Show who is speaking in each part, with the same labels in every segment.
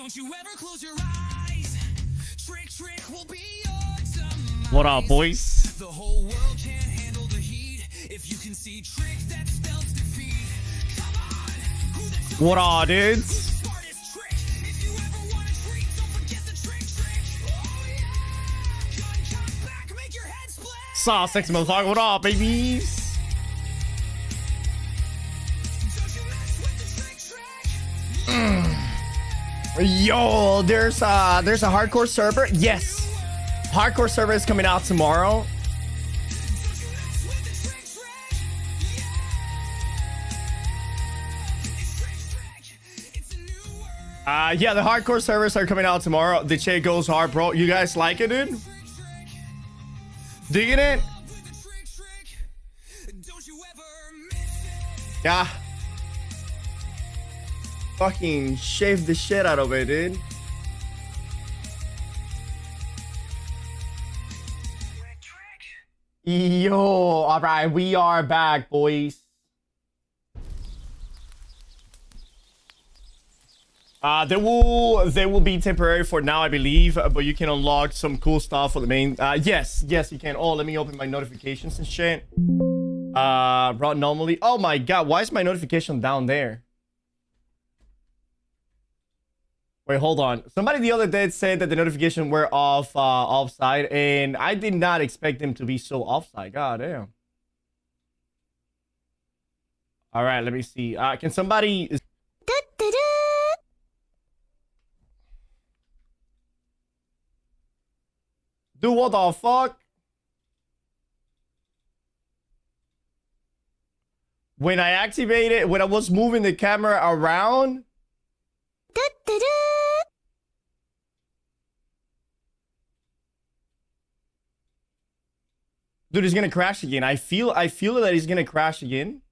Speaker 1: Don't you ever close your eyes. Trick will be your demise.
Speaker 2: What up, boys?
Speaker 1: The whole world can't handle the heat. If you can see trick, that spells defeat. Come on. Who the
Speaker 2: What up, dudes?
Speaker 1: smartest trick? If you ever want a treat, don't forget the trick. Oh yeah. Gun come back, make your head split.
Speaker 2: Saw six motherfucker. What up, babies?
Speaker 1: Don't you mess with the trick.
Speaker 2: Yo, there's a hardcore server. Yes, hardcore server is coming out tomorrow. Yeah, the hardcore servers are coming out tomorrow. The shit goes hard, bro. You guys like it, dude? Digging it? Yeah. Fucking shave the shit out of it, dude. Yo, all right, we are back, boys. They will be temporary for now, I believe, but you can unlock some cool stuff for the main. Yes, you can. Oh, let me open my notifications and shit. Bro, normally. Oh my god, why is my notification down there? Wait, hold on. Somebody the other day said that the notification were offside, and I did not expect them to be so offside. God damn. All right, let me see. Can somebody? Dude, what the fuck? When I activated, when I was moving the camera around. Dude, he's gonna crash again. I feel that he's gonna crash again.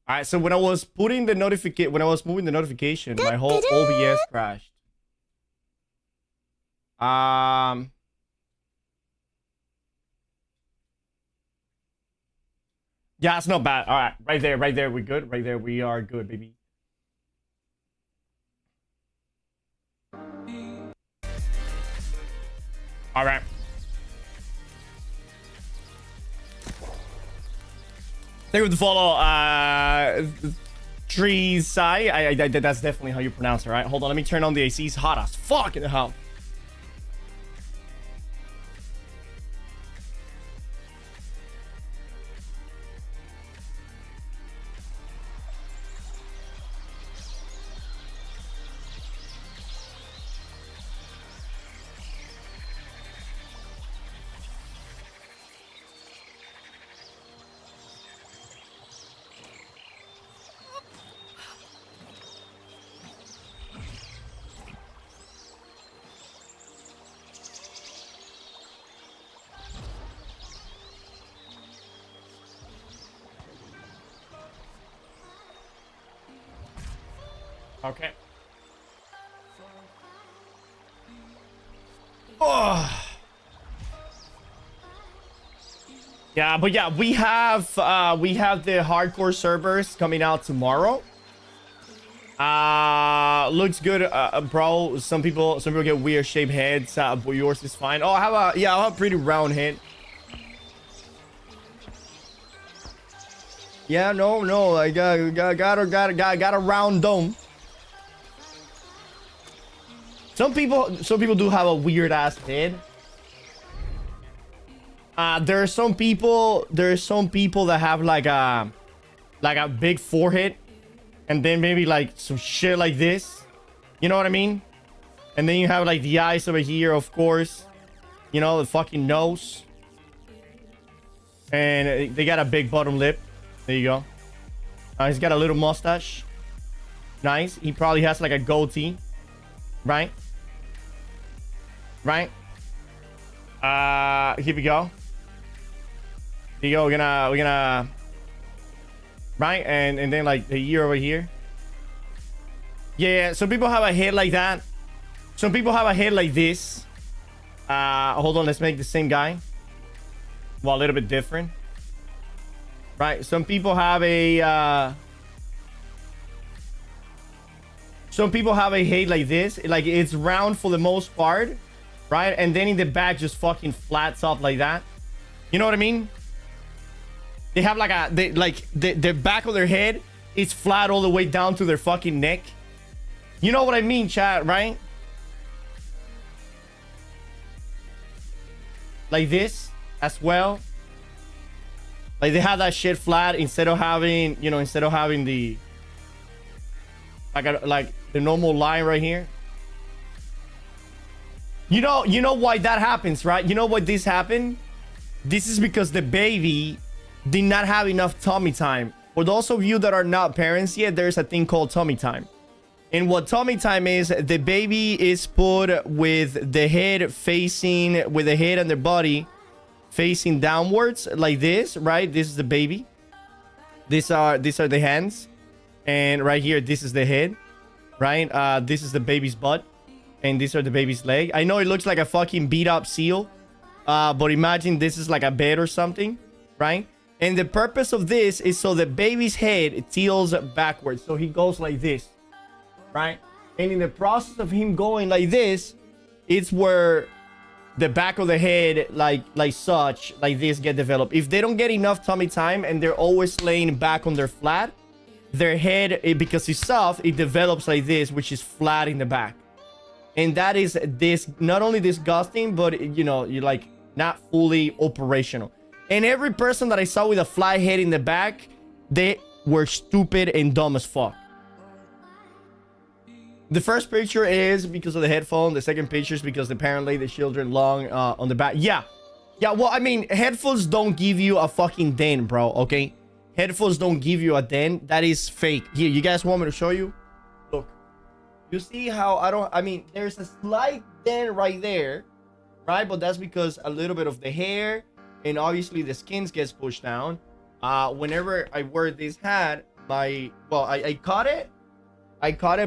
Speaker 2: All right, so when I was moving the notification, my whole OBS crashed. Yeah, it's not bad. All right, right there, we're good. Right there, we are good, baby. All right. Thank you for the follow, Trees. That's definitely how you pronounce it, right? Hold on, let me turn on the AC. It's hot as fuck in the house. Okay. Oh. Yeah, but yeah, we have the hardcore servers coming out tomorrow. Looks good, bro. Some people get weird shaped heads, but yours is fine. Oh, I have a pretty round head. Yeah, no, I got a round dome. Some people do have a weird ass head. There are some people that have like a big forehead, and then maybe like some shit like this. You know what I mean? And then you have like the eyes over here, of course. You know, the fucking nose. And they got a big bottom lip. There you go. He's got a little mustache. Nice. He probably has like a goatee. Right? Right? Here we go. Here you go. We're gonna right, and then like the ear over here. Yeah, some people have a head like that. Some people have a head like this. Hold on, let's make the same guy. Well, a little bit different. Right, some people have a Some people have a head like this, like it's round for the most part, right? And then in the back just fucking flats up like that. You know what I mean? They have like the back of their head is flat all the way down to their fucking neck. You know what I mean, chat, right? Like this as well. Like they have that shit flat instead of having, you know, instead of having the like the normal line right here. You know why that happens, right? You know why this happened? This is because the baby did not have enough tummy time. For those of you that are not parents yet, there's a thing called tummy time. And what tummy time is, the baby is put with the head facing, with the head and the body facing downwards like this, right? This is the baby. These are the hands. And right here, this is the head, right? This is the baby's butt. And these are the baby's leg. I know it looks like a fucking beat up seal. But imagine this is like a bed or something, right? And the purpose of this is so the baby's head tilts backwards. So he goes like this, right? And in the process of him going like this, it's where the back of the head, like this, get developed. If they don't get enough tummy time and they're always laying back on their flat, their head, because it's soft, it develops like this, which is flat in the back. And that is this not only disgusting, but you know, you're like not fully operational. And every person that I saw with a flat head in the back, they were stupid and dumb as fuck. The first picture is because of the headphone. The second picture is because apparently the children long on the back. Yeah. Well, I mean, headphones don't give you a fucking dent, bro. Okay, headphones don't give you a dent. That is fake. Here, you guys want me to show you? Look, you see how I mean, there's a slight dent right there, right? But that's because a little bit of the hair and obviously the skin gets pushed down. Whenever I wear this hat, I caught it,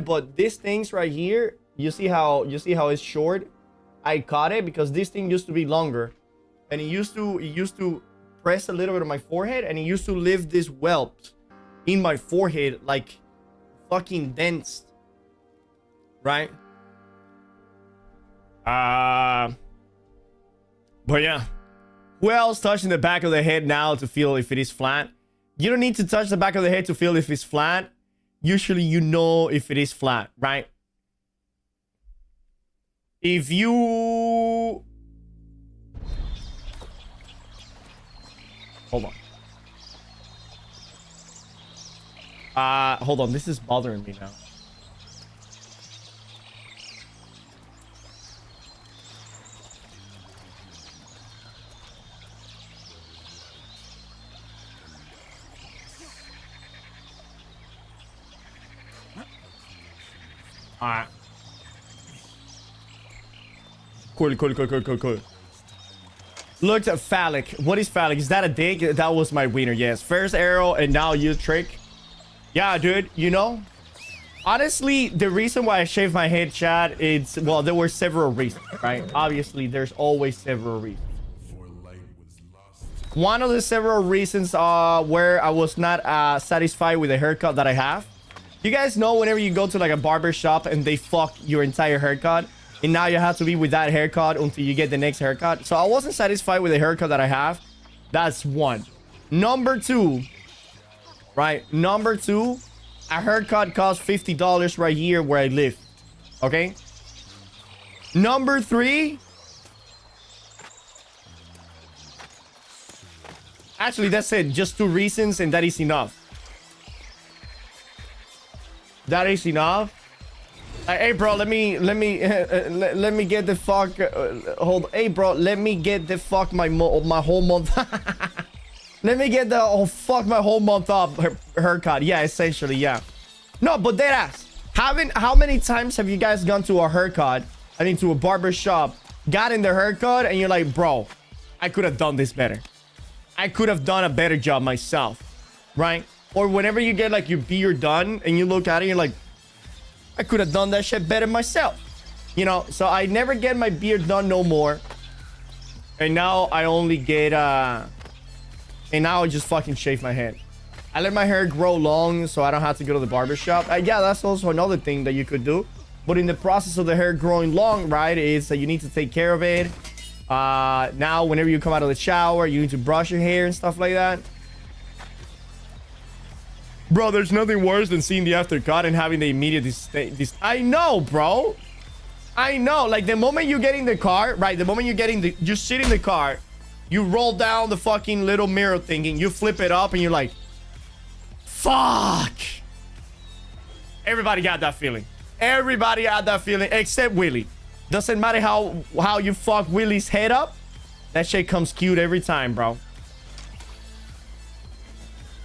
Speaker 2: but these things right here, you see how it's short? I caught it because this thing used to be longer, and it used to press a little bit on my forehead, and it used to leave this whelps in my forehead like fucking dents, right? But yeah. Who else touching the back of the head now to feel if it is flat? You don't need to touch the back of the head to feel if it's flat. Usually you know if it is flat, right? If you... Hold on. Hold on. This is bothering me now. Alright. Cool. Looks at phallic. What is phallic? Is that a dick? That was my wiener, yes. First arrow and now you trick. Yeah, dude, you know? Honestly, the reason why I shaved my head, chat, it's... Well, there were several reasons, right? Obviously, there's always several reasons. One of the several reasons where I was not satisfied with the haircut that I have. You guys know whenever you go to like a barber shop and they fuck your entire haircut, and now you have to be with that haircut until you get the next haircut. So I wasn't satisfied with the haircut that I have. That's one. Number two, right? Number two, a haircut costs $50 right here where I live. Okay? Number three, actually, that's it. Just two reasons, and that is enough. That is enough. Hey, bro, let me get the fuck. Hold. Hey, bro, let me get the fuck my whole month. Let me get the fuck my whole month up haircut. Yeah, essentially, yeah. No, but dead ass. How many times have you guys gone to a haircut? I mean, to a barber shop, got in the haircut, and you're like, bro, I could have done this better. I could have done a better job myself, right? Or whenever you get like your beard done and you look at it, you're like, I could have done that shit better myself. You know, so I never get my beard done no more. And now I only get, and now I just fucking shave my head. I let my hair grow long so I don't have to go to the barber shop. Yeah, that's also another thing that you could do. But in the process of the hair growing long, right, is that you need to take care of it. Now, whenever you come out of the shower, you need to brush your hair and stuff like that. Bro, there's nothing worse than seeing the aftercut and having the immediate I know, bro. I know. Like, the moment you get in the car, right? The moment you get in the... You sit in the car. You roll down the fucking little mirror thinking. You flip it up and you're like... Fuck. Everybody got that feeling. Everybody had that feeling except Willie. Doesn't matter how you fuck Willie's head up. That shit comes cute every time, bro.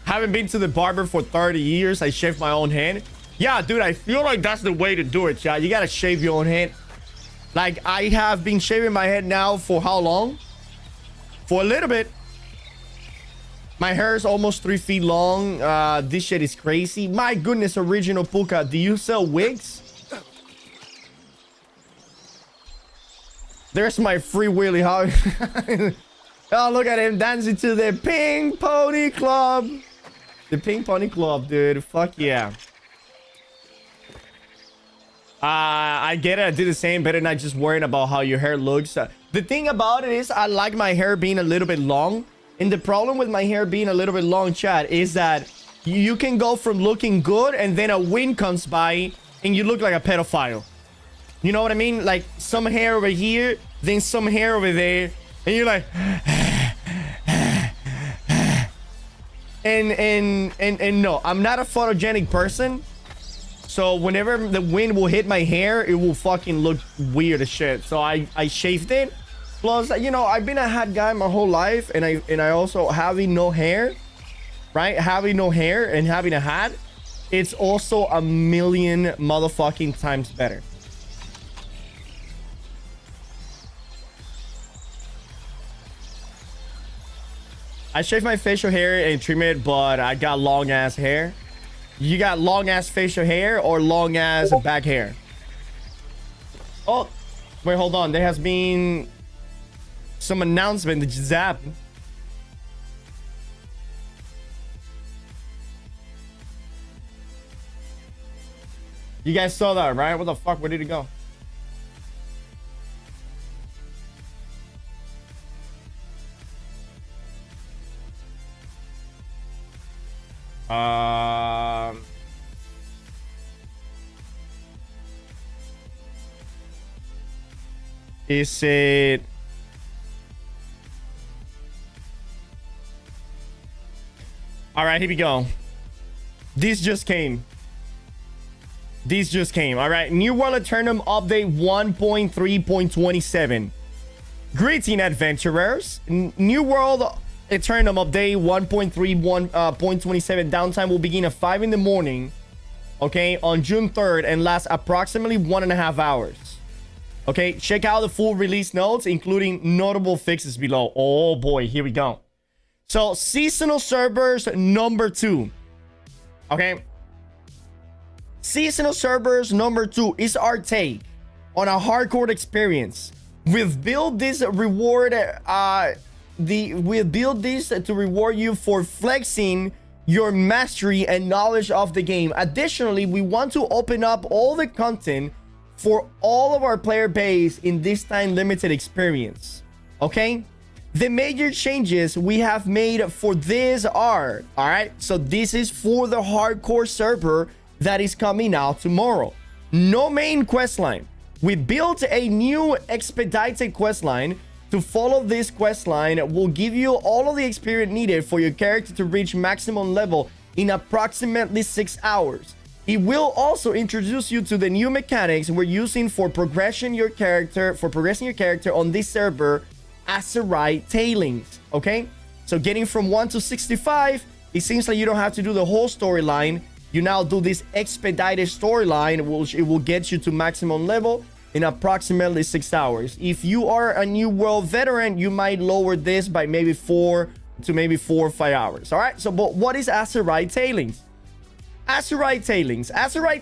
Speaker 2: Haven't been to the barber for 30 years. I shaved my own head. Yeah, dude, I feel like that's the way to do it, chat. You gotta shave your own head. Like, I have been shaving my head now for how long? For a little bit. My hair is almost 3 feet long. This shit is crazy. My goodness, original Puka. Do you sell wigs? There's my free Willy. How? Oh, look at him dancing to the Pink Pony Club. The Pink Pony Club, dude. Fuck yeah. I get it. I do the same. Better not just worrying about how your hair looks. The thing about it is I like my hair being a little bit long. And the problem with my hair being a little bit long, chat, is that you can go from looking good and then a wind comes by and you look like a pedophile. You know what I mean? Like some hair over here, then some hair over there. And you're like... And no, I'm not a photogenic person. So whenever the wind will hit my hair, it will fucking look weird as shit. So I shaved it. Plus, you know, I've been a hat guy my whole life, and I also having no hair, right? Having no hair and having a hat, it's also a million motherfucking times better. I shaved my facial hair and trim it, but I got long ass hair. You got long ass facial hair or long ass back hair? Oh, wait, hold on. There has been some announcement that just happened. You guys saw that, right? What the fuck? Where did it go? Is it... All right, here we go. This just came. All right, New World Eternum update 1.3.27. Greeting adventurers. New World Eternum update 1.3.27. Downtime will begin at 5 in the morning, okay, on June 3rd and last approximately 1.5 hours. Okay, check out the full release notes, including notable fixes below. Oh boy, here we go. So, seasonal servers number 2. Okay. Seasonal servers number 2 is our take on a hardcore experience. We've built this reward we built this to reward you for flexing your mastery and knowledge of the game. Additionally, we want to open up all the content for all of our player base in this time limited experience. Okay, the major changes we have made for this are, all right, so this is for the hardcore server that is coming out tomorrow. No main quest line. We built a new expedited quest line. To follow this quest line will give you all of the experience needed for your character to reach maximum level in approximately 6 hours. It will also introduce you to the new mechanics we're using for progressing your character on this server, Azerite Tailings. Okay, so getting from 1 to 65, it seems like you don't have to do the whole storyline. You now do this expedited storyline, which it will get you to maximum level in approximately 6 hours. If you are a New World veteran, you might lower this by maybe 4 or 5 hours. All right, so but what is Azerite Tailings? Azerite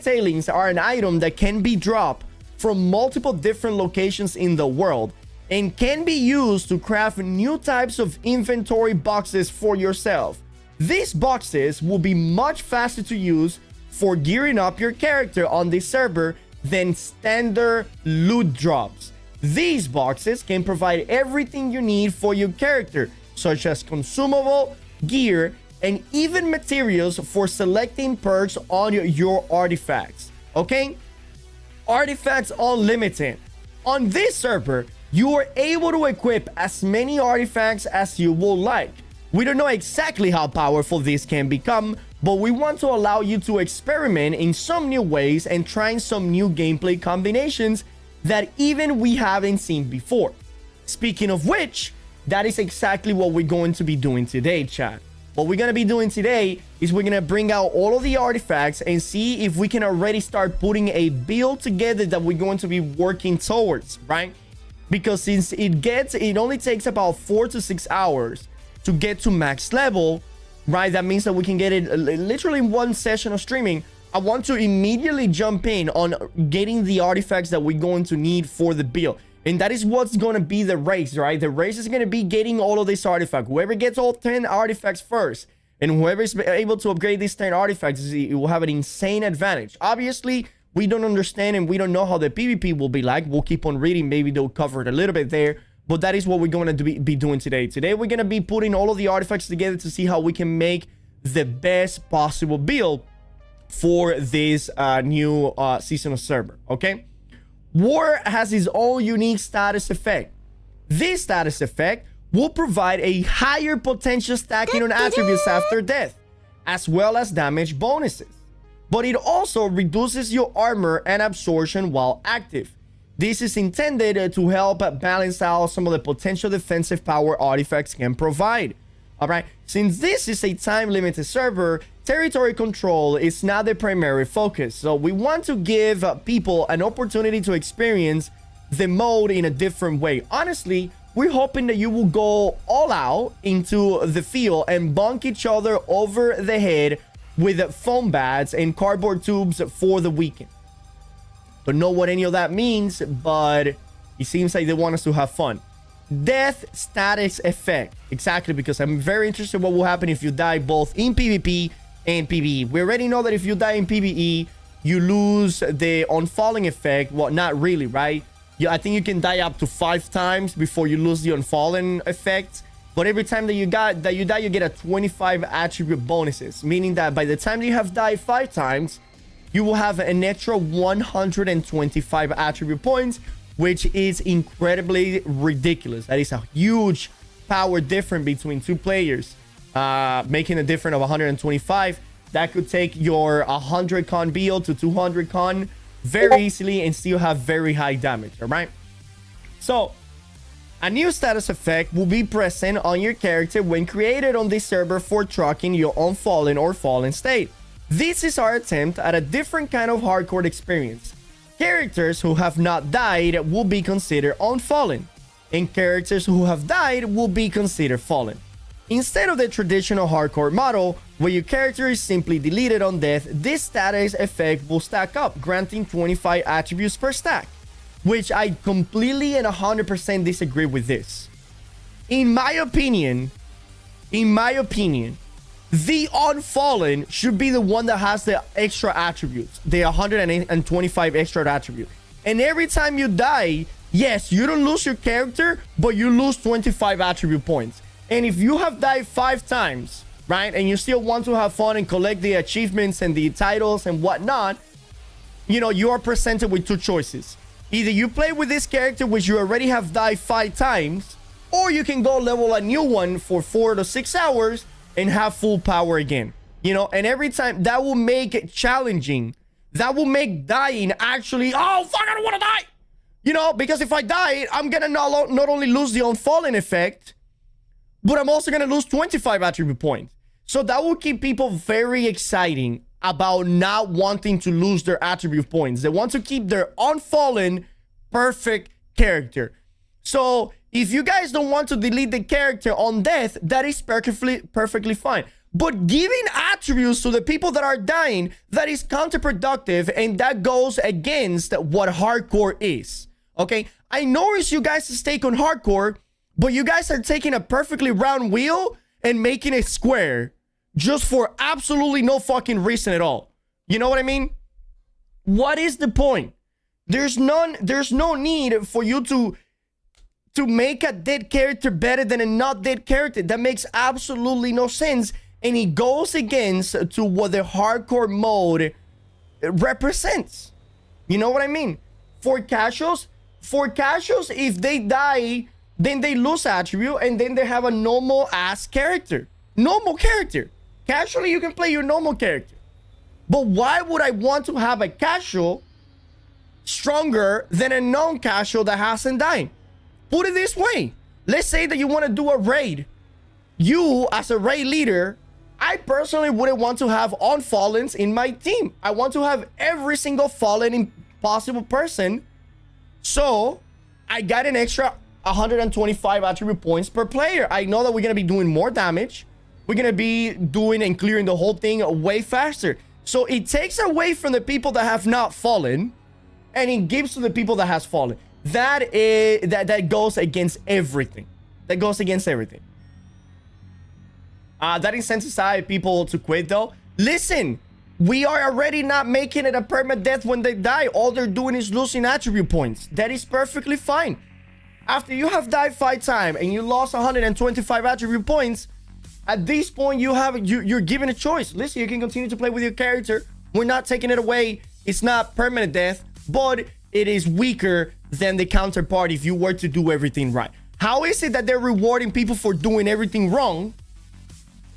Speaker 2: Tailings are an item that can be dropped from multiple different locations in the world and can be used to craft new types of inventory boxes for yourself. These boxes will be much faster to use for gearing up your character on this server than standard loot drops. These boxes can provide everything you need for your character, such as consumable, gear, and even materials for selecting perks on your artifacts. Okay? Artifacts Unlimited. On this server, you are able to equip as many artifacts as you will like. We don't know exactly how powerful this can become, but we want to allow you to experiment in some new ways and trying some new gameplay combinations that even we haven't seen before. Speaking of which, that is exactly what we're going to be doing today, chat. What we're going to be doing today is we're going to bring out all of the artifacts and see if we can already start putting a build together that we're going to be working towards, right? Because since it only takes about 4 to 6 hours to get to max level, right? That means that we can get it literally in one session of streaming. I want to immediately jump in on getting the artifacts that we're going to need for the build. And that is what's going to be the race, right? The race is going to be getting all of these artifacts. Whoever gets all 10 artifacts first, and whoever is able to upgrade these 10 artifacts, it will have an insane advantage. Obviously, we don't understand and we don't know how the PvP will be like. We'll keep on reading. Maybe they'll cover it a little bit there. But that is what we're going to be doing today. Today, we're going to be putting all of the artifacts together to see how we can make the best possible build for this new seasonal server, okay? War has its own unique status effect. This status effect will provide a higher potential stacking on attributes after death, as well as damage bonuses. But it also reduces your armor and absorption while active. This is intended to help balance out some of the potential defensive power artifacts can provide. Alright, since this is a time-limited server, territory control is not the primary focus. So we want to give people an opportunity to experience the mode in a different way. Honestly, we're hoping that you will go all out into the field and bonk each other over the head with foam bats and cardboard tubes for the weekend. Don't know what any of that means, but it seems like they want us to have fun. Death status effect. Exactly, because I'm very interested in what will happen if you die both in PvP and PvE. We already know that if you die in PvE, you lose the unfalling effect. Well, not really, right? I think you can die up to 5 times before you lose the unfallen effect. But every time that you die, you get a 25 attribute bonuses, meaning that by the time you have died 5 times, you will have an extra 125 attribute points, which is incredibly ridiculous. That is a huge power difference between 2 players, making a difference of 125. That could take your 100 con build to 200 con very easily and still have very high damage, all right? So, a new status effect will be present on your character when created on this server for tracking your unfallen or fallen state. This is our attempt at a different kind of hardcore experience. Characters who have not died will be considered unfallen, and characters who have died will be considered fallen. Instead of the traditional hardcore model, where your character is simply deleted on death, this status effect will stack up, granting 25 attributes per stack, which I completely and 100% disagree with this. In my opinion, the unfallen should be the one that has the extra attributes, the 125 extra attributes. And every time you die, yes, you don't lose your character, but you lose 25 attribute points. And if you have died 5 times, right, and you still want to have fun and collect the achievements and the titles and whatnot, you know, you are presented with 2 choices. Either you play with this character, which you already have died 5 times, or you can go level a new one for 4 to 6 hours and have full power again, you know. And every time that will make it challenging. That will make dying actually, oh fuck, I don't want to die, you know, because if I die, I'm gonna not only lose the unfallen effect, but I'm also gonna lose 25 attribute points. So that will keep people very exciting about not wanting to lose their attribute points. They want to keep their unfallen perfect character. So if you guys don't want to delete the character on death, that is perfectly fine. But giving attributes to the people that are dying, that is counterproductive, and that goes against what hardcore is. Okay? I notice you guys' take on hardcore, but you guys are taking a perfectly round wheel and making it square. just for absolutely no fucking reason at all. You know what I mean? What is the point? There's no need for you to make a dead character better than a not dead character. That makes absolutely no sense, and it goes against to what the hardcore mode represents. You know what I mean? For casuals, if they die, then they lose attribute, and then they have a normal ass character. Normal character. Casually, you can play your normal character. But why would I want to have a casual stronger than a non-casual that hasn't died? Put it this way. Let's say that you want to do a raid. You, as a raid leader, I personally wouldn't want to have unfallens in my team. I want to have every single fallen possible person. So, I got an extra 125 attribute points per player. I know that we're going to be doing more damage. We're going to be doing and clearing the whole thing way faster. So, it takes away from the people that have not fallen, and it gives to the people that has fallen. That goes against everything. That goes against everything. That incentivizes people to quit, though. Listen, we are already not making it a permadeath when they die. All they're doing is losing attribute points. That is perfectly fine. After you have died 5 times and you lost 125 attribute points, at this point you're given a choice. Listen, you can continue to play with your character. We're not taking it away. It's not permanent death, but it is weaker than the counterpart if you were to do everything right. How is it that they're rewarding people for doing everything wrong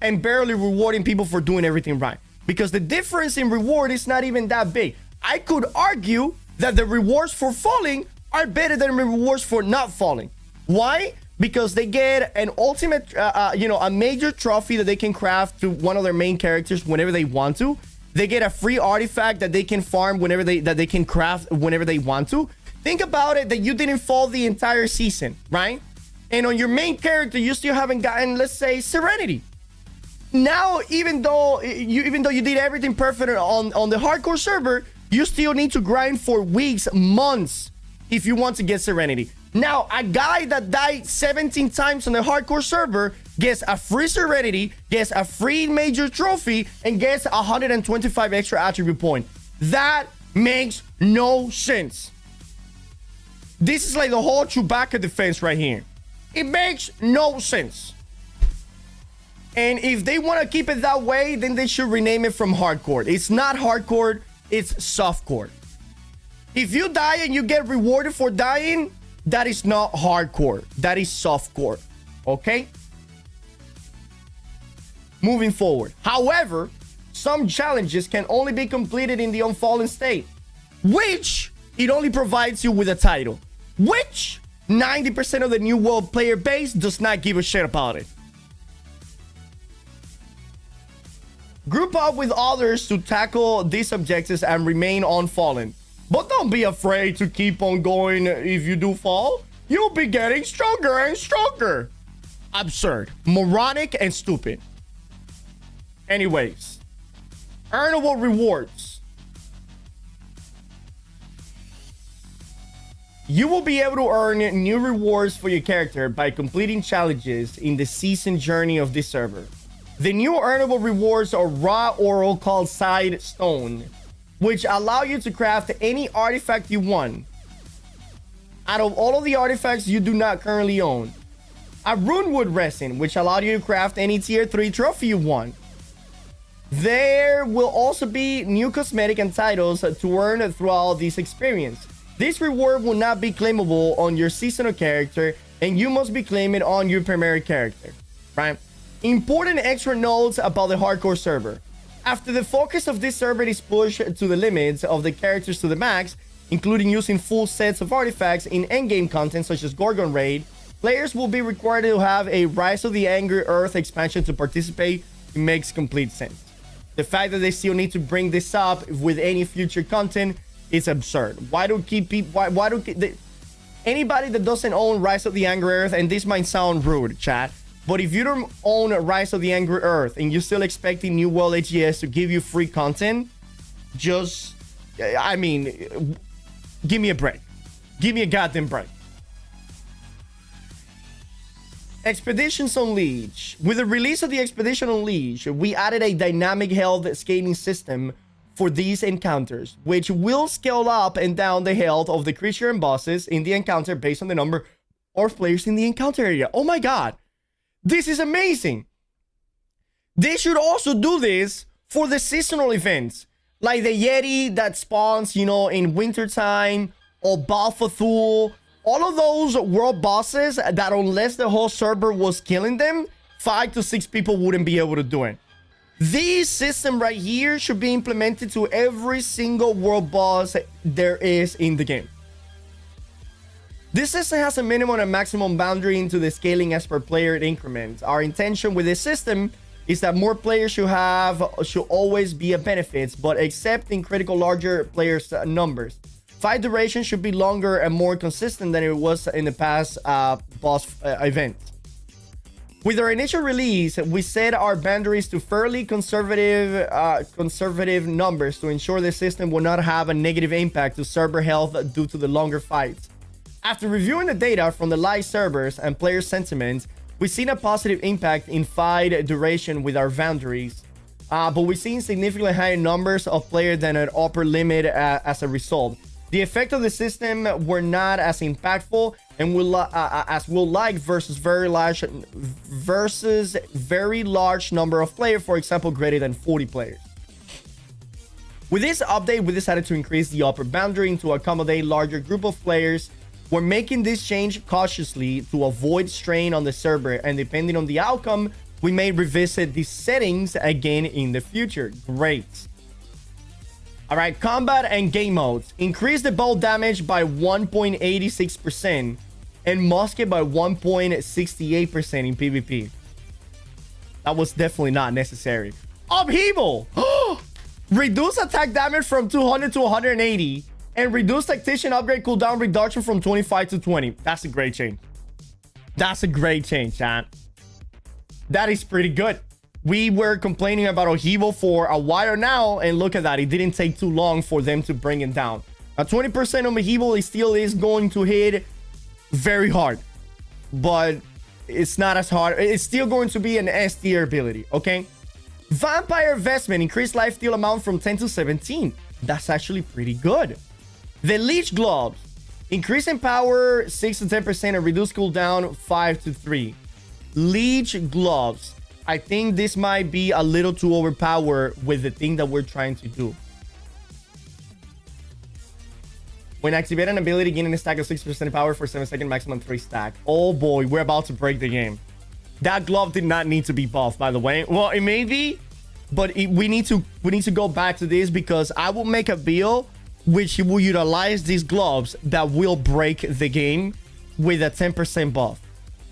Speaker 2: and barely rewarding people for doing everything right? Because the difference in reward is not even that big. I could argue that the rewards for falling are better than the rewards for not falling. Why? Because they get an ultimate, a major trophy that they can craft to one of their main characters whenever they want to. They get a free artifact that they can farm whenever they can craft whenever they want to. Think about it, that you didn't fall the entire season, right? And on your main character, you still haven't gotten, let's say, Serenity. Now, even though you did everything perfect on the hardcore server, you still need to grind for weeks, months, if you want to get Serenity. Now, a guy that died 17 times on the hardcore server gets a free Serenity, gets a free major trophy, and gets 125 extra attribute point. That makes no sense. This is like the whole Chewbacca defense right here. It makes no sense. And if they want to keep it that way, then they should rename it from hardcore. It's not hardcore, it's softcore. If you die and you get rewarded for dying, that is not hardcore. That is softcore. Okay? Moving forward. However, some challenges can only be completed in the unfallen state, which it only provides you with a title, which 90% of the New World player base does not give a shit about it. Group up with others to tackle these objectives and remain unfallen. But don't be afraid to keep on going. If you do fall, you'll be getting stronger and stronger. Absurd, moronic, and stupid. Anyways, earnable rewards. You will be able to earn new rewards for your character by completing challenges in the season journey of this server. The new earnable rewards are raw oral called Side Stone, which allow you to craft any artifact you want out of all of the artifacts you do not currently own. A Runewood Resin, which allows you to craft any tier 3 trophy you want. There will also be new cosmetic and titles to earn throughout this experience. This reward will not be claimable on your seasonal character, and you must be claiming on your primary character, right? Important extra notes about the hardcore server. After the focus of this server is pushed to the limits of the characters to the max, including using full sets of artifacts in endgame content such as Gorgon Raid, players will be required to have a Rise of the Angry Earth expansion to participate. It makes complete sense. The fact that they still need to bring this up with any future content is absurd. Why don't keep people? Why don't anybody that doesn't own Rise of the Angry Earth, and this might sound rude, chat, but if you don't own Rise of the Angry Earth and you're still expecting New World HGS to give you free content, just, I mean, give me a break. Give me a goddamn break. Expeditions Unleashed. With the release of the Expedition Unleashed, we added a dynamic health scaling system for these encounters, which will scale up and down the health of the creature and bosses in the encounter based on the number of players in the encounter area. Oh my god, this is amazing. They should also do this for the seasonal events, like the Yeti that spawns, you know, in wintertime, or Balfathul. All of those world bosses that, unless the whole server was killing them, 5 to 6 people wouldn't be able to do it. This system right here should be implemented to every single world boss there is in the game. This system has a minimum and maximum boundary into the scaling as per player increments. Our intention with this system is that more players should always be a benefit, but except in critical larger players numbers. Fight duration should be longer and more consistent than it was in the past boss events. With our initial release, we set our boundaries to fairly conservative numbers to ensure the system will not have a negative impact to server health due to the longer fights. After reviewing the data from the live servers and player sentiments, we've seen a positive impact in fight duration with our boundaries. But we've seen significantly higher numbers of players than an upper limit as a result. The effect of the system were not as impactful and as we'll like versus very large number of players, for example, greater than 40 players. With this update, we decided to increase the upper boundary to accommodate larger group of players. We're making this change cautiously to avoid strain on the server, and depending on the outcome, we may revisit these settings again in the future. Great. All right, combat and game modes. Increase the bolt damage by 1.86% and musket by 1.68% in PvP. That was definitely not necessary. Upheaval! Reduce attack damage from 200 to 180 and reduce tactician upgrade cooldown reduction from 25 to 20. That's a great change. That's a great change, chat. That is pretty good. We were complaining about Upheaval for a while now, and look at that. It didn't take too long for them to bring it down. Now, 20% on Upheaval still is going to hit very hard, but it's not as hard. It's still going to be an S tier ability, okay? Vampire Investment. Increased life steal amount from 10 to 17. That's actually pretty good. The Leech Gloves. Increase in power 6 to 10% and reduce cooldown 5 to 3. Leech Gloves. I think this might be a little too overpowered with the thing that we're trying to do. When activate an ability, gain a stack of 6% power for 7 seconds, maximum 3 stack. Oh boy, we're about to break the game. That glove did not need to be buffed, by the way. Well, it may be, but we need to go back to this, because I will make a build which will utilize these gloves that will break the game with a 10% buff.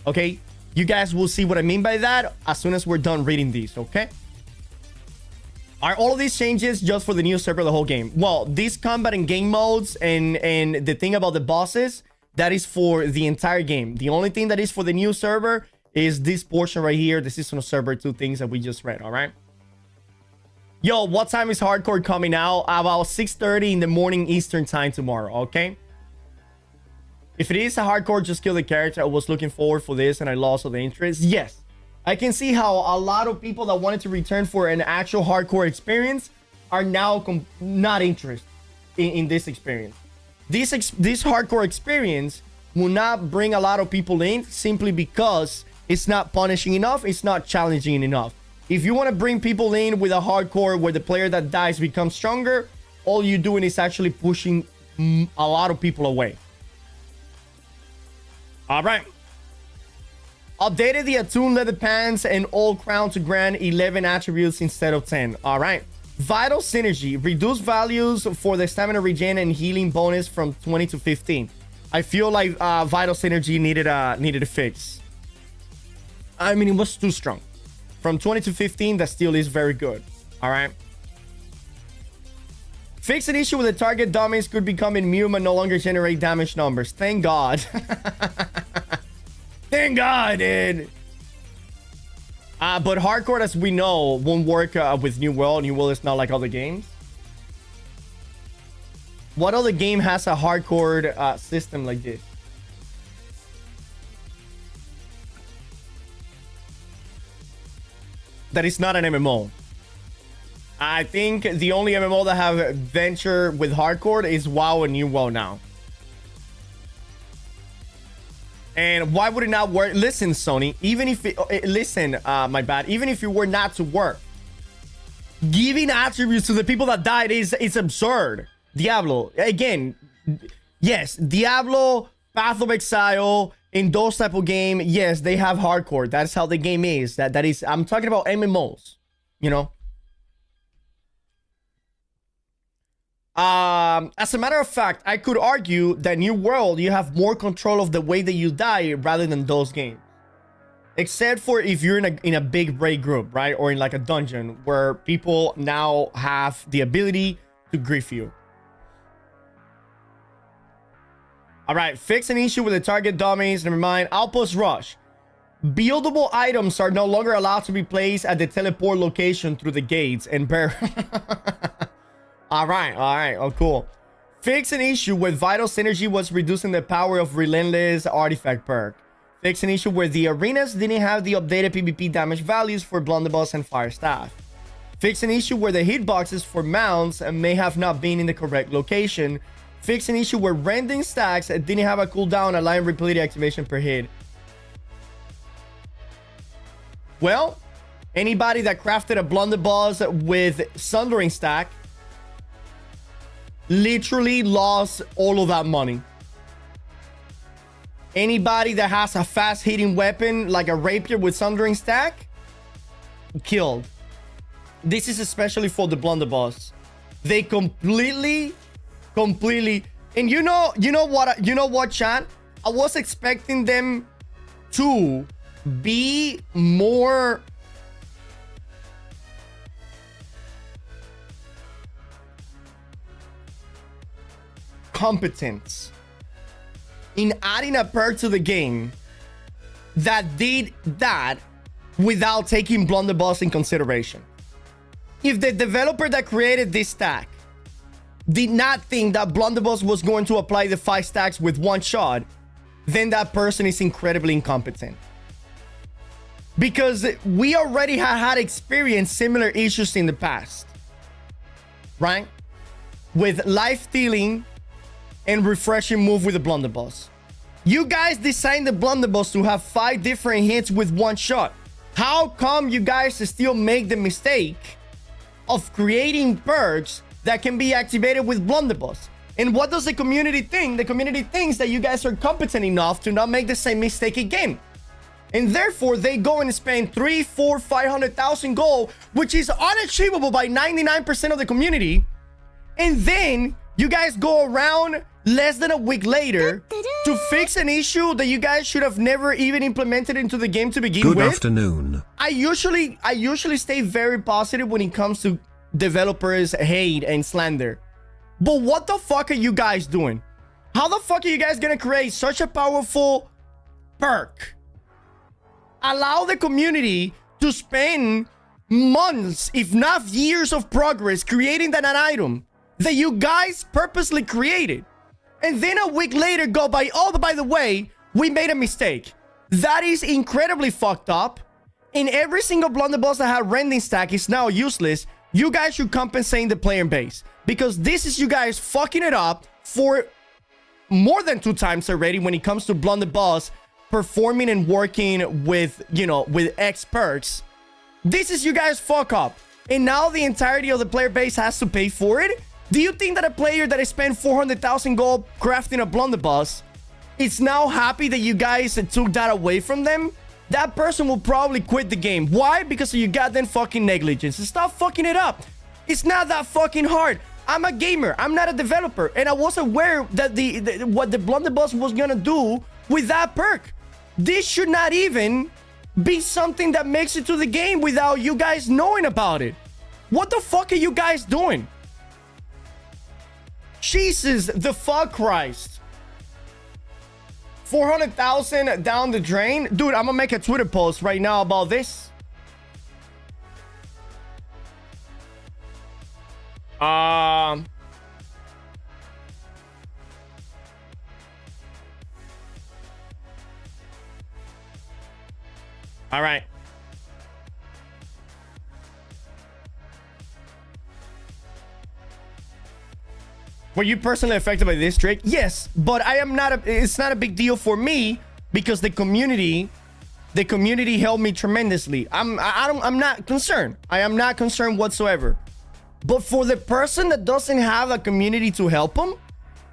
Speaker 2: Okay? You guys will see what I mean by that as soon as we're done reading these, okay? Are all of these changes just for the new server, the whole game? Well, these combat and game modes and the thing about the bosses, that is for the entire game. The only thing that is for the new server is this portion right here, the seasonal server, 2 things that we just read, all right? Yo, what time is hardcore coming out? About 6:30 in the morning Eastern time tomorrow, okay? If it is a hardcore, just kill the character. I was looking forward for this and I lost all the interest. Yes, I can see how a lot of people that wanted to return for an actual hardcore experience are now not interested in this experience. This hardcore experience will not bring a lot of people in simply because it's not punishing enough. It's not challenging enough. If you want to bring people in with a hardcore where the player that dies becomes stronger, all you're doing is actually pushing a lot of people away. All right. Updated the attuned leather pants and old crown to grant 11 attributes instead of 10. All right. Vital synergy. Reduce values for the stamina regen and healing bonus from 20 to 15. I feel like vital synergy needed a fix. I mean, it was too strong. From 20 to 15, that still is very good. All right. Fix an issue with the target dummies could become immune and no longer generate damage numbers. Thank God. Thank God, dude. But hardcore, as we know, won't work with New World. New World is not like other games. What other game has a hardcore system like this? that is not an MMO. I think the only MMO that have venture with hardcore is WoW and New WoW now. And why would it not work? Listen, Sony, even if it, listen, my bad, even if it were not to work, giving attributes to the people that died is absurd. Diablo, again, yes, Diablo, Path of Exile, in those type of game, yes, they have hardcore. That's how the game is. That is, I'm talking about MMOs, you know. As a matter of fact, I could argue that New World, you have more control of the way that you die rather than those games. Except for if you're in a big raid group, right? Or in like a dungeon where people now have the ability to grief you. All right, fix an issue with the target dummies. Never mind. Outpost rush. Buildable items are no longer allowed to be placed at the teleport location through the gates and bear. All right. Oh, cool. Fix an issue where vital synergy was reducing the power of relentless artifact perk. Fix an issue where the arenas didn't have the updated PvP damage values for blunderbuss and fire staff. Fix an issue where the hitboxes for mounts may have not been in the correct location. Fix an issue where rending stacks didn't have a cooldown allowing repeated activation per hit. Well, anybody that crafted a blunderbuss with sundering stack literally lost all of that money. Anybody that has a fast hitting weapon like a rapier with sundering stack, killed. This is especially for the blunderbuss. They completely, and you know what, chat? I was expecting them to be more competent in adding a perk to the game that did that without taking blunderbuss in consideration. If the developer that created this stack did not think that blunderbuss was going to apply the 5 stacks with one shot, then that person is incredibly incompetent. Because we already had experienced similar issues in the past, right? With life stealing and refreshing move with the blunderbuss. You guys designed the blunderbuss to have 5 different hits with one shot. How come you guys still make the mistake of creating perks that can be activated with blunderbuss? And what does the community think? The community thinks that you guys are competent enough to not make the same mistake again. And therefore, they go and spend 3, 4, 500,000 gold, which is unachievable by 99% of the community. And then you guys go around less than a week later to fix an issue that you guys should have never even implemented into the game to begin with.
Speaker 3: Good afternoon.
Speaker 2: I usually stay very positive when it comes to developers hate and slander. But what the fuck are you guys doing? How the fuck are you guys gonna create such a powerful perk? Allow the community to spend months, if not years of progress creating that an item that you guys purposely created. And then a week later go by, oh, by the way, we made a mistake. That is incredibly fucked up. And every single blunderbuss that had rending stack is now useless. You guys should compensate the player base. Because this is you guys fucking it up for more than 2 times already when it comes to blunderbuss performing and working with, you know, with X perks. This is you guys fuck up. And now the entirety of the player base has to pay for it. Do you think that a player that has spent 400,000 gold crafting a blunderbuss is now happy that you guys took that away from them? That person will probably quit the game. Why? Because of your goddamn fucking negligence. Stop fucking it up. It's not that fucking hard. I'm a gamer. I'm not a developer. And I was aware that what the blunderbuss was gonna do with that perk. This should not even be something that makes it to the game without you guys knowing about it. What the fuck are you guys doing? Jesus, the fuck Christ. 400,000 down the drain? Dude, I'm gonna make a Twitter post right now about this. All right. Were you personally affected by this trick? Yes, but I am not. It's not a big deal for me because the community helped me tremendously. I'm not concerned. I am not concerned whatsoever. But for the person that doesn't have a community to help them,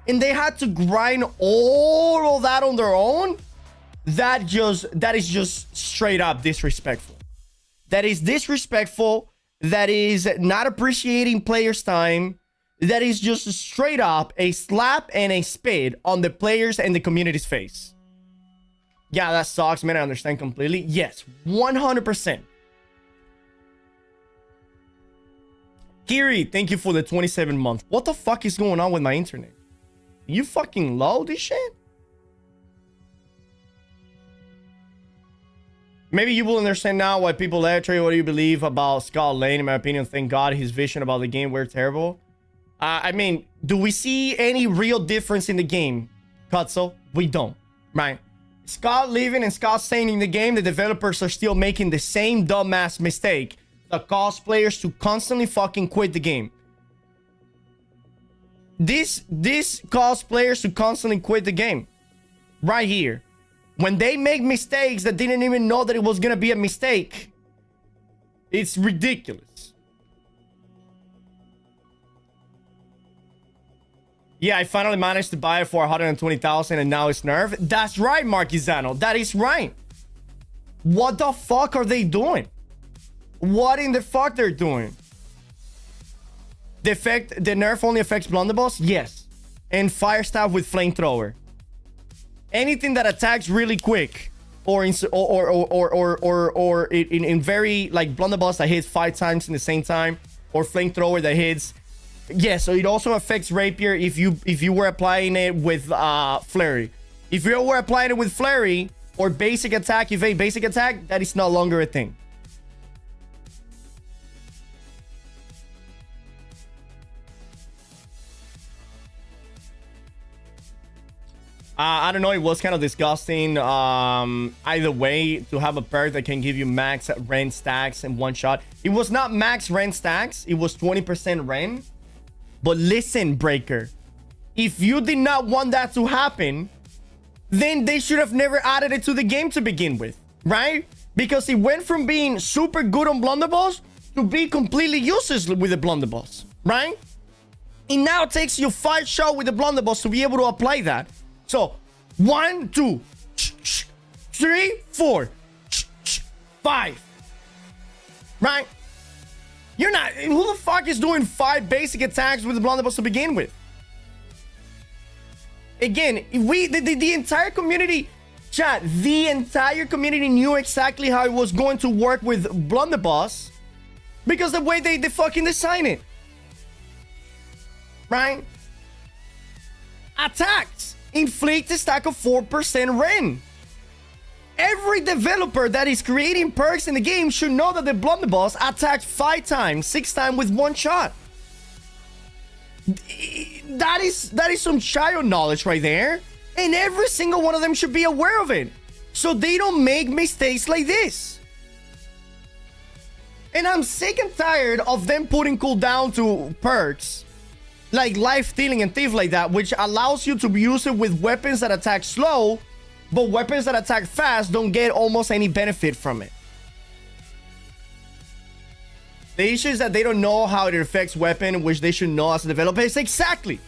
Speaker 2: and they had to grind all of that on their own, that is just straight up disrespectful. That is disrespectful. That is not appreciating players' time. That is just straight up a slap and a spit on the players and the community's face. Yeah, that sucks, man. I understand completely. Yes, 100%. Kiri, thank you for the 27 month. What the fuck is going on with my internet? You fucking low this shit? Maybe you will understand now why people trade. What do you believe about Scott Lane? In my opinion, thank God his vision about the game were terrible. I mean, do we see any real difference in the game, Kutzel? We don't, right? Scott leaving and Scott staying in the game, the developers are still making the same dumbass mistake that cause players to constantly fucking quit the game. This caused players to constantly quit the game. Right here. When they make mistakes that didn't even know that it was gonna be a mistake. It's ridiculous. Yeah, I finally managed to buy it for 120,000 and now it's nerfed. That's right, Marquisano. That is right. What the fuck are they doing? What in the fuck they're doing? The nerf only affects blunderbuss? Yes. And fire staff with flamethrower. Anything that attacks really quick or in very like blunderbuss that hits 5 times in the same time, or flamethrower that hits. Yes, so it also affects rapier if you were applying it with flurry. If you were applying it with flurry or basic attack, evade basic attack, that is no longer a thing. I don't know, it was kind of disgusting. Either way, to have a perk that can give you max rend stacks in one shot. It was not max rend stacks, it was 20% rend. But listen, Breaker, if you did not want that to happen, then they should have never added it to the game to begin with, right? Because it went from being super good on blunderballs to be completely useless with the blunderballs, right? It now takes you 5 shots with the blunderballs to be able to apply that. So 1, 2, 3, 4, 5, right? You're not. Who the fuck is doing 5 basic attacks with the blunderbuss to begin with? Again, the entire community, chat, the entire community knew exactly how it was going to work with blunderbuss because the way they fucking design it, right? Attacks inflict a stack of 4% rend. Every developer that is creating perks in the game should know that the blunderbuss attacks 5 times, 6 times with 1 shot. That is some child knowledge right there. And every single one of them should be aware of it. So they don't make mistakes like this. And I'm sick and tired of them putting cooldown to perks like life stealing and thief like that, which allows you to use it with weapons that attack slow, but weapons that attack fast don't get almost any benefit from it. The issue is that they don't know how it affects weapon, which they should know as a developer. It's exactly.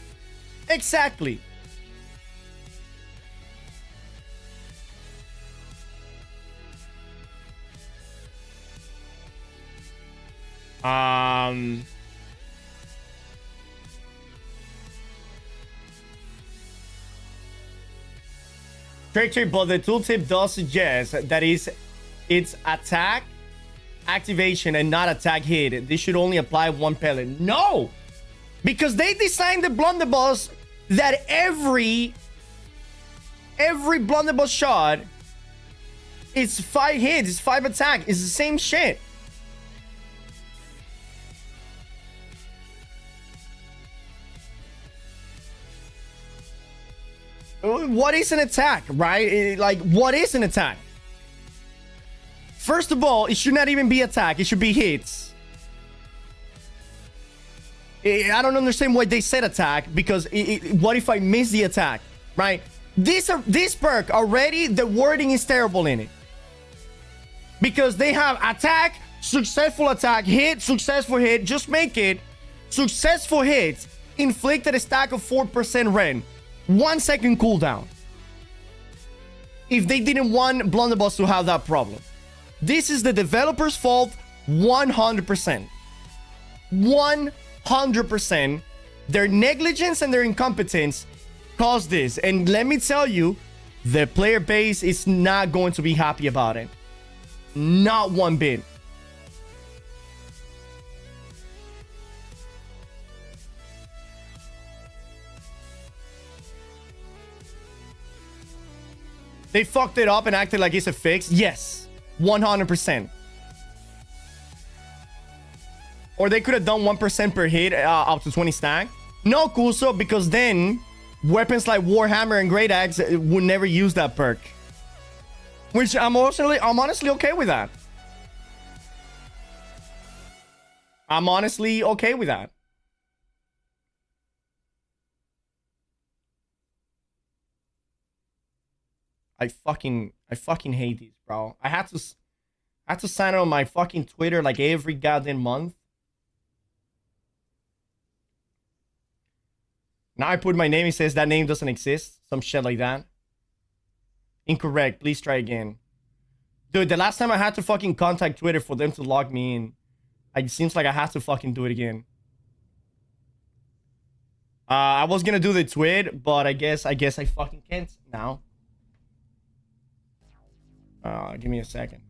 Speaker 2: Trick, but the tooltip does suggest that it's attack, activation, and not attack hit. This should only apply 1 pellet. No! Because they designed the blunderbuss that every blunderbuss shot is 5 hits, it's 5 attack. It's the same shit. What is an attack, right? Like, what is an attack? First of all, it should not even be attack. It should be hits. I don't understand why they said attack, because what if I miss the attack, right? This perk already, the wording is terrible in it. Because they have attack, successful attack, hit, successful hit. Just make it successful hits, inflicted a stack of 4% rend. 1 second cooldown. If they didn't want Blunderbuss to have that problem. This is the developer's fault 100%. 100%. Their negligence and their incompetence caused this. And let me tell you, the player base is not going to be happy about it. Not one bit. They fucked it up and acted like it's a fix. Yes, 100%. Or they could have done 1% per hit up to 20 stack. No, Kuso, because then weapons like Warhammer and Great Axe would never use that perk. Which I'm honestly okay with that. I'm honestly okay with that. I fucking hate these, bro. I had to sign on my fucking Twitter like every goddamn month. Now I put my name, it says that name doesn't exist. Some shit like that. Incorrect. Please try again. Dude, the last time I had to fucking contact Twitter for them to log me in, it seems like I have to fucking do it again. I was gonna do the tweet, but I guess I fucking can't now. Give me a second.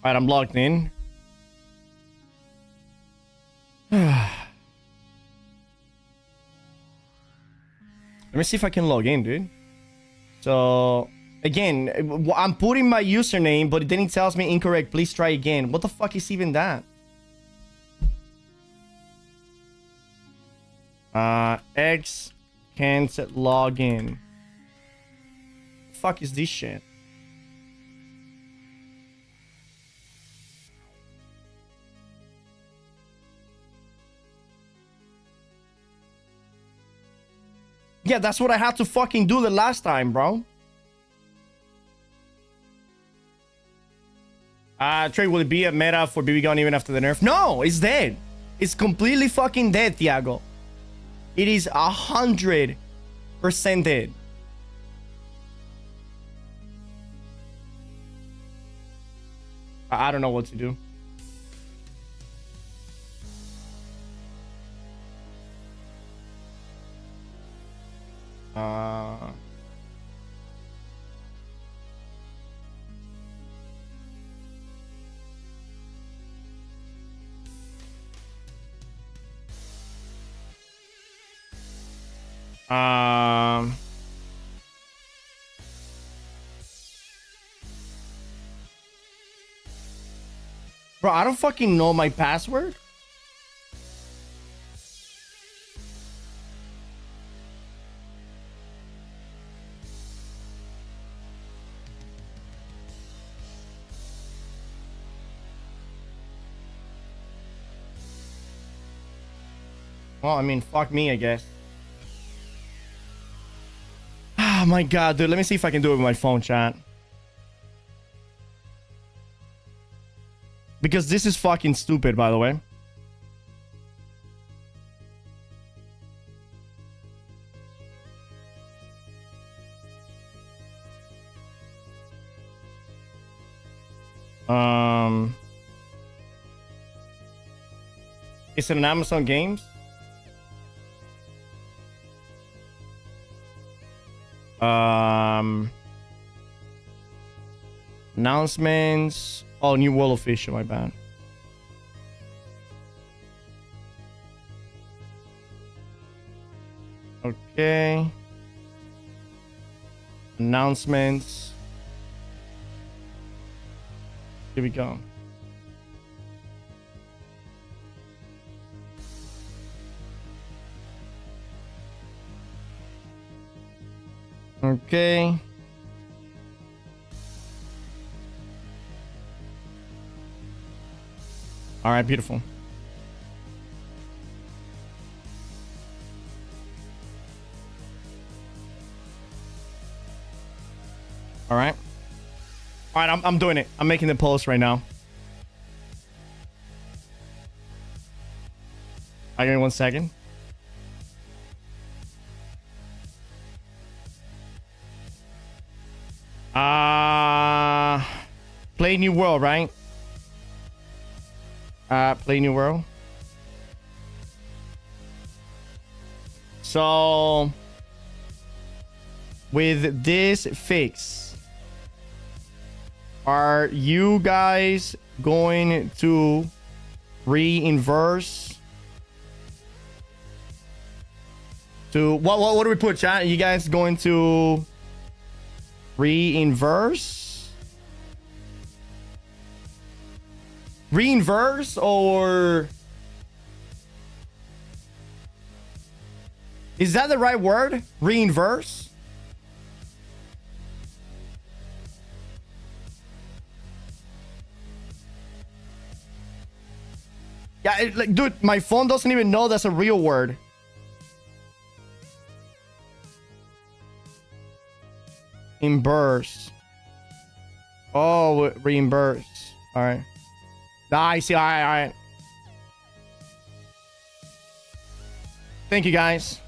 Speaker 2: Alright, I'm logged in. Let me see if I can log in, dude. So, again, I'm putting my username, but then it tells me incorrect. Please try again. What the fuck is even that? X can't log in. Fuck is this shit? Yeah, that's what I had to fucking do the last time, bro. Trey, will it be a meta for BB Gun even after the nerf? No, it's dead. It's completely fucking dead, Thiago. It is 100% dead. I don't know what to do. Bro, I don't fucking know my password. Well, I mean, fuck me, I guess. Oh my god, dude. Let me see if I can do it with my phone, chat. Because this is fucking stupid, by the way. Is it an Amazon Games? Announcements. Oh, new world official, my bad. Okay. Announcements. Here we go. Okay. All right, beautiful. All right. All right, I'm doing it. I'm making the post right now. I give me 1 second. Play New World, right? Play New World. So with this fix, are you guys going to re-inverse to what do we put, chat? Are you guys going to re-inverse or is that the right word? Re-inverse? Yeah, like, dude, my phone doesn't even know that's a real word. Reimburse. Oh, reimburse. All right. I see. All right. All right. Thank you, guys.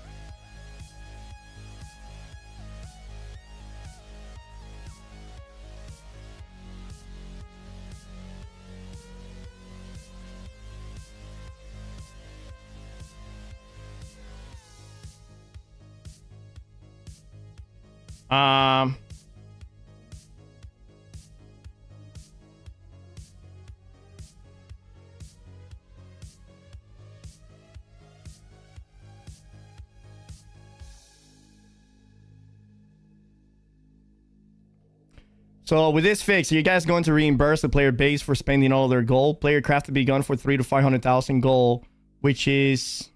Speaker 2: So with this fix, are you guys going to reimburse the player base for spending all their gold? Player crafted begun for 300,000 to 500,000 gold, which is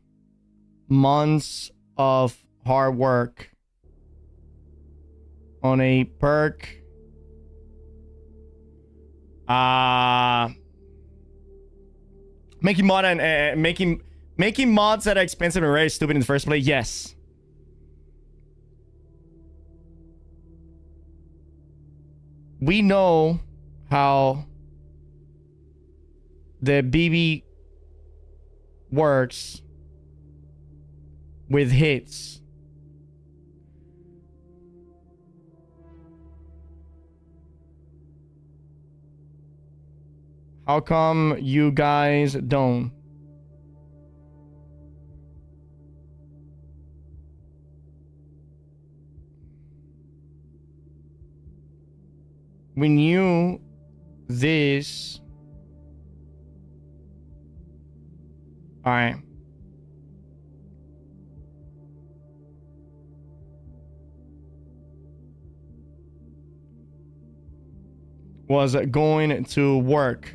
Speaker 2: months of hard work on a perk. Making mod and making mods that are expensive and very stupid in the first place. Yes. We know how the BB works with hits. How come you guys don't? We knew this. All right. Was going to work.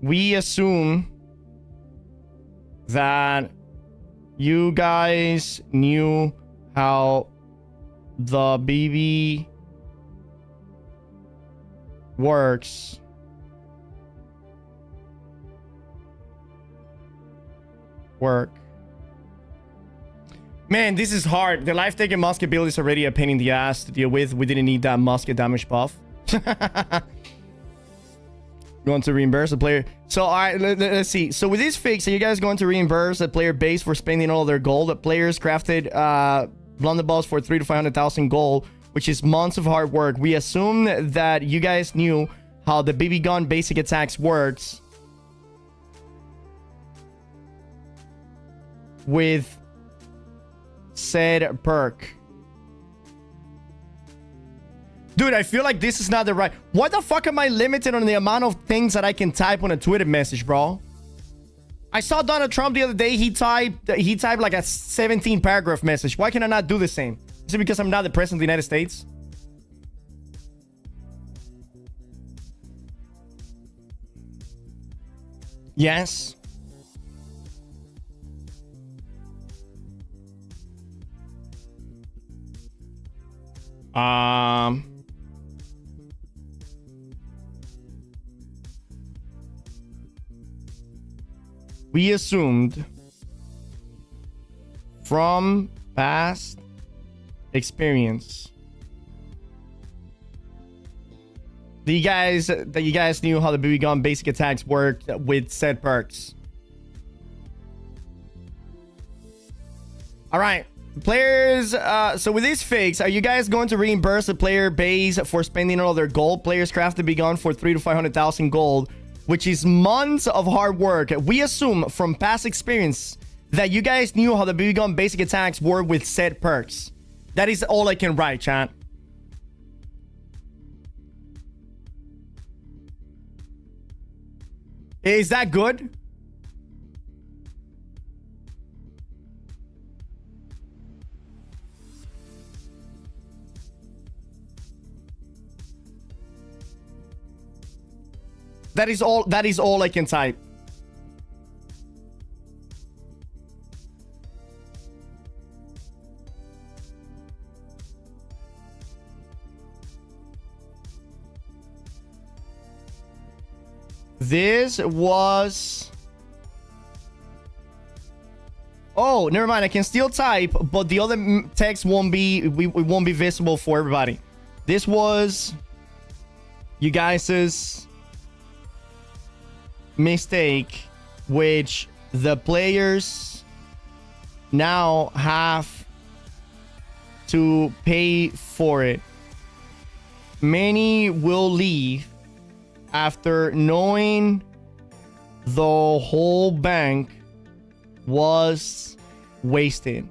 Speaker 2: We assume that you guys knew how the BB works. Man, this is hard. The life-taking musket build is already a pain in the ass to deal with. We didn't need that musket damage buff. Going to reimburse the player. So, all right, let's see. So with this fix, are you guys going to reimburse the player base for spending all their gold? The players crafted blunderballs for 300,000 to 500,000 gold, which is months of hard work. We assume that you guys knew how the BB gun basic attacks works with said perk. Dude, I feel like this is not the right... What the fuck am I limited on the amount of things that I can type on a Twitter message, bro? I saw Donald Trump the other day. He typed like a 17 paragraph message. Why can I not do the same? Is it because I'm not the president of the United States? Yes. We assumed from past experience that you guys knew how the BB gun basic attacks worked with said perks. All right, players. So with this fix, are you guys going to reimburse the player base for spending all their gold? Players craft the BB gun for 300,000 to 500,000 gold, which is months of hard work. We assume from past experience that you guys knew how the BB gun basic attacks work with said perks. That is all I can write, chat. Is that good? That is all I can type. This was... Oh, never mind. I can still type, but the other text won't be visible for everybody. This was you guys's mistake, which the players now have to pay for it. Many will leave after knowing the whole bank was wasted.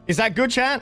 Speaker 2: Is that good, chat?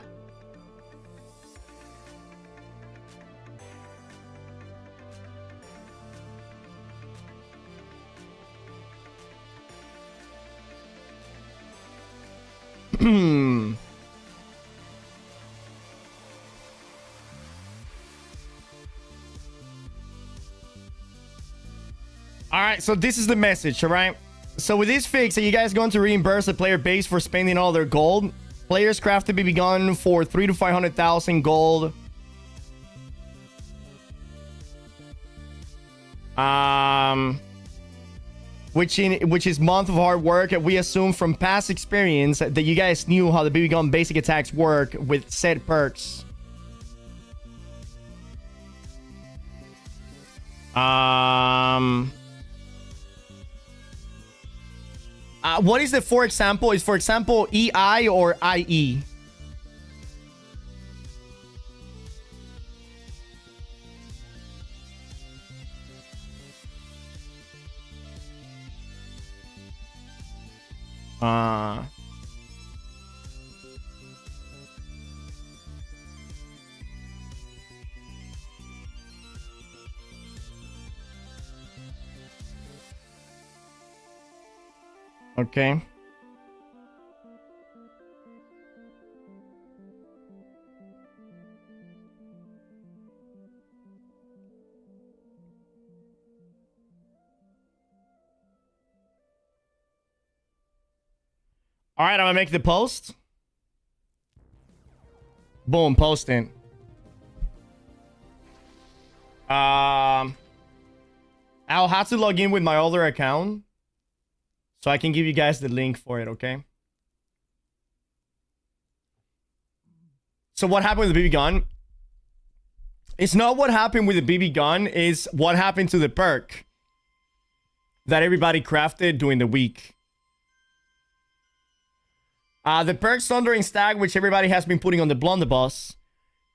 Speaker 2: All right, so this is the message, all right? So with this fix, are you guys going to reimburse the player base for spending all their gold? Players craft the BB gun for 300,000 to 500,000 gold. Which is month of hard work. We assume from past experience that you guys knew how the BB gun basic attacks work with said perks. What is the for example? Is for example EI or IE? Okay. All right, I'm gonna make the post. Boom, posting. I'll have to log in with my older account, so I can give you guys the link for it, okay? So what happened with the BB gun? It's not what happened with the BB gun, it's what happened to the perk that everybody crafted during the week. The perk Thundering Stag, which everybody has been putting on the blunderbuss,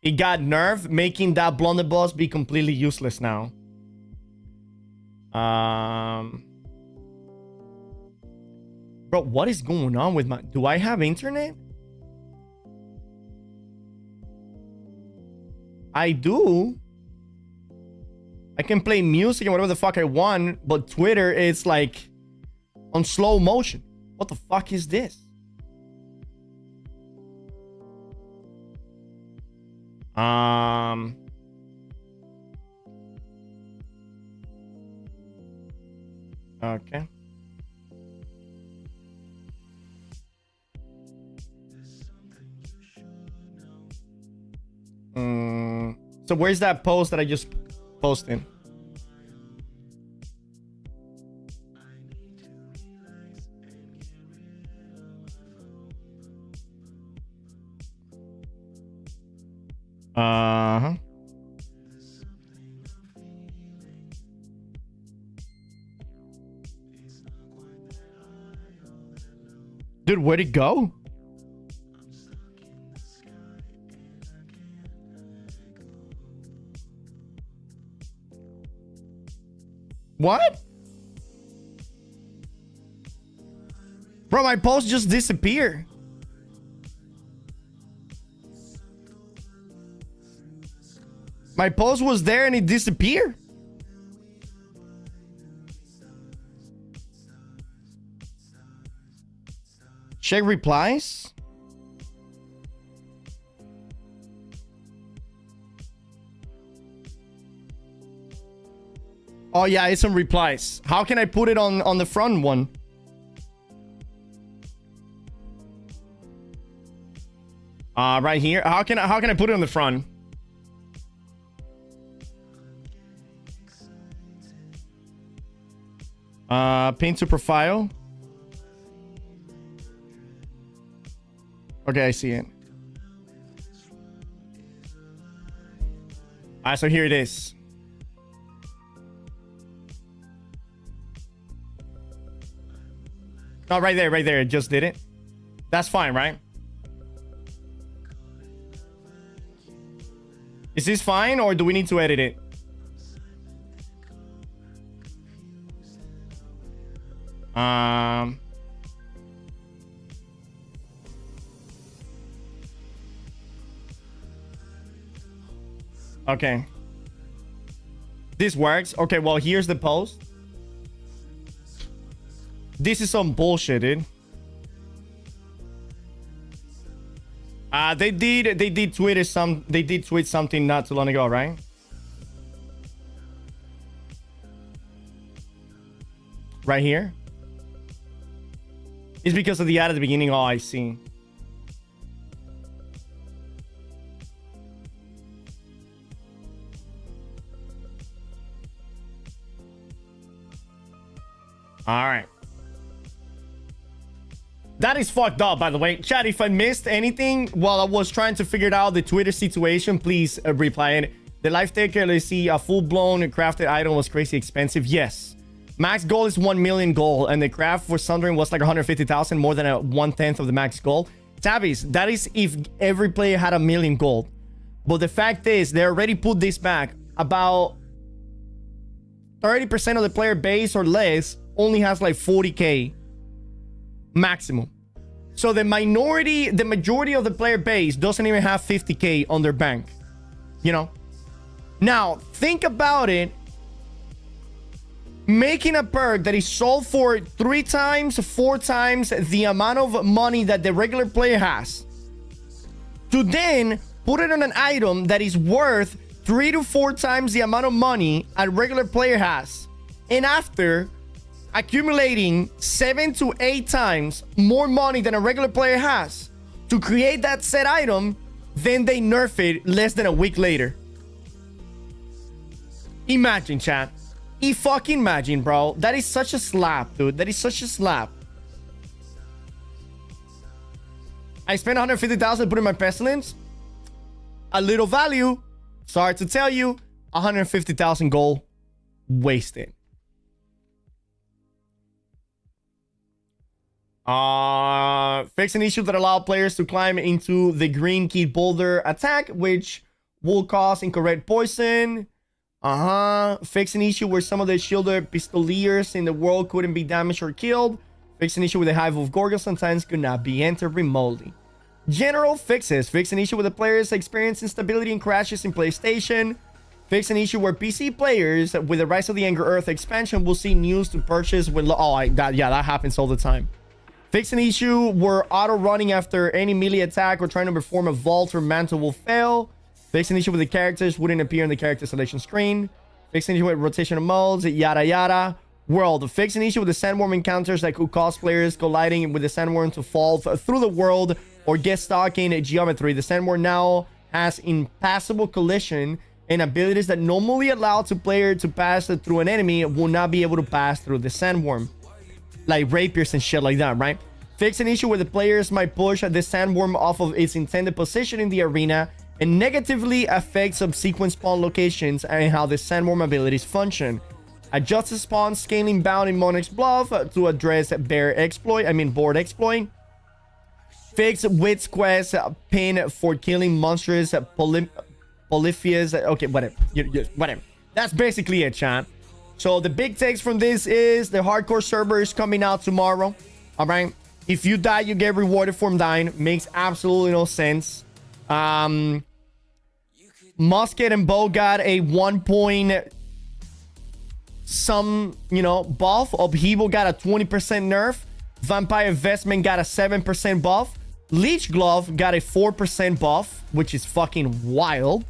Speaker 2: it got nerfed, making that blunderbuss be completely useless now. Bro, what is going on with my... Do I have internet? I do. I can play music and whatever the fuck I want, but Twitter is like on slow motion. What the fuck is this? Okay. So where's that post that I just posted? Uh-huh. Dude, where'd it go? What? Bro, my post just disappeared. My post was there and it disappeared. Check replies. Oh yeah, it's some replies. How can I put it on the front one? Right here. How can I put it on the front? Pin to profile. Okay, I see it. Alright, so here it is. Oh, right there, it just did it. That's fine, right? Is this fine, or do we need to edit it? Okay. This works. Okay, well, here's the post. This is some bullshit, dude. They did tweet something not too long ago, right? Right here. It's because of the ad at the beginning. Oh, I see. All right. That is fucked up, by the way. Chat, if I missed anything while I was trying to figure out the Twitter situation, please reply in. The life taker, let's see, a full-blown crafted item was crazy expensive. Yes. Max goal is 1 million gold, and the craft for Sundering was like 150,000, more than a 1/10 of the max gold. Tabbies, that is if every player had 1 million gold. But the fact is, they already put this back. About 30% of the player base or less only has like 40k maximum. So the majority of the player base doesn't even have 50k on their bank. You know? Now, think about it. Making a perk that is sold for 3 times, 4 times the amount of money that the regular player has, to then put it on an item that is worth 3 to 4 times the amount of money a regular player has, and after accumulating 7 to 8 times more money than a regular player has to create that said item, then they nerf it less than a week later. Imagine, chat. Fucking imagine, bro. That is such a slap, dude. That is such a slap. I spent 150,000 putting my pestilence. A little value. Sorry to tell you. 150,000 gold. Wasted. Fix an issue that allowed players to climb into the green key boulder attack, which will cause incorrect poison. Fix an issue where some of the shielded pistoliers in the world couldn't be damaged or killed. Fix an issue with the hive of Gorgons sometimes could not be entered remotely. General fixes. Fix an issue with the players experience instability and crashes in PlayStation. Fix an issue where PC players with the Rise of the Anger Earth expansion will see news to purchase with that happens all the time. Fix an issue where auto running after any melee attack or trying to perform a vault or mantle will fail. Fix an issue with the characters wouldn't appear in the character selection screen. Fix an issue with rotational modes, yada yada. world. Fix an issue with the sandworm encounters that could cause players colliding with the sandworm to fall through the world or get stuck in geometry. The sandworm now has impassable collision, and abilities that normally allow the player to pass through an enemy will not be able to pass through the sandworm. Like rapiers and shit like that, right? Fix an issue where the players might push the sandworm off of its intended position in the arena and negatively affect subsequent spawn locations and how the sandworm abilities function. Adjust the spawn scaling bound in Monarch's Bluff to address board exploit. Fix Wit's Quest pin for killing monstrous polyphias. Okay, whatever. Whatever. That's basically it, chat. So the big takes from this is the hardcore server is coming out tomorrow. All right. If you die, you get rewarded for dying. Makes absolutely no sense. Musket and bow got a 1 point buff. Upheaval got a 20% nerf. Vampire Investment got a 7% buff. Leech Glove got a 4% buff, which is fucking wild.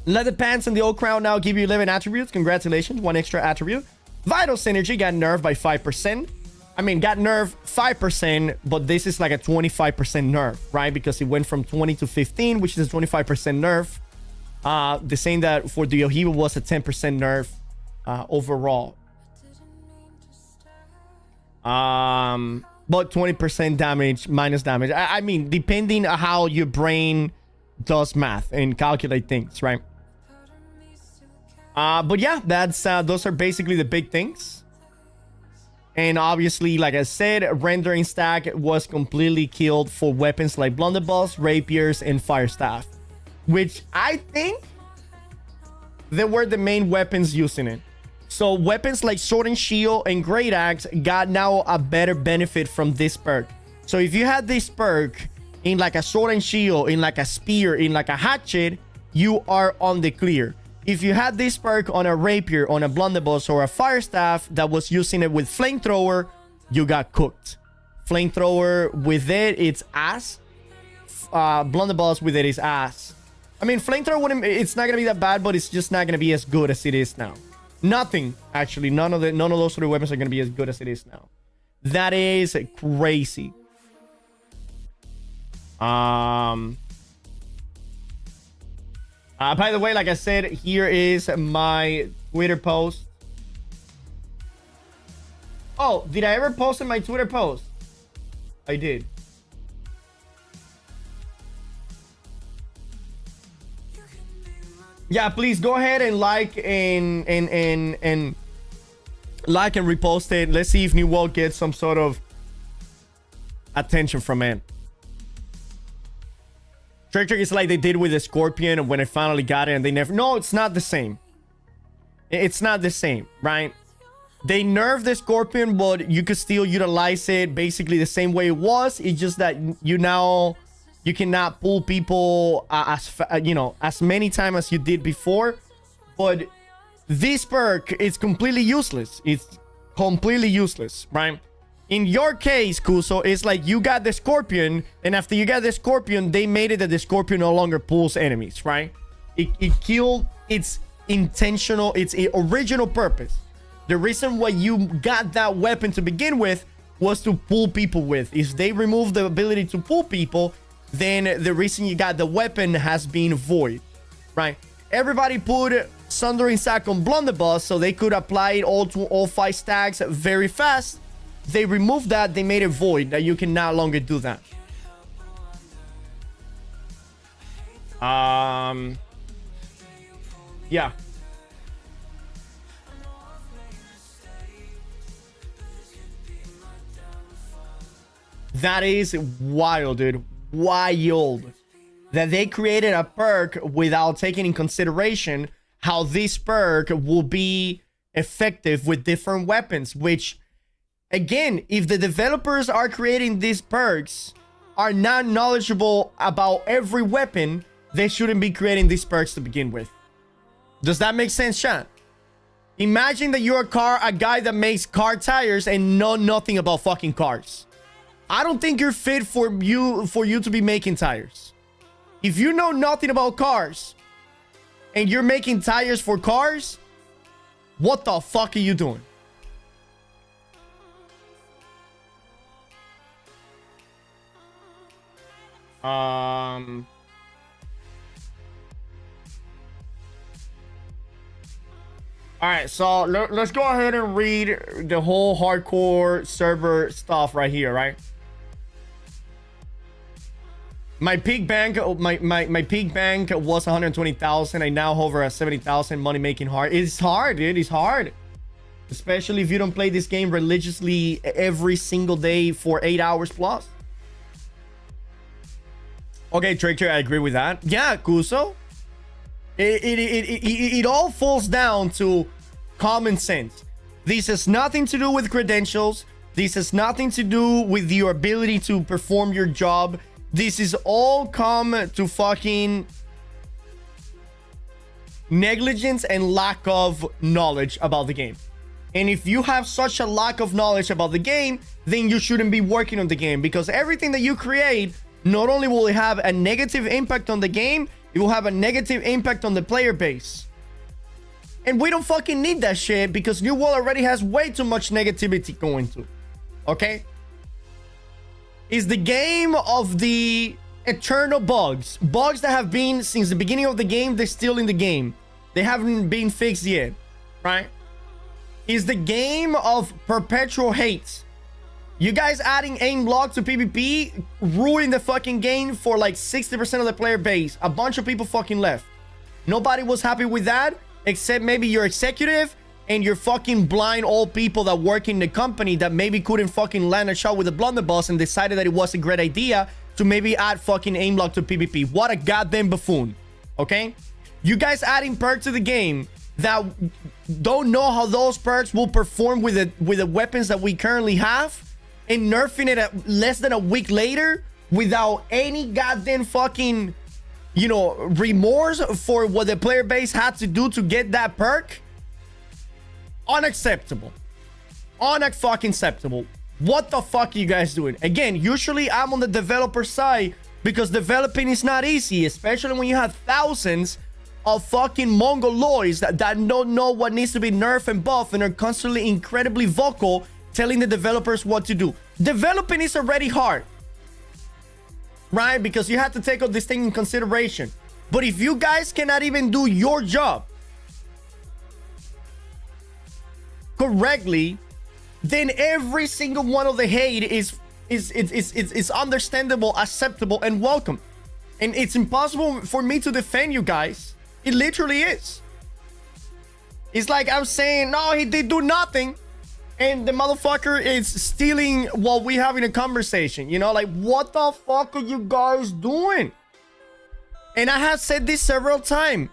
Speaker 2: Leather Pants and the Old Crown now give you 11 attributes. Congratulations, 1 extra attribute. Vital Synergy got nerfed by 5%. I mean, got nerfed 5%, but this is like a 25% nerf, right? Because it went from 20 to 15, which is a 25% nerf. The same that for the Upheaval was a 10% nerf overall. But 20% damage, minus damage. I mean, depending on how your brain does math and calculate things, right? But yeah, that's those are basically the big things. And obviously, like I said, rendering stack was completely killed for weapons like blunderbuss, rapiers, and fire staff, which I think they were the main weapons using it. So weapons like sword and shield and great axe got now a better benefit from this perk. So if you had this perk in like a sword and shield, in like a spear, in like a hatchet, you are on the clear. If you had this perk on a rapier, on a blunderbuss, or a fire staff that was using it with flamethrower, you got cooked. Flamethrower with it, it's ass. Blunderbuss with it is ass. I mean, flamethrower wouldn't, it's not gonna be that bad, but it's just not gonna be as good as it is now. Nothing, actually. None of those three weapons are gonna be as good as it is now. That is crazy. By the way, like I said, here is my Twitter post. Oh, did I ever post in my Twitter post? I did. Yeah, please go ahead and like and like and repost it. Let's see if New World gets some sort of attention from it. Trick is like they did with the Scorpion when I finally got it and they never... No, it's not the same. It's not the same, right? They nerfed the Scorpion, but you could still utilize it basically the same way it was. It's just that you cannot pull people as many times as you did before. But this perk is completely useless. It's completely useless, right? In your case, Kuso, it's like you got the Scorpion, and after you got the Scorpion, they made it that the Scorpion no longer pulls enemies, right? It killed its intentional, its original purpose. The reason why you got that weapon to begin with was to pull people with. If they remove the ability to pull people, then the reason you got the weapon has been void, right? Everybody put Sundering Sack on Blunderbuss so they could apply it all to all 5 stacks very fast. They removed that, they made it void, that you can no longer do that. Yeah. That is wild, dude. Wild. That they created a perk without taking in consideration how this perk will be effective with different weapons, which... Again, if the developers are creating these perks are not knowledgeable about every weapon, they shouldn't be creating these perks to begin with. Does that make sense, chat? Imagine that you're a guy that makes car tires and know nothing about fucking cars. I don't think you're fit for you to be making tires. If you know nothing about cars and you're making tires for cars, what the fuck are you doing? All right, so let's go ahead and read the whole hardcore server stuff right here, right? My peak bank, my peak bank was 120,000. I now hover at 70,000. Money making hard. It's hard, dude. It's hard, especially if you don't play this game religiously every single day for 8 hours plus. Okay, Trictor, I agree with that. Yeah, Kuso. It all falls down to common sense. This has nothing to do with credentials. This has nothing to do with your ability to perform your job. This is all come to fucking negligence and lack of knowledge about the game. And if you have such a lack of knowledge about the game, then you shouldn't be working on the game, because everything that you create, not only will it have a negative impact on the game, it will have a negative impact on the player base. And we don't fucking need that shit, because New World already has way too much negativity going to. Okay? Is the game of the eternal bugs. Bugs that have been since the beginning of the game, they're still in the game. They haven't been fixed yet. Right? Is the game of perpetual hate. You guys adding aim lock to PvP ruined the fucking game for like 60% of the player base. A bunch of people fucking left. Nobody was happy with that, except maybe your executive and your fucking blind old people that work in the company that maybe couldn't fucking land a shot with a blunderbuss and decided that it was a great idea to maybe add fucking aim lock to PvP. What a goddamn buffoon. Okay? You guys adding perks to the game that don't know how those perks will perform with the weapons that we currently have, and nerfing it at less than a week later without any goddamn fucking, you know, remorse for what the player base had to do to get that perk. Unacceptable. Unfucking acceptable. What the fuck are you guys doing? Again, usually I'm on the developer side because developing is not easy, especially when you have thousands of fucking mongoloids that don't know what needs to be nerfed and buffed and are constantly incredibly vocal telling the developers what to do. Developing is already hard, right? Because you have to take all this thing in consideration. But if you guys cannot even do your job correctly, then every single one of the hate is understandable, acceptable, and welcome. And it's impossible for me to defend you guys. It literally is. It's like I'm saying, no, he did do nothing, and the motherfucker is stealing while we having a conversation. You know, like, what the fuck are you guys doing? And I have said this several times.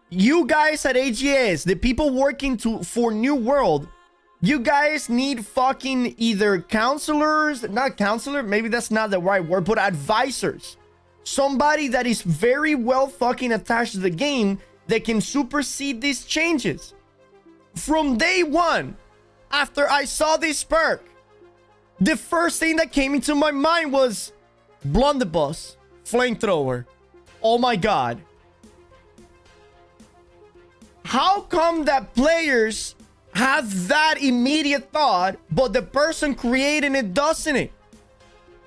Speaker 2: You guys at AGS, the people working for New World, you guys need fucking either counselors, not counselor, maybe that's not the right word, but advisors. Somebody that is very well fucking attached to the game that can supersede these changes. From day one, after I saw this perk, the first thing that came into my mind was blunderbuss, flamethrower. Oh my god. How come that players have that immediate thought, but the person creating it doesn't?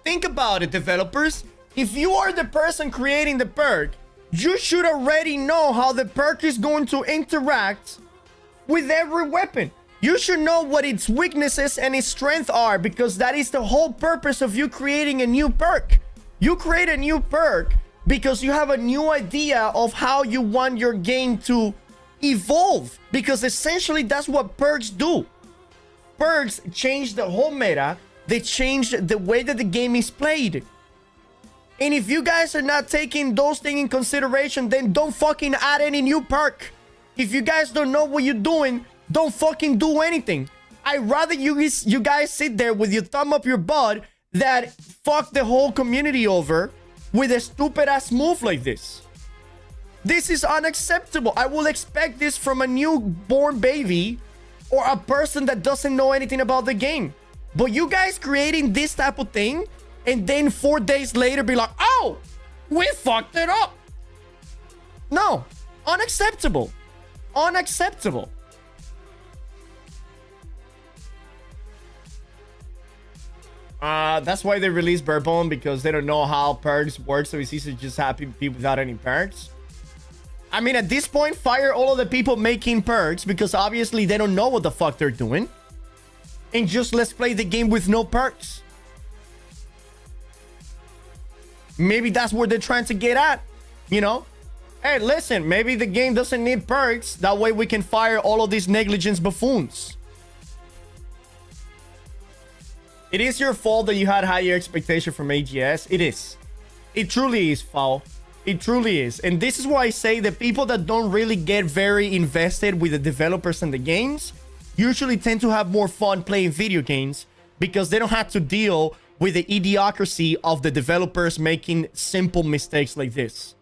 Speaker 2: Think about it, developers. If you are the person creating the perk, you should already know how the perk is going to interact with every weapon. You should know what its weaknesses and its strengths are, because that is the whole purpose of you creating a new perk. You create a new perk because you have a new idea of how you want your game to evolve, because essentially that's what perks do. Perks change the whole meta. They change the way that the game is played. And if you guys are not taking those things in consideration, then don't fucking add any new perk. If you guys don't know what you're doing, don't fucking do anything. I'd rather you guys sit there with your thumb up your butt that fuck the whole community over with a stupid ass move like this. This is unacceptable. I will expect this from a newborn baby or a person that doesn't know anything about the game. But you guys creating this type of thing and then 4 days later be like, oh, we fucked it up. No, unacceptable. Unacceptable. That's why they released Bourbon, because they don't know how perks work, so it's easy to just have people without any perks. I mean, at this point, fire all of the people making perks, because obviously they don't know what the fuck they're doing. And just let's play the game with no perks. Maybe that's where they're trying to get at, you know? Hey, listen, maybe the game doesn't need perks. That way we can fire all of these negligence buffoons. It is your fault that you had higher expectation from AGS. It is. It truly is, foul. It truly is. And this is why I say the people that don't really get very invested with the developers and the games usually tend to have more fun playing video games, because they don't have to deal with the idiocracy of the developers making simple mistakes like this.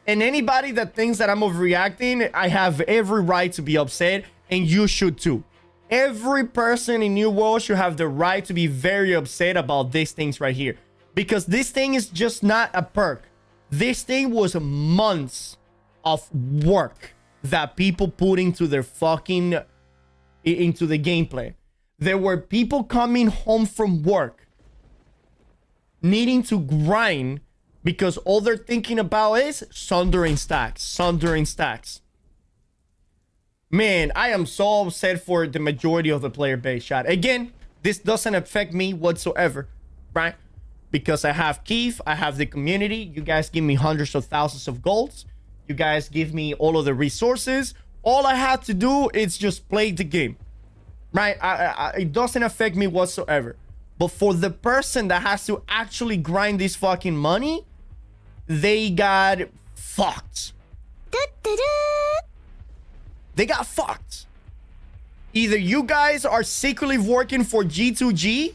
Speaker 2: And anybody that thinks that I'm overreacting, I have every right to be upset, and you should too. Every person in New World should have the right to be very upset about these things right here, because this thing is just not a perk. This thing was months of work that people put into their fucking into the gameplay. There were people coming home from work needing to grind, because all they're thinking about is sundering stacks, sundering stacks. Man, I am so upset for the majority of the player base, chat. Again, this doesn't affect me whatsoever, right? Because I have Keith, I have the community. You guys give me hundreds of thousands of golds. You guys give me all of the resources. All I have to do is just play the game, right? It doesn't affect me whatsoever. But for the person that has to actually grind this fucking money, they got fucked. They got fucked. Either you guys are secretly working for G2G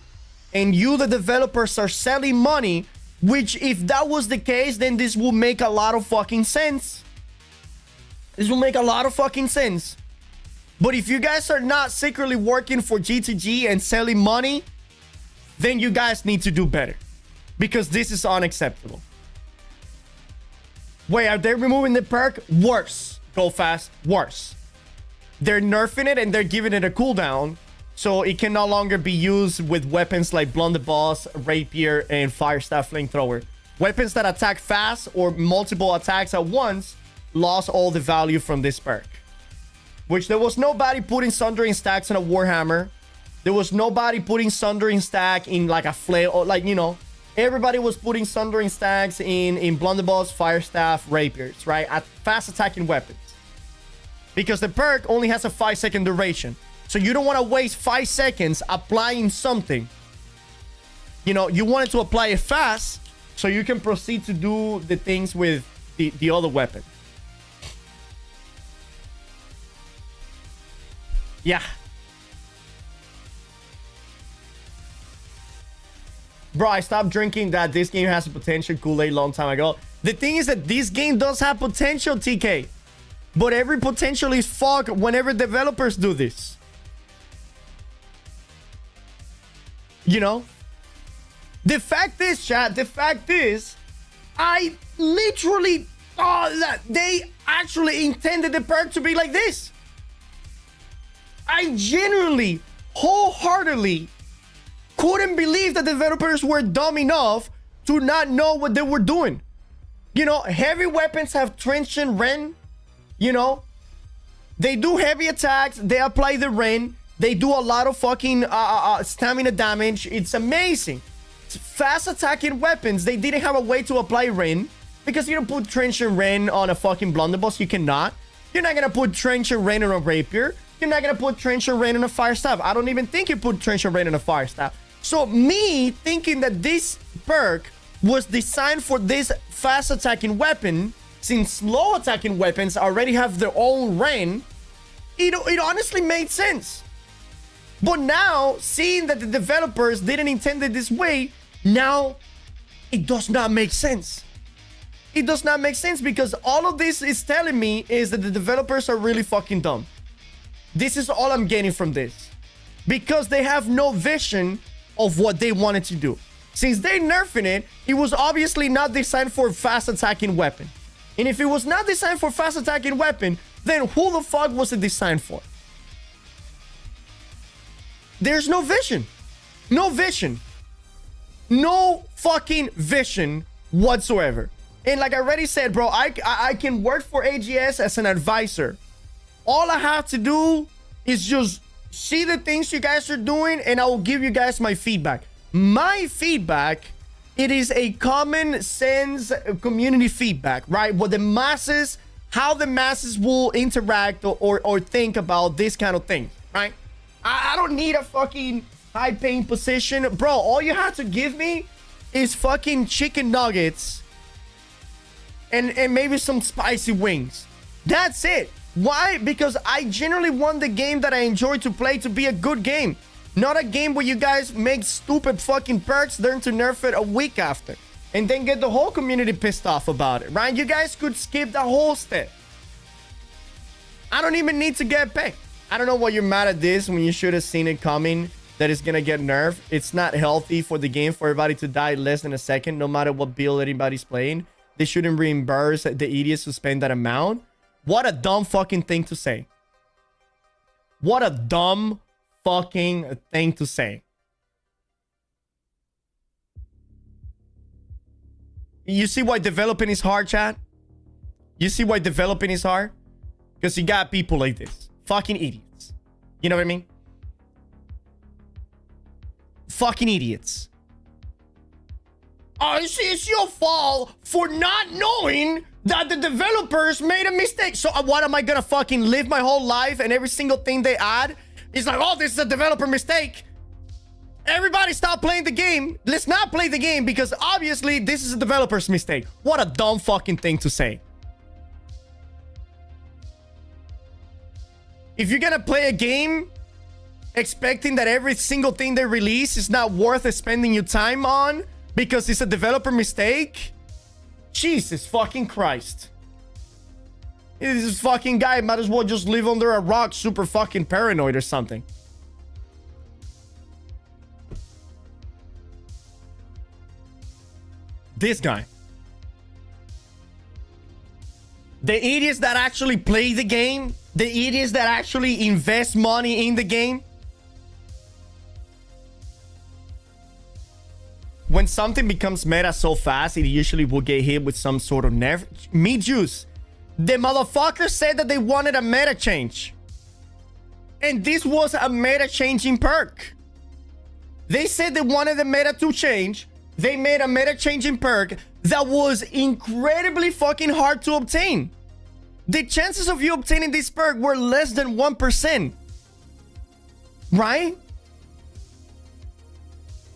Speaker 2: and you, the developers, are selling money, which if that was the case, then this will make a lot of fucking sense. This will make a lot of fucking sense. But if you guys are not secretly working for G2G and selling money, then you guys need to do better, because this is unacceptable. Wait, are they removing the perk? Worse. Go fast. Worse. They're nerfing it and they're giving it a cooldown, so it can no longer be used with weapons like blunderbuss, rapier, and fire staff flamethrower. Weapons that attack fast or multiple attacks at once lost all the value from this perk. Which there was nobody putting sundering stacks on a warhammer. There was nobody putting sundering stack in like a flail, or like, you know, everybody was putting sundering stacks in blunderbuss, fire staff, rapiers, right? At fast attacking weapons. Because the perk only has a 5-second duration. So you don't want to waste 5 seconds applying something. You know, you want it to apply it fast so you can proceed to do the things with the other weapon. Yeah. Bro, I stopped drinking that this game has a potential Kool-Aid long time ago. The thing is that this game does have potential, TK. But every potential is fucked whenever developers do this. You know? The fact is, chat, the fact is, I literally thought that they actually intended the perk to be like this. I genuinely, wholeheartedly couldn't believe that developers were dumb enough to not know what they were doing. You know, heavy weapons have trenchant Ren. You know, they do heavy attacks. They apply the Ren. They do a lot of fucking stamina damage. It's amazing. It's fast attacking weapons. They didn't have a way to apply Ren, because you don't put trenchant Ren on a fucking blunderbuss. You cannot. You're not gonna put trenchant Ren on a rapier. You're not gonna put trenchant Ren on a fire staff. I don't even think you put trenchant Ren on a fire staff. So me thinking that this perk was designed for this fast attacking weapon, since slow attacking weapons already have their own Ren, it honestly made sense. But now, seeing that the developers didn't intend it this way, now it does not make sense. It does not make sense, because all of this is telling me is that the developers are really fucking dumb. This is all I'm getting from this. Because they have no vision of what they wanted to do. Since they nerfing it, it was obviously not designed for fast attacking weapon. And if it was not designed for fast attacking weapon, then who the fuck was it designed for? there's no vision. No vision. No fucking vision whatsoever. And like I already said, bro, I can work for AGS as an advisor. All I have to do is just see the things you guys are doing, and I will give you guys my feedback. My feedback, it is a common sense community feedback, right? What the masses, how the masses will interact or think about this kind of thing, right? I don't need a fucking high-paying position. Bro, all you have to give me is fucking chicken nuggets and maybe some spicy wings. That's it. Why? Because I generally want the game that I enjoy to play to be a good game. Not a game where you guys make stupid fucking perks, learn to nerf it a week after, and then get the whole community pissed off about it, right? You guys could skip the whole step. I don't even need to get paid. I don't know why you're mad at this when you should have seen it coming, that it's gonna get nerfed. It's not healthy for the game for everybody to die less than a second, no matter what build anybody's playing. They shouldn't reimburse the idiots who spend that amount. What a dumb fucking thing to say. What a dumb fucking thing to say. You see why developing is hard, chat? You see why developing is hard? Because you got people like this. Fucking idiots. You know what I mean? Fucking idiots. Oh, it's your fault for not knowing that the developers made a mistake. So what am I gonna fucking live my whole life and every single thing they add is like, oh, this is a developer mistake. Everybody stop playing the game. Let's not play the game because obviously this is a developer's mistake. What a dumb fucking thing to say. If you're gonna play a game expecting that every single thing they release is not worth spending your time on because it's a developer mistake, Jesus fucking Christ. This fucking guy might as well just live under a rock, super fucking paranoid or something. This guy. The idiots that actually play the game, the idiots that actually invest money in the game. When something becomes meta so fast, it usually will get hit with some sort of nerf. Me juice. The motherfuckers said that they wanted a meta change. And this was a meta changing perk. They said they wanted the meta to change. They made a meta changing perk that was incredibly fucking hard to obtain. The chances of you obtaining this perk were less than 1%. Right?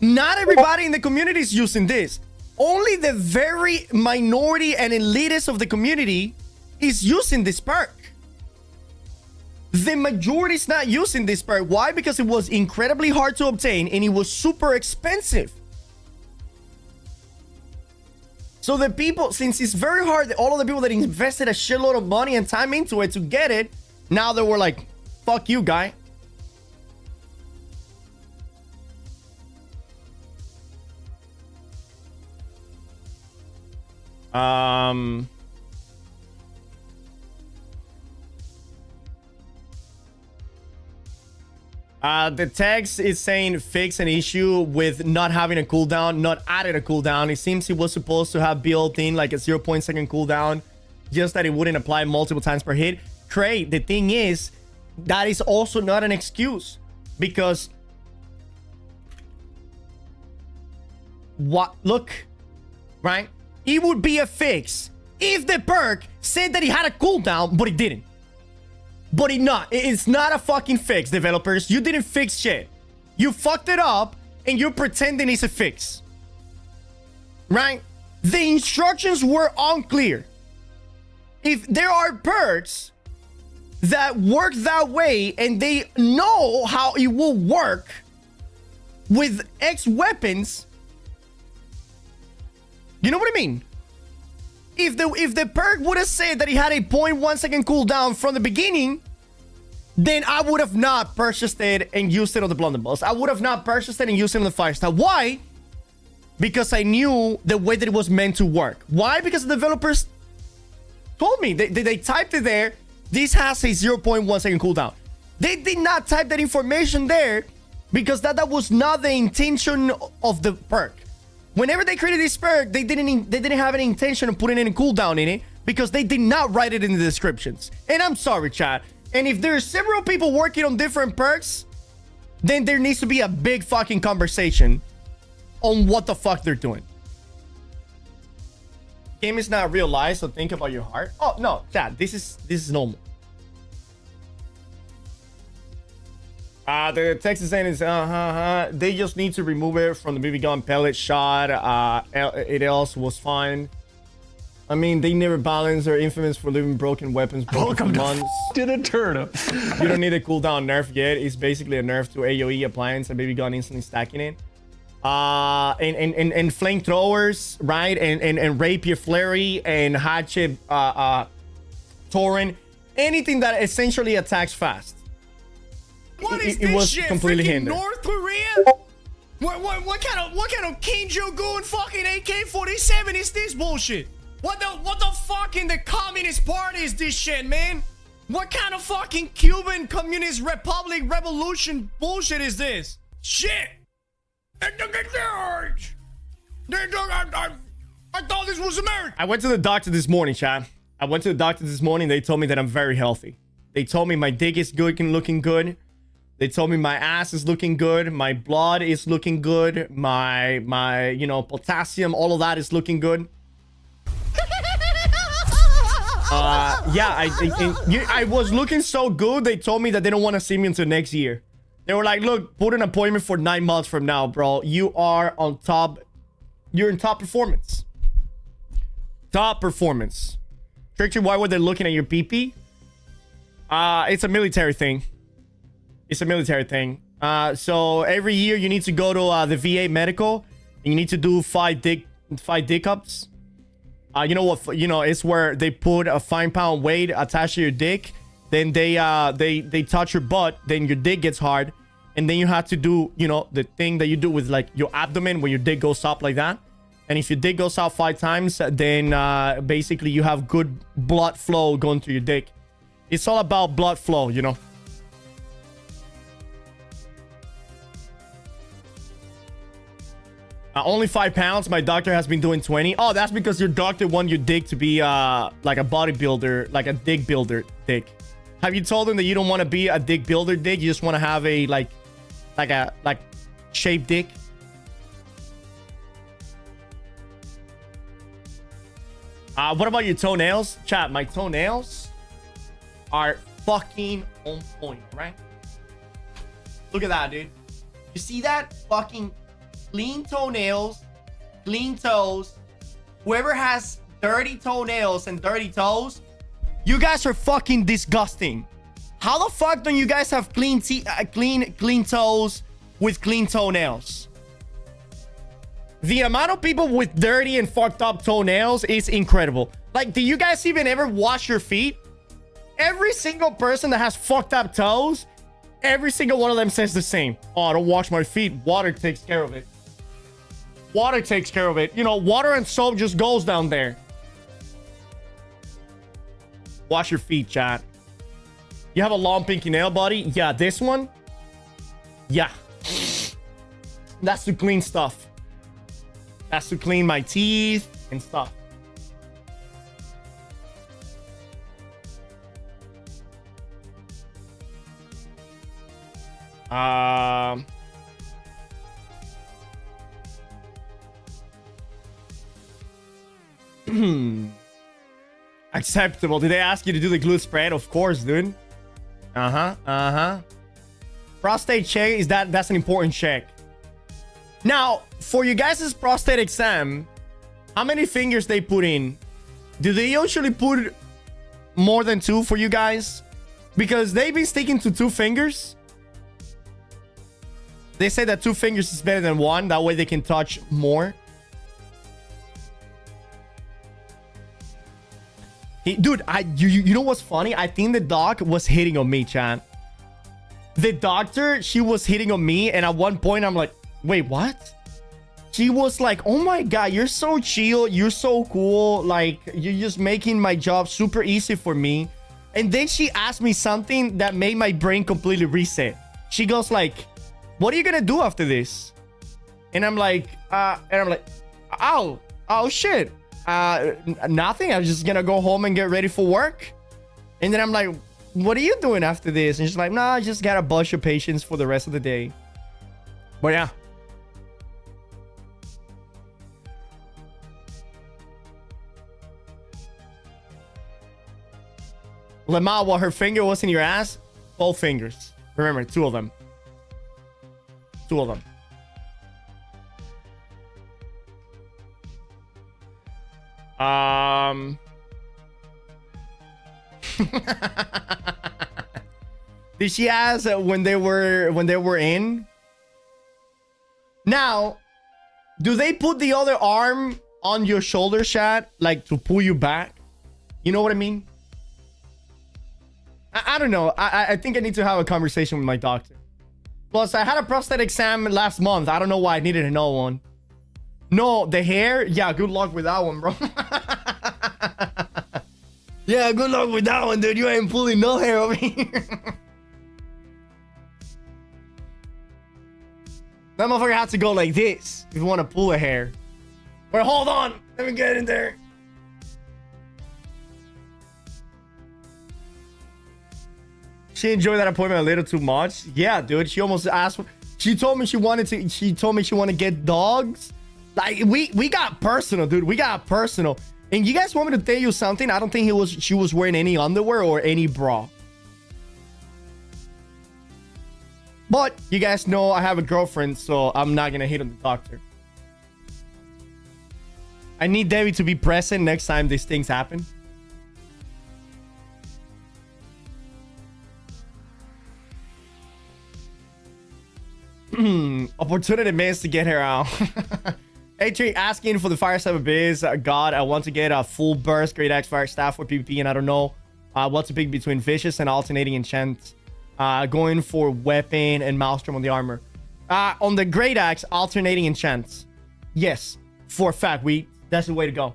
Speaker 2: Not everybody in the community is using this. Only the very minority and elitist of the community is using this perk. The majority is not using this perk. Why? Because it was incredibly hard to obtain and it was super expensive. So the people, since it's very hard, all of the people that invested a shitload of money and time into it to get it, now they were like, fuck you, guy. The text is saying fix an issue with not having a cooldown, not added a cooldown. It seems it was supposed to have built in like a 0.2 cooldown, just that it wouldn't apply multiple times per hit. Cray, the thing is, that is also not an excuse because what? Look, right? It would be a fix if the perk said that it had a cooldown, but it didn't. But it's not a fucking fix, developers. You didn't fix shit. You fucked it up and you're pretending it's a fix. Right? The instructions were unclear. If there are perks that work that way and they know how it will work with X weapons, you know what I mean? If the perk would have said that it had a 0.1 second cooldown from the beginning, then I would have not purchased it and used it on the blunderbuss. I would have not purchased it and used it on the fire style. Why? Because I knew the way that it was meant to work. Why? Because the developers told me. They typed it there. This has a 0.1 second cooldown. They did not type that information there because that was not the intention of the perk. Whenever they created this perk, they didn't have any intention of putting any cooldown in it because they did not write it in the descriptions. And I'm sorry, chat. And if there's several people working on different perks, then there needs to be a big fucking conversation on what the fuck they're doing. Game is not real life, so think about your heart. Oh no, chat. This is normal. The text is saying is they just need to remove it from the BB gun pellet shot. It else was fine. I mean, they never balanced. They're infamous for leaving broken weapons broken for months.
Speaker 3: To the turnip.
Speaker 2: You don't need a cooldown nerf yet. It's basically a nerf to AoE appliance and BB gun instantly stacking it. And flamethrowers, right? And rapier flurry and hatchet torrent. Anything that essentially attacks fast.
Speaker 1: What is
Speaker 2: It
Speaker 1: this
Speaker 2: was
Speaker 1: shit?
Speaker 2: completely
Speaker 1: Freaking
Speaker 2: hindered.
Speaker 1: North Korea? What kind of Kim Jong-un fucking AK-47 is this bullshit? What the fuck in the Communist Party is this shit, man? What kind of fucking Cuban Communist Republic revolution bullshit is this? Shit! I thought this was America.
Speaker 2: I went to the doctor this morning, chat. I went to the doctor this morning. They told me that I'm very healthy. They told me my dick is good and looking good. They told me my ass is looking good. My blood is looking good. My potassium, all of that is looking good. Yeah, I was looking so good. They told me that they don't want to see me until next year. They were like, look, put an appointment for 9 months from now, bro. You are on top. You're in top performance. Top performance. Tricky, why were they looking at your pee-pee? It's a military thing. It's a military thing. So every year you need to go to the VA medical. And you need to do 5 dick ups. You know what? It's where they put a 5-pound weight attached to your dick. Then they touch your butt. Then your dick gets hard. And then you have to do, the thing that you do with like your abdomen when your dick goes up like that. And if your dick goes out 5 times, then basically you have good blood flow going through your dick. It's all about blood flow, Only 5 pounds. My doctor has been doing 20. Oh, that's because your doctor wanted your dick to be like a bodybuilder, like a dick builder dick. Have you told them that you don't want to be a dick builder dick? You just want to have a like shaped dick? What about your toenails? Chat, my toenails are fucking on point, right? Look at that, dude. You see that? Fucking clean toenails, clean toes. Whoever has dirty toenails and dirty toes, you guys are fucking disgusting. How the fuck don't you guys have clean toes with clean toenails? The amount of people with dirty and fucked up toenails is incredible. Like, do you guys even ever wash your feet? Every single person that has fucked up toes, every single one of them says the same. Oh, I don't wash my feet. Water takes care of it. Water takes care of it. Water and soap just goes down there. Wash your feet, chat. You have a long pinky nail, buddy? Yeah, this one? Yeah. That's to clean stuff. That's to clean my teeth and stuff. Acceptable. Did they ask you to do the glue spread? Of course, dude. Prostate check, that's an important check. Now, for you guys' prostate exam, how many fingers they put in? Do they usually put more than 2 for you guys? Because they've been sticking to 2 fingers. They say that 2 fingers is better than 1. That way they can touch more. Dude, you know what's funny? I think the doc was hitting on me, chat. The doctor, she was hitting on me, and at one point I'm like, wait, what? She was like, oh my god, you're so chill, you're so cool, like, you're just making my job super easy for me. And then she asked me something that made my brain completely reset. She goes like, what are you gonna do after this? And I'm like, oh shit. Nothing. I'm just gonna go home and get ready for work. And then I'm like, what are you doing after this? And she's like, nah, I just got a bunch of patients for the rest of the day. But yeah. Lemma, while her finger was in your ass, both fingers. Remember, 2 of them. 2 of them. Did she ask when they were in? Now, do they put the other arm on your shoulder, chat, like to pull you back? You know what I mean? I don't know. I think I need to have a conversation with my doctor. Plus, I had a prostate exam last month. I don't know why I needed another one. No, the hair? Yeah, good luck with that one, bro. Yeah, good luck with that one, dude. You ain't pulling no hair over here. That motherfucker had to go like this if you want to pull a hair. Wait, hold on. Let me get in there. She enjoyed that appointment a little too much. Yeah, dude. She almost asked. She told me she wanted to. She told me she wanted to get dogs. Like we got personal, dude. We got personal. And you guys want me to tell you something? I don't think she was wearing any underwear or any bra. But you guys know I have a girlfriend, so I'm not gonna hit on the doctor. I need Debbie to be present next time these things happen. Opportunity missed to get her out. A3 asking for the fire type of biz. God, I want to get a full burst Great Axe fire staff for PvP, and I don't know what to pick between vicious and alternating enchants. Going for weapon and maelstrom on the armor. On the Great Axe, alternating enchants. Yes, for a fact, that's the way to go.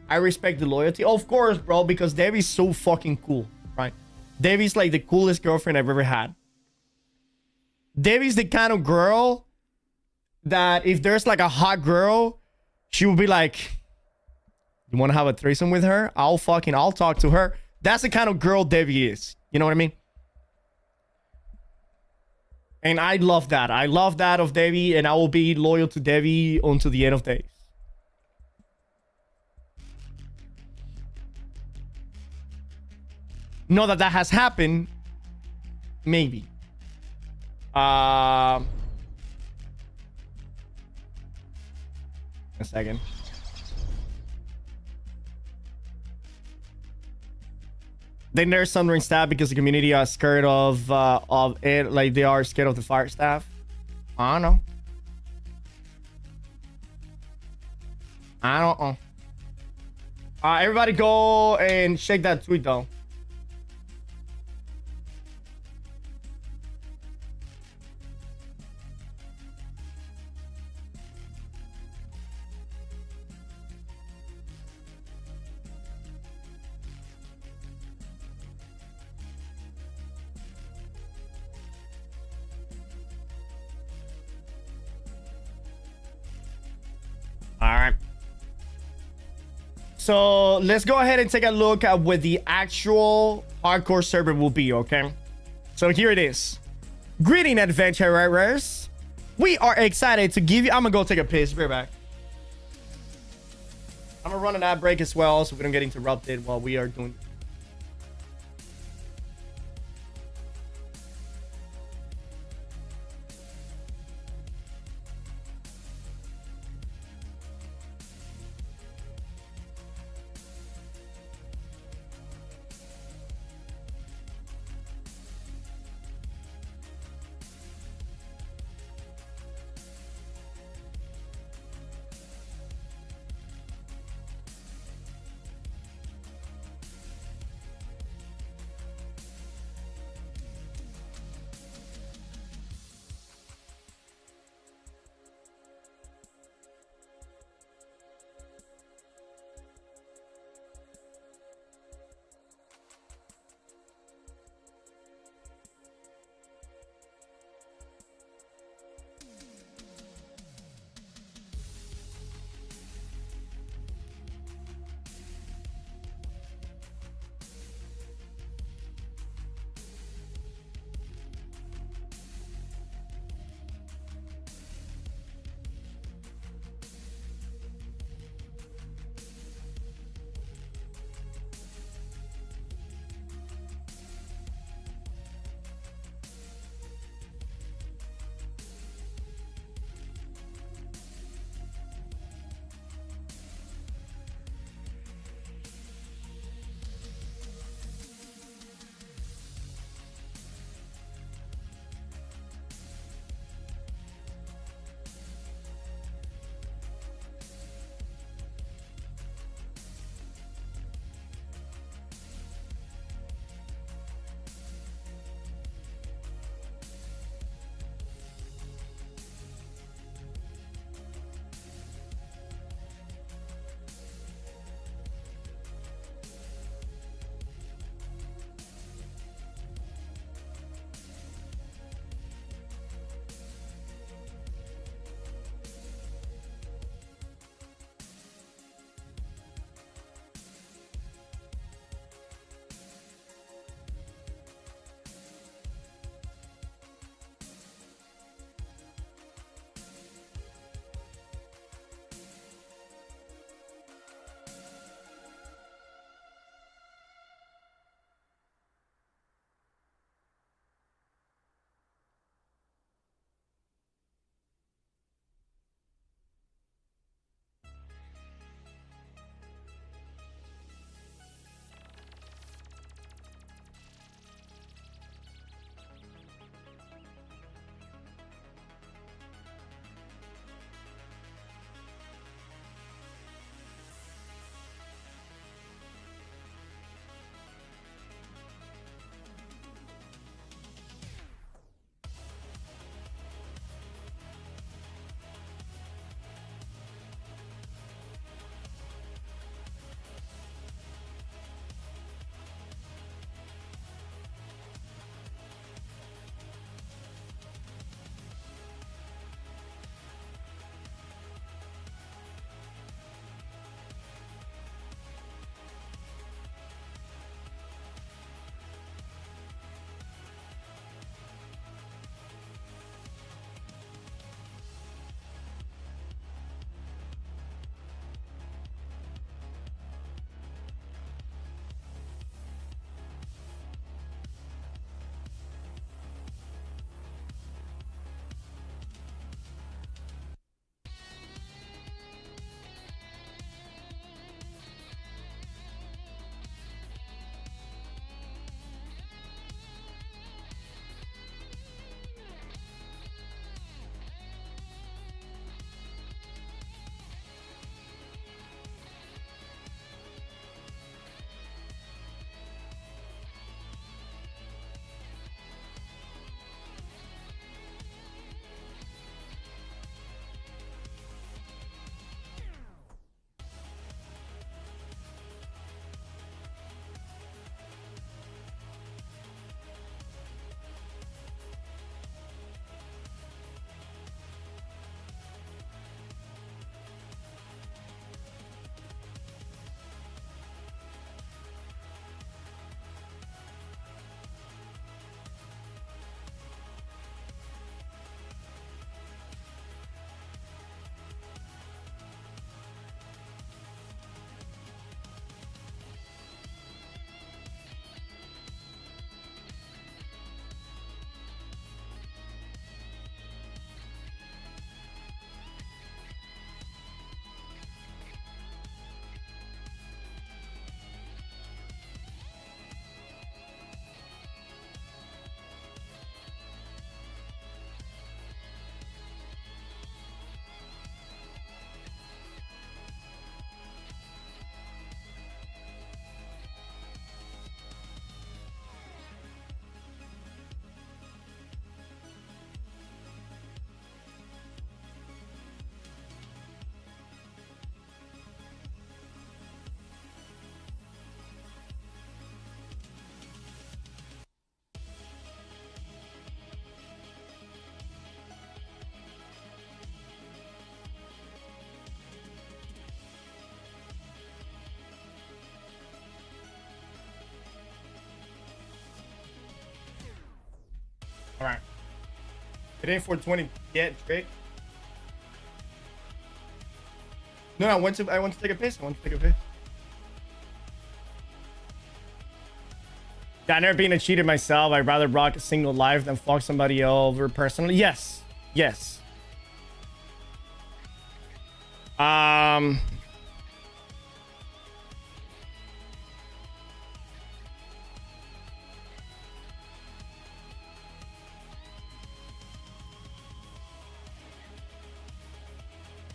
Speaker 2: I respect the loyalty, of course, bro, because Debbie's so fucking cool, right? Debbie's like the coolest girlfriend I've ever had. Debbie's the kind of girl that if there's like a hot girl, she will be like, you want to have a threesome with her? I'll talk to her. That's the kind of girl Debbie is. You know what I mean? And I love that. I love that of Debbie, and I will be loyal to Debbie until the end of days. Not that has happened. Maybe. A second. They nerf Sundering Staff because the community are scared of it, like they are scared of the fire staff. I don't know. I don't know. Everybody go and check that tweet though. So let's go ahead and take a look at what the actual hardcore server will be, okay? So here it is. Greeting, adventurers. We are excited to give you... I'm gonna go take a piss. Be right back. I'm gonna run an ad break as well so we don't get interrupted while we are doing... All right. It ain't 420 yet, trick. No, I want to take a piss. Yeah, I've never been a cheater myself. I'd rather rock a single life than fuck somebody over personally. Yes. Yes. All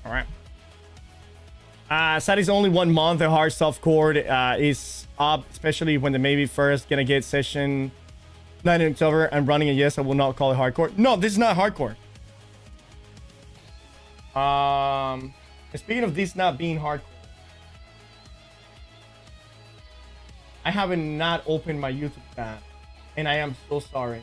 Speaker 2: right. Sad is only 1 month. The hard soft core is up, especially when the maybe first gonna get session 9 in October and running. And yes, I will not call it hardcore. No, this is not hardcore. Speaking of this not being hardcore, I haven't not opened my YouTube tab, and I am so sorry.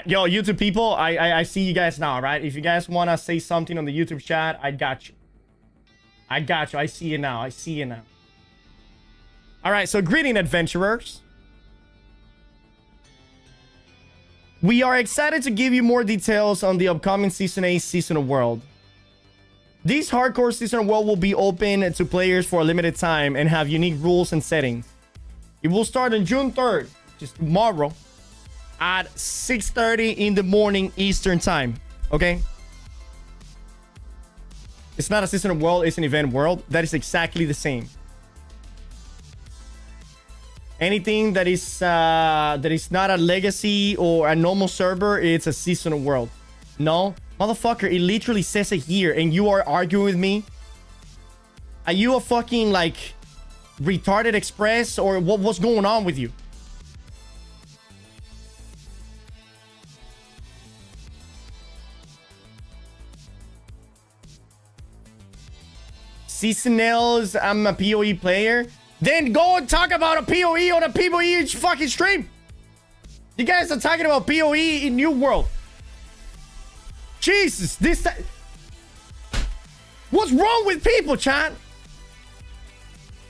Speaker 2: Yo, YouTube people, I see you guys now, right? If you guys want to say something on the YouTube chat, I got you. I see you now. All right, so greeting, adventurers. We are excited to give you more details on the upcoming Season 8 Seasonal World. This hardcore Seasonal World will be open to players for a limited time and have unique rules and settings. It will start on June 3rd, just tomorrow, at 6:30 in the morning Eastern time. Okay, it's not a seasonal world, it's an event world. That is exactly the same. Anything that is not a legacy or a normal server, it's a seasonal world. No, motherfucker, it literally says it here and you are arguing with me. Are you a fucking like retarded express, or what's going on with you? Seasonals, I'm a PoE player. Then go and talk about a PoE on a PoE fucking stream. You guys are talking about PoE in New World. Jesus, what's wrong with people, chat?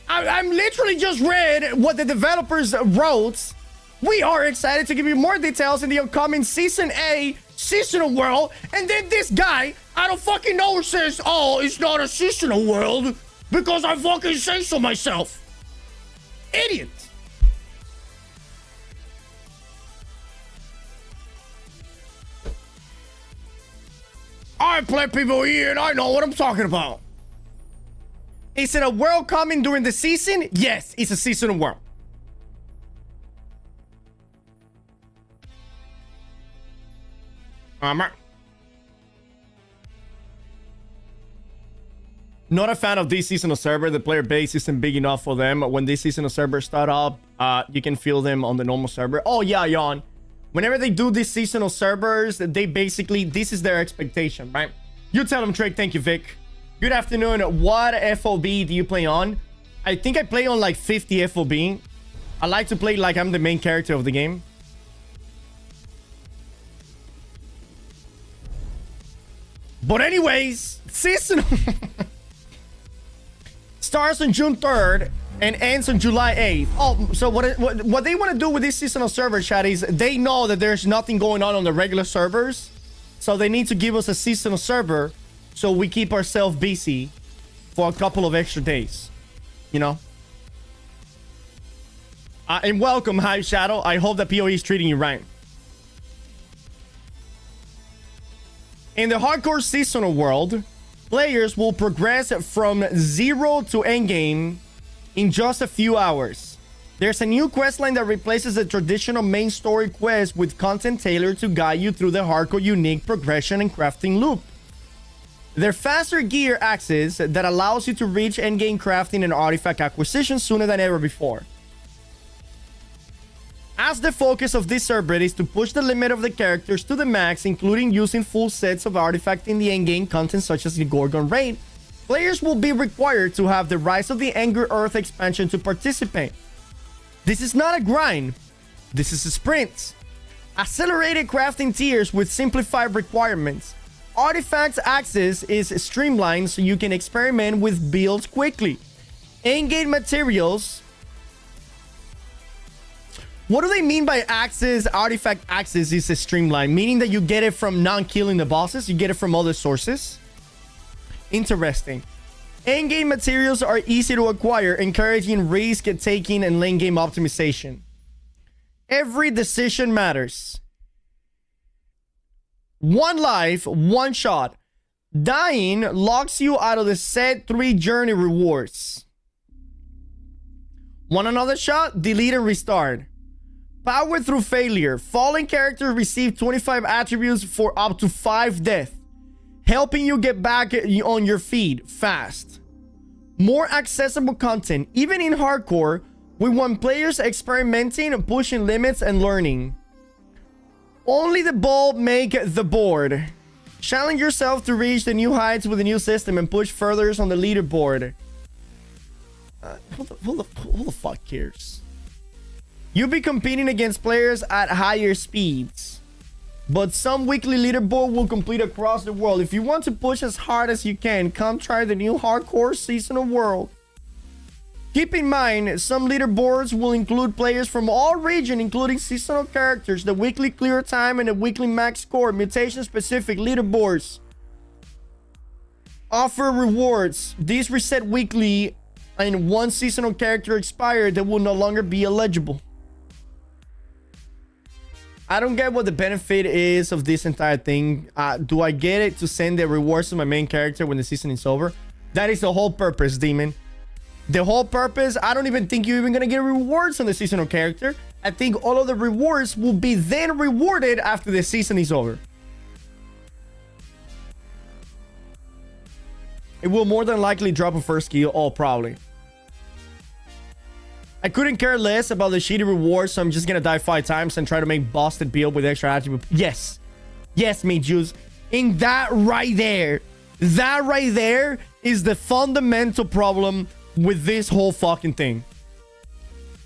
Speaker 2: I'm literally just read what the developers wrote. We are excited to give you more details in the upcoming Season A Seasonal World. And then this guy, I don't fucking know, says, oh, it's not a seasonal world because I fucking say so myself. Idiot. I play people here and I know what I'm talking about. Is it a world coming during the season? Yes, it's a seasonal world. Not a fan of this seasonal server. The player base isn't big enough for them. When this seasonal server start up, you can feel them on the normal server. Oh yeah, Jan. Whenever they do these seasonal servers, they basically, this is their expectation, right? You tell them, Drake. Thank you, Vic. Good afternoon. What FOB do you play on? I think I play on like 50 FOB. I like to play like I'm the main character of the game. But anyways, seasonal starts on June 3rd and ends on July 8th. Oh, so what they want to do with this seasonal server, chat, is they know that there's nothing going on the regular servers. So they need to give us a seasonal server so we keep ourselves busy for a couple of extra days. You know? And welcome, Hive Shadow. I hope that PoE is treating you right. In the hardcore seasonal world, players will progress from 0 to endgame in just a few hours. There's a new questline that replaces the traditional main story quest with content tailored to guide you through the hardcore unique progression and crafting loop. There's faster gear access that allows you to reach endgame crafting and artifact acquisition sooner than ever before. As the focus of this server is to push the limit of the characters to the max, including using full sets of artifacts in the endgame content such as the Gorgon Raid, players will be required to have the Rise of the Angry Earth expansion to participate. This is not a grind, this is a sprint. Accelerated crafting tiers with simplified requirements. Artifacts access is streamlined so you can experiment with builds quickly. Endgame materials. What do they mean by access? Artifact access is a streamline, meaning that you get it from non-killing the bosses, you get it from other sources. Interesting. Endgame materials are easy to acquire, encouraging risk-taking and lane game optimization. Every decision matters. One life, one shot. Dying locks you out of the set 3 journey rewards. Want another shot? Delete and restart. Power through failure. Fallen characters receive 25 attributes for up to 5 deaths, helping you get back on your feet fast. More accessible content. Even in hardcore, we want players experimenting, pushing limits, and learning. Only the bold make the board. Challenge yourself to reach the new heights with a new system and push further on the leaderboard. Who the fuck cares? You'll be competing against players at higher speeds, but some weekly leaderboard will complete across the world. If you want to push as hard as you can, come try the new hardcore seasonal world. Keep in mind, some leaderboards will include players from all regions, including seasonal characters, the weekly clear time, and the weekly max score. Mutation-specific leaderboards offer rewards. These reset weekly, and once seasonal character expired, they will no longer be eligible. I don't get what the benefit is of this entire thing. Do I get it to send the rewards to my main character when the season is over? That is the whole purpose, Demon. The whole purpose. I don't even think you're even gonna get rewards on the seasonal character. I think all of the rewards will be then rewarded after the season is over. It will more than likely drop a first skill. Oh, probably. I couldn't care less about the shitty rewards, so I'm just gonna die 5 times and try to make busted build with extra attribute. Yes. Yes, me juice. In that right there is the fundamental problem with this whole fucking thing.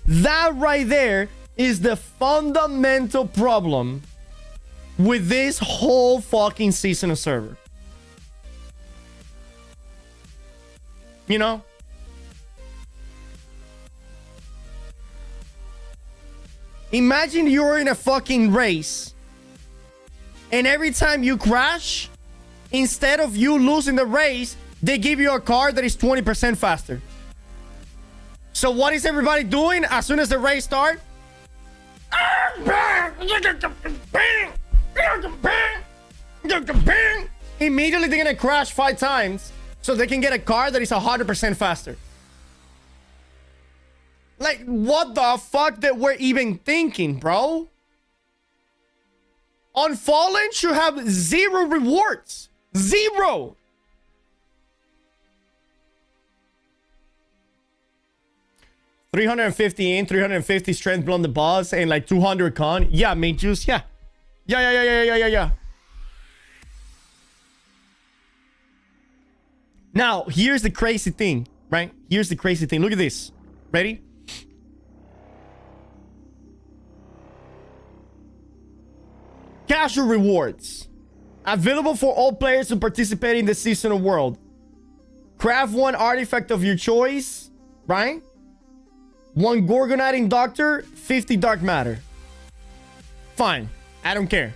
Speaker 2: That right there is the fundamental problem with this whole fucking seasonal server. You know? Imagine you're in a fucking race, and every time you crash, instead of you losing the race, they give you a car that is 20% faster. So what is everybody doing as soon as the race starts? Immediately they're gonna crash 5 times so they can get a car that is 100% faster. Like, what the fuck that we're even thinking, bro? Unfallen should have 0 rewards. 0. $350 in, 350 strength beyond the boss, and like 200 con. Yeah, main juice. Yeah. Yeah. Now, here's the crazy thing, right? Here's the crazy thing. Look at this. Ready? Casual rewards. Available for all players who participate in the seasonal world. Craft 1 artifact of your choice, right? 1 Gorgonite Doctor, 50 Dark Matter. Fine. I don't care.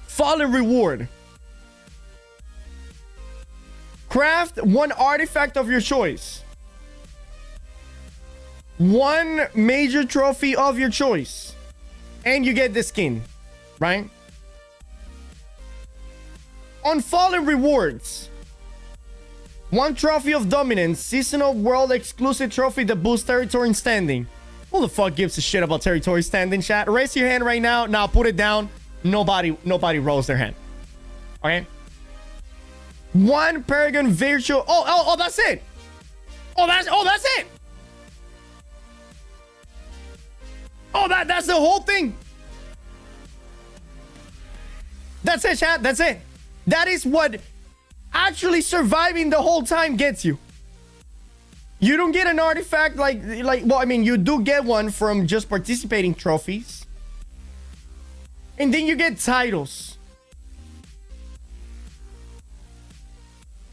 Speaker 2: Fallen reward. Craft 1 artifact of your choice. 1 major trophy of your choice. And you get the skin, right? Unfallen rewards. 1 trophy of dominance, seasonal world exclusive trophy that boosts territory standing. Who the fuck gives a shit about territory standing, chat? Raise your hand right now. Now put it down. Nobody rolls their hand. Okay? 1 Paragon virtual. Oh, that's it. Oh, that's it. Oh, that's the whole thing. That's it, chat. That's it. That is what actually surviving the whole time gets you. You don't get an artifact like well, I mean, you do get one from just participating trophies. And then you get titles.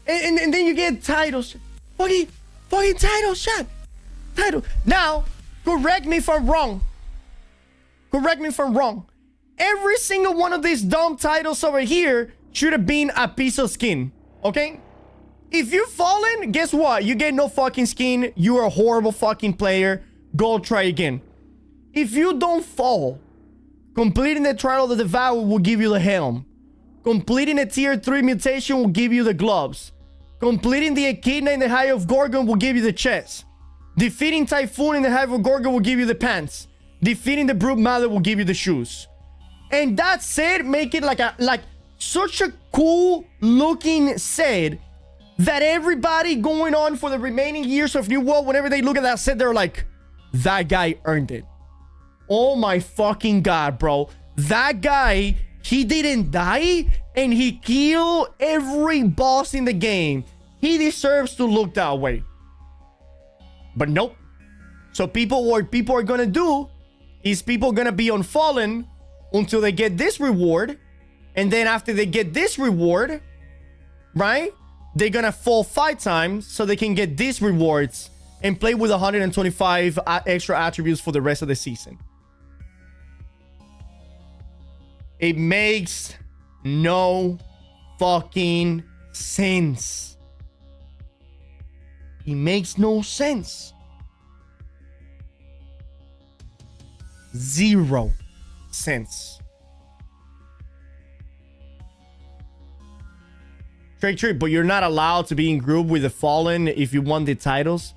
Speaker 2: And then you get titles. Fucking titles, chat. Title. Now, correct me if I'm wrong. Correct me if I'm wrong. Every single one of these dumb titles over here should have been a piece of skin. Okay? If you've fallen, guess what? You get no fucking skin. You're a horrible fucking player. Go try again. If you don't fall, completing the Trial of the Devourer will give you the helm. Completing a tier 3 mutation will give you the gloves. Completing the Echidna in the Hive of Gorgon will give you the chest. Defeating Typhoon in the Hive of Gorgon will give you the pants. Defeating the Brute Mother will give you the shoes. And that set make it like such a cool looking set that everybody going on for the remaining years of New World, whenever they look at that set, they're like, that guy earned it. Oh my fucking god, bro. That guy, he didn't die and he killed every boss in the game. He deserves to look that way. But nope. So what people are gonna do is people gonna be on Fallen until they get this reward. And then after they get this reward, right? They're gonna fall 5 times so they can get these rewards and play with 125 extra attributes for the rest of the season. It makes no fucking sense. It makes no sense. 0 sense. Straight, but you're not allowed to be in group with the Fallen if you won the titles.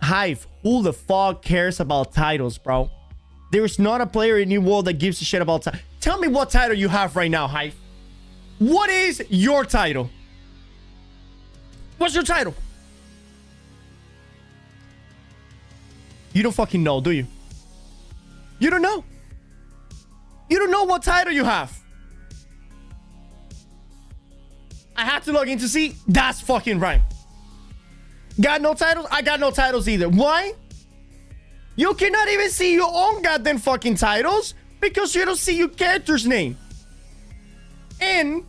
Speaker 2: Hive, who the fuck cares about titles, bro? There's not a player in New World that gives a shit about titles. Tell me what title you have right now, Hive. What is your title? What's your title? You don't fucking know, do you? You don't know. You don't know what title you have. I had to log in to see. That's fucking right. Got no titles? I got no titles either. Why? You cannot even see your own goddamn fucking titles because you don't see your character's name. And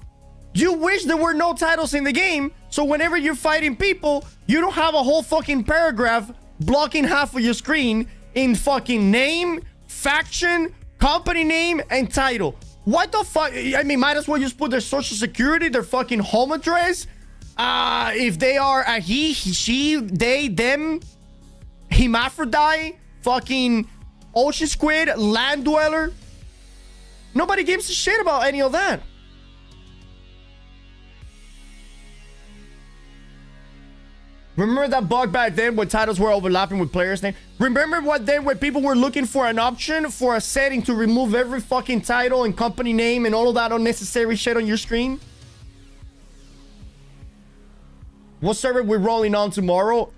Speaker 2: you wish there were no titles in the game, so whenever you're fighting people, you don't have a whole fucking paragraph blocking half of your screen in fucking name, faction, company name, and title. What the fuck? I mean, might as well just put their social security, their fucking home address. If they are a he, she, they, them, hermaphrodite, fucking ocean squid, land dweller. Nobody gives a shit about any of that. Remember that bug back then when titles were overlapping with players' name? Remember what then when people were looking for an option for a setting to remove every fucking title and company name and all of that unnecessary shit on your screen? What server we're rolling on tomorrow?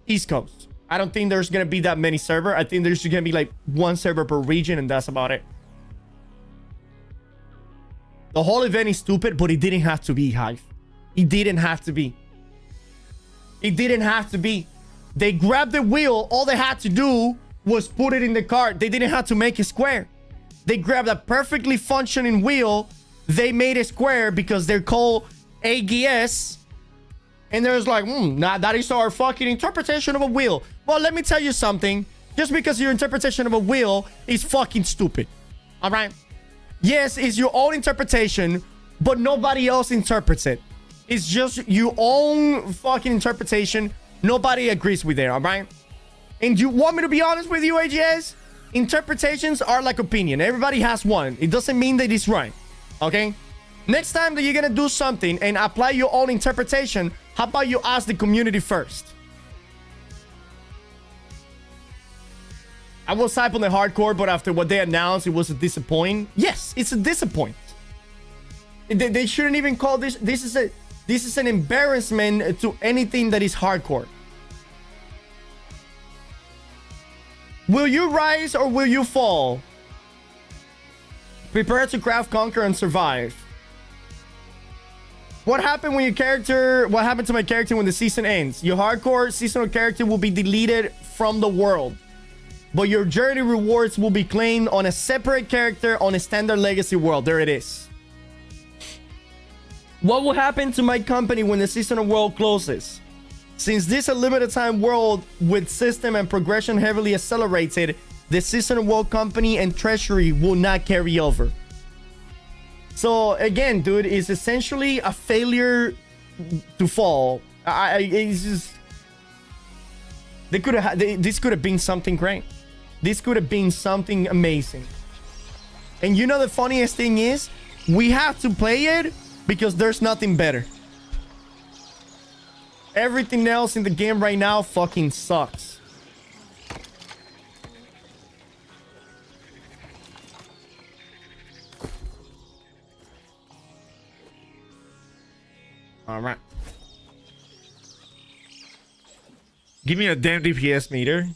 Speaker 2: East Coast. I don't think there's gonna be that many servers. I think there's gonna be like 1 server per region and that's about it. The whole event is stupid, but it didn't have to be, Hive. It didn't have to be. It didn't have to be. They grabbed the wheel. All they had to do was put it in the cart. They didn't have to make a square. They grabbed a perfectly functioning wheel. They made a square because they're called AGS. And there's like, nah, that is our fucking interpretation of a wheel. Well, let me tell you something. Just because your interpretation of a wheel is fucking stupid. All right? Yes, it's your own interpretation, but nobody else interprets it. It's just your own fucking interpretation. Nobody agrees with it, all right? And you want me to be honest with you, AGS? Interpretations are like opinion. Everybody has one. It doesn't mean that it's right, okay? Next time that you're gonna do something and apply your own interpretation, how about you ask the community first? I was hype on the hardcore, but after what they announced, it was a disappointment. Yes, it's a disappointment. They shouldn't even call this. This is an embarrassment to anything that is hardcore. Will you rise or will you fall? Prepare to craft, conquer, and survive. What happened when your character... What happened to my character when the season ends? Your hardcore seasonal character will be deleted from the world. But your journey rewards will be claimed on a separate character on a standard legacy world. There it is. What will happen to my company when the seasonal world closes? Since this is a limited time world with system and progression heavily accelerated, the seasonal world company and treasury will not carry over. So again, dude, it's essentially a failure to fall. It's just... This could have been something great. This could have been something amazing. And you know the funniest thing is, we have to play it because there's nothing better. Everything else in the game right now fucking sucks. All right. Give me a damn DPS meter.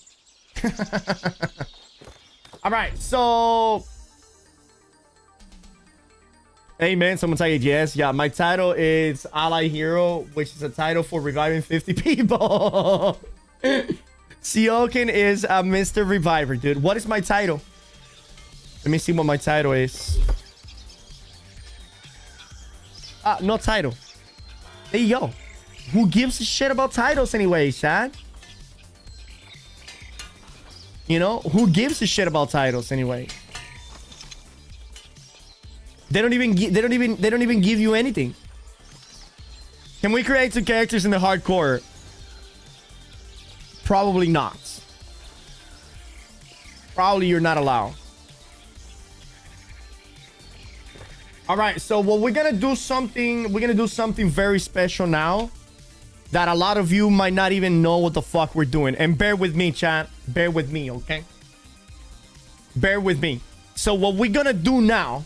Speaker 2: All right, so... Hey, man, someone type yes. Yeah, my title is Ally Hero, which is a title for reviving 50 people. Sioken is a Mr. Reviver, dude. What is my title? Let me see what my title is. No title. Hey, yo. Who gives a shit about titles anyway, Chad? You know, who gives a shit about titles anyway? They don't even give you anything. Can we create 2 characters in the hardcore? Probably not. Probably you're not allowed. All right, so what we're gonna do something very special now that a lot of you might not even know what the fuck we're doing. And bear with me, chat. Bear with me, okay? Bear with me. So what we're gonna do now...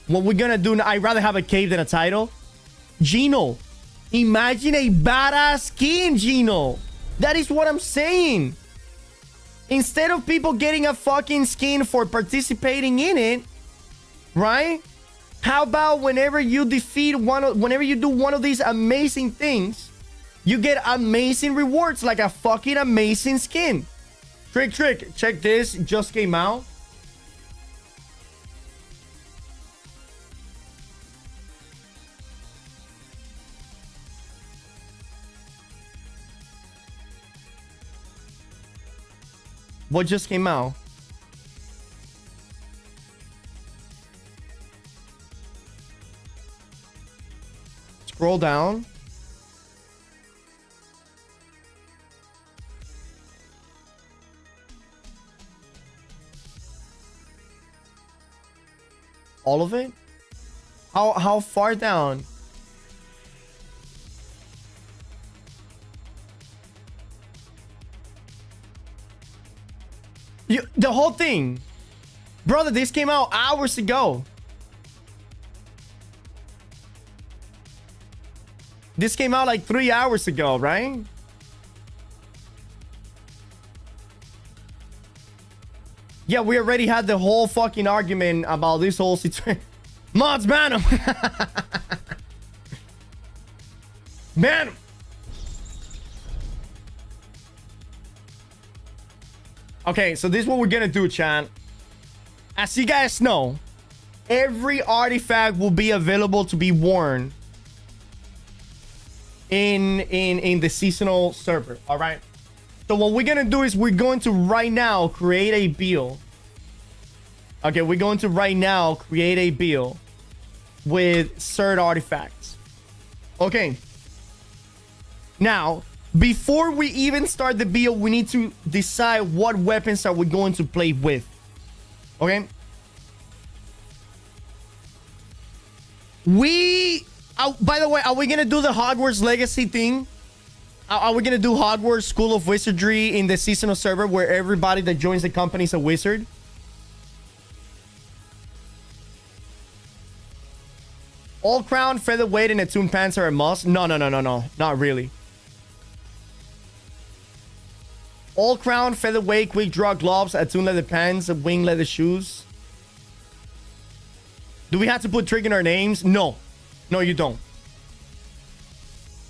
Speaker 2: I'd rather have a cave than a title. Gino. Imagine a badass skin, Gino. That is what I'm saying. Instead of people getting a fucking skin for participating in it, right? How about whenever you defeat whenever you do one of these amazing things, you get amazing rewards like a fucking amazing skin. Trick. Check this. It just came out. What just came out? Scroll down. All of it? How far down? The whole thing. Brother, this came out hours ago. This came out like 3 hours ago, right? Yeah, we already had the whole fucking argument about this whole situation. Mods, ban him. Ban him. Okay, so this is what we're gonna do, chat. As you guys know, every artifact will be available to be worn in the seasonal server. All right. So what we're gonna do is we're going to right now create a build. Okay, we're going to right now create a build with certain artifacts. Okay. Now, before we even start the build, we need to decide what weapons are we going to play with. Okay. By the way, are we gonna do the Hogwarts Legacy thing? Are we gonna do Hogwarts School of Wizardry in the seasonal server where everybody that joins the company is a wizard? All crown, featherweight, and attuned pants are a must. No, not really. All crown, featherweight, quick draw gloves, attuned leather pants, wing leather shoes. Do we have to put trick in our names? No. No, you don't.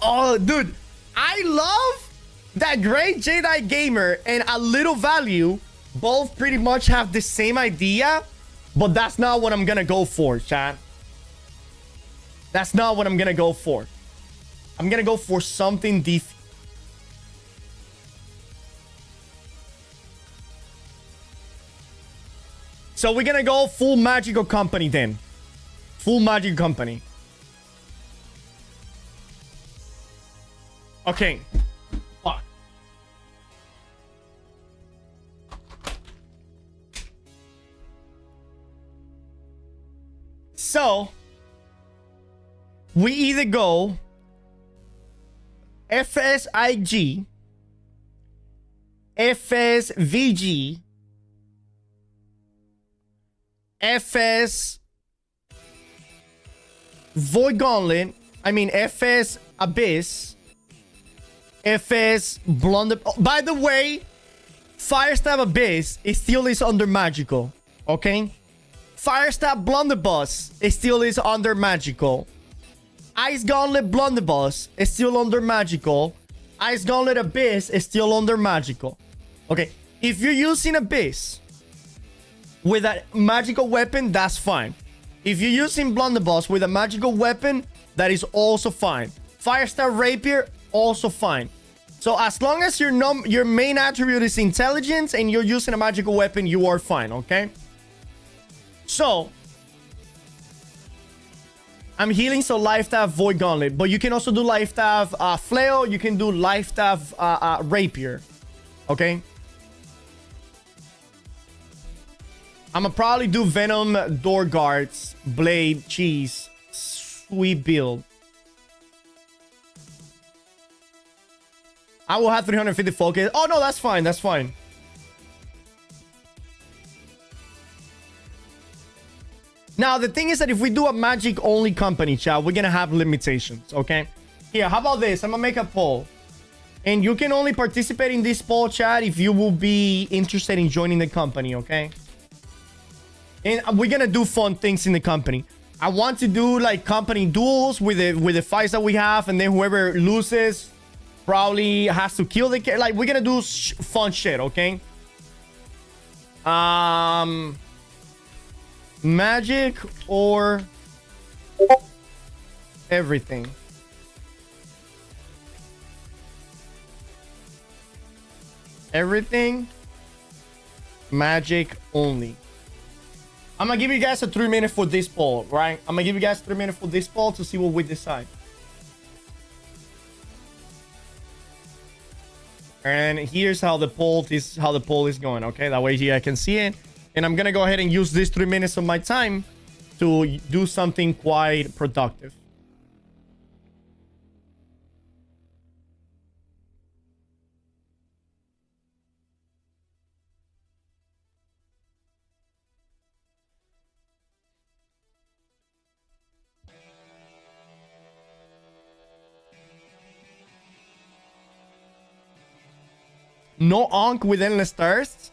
Speaker 2: Oh, dude. I love that Great Jedi Gamer and A Little Value both pretty much have the same idea, but that's not what I'm gonna go for, chat. That's not what I'm gonna go for. I'm gonna go for something different. So we're gonna go full magical company then. Full magic company. Okay. Fuck. So we either go FSIG, FSVG, FS Void Gauntlet, I mean FS Abyss, FS Blunder. Oh, by the way, Firestab Abyss is still is under magical, okay? Firestab Blunderbuss is still is under magical. Ice Gauntlet Blunderbuss is still under magical. Ice Gauntlet Abyss is still under magical. Okay, if you're using Abyss with a magical weapon, that's fine. If you're using Blunderbuss with a magical weapon, that is also fine. Firestar Rapier, also fine. So as long as your main attribute is intelligence and you're using a magical weapon, you are fine, okay? So I'm healing, so Life Staff Void Gauntlet, but you can also do Life Staff Flail, you can do Life Staff Rapier, okay? I'ma probably do Venom, Door Guards, Blade, Cheese, sweet build. I will have 350 focus. Oh no, that's fine, that's fine. Now, the thing is that if we do a magic only company, chat, we're gonna have limitations, okay? Here, how about this? I'm gonna make a poll. And you can only participate in this poll, chat, if you will be interested in joining the company, okay? And we're gonna do fun things in the company. I want to do like company duels with the fights that we have, and then whoever loses probably has to kill the like we're gonna do fun shit, okay? Magic or everything. Everything. Magic only. I'm gonna give you guys a 3 minute for this poll, right? I'm gonna give you guys 3 minutes for this poll to see what we decide. And here's how the poll is going, okay? That way here I can see it. And I'm gonna go ahead and use these 3 minutes of my time to do something quite productive. No Onk with Endless Thirst?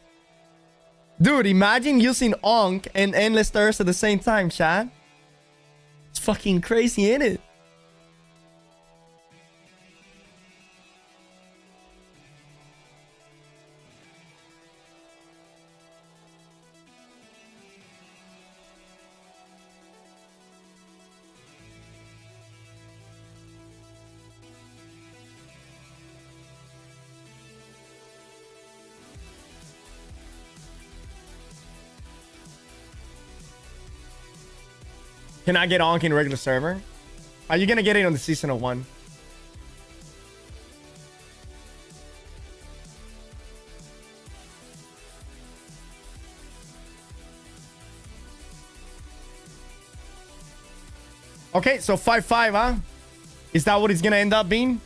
Speaker 2: Dude, imagine using Onk and Endless Thirst at the same time, chat. It's fucking crazy, ain't it? Can I get Onk in regular server? Are you gonna get it on the seasonal one? Okay, so 5-5, huh? Is that what it's gonna end up being?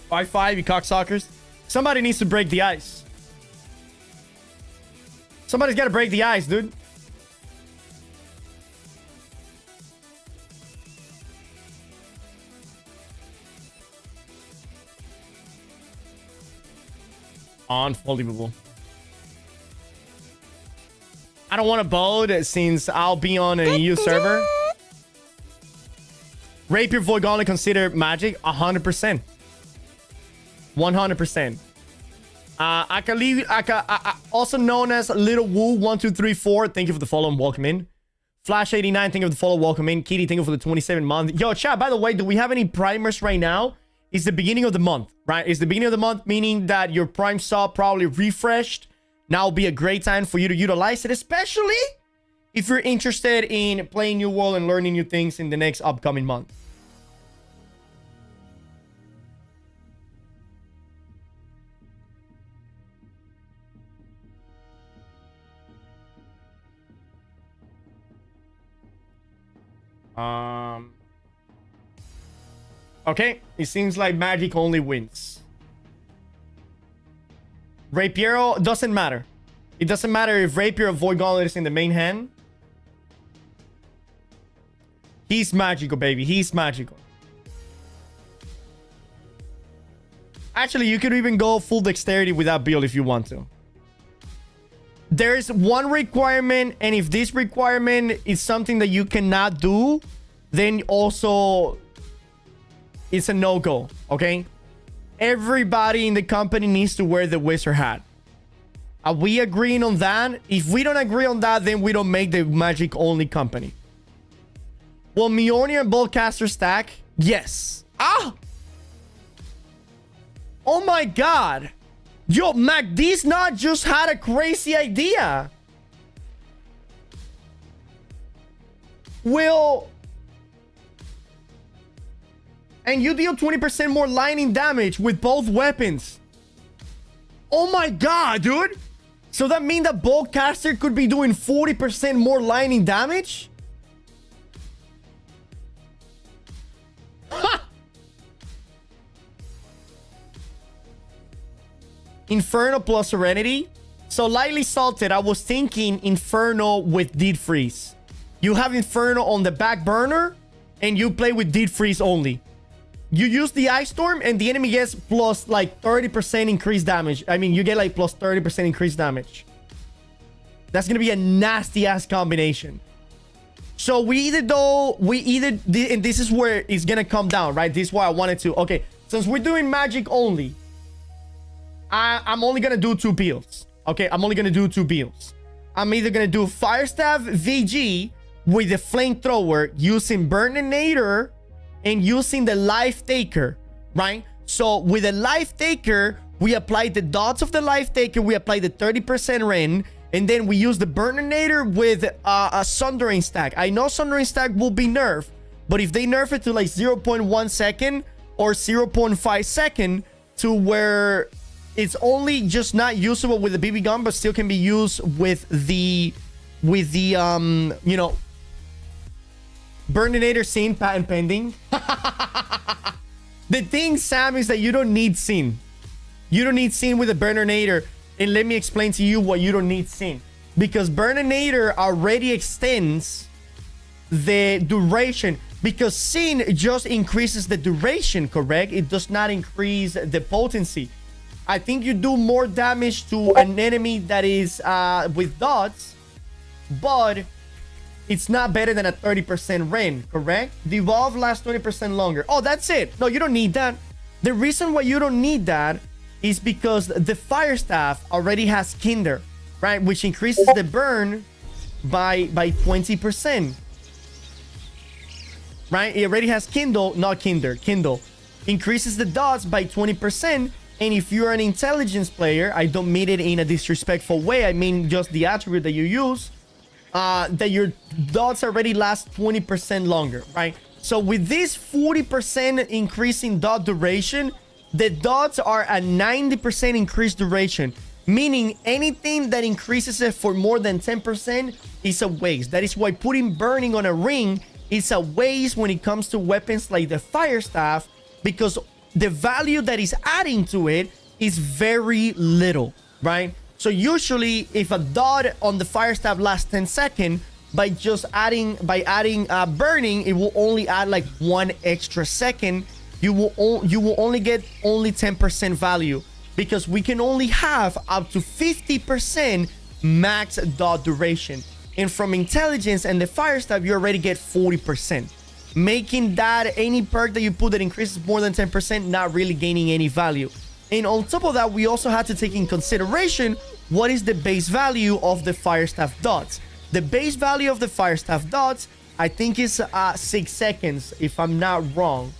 Speaker 2: 5-5, you cocksuckers. Somebody needs to break the ice. Somebody's gotta break the ice, dude. Unbelievable. I don't want to bold since I'll be on a new server. Rapier Void Gauntlet considered magic? 100%. 100%. Also known as Little Woo 1234. Thank you for the follow and welcome in. Flash 89, thank you for the follow, welcome in. Kitty, thank you for the 27 month. Yo, chat, by the way, do we have any primers right now? It's the beginning of the month, right? It's the beginning of the month, meaning that your prime sub probably refreshed. Now will be a great time for you to utilize it, especially if you're interested in playing New World and learning new things in the next upcoming month. Okay, it seems like magic only wins. Rapiero doesn't matter. It doesn't matter if Rapier or Void Gauntlet is in the main hand. He's magical, baby. He's magical. Actually, you could even go full dexterity with that build if you want to. There is one requirement, and if this requirement is something that you cannot do, then also it's a no-go, okay? Everybody in the company needs to wear the wizard hat. Are we agreeing on that? If we don't agree on that, then we don't make the magic only company. Will Mjolnir and Boltcaster stack? Yes. Ah! Oh my god! Yo, MacD's not just had a crazy idea. And you deal 20% more lightning damage with both weapons. Oh my god, dude. So that means that Boltcaster could be doing 40% more lightning damage? Ha! Inferno plus Serenity. So lightly salted, I was thinking Inferno with Deed Freeze. You have Inferno on the back burner and you play with Deed Freeze only. You use the Ice Storm and the enemy gets plus like 30% increased damage. I mean, you get like plus 30% increased damage. That's going to be a nasty ass combination. So and this is where it's going to come down, right? This is why I wanted to. Okay, since we're doing magic only, I'm only going to do 2 builds. Okay, I'm only going to do 2 builds. I'm either going to do Fire Staff VG with the Flamethrower using Burninator and using the Life Taker, right? So with the Life Taker, we apply the dots of the Life Taker, we apply the 30% Ren, and then we use the Burninator with a Sundering Stack. I know Sundering Stack will be nerfed, but if they nerf it to like 0.1 second or 0.5 second to where it's only just not usable with the BB gun, but still can be used with the you know, Burninator Scene, patent pending. The thing, Sam, is that you don't need Scene. You don't need Scene with the Burninator. And let me explain to you why you don't need Scene. Because Burninator already extends the duration. Because Scene just increases the duration, correct? It does not increase the potency. I think you do more damage to an enemy that is with dots, but it's not better than a 30% Ren, correct? The evolve lasts 20% longer. Oh, that's it. No, you don't need that. The reason why you don't need that is because the Fire Staff already has Kinder, right? Which increases the burn by 20%. Right? It already has Kindle, not Kinder, Kindle. Increases the dots by 20%. And if you're an intelligence player, I don't mean it in a disrespectful way. I mean just the attribute that you use. That your dots already last 20% longer, right? So with this 40% increase in dot duration, the dots are a 90% increased duration, meaning anything that increases it for more than 10% is a waste. That is why putting burning on a ring is a waste when it comes to weapons like the Fire Staff, because the value that is adding to it is very little, right? So usually if a dot on the Fire Staff lasts 10 seconds, by adding burning, it will only add like 1 extra second. You will only get 10% value, because we can only have up to 50% max dot duration. And from intelligence and the fire staff, you already get 40%. Making that any perk that you put that increases more than 10% not really gaining any value. And on top of that, we also had to take in consideration what is the base value of the fire staff dots. The base value of the fire staff dots, I think is 6 seconds, if I'm not wrong.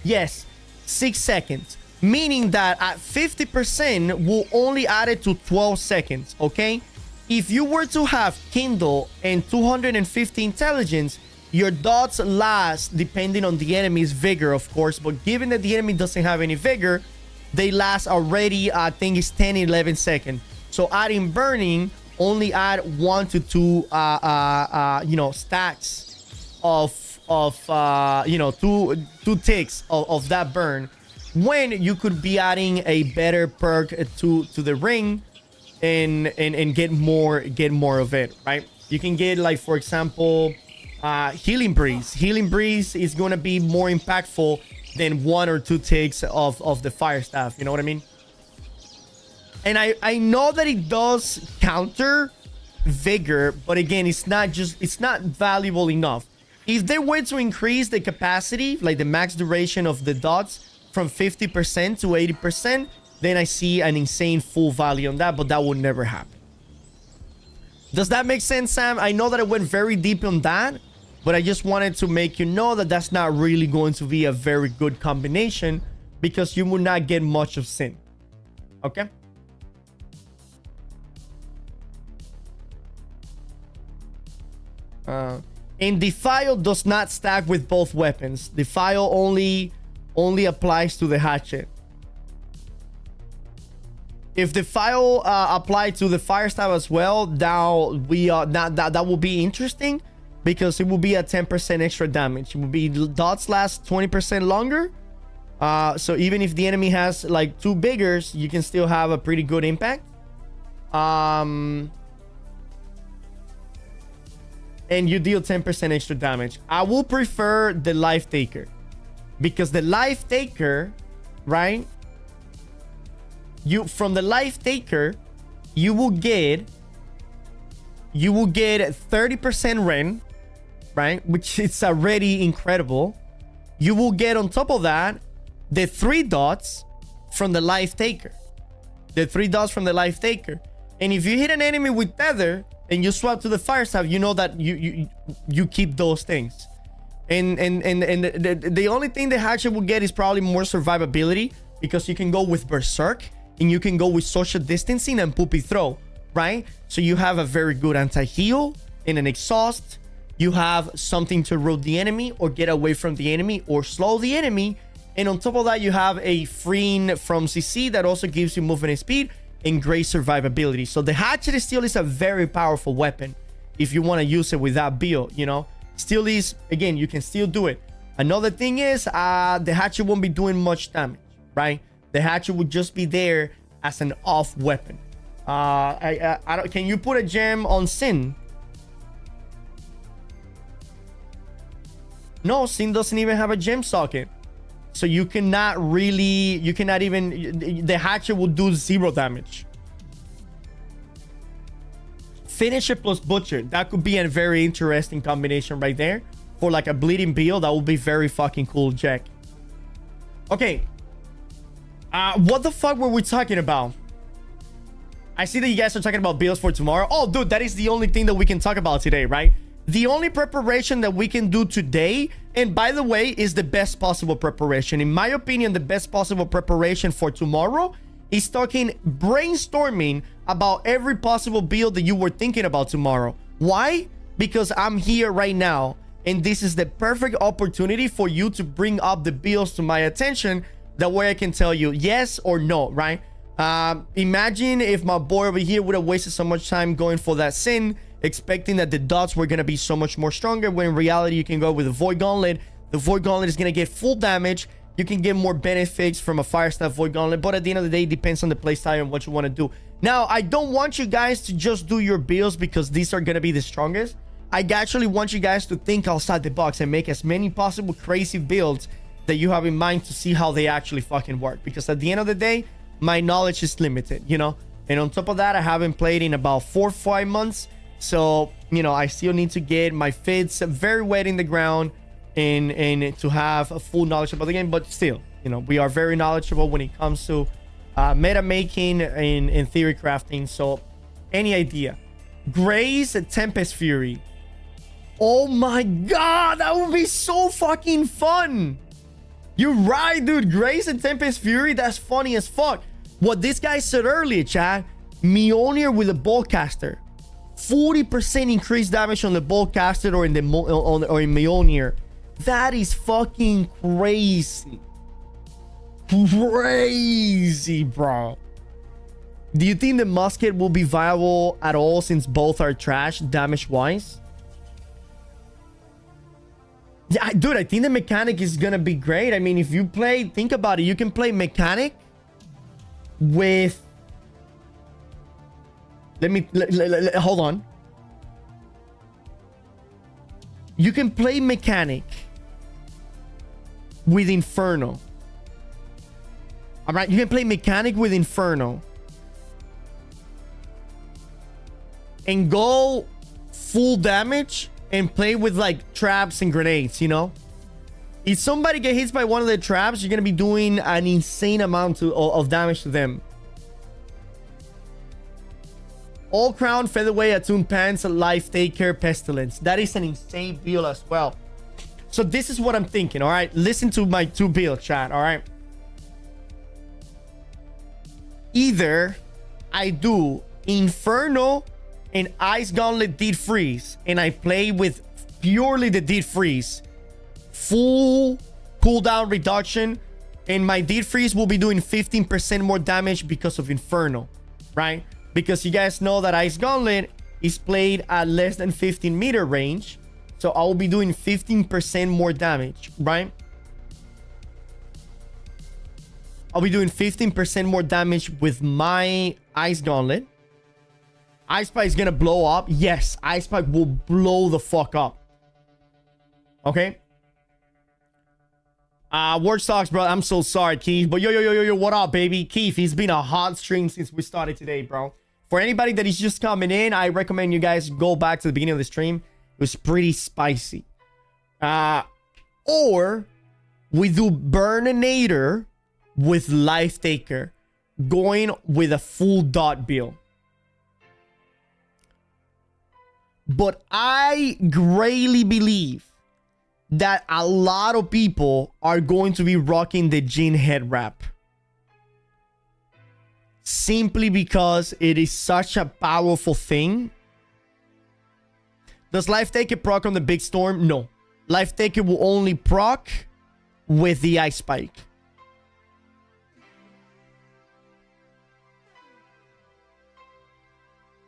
Speaker 2: Yes, 6 seconds. Meaning that at 50%, we'll only add it to 12 seconds, okay? If you were to have Kindle and 250 intelligence, your dots last, depending on the enemy's vigor, of course, but given that the enemy doesn't have any vigor, they last already, I think it's 10, 11 seconds. So adding burning, only add 1 to 2, you know, stacks of you know, two ticks of that burn, when you could be adding a better perk to the ring and get more of it, right? You can get, like, for example, healing breeze. Healing breeze is going to be more impactful than 1 or 2 ticks of the fire staff. You know what I mean? And I know that it does counter vigor, but again, it's not valuable enough. If they were to increase the capacity, like the max duration of the dots from 50% to 80%, then I see an insane full value on that, but that would never happen. Does that make sense, Sam? I know that I went very deep on that, but I just wanted to make you know that that's not really going to be a very good combination, because you will not get much of Sin. Okay? And Defile does not stack with both weapons. Defile only applies to the hatchet. If Defile applied to the fire staff as well, now that will be interesting, because it will be at 10% extra damage. It will be dots last 20% longer. So even if the enemy has like 2 biggers, you can still have a pretty good impact. And you deal 10% extra damage. I will prefer the Life Taker, because the Life Taker, right? From the Life Taker, you will get 30% Ren, right? Which is already incredible. You will get on top of that the 3 dots from the Life Taker. The 3 dots from the Life Taker. And if you hit an enemy with Tether and you swap to the fire staff, you know that you keep those things. And the only thing the hatchet will get is probably more survivability, because you can go with Berserk and you can go with social distancing and poopy throw, right? So you have a very good anti-heal and an exhaust. You have something to root the enemy or get away from the enemy or slow the enemy. And on top of that, you have a freeing from CC that also gives you movement and speed and great survivability. So the hatchet still is a very powerful weapon if you want to use it with that build, you know. Still is, again, you can still do it. Another thing is the hatchet won't be doing much damage, right? The hatchet would just be there as an off weapon. I don't, can you put a gem on Sin? No, Sin doesn't even have a gem socket. So you cannot even, the hatchet will do 0 damage. Finisher plus Butcher. That could be a very interesting combination right there. For like a bleeding build, that would be very fucking cool, Jack. Okay. What the fuck were we talking about? I see that you guys are talking about builds for tomorrow. Oh, dude, that is the only thing that we can talk about today, right? The only preparation that we can do today, and by the way, is the best possible preparation. In my opinion, the best possible preparation for tomorrow is talking brainstorming about every possible build that you were thinking about tomorrow. Why? Because I'm here right now, and this is the perfect opportunity for you to bring up the builds to my attention. That way I can tell you yes or no, right? Imagine if my boy over here would have wasted so much time going for that Sin, expecting that the dots were going to be so much more stronger, when in reality you can go with the Void Gauntlet. The Void Gauntlet is going to get full damage. You can get more benefits from a Fire Staff Void Gauntlet, but at the end of the day, it depends on the playstyle and what you want to do. Now, I don't want you guys to just do your builds because these are going to be the strongest. I actually want you guys to think outside the box and make as many possible crazy builds that you have in mind to see how they actually fucking work. Because at the end of the day, my knowledge is limited, you know. And on top of that, I haven't played in about 4 or 5 months. So, you know, I still need to get my fits very wet in the ground and to have a full knowledge about the game. But still, you know, we are very knowledgeable when it comes to meta making and theory crafting. So, any idea? Gray's Tempest Fury. Oh my god, that would be so fucking fun. You're right, dude. Gray's Tempest Fury, that's funny as fuck. What this guy said earlier, Chad, Mjolnir with a bowcaster. 40% increased damage on the bowcaster or in the or in Mjolnir. That is fucking crazy. Crazy, bro. Do you think the musket will be viable at all since both are trash damage-wise? Yeah, dude, I think the mechanic is gonna be great. I mean, if you play, think about it, you can play mechanic with... hold on. You can play mechanic with Inferno. All right, you can play mechanic with Inferno and go full damage and play with like traps and grenades, you know. If somebody get hit by one of the traps, you're gonna be doing an insane amount of damage to them. All crown, featherweight, attuned pants, life taker, pestilence. That is an insane build as well. So this is what I'm thinking. All right, listen to my 2 build, chat. All right, either I do Inferno and Ice Gauntlet Deed Freeze, and I play with purely the Deed Freeze, full cooldown reduction, and my Deed Freeze will be doing 15% more damage because of Inferno, right? Because you guys know that Ice Gauntlet is played at less than 15 meter range, so I will be doing 15% more damage, right? I'll be doing 15% more damage with my Ice Gauntlet. Ice Spike is gonna blow up. Yes, Ice Spike will blow the fuck up. Okay. Word stocks, bro. I'm so sorry, Keith. But yo, what up, baby? Keith, it's been a hot stream since we started today, bro. For anybody that is just coming in, I recommend you guys go back to the beginning of the stream. It was pretty spicy. Or we do Burninator with Life Taker, going with a full dot build. But I greatly believe that a lot of people are going to be rocking the Jin head wrap. Simply because it is such a powerful thing. Does Life Taker proc on the big storm? No. Life Taker will only proc with the Ice Spike.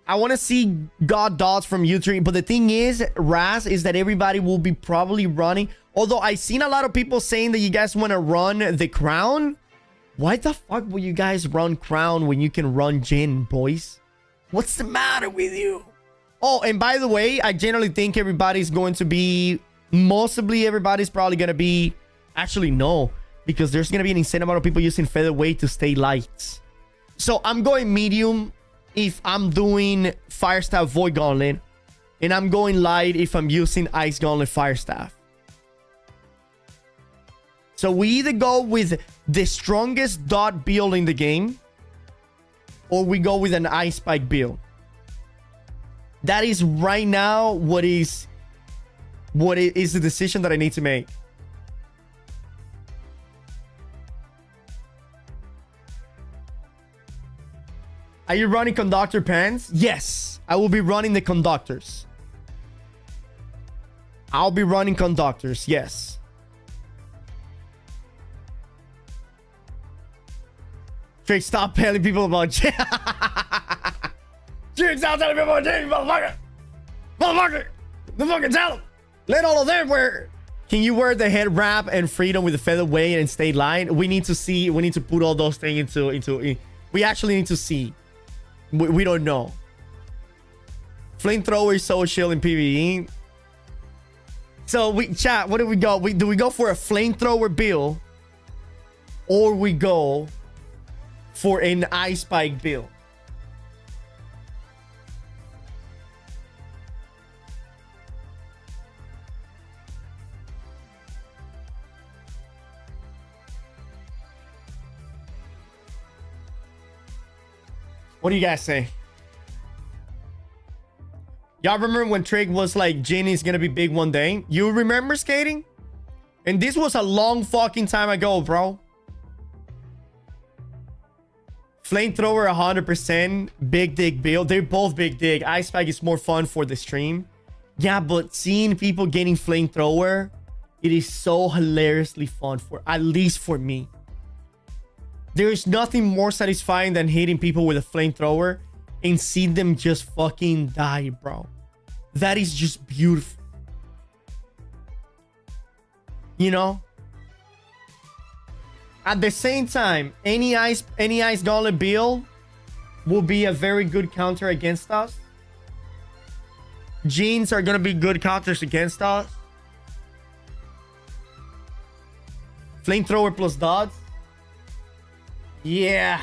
Speaker 2: I want to see God dots from U3, but the thing is, Raz, is that everybody will be probably running. Although I've seen a lot of people saying that you guys want to run the crown. Why the fuck will you guys run crown when you can run Jin, boys? What's the matter with you? Oh, and by the way, I generally think everybody's going to be... Mostly everybody's probably going to be... Actually, no. Because there's going to be an insane amount of people using featherweight to stay light. So I'm going medium if I'm doing Fire Staff Void Gauntlet, and I'm going light if I'm using Ice Gauntlet Fire Staff. So we either go with the strongest dot build in the game, or we go with an Ice Spike build. That is right now what is the decision that I need to make. Are you running conductor pants? Yes, I will be running the conductors. I'll be running conductors, yes. Straight, stop telling people about Jin. Jin, stop telling people about Jin, motherfucker. Motherfucker. The fucking tell them. Let all of them wear. Can you wear the head wrap and freedom with the featherweight and stay light? We need to see. We need to put all those things into. We actually need to see. We don't know. Flamethrower is so chill in PvE. So we chat. What do we go? Do we go for a flamethrower build, or we go for an Ice Spike build. What do you guys say? Y'all remember when Trig was like, Jin is gonna be big one day? You remember skating? And this was a long fucking time ago, bro. Flamethrower 100%. Big dig build. They're both big dig. Ice Spike is more fun for the stream. Yeah, but seeing people getting flamethrower, it is so hilariously fun for, at least for me. There is nothing more satisfying than hitting people with a flamethrower and see them just fucking die, bro. That is just beautiful. You know? At the same time, any ice gauntlet build will be a very good counter against us. Jeans are gonna be good counters against us. Flamethrower plus dodge. Yeah.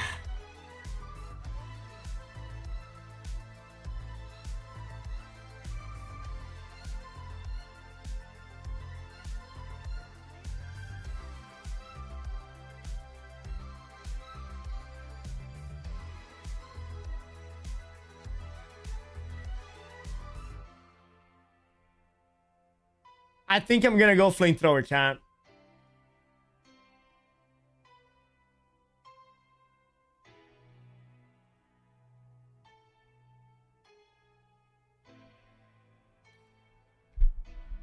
Speaker 2: I think I'm gonna go flamethrower, chat.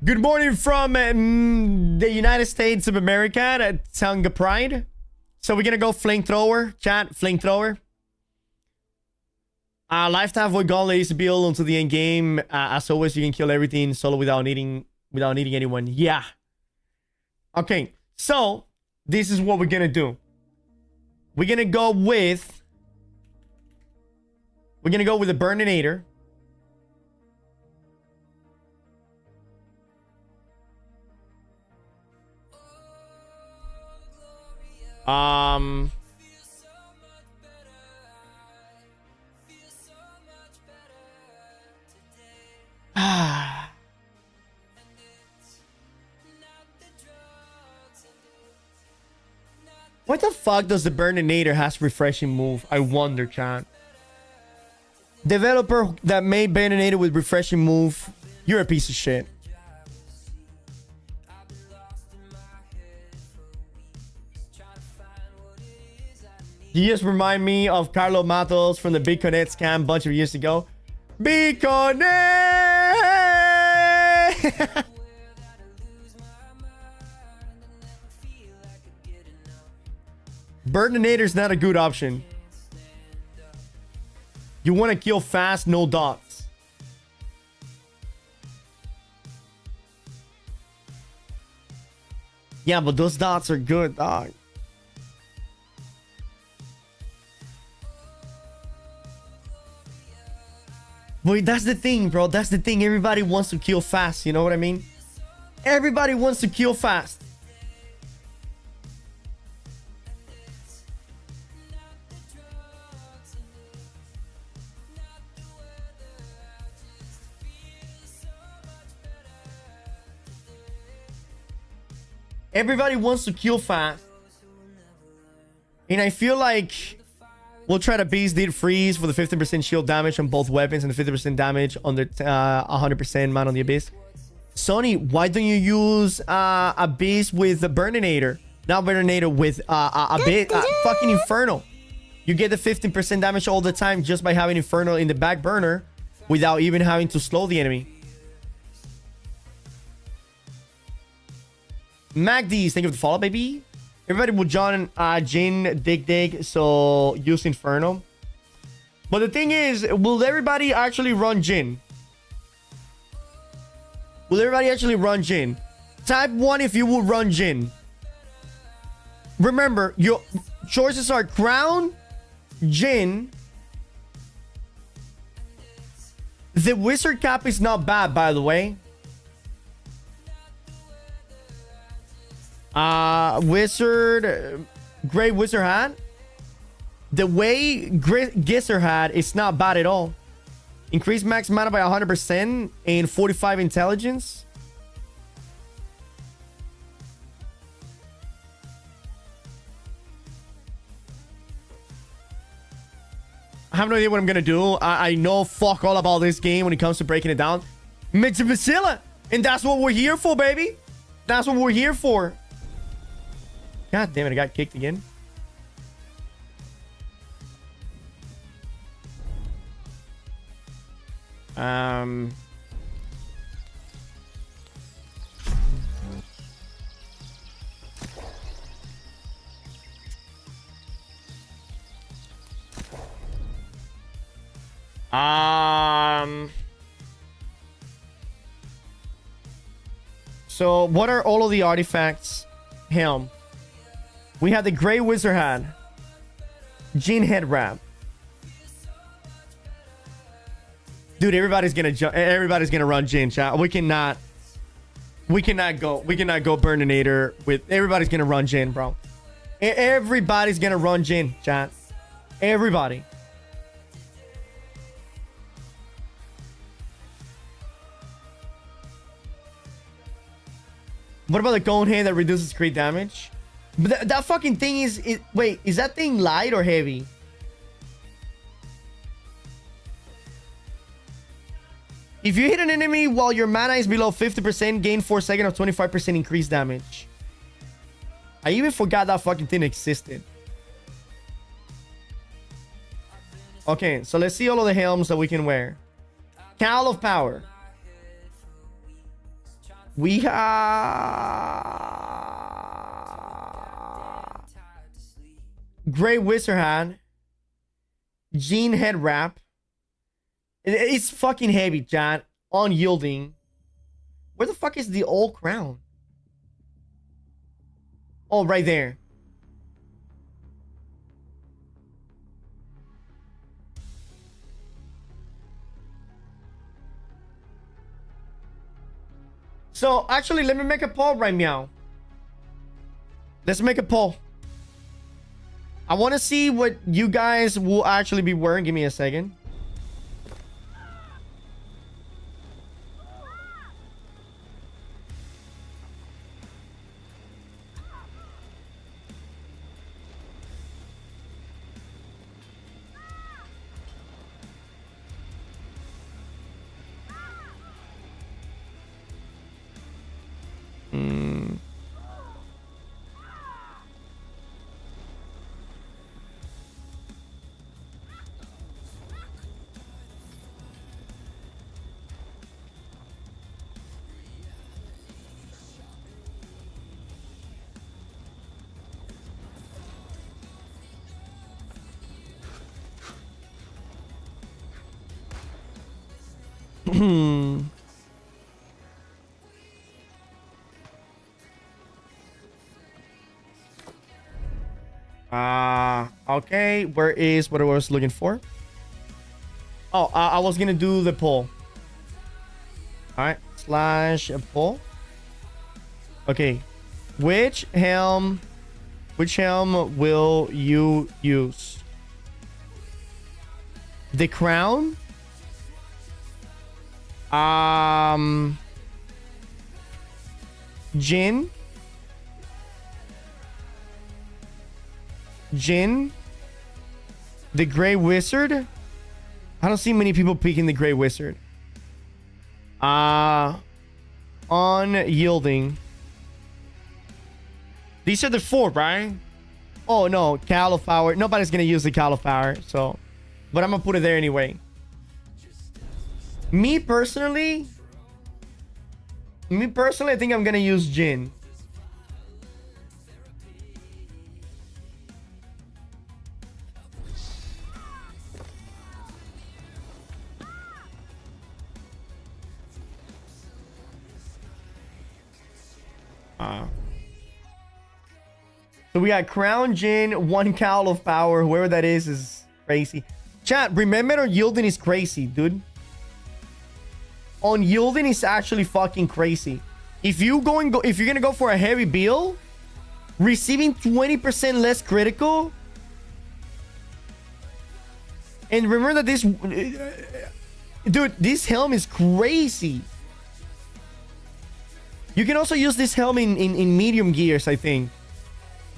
Speaker 2: Good morning from the United States of America at Tonga Pride. So we're gonna go flamethrower, chat, flamethrower. Lifetime Void Gauntlet is a build until the end game. As always, you can kill everything solo without needing anyone. Yeah. Okay, so this is what we're gonna do. We're gonna go with the Burninator. What the fuck does the Burninator has refreshing move? I wonder, chat. Developer that made Burninator with refreshing move, you're a piece of shit. You just remind me of Carlo Matos from the Big Connect scam a bunch of years ago. Big Connect! Burninator's not a good option. You want to kill fast, no dots. Yeah, but those dots are good, dog. Boy, that's the thing, bro. That's the thing. Everybody wants to kill fast. You know what I mean? Everybody wants to kill fast. Everybody wants to kill fast. And I feel like we'll try to beast deal freeze for the 50% shield damage on both weapons and the 50% damage on the 100% man on the abyss. Sony, why don't you use a beast with the Burninator? Not Burninator with fucking Inferno. You get the 15% damage all the time just by having Inferno in the back burner without even having to slow the enemy. Magdies, thank you for the follow, baby. Everybody will join Jin, Dig, so use Inferno. But the thing is, will everybody actually run Jin? Will everybody actually run Jin? Type 1 if you will run Jin. Remember, your choices are Crown, Jin. The Wizard Cap is not bad, by the way. Wizard, Great Wizard Hat. The way Gisser had, it's not bad at all. Increase max mana by 100% and 45 intelligence. I have no idea what I'm gonna do. I know fuck all about this game when it comes to breaking it down. Mitzvah, and that's what we're here for, baby. That's what we're here for. God damn it, I got kicked again. So what are all of the artifacts? Helm. We have the Grey Wizard Hat. Jean Head Wrap. Dude, everybody's gonna run Jin, chat. We cannot go Burninator with everybody's gonna run Jin, bro. Everybody's gonna run Jin, chat. Everybody. What about the cone hand that reduces crit damage? But that fucking thing wait, is that thing light or heavy? If you hit an enemy while your mana is below 50%, gain 4 seconds of 25% increased damage. I even forgot that fucking thing existed. Okay, so let's see all of the helms that we can wear. Cowl of Power. We have Grey Wizard Hat. Jean Head Wrap. It's fucking heavy, chat. Unyielding. Where the fuck is the old crown? Oh, right there. So, actually, let me make a poll right now. Let's make a poll. I want to see what you guys will actually be wearing. Give me a second. Okay, where is what I was looking for? Oh, I was gonna do the poll. All right, slash poll. Okay, which helm will you use? The crown? Jin? The Grey Wizard? I don't see many people picking the Grey Wizard. Unyielding. These are the 4, right? Oh no, Cowl of Power. Nobody's gonna use the Cowl of Power, so. But I'm gonna put it there anyway. Me personally, I think I'm gonna use Jin. So we got Crown, Jin, 1 Cowl of Power. Whoever that is crazy. Chat, remember unyielding is crazy, dude. Unyielding is actually fucking crazy. If you're gonna go for a heavy build, receiving 20% less critical And remember that this... dude, this helm is crazy. You can also use this helm in medium gears, I think.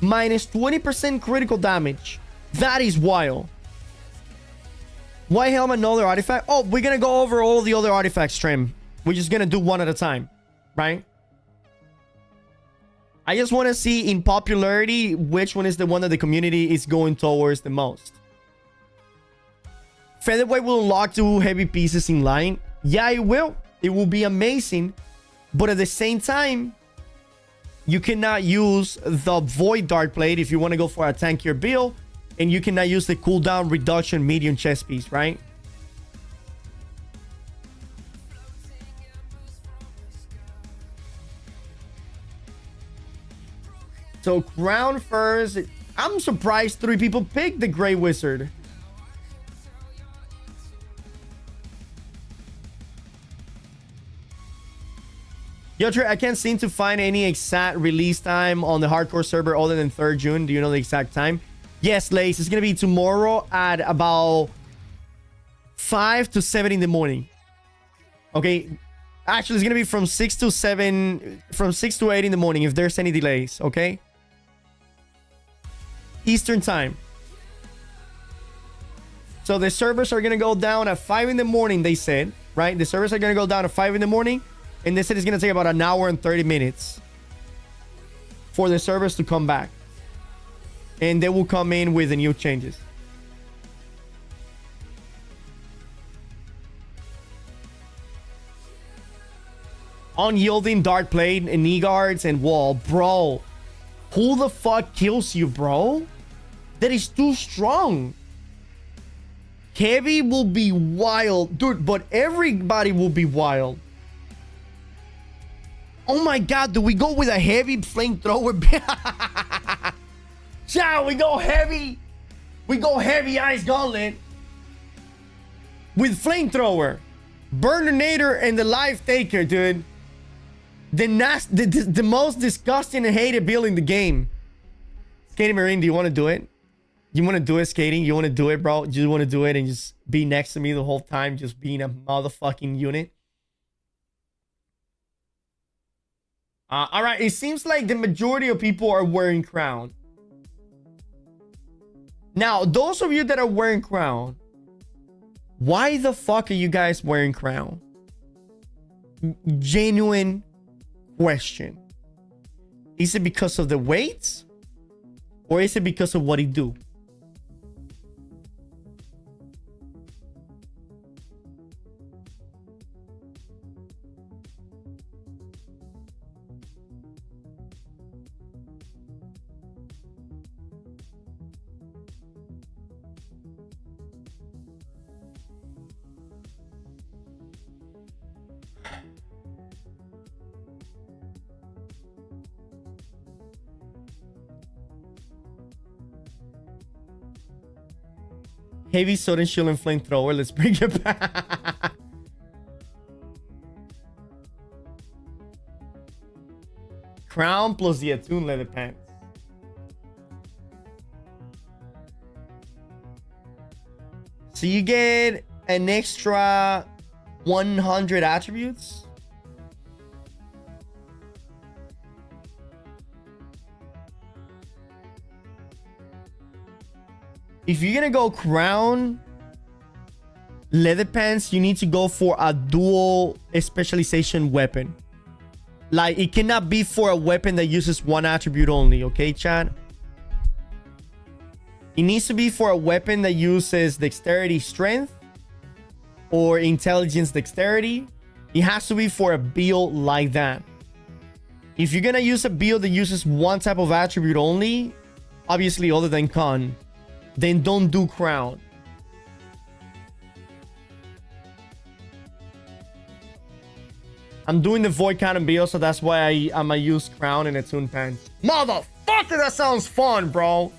Speaker 2: Minus 20% critical damage. That is wild. Why helm another artifact? Oh, we're gonna go over all the other artifacts, Trim. We're just gonna do one at a time, right? I just want to see in popularity which one is the one that the community is going towards the most. Featherweight will unlock 2 heavy pieces in line. Yeah, it will. It will be amazing. But at the same time, you cannot use the Void Dart Plate if you want to go for a tankier build. And you cannot use the cooldown reduction medium chest piece, right? So crown first. I'm surprised 3 people picked the Grey Wizard. Yo, Trey, I can't seem to find any exact release time on the hardcore server other than 3rd June. Do you know the exact time? Yes, Lace. It's going to be tomorrow at about 5 to 7 in the morning. Okay. Actually, it's going to be from 6 to 7, from 6 to 8 in the morning if there's any delays. Okay. Eastern time. So the servers are going to go down at 5 in the morning, they said, right? The servers are going to go down at 5 in the morning. And they said it's going to take about an hour and 30 minutes for the servers to come back. And they will come in with the new changes. Unyielding Dart Plate and knee guards and wall. Bro, who the fuck kills you, bro? That is too strong. Heavy will be wild. Dude, but everybody will be wild. Oh my god, do we go with a heavy flamethrower? Yeah, we go heavy. We go heavy ice gauntlet. With flamethrower. Burninator and the life taker, dude. The most disgusting and hated build in the game. Skating Marine, do you want to do it? You want to do it, Skating? You want to do it, bro? You want to do it and just be next to me the whole time, just being a motherfucking unit? All right, it seems like the majority of people are wearing crown. Now, those of you that are wearing crown, why the fuck are you guys wearing crown? Genuine question. Is it because of the weights? Or is it because of what he do? Heavy sword and shield and flamethrower. Let's bring it back. Crown plus the Attune leather pants. So you get an extra 100 attributes. If you're gonna go crown leather pants, you need to go for a dual specialization weapon. Like, it cannot be for a weapon that uses one attribute only, okay, chat? It needs to be for a weapon that uses dexterity strength or intelligence dexterity. It has to be for a build like that. If you're gonna use a build that uses one type of attribute only, obviously other than con, then don't do crown. I'm doing the void cannon build, so that's why I'm gonna use crown and Attune pants. Motherfucker, that sounds fun, bro.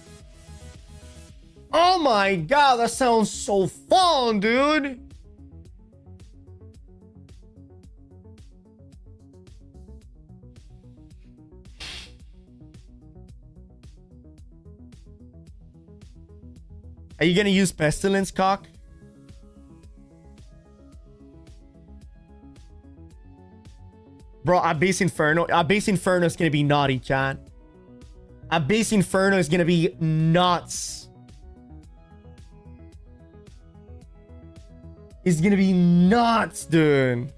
Speaker 2: Oh my god, that sounds so fun, dude. Are you gonna use pestilence, cock? Bro, Abyss Inferno. Abyss Inferno is gonna be naughty, chat. Abyss Inferno is gonna be nuts. It's gonna be nuts, dude.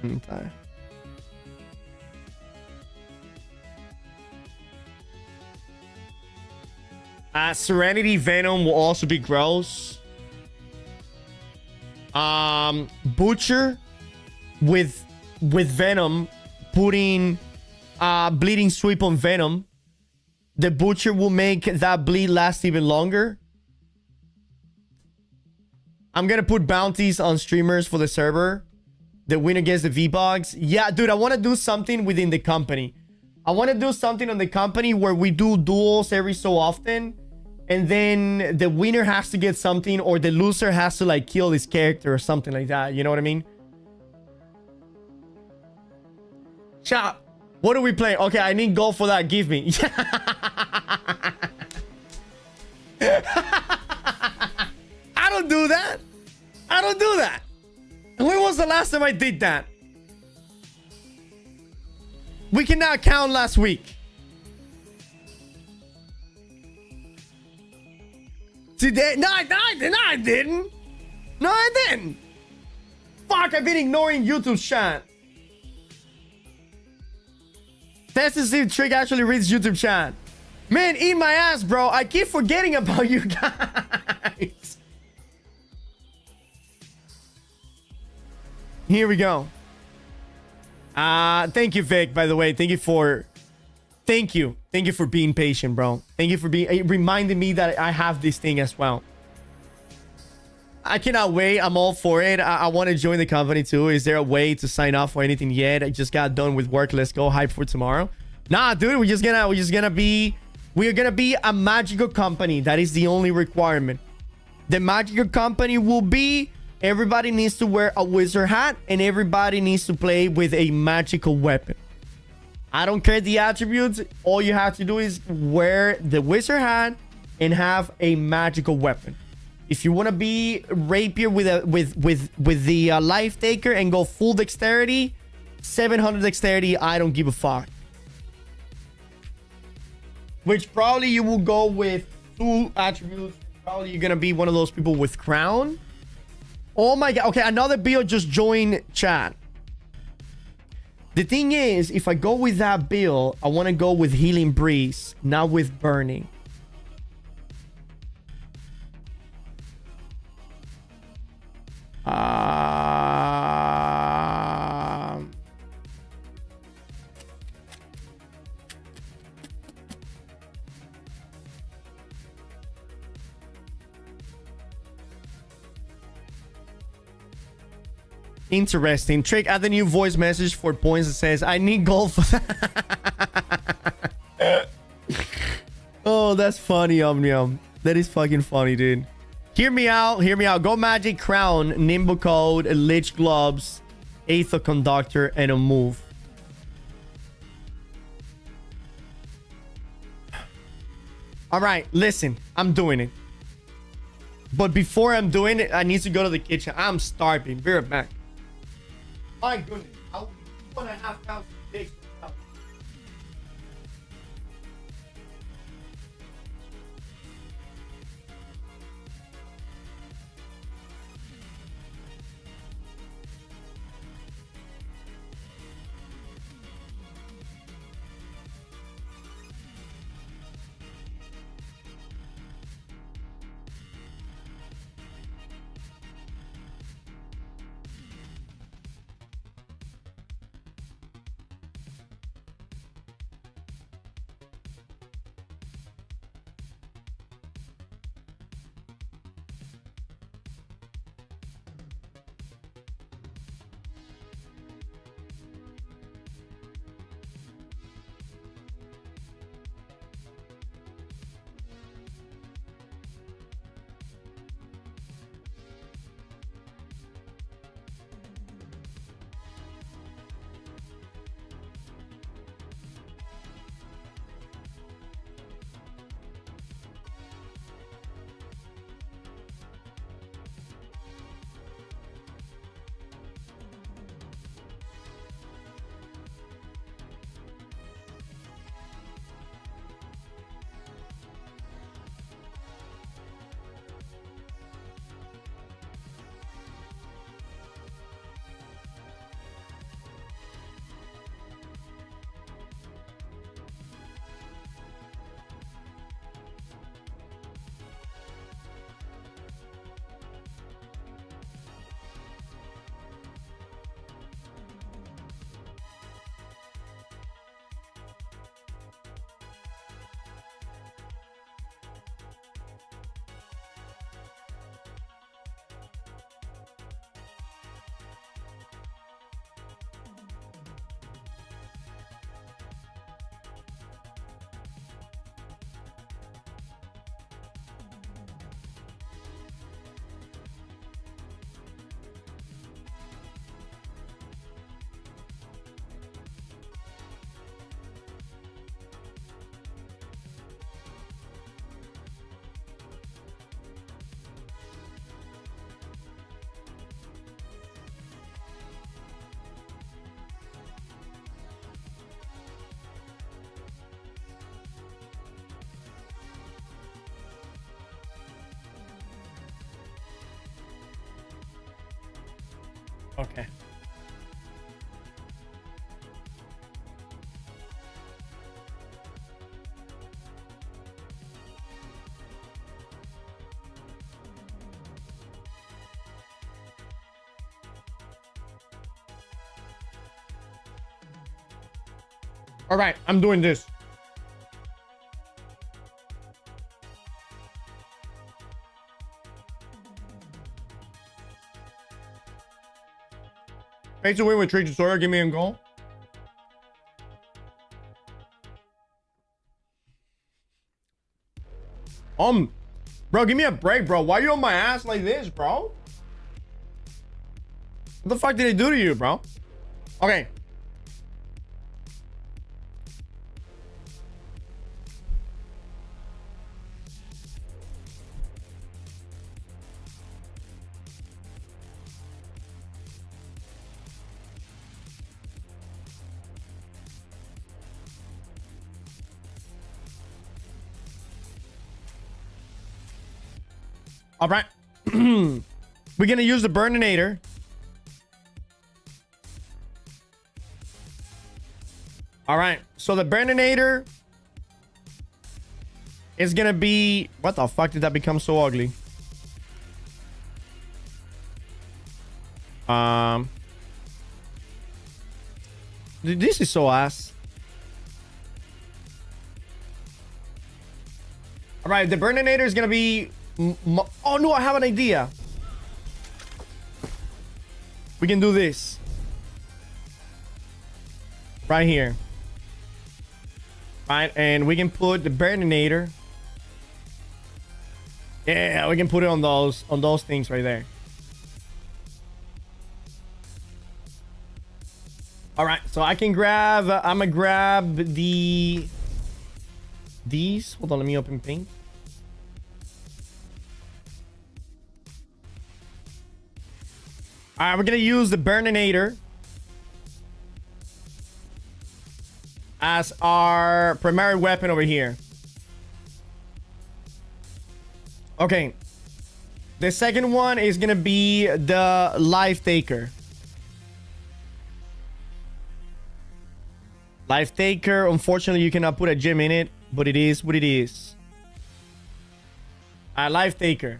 Speaker 2: Okay. Serenity Venom will also be gross. Butcher with Venom, putting bleeding sweep on Venom. The Butcher will make that bleed last even longer. I'm gonna put bounties on streamers for the server. The winner gets the V-Bucks. Yeah, dude, I want to do something within the company. I want to do something on the company where we do duels every so often. And then the winner has to get something, or the loser has to like kill his character or something like that. You know what I mean? Chat, what are we playing? Okay, I need gold for that. Give me. I don't do that. I don't do that. When was the last time I did that? We cannot count last week. Today? No, I didn't. No, I didn't. Fuck, I've been ignoring YouTube chat. Test to see if Trick actually reads YouTube chat. Man, eat my ass, bro. I keep forgetting about you guys. Here we go. Thank you, Vic, by the way. Thank you for being patient, bro. Thank you for reminding me that I have this thing as well. I cannot wait. I'm all for it. I want to join the company too. Is there a way to sign up for anything yet? I just got done with work. Let's go. Hype for tomorrow. Nah, dude, we're gonna be a magical company. That is the only requirement. The magical company will be everybody needs to wear a wizard hat and everybody needs to play with a magical weapon. I don't care the attributes. All you have to do is wear the wizard hat and have a magical weapon. If you want to be rapier with the life taker and go full dexterity, 700 dexterity, I don't give a fuck. Which probably you will go with 2 attributes. Probably you're gonna be one of those people with crown. Oh my god. Okay, another build just joined chat. The thing is, if I go with that build, I want to go with Healing Breeze, not with Burning. Interesting. Trick, add the new voice message for points that says, I need gold for that. Oh, that's funny, Omnium. That is fucking funny, dude. Hear me out. Hear me out. Go Magic Crown, Nimble Code, Lich Gloves, Aether Conductor, and a move. All right, listen. I'm doing it. But before I'm doing it, I need to go to the kitchen. I'm starving. Be right back. My goodness. I'll 1.5 days. Okay. All right, I'm doing this. Pay to win with Trade Tutorial. Give me a goal. Bro, give me a break, bro. Why you on my ass like this, bro? What the fuck did they do to you, bro? Okay. All right. We're gonna use the Burninator. All right. So the Burninator is gonna be... What the fuck did that become so ugly? This is so ass. All right. The Burninator is gonna be... Oh no, I have an idea. We can do this right here, right? And we can put the Burninator. Yeah, we can put it on those things right there. All right, so I can grab. I'm gonna grab these. Hold on, let me open Paint. All right, we're gonna use the Burninator as our primary weapon over here. Okay. The second one is gonna be the Life Taker. Life Taker, unfortunately, you cannot put a gem in it, but it is what it is. Life Taker.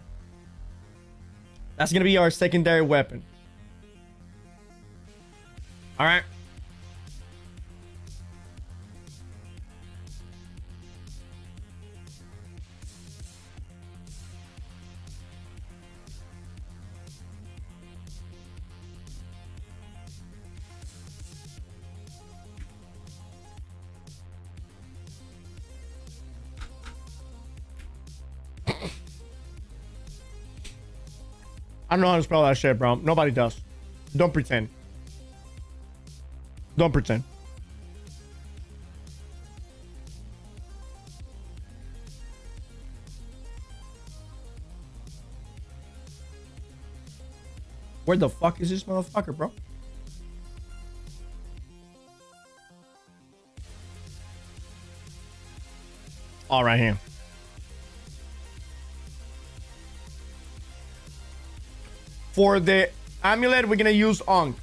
Speaker 2: That's gonna be our secondary weapon. All right. I don't know how to spell that shit, bro. Nobody does. Don't pretend. Don't pretend. Where the fuck is this motherfucker, bro? All right, here. For the amulet, we're gonna use Onk.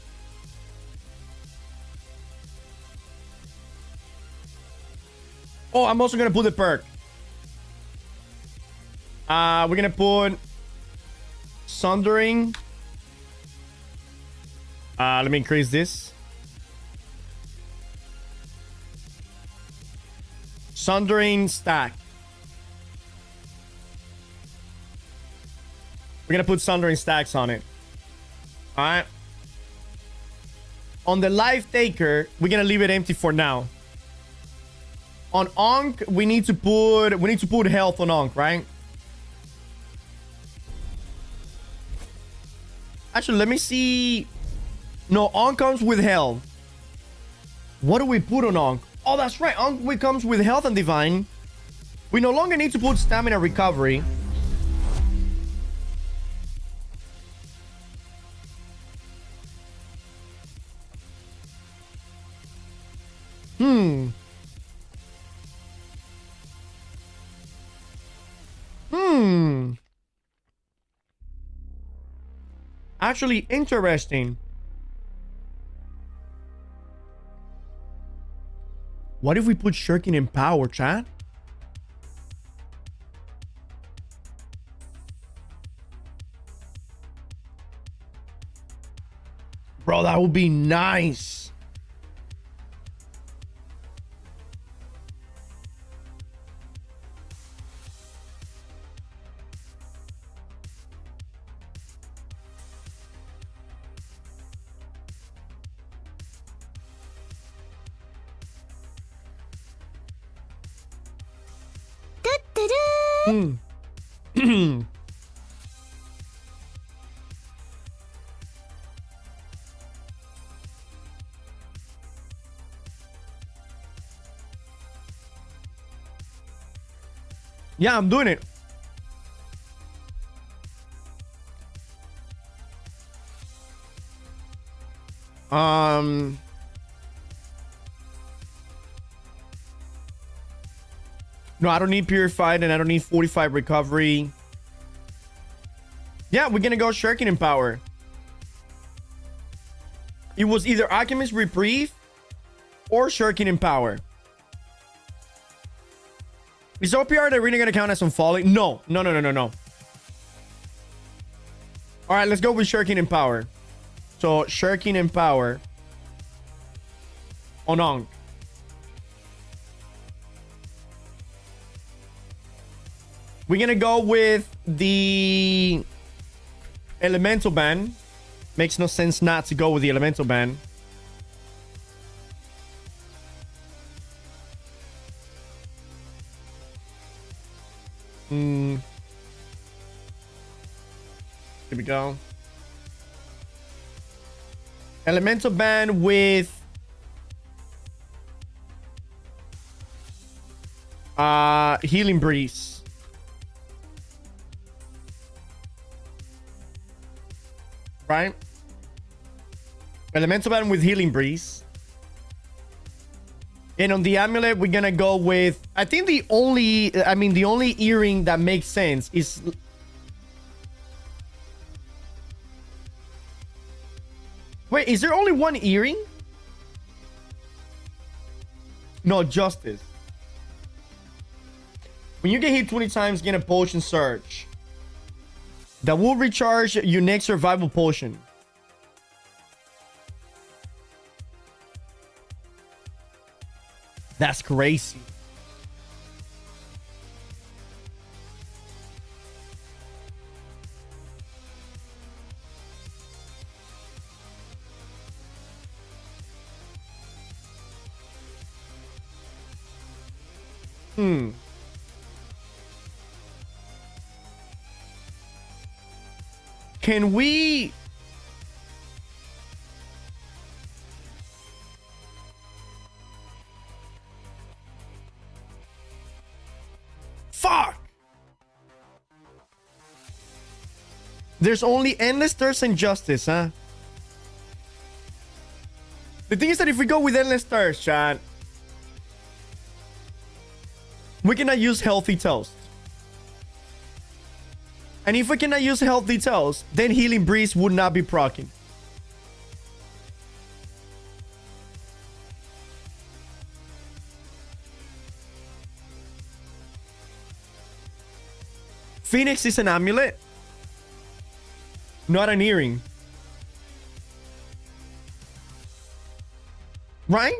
Speaker 2: Oh, I'm also gonna put the perk. We're gonna put Sundering. Let me increase this. Sundering stack. We're gonna put Sundering stacks on it. All right. On the Life Taker, we're gonna leave it empty for now. On Onk, we need to put health on Onk, right? Actually, let me see. No, Onk comes with health. What do we put on Onk? Oh, that's right. Onk comes with health and divine. We no longer need to put stamina recovery. Actually, interesting. What if we put shirking in power, chat? Bro, that would be nice. Yeah, I'm doing it. No, I don't need purified and I don't need 45 recovery. Yeah, we're gonna go shirking in power. It was either Alchemist Reprieve or shirking in power. Is OPR the really gonna count as unfalling? No. All right, let's go with shirking in power. So shirking in power on Onk. We're gonna go with the elemental ban. Makes no sense not to go with the elemental ban. Here we go. Elemental ban with healing breeze. Right? Elemental ban with healing breeze. And on the amulet, we're gonna go with, I think the only earring that makes sense is, wait, is there only one earring? No, Justice. When you get hit 20 times, get a potion surge. That will recharge your next survival potion. That's crazy. Can we... Fuck! There's only Endless Thirst and Justice, huh? The thing is that if we go with Endless Thirst, chat, we cannot use Healthy Toast. And if we cannot use Healthy Toast, then Healing Breeze would not be proccing. Phoenix is an amulet, not an earring. Right?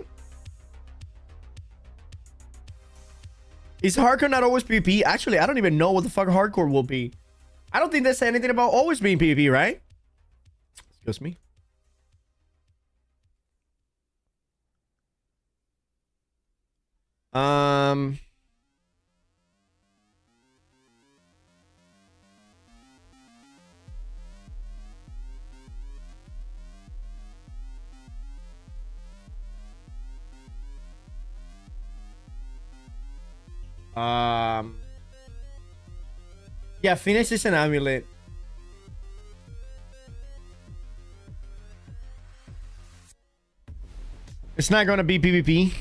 Speaker 2: Is hardcore not always PvP? Actually, I don't even know what the fuck hardcore will be. I don't think they said anything about always being PvP, right? Excuse me. Yeah, Phoenix is an amulet. It's not gonna be PvP.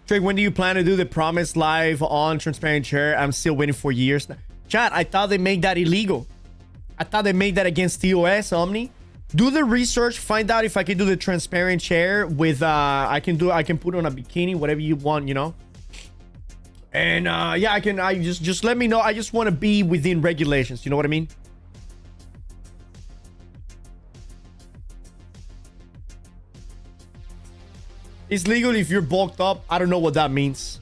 Speaker 2: Drake, when do you plan to do the promise live on Transparent Chair? I'm still waiting for years. Chat, I thought they made that illegal. I thought they made that against TOS, Omni. Do the research, find out if I can do the transparent chair with I can put on a bikini, whatever you want, you know. And yeah, I just let me know. I just want to be within regulations, you know what I mean? It's legal if you're bulked up. I don't know what that means.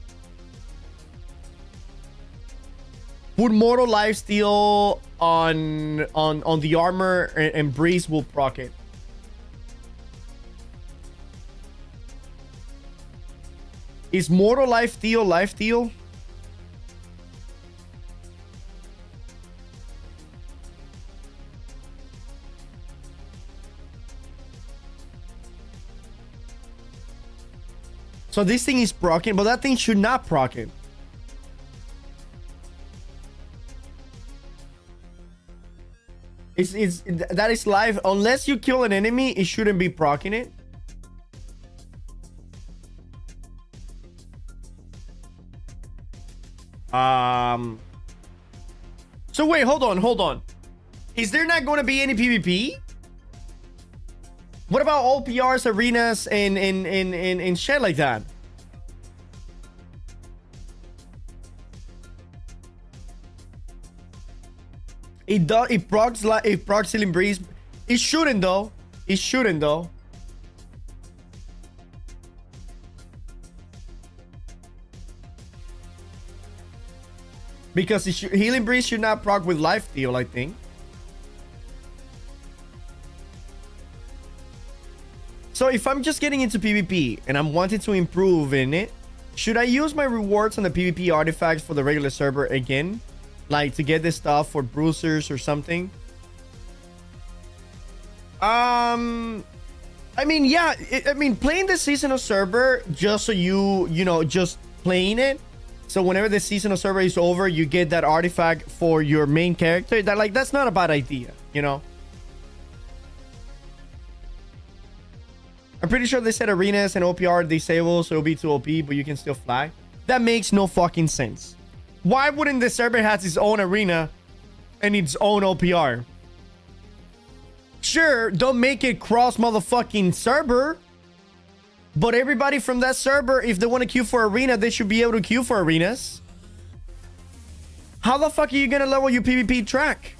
Speaker 2: Put Mortal Lifesteal on the armor and Breeze will proc it. Is Mortal Lifesteal? So this thing is proccing, but that thing should not proc it. That is live. Unless you kill an enemy, it shouldn't be proccing it. So wait, hold on. Is there not going to be any PvP? What about OPRs, arenas, and shit like that? It procs Sealing Breeze. It shouldn't though. Because Healing Breeze should not proc with Lifesteal, I think. So if I'm just getting into PvP and I'm wanting to improve in it, should I use my rewards on the PvP artifacts for the regular server again? Like to get this stuff for bruisers or something? I mean, yeah. I mean, playing the seasonal server just so you know, just playing it. So whenever the seasonal server is over, you get that artifact for your main character. That's not a bad idea, you know? I'm pretty sure they said arenas and OPR disabled, so it'll be too OP, but you can still fly. That makes no fucking sense. Why wouldn't the server have its own arena and its own OPR? Sure, don't make it cross motherfucking server. But everybody from that server, if they want to queue for arena, they should be able to queue for arenas. How the fuck are you gonna level your PvP track?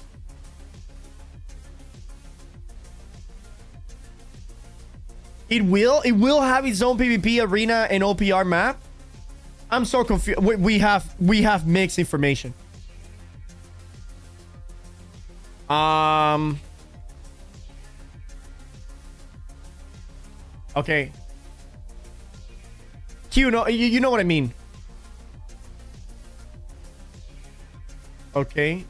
Speaker 2: It will have its own PvP arena and OPR map. I'm so confused. We have mixed information. Okay. Q, no, you know what I mean. Okay.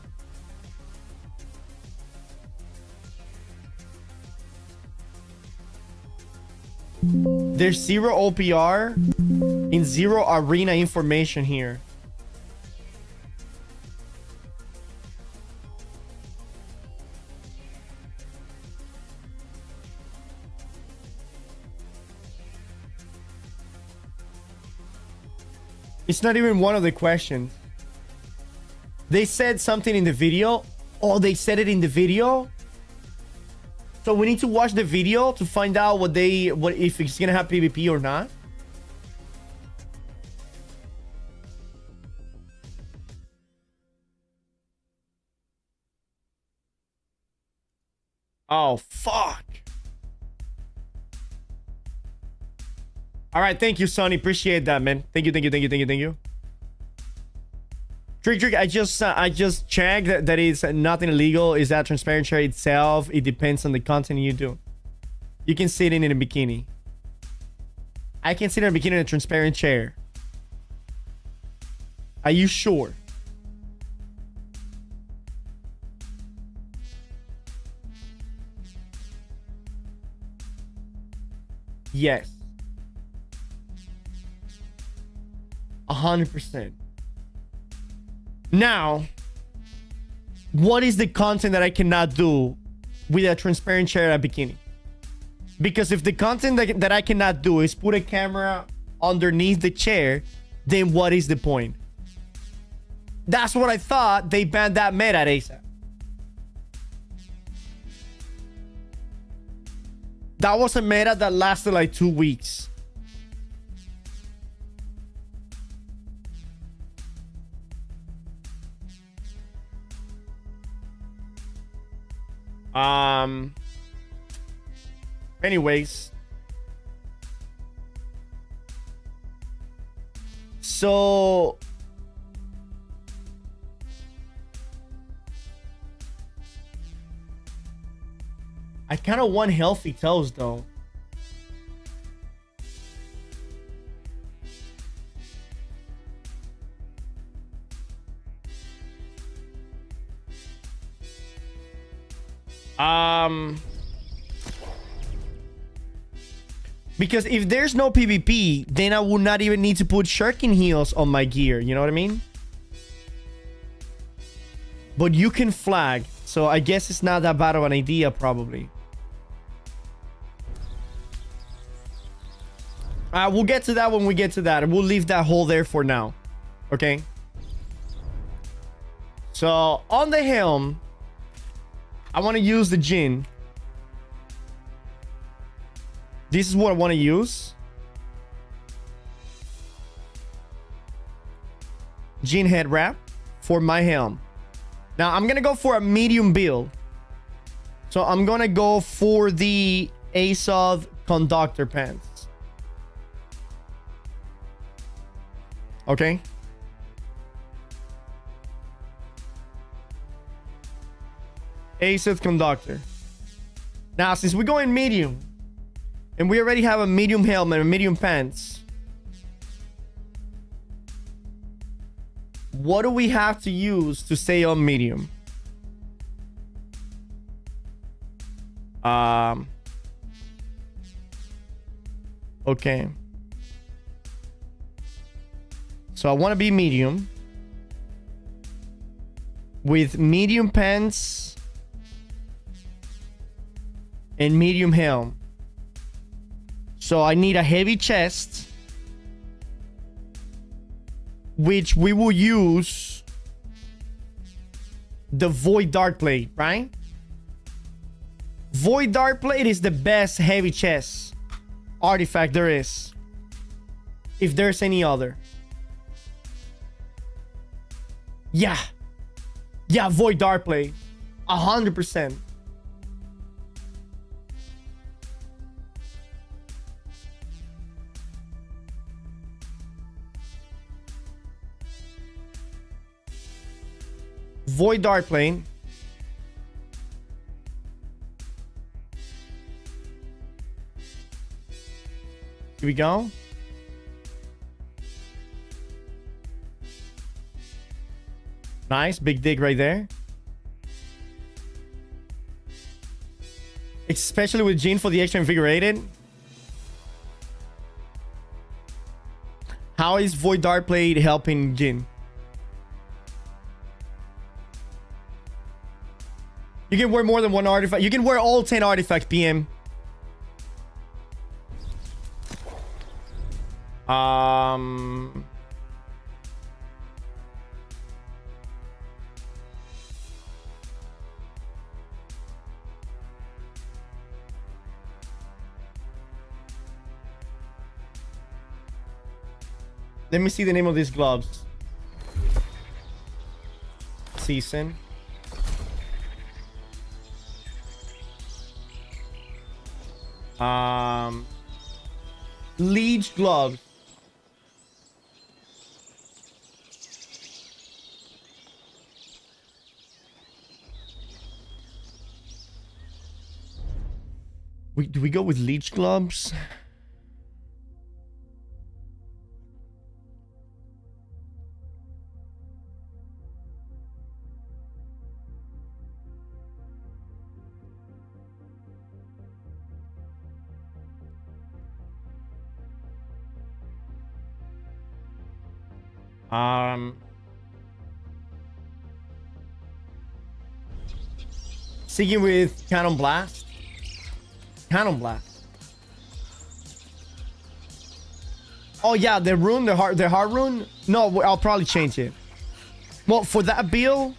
Speaker 2: There's 0 OPR and 0 arena information here. It's not even one of the questions. They said something in the video. Oh, they said it in the video. So we need to watch the video to find out what if it's gonna have PvP or not. Oh fuck. All right, thank you, Sonny. Appreciate that, man. Thank you. Trick. I just checked that it's nothing illegal. Is that transparent chair itself? It depends on the content you do. You can sit in a bikini. I can sit in a bikini in a transparent chair. Are you sure? Yes. 100%. Now, what is the content that I cannot do with a transparent chair and a bikini? Because if the content that I cannot do is put a camera underneath the chair, then what is the point? That's what I thought. They banned that meta at ASAP. That was a meta that lasted like 2 weeks. Anyways. So I kind of want healthy toes though. Because if there's no PvP, then I would not even need to put shuriken heals on my gear. You know what I mean? But you can flag. So I guess it's not that bad of an idea, probably. We'll get to that when we get to that. We'll leave that hole there for now. Okay? So, on the helm, I want to use the Jin. This is what I want to use. Jin head wrap for my helm. Now, I'm going to go for a medium build. So, I'm going to go for the Azoth conductor pants. Okay. Azoth conductor. Now, since we go in medium, and we already have a medium helmet and medium pants, what do we have to use to stay on medium? Okay. So I want to be medium with medium pants and medium helm. So I need a heavy chest, which we will use the Void Dart Plate, right? Void Dart Plate is the best heavy chest artifact there is, if there's any other. Yeah, Void Dart Plate, 100%. Void Dart Plane. Here we go. Nice, big dig right there. Especially with Jin for the extra invigorated. How is Void Dart Plate helping Jin? You can wear more than one artifact. You can wear all 10 artifacts, PM. Let me see the name of these gloves. Season. Leech gloves. Do we go with leech gloves? Sticking with Cannon Blast. Cannon Blast. Oh yeah, the rune, the hard rune. No, I'll probably change it. Well, for that build,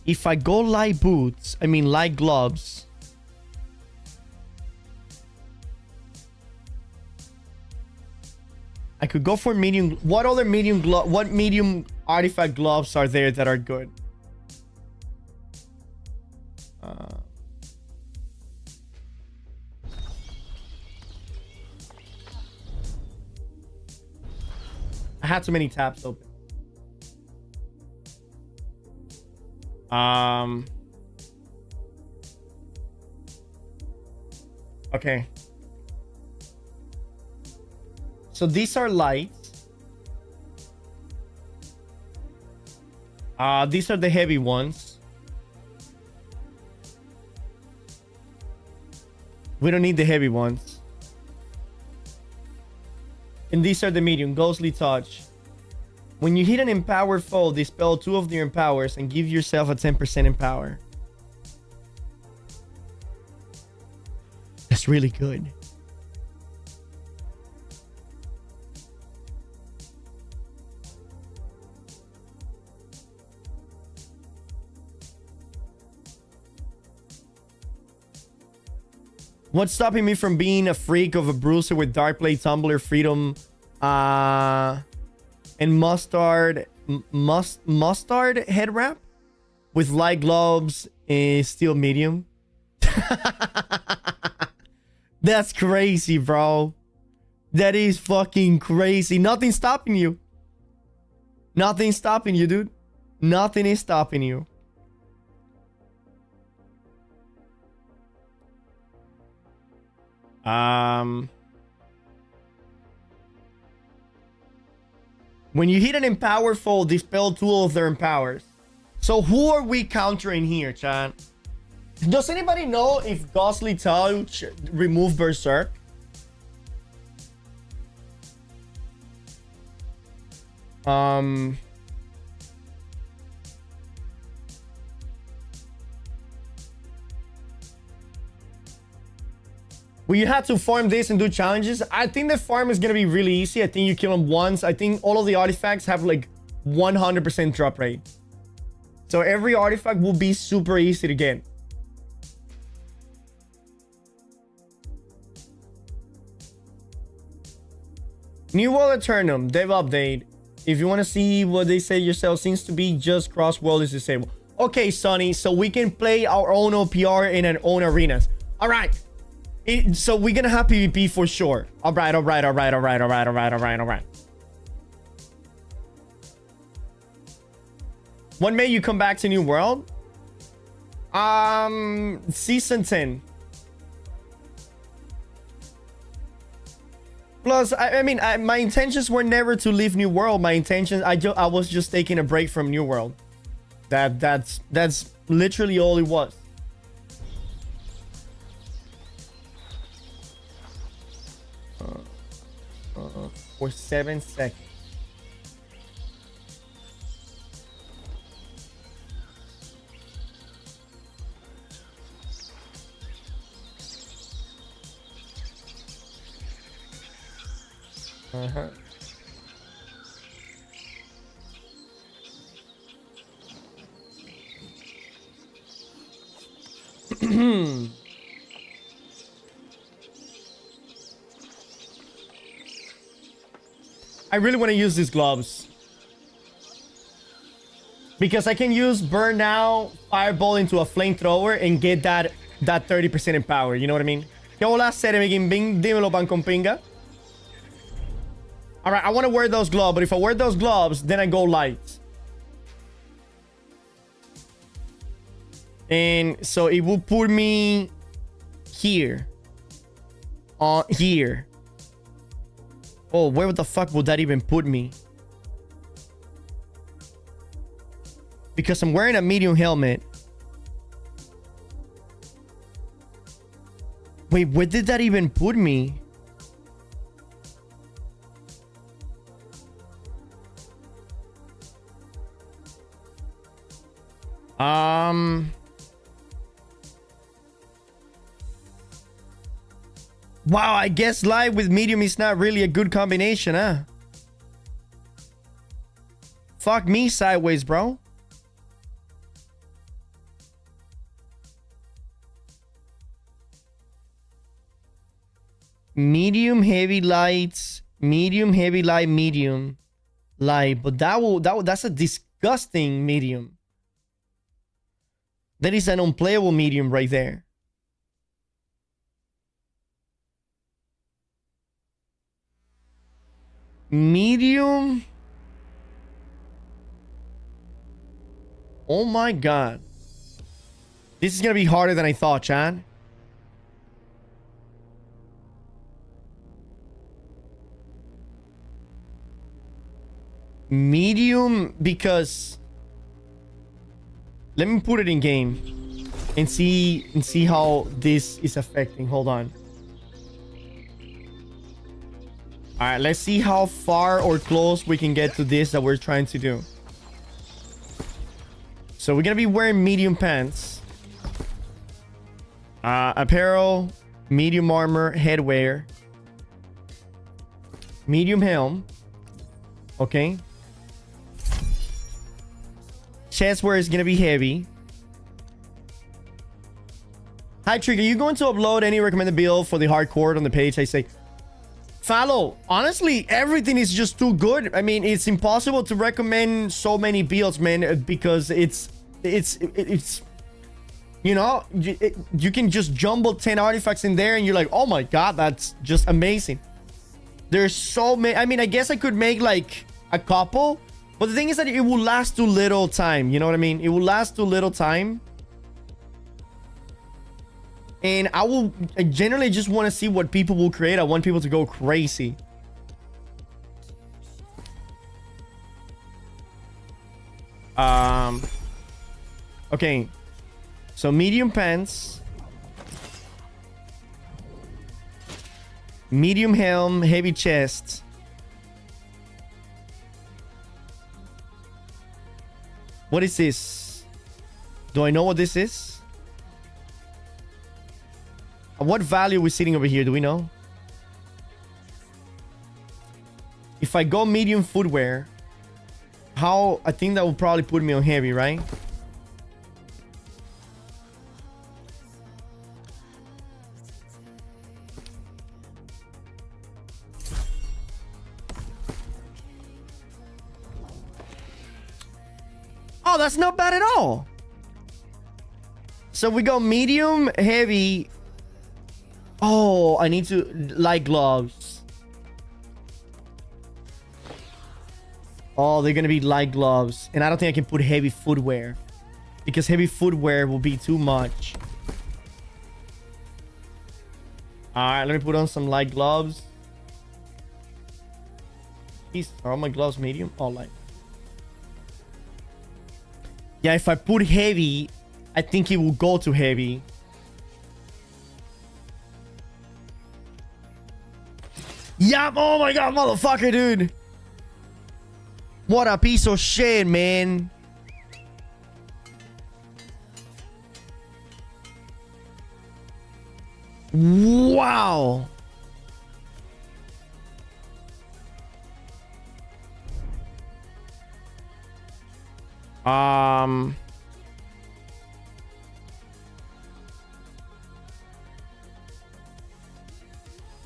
Speaker 2: if I go light boots, I mean light gloves, I could go for medium. What other medium glove? What medium artifact gloves are there that are good? I had too many tabs open. Okay. So these are lights. These are the heavy ones. We don't need the heavy ones. And these are the medium. Ghostly Touch. When you hit an empowered foe, dispel 2 of their empowers and give yourself a 10% empower. That's really good. What's stopping me from being a freak of a bruiser with dark blade, tumbler, freedom, and mustard head wrap with light gloves and steel medium? That's crazy, bro. That is fucking crazy. Nothing's stopping you. Nothing's stopping you, dude. Nothing is stopping you. When you hit an empowered foe, dispel 2 of their empowers. So who are we countering here, chat? Does anybody know if Ghostly Touch remove Berserk? Well, you had to farm this and do challenges. I think the farm is going to be really easy. I think you kill them once. I think all of the artifacts have like 100% drop rate. So every artifact will be super easy to get. New World Eternum, dev update. If you want to see what they say yourself, seems to be just cross world is disabled. Okay, Sonny, so we can play our own OPR in our own arenas. All right. So we're gonna have PvP for sure. All right. When may you come back to New World? Season 10. Plus, I mean, my intentions were never to leave New World. My intentions, I was just taking a break from New World. That's literally all it was. For 7 seconds. I really want to use these gloves because I can use burn now, fireball into a flamethrower and get that 30% in power. You know what I mean? ¿Qué hola, Bing? Dímelo, pan con pinga. All right, I want to wear those gloves, but if I wear those gloves, then I go light. And so it will put me here. Here. Oh, where the fuck would that even put me? Because I'm wearing a medium helmet. Wait, where did that even put me? Wow, I guess light with medium is not really a good combination, huh? Fuck me sideways, bro. Medium, heavy lights, Medium, heavy, light, medium, light. But that's a disgusting medium. That is an unplayable medium right there. Medium. Oh my god. This is gonna be harder than I thought, Chan. Medium, because let me put it in game and see how this is affecting. Hold on. All right, let's see how far or close we can get to this that we're trying to do. So we're gonna be wearing medium pants, apparel, medium armor, headwear, medium helm. Okay. Chest wear is gonna be heavy. Hi Trick, are you going to upload any recommended build for the hardcore on the page? I say, Fallow, honestly, everything is just too good. I mean, it's impossible to recommend so many builds, man, because it's you know, you can just jumble 10 artifacts in there and you're like, oh my god, that's just amazing. There's so many. I mean, I guess I could make like a couple, but the thing is that it will last too little time. You know what I mean? It will last too little time. And I generally just want to see what people will create. I want people to go crazy. Okay. So medium pants. Medium helm, heavy chest. What is this? Do I know what this is? What value are we sitting over here? Do we know? If I go medium footwear, how? I think that will probably put me on heavy, right? Oh, that's not bad at all. So we go medium, heavy. Oh, I need to light gloves. Oh, they're gonna be light gloves. And I don't think I can put heavy footwear, because heavy footwear will be too much. Alright, let me put on some light gloves. These are all my gloves medium? Oh, light. Yeah, if I put heavy, I think it will go to heavy. Yeah, oh my god, motherfucker, dude. What a piece of shit, man. Wow.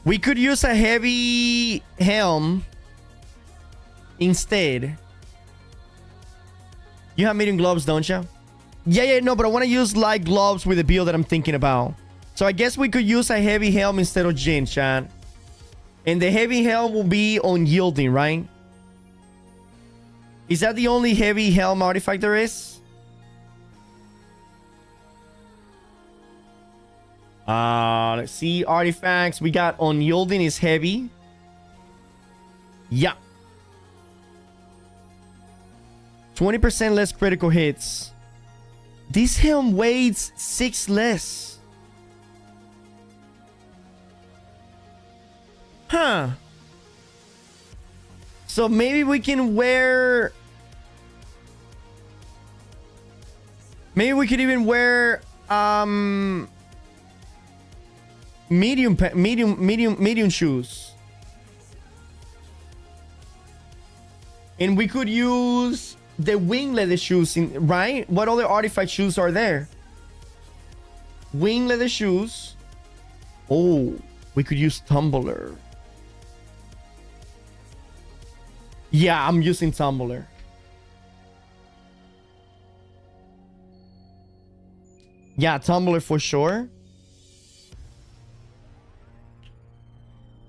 Speaker 2: We could use a heavy helm instead. You have medium gloves, don't you? Yeah, no, but I want to use light gloves with the build that I'm thinking about. So I guess we could use a heavy helm instead of Jin, chat. And the heavy helm will be unyielding, right? Is that the only heavy helm artifact there is? Let's see. Artifacts. We got unyielding is heavy. Yeah. 20% less critical hits. This helm weighs 6 less. Huh. So maybe we can wear... Maybe we could even wear... medium shoes. And we could use the wing leather shoes, right? What other artifact shoes are there? Wing leather shoes. Oh, we could use tumbler. Yeah, I'm using Tumbler. Yeah, Tumbler for sure.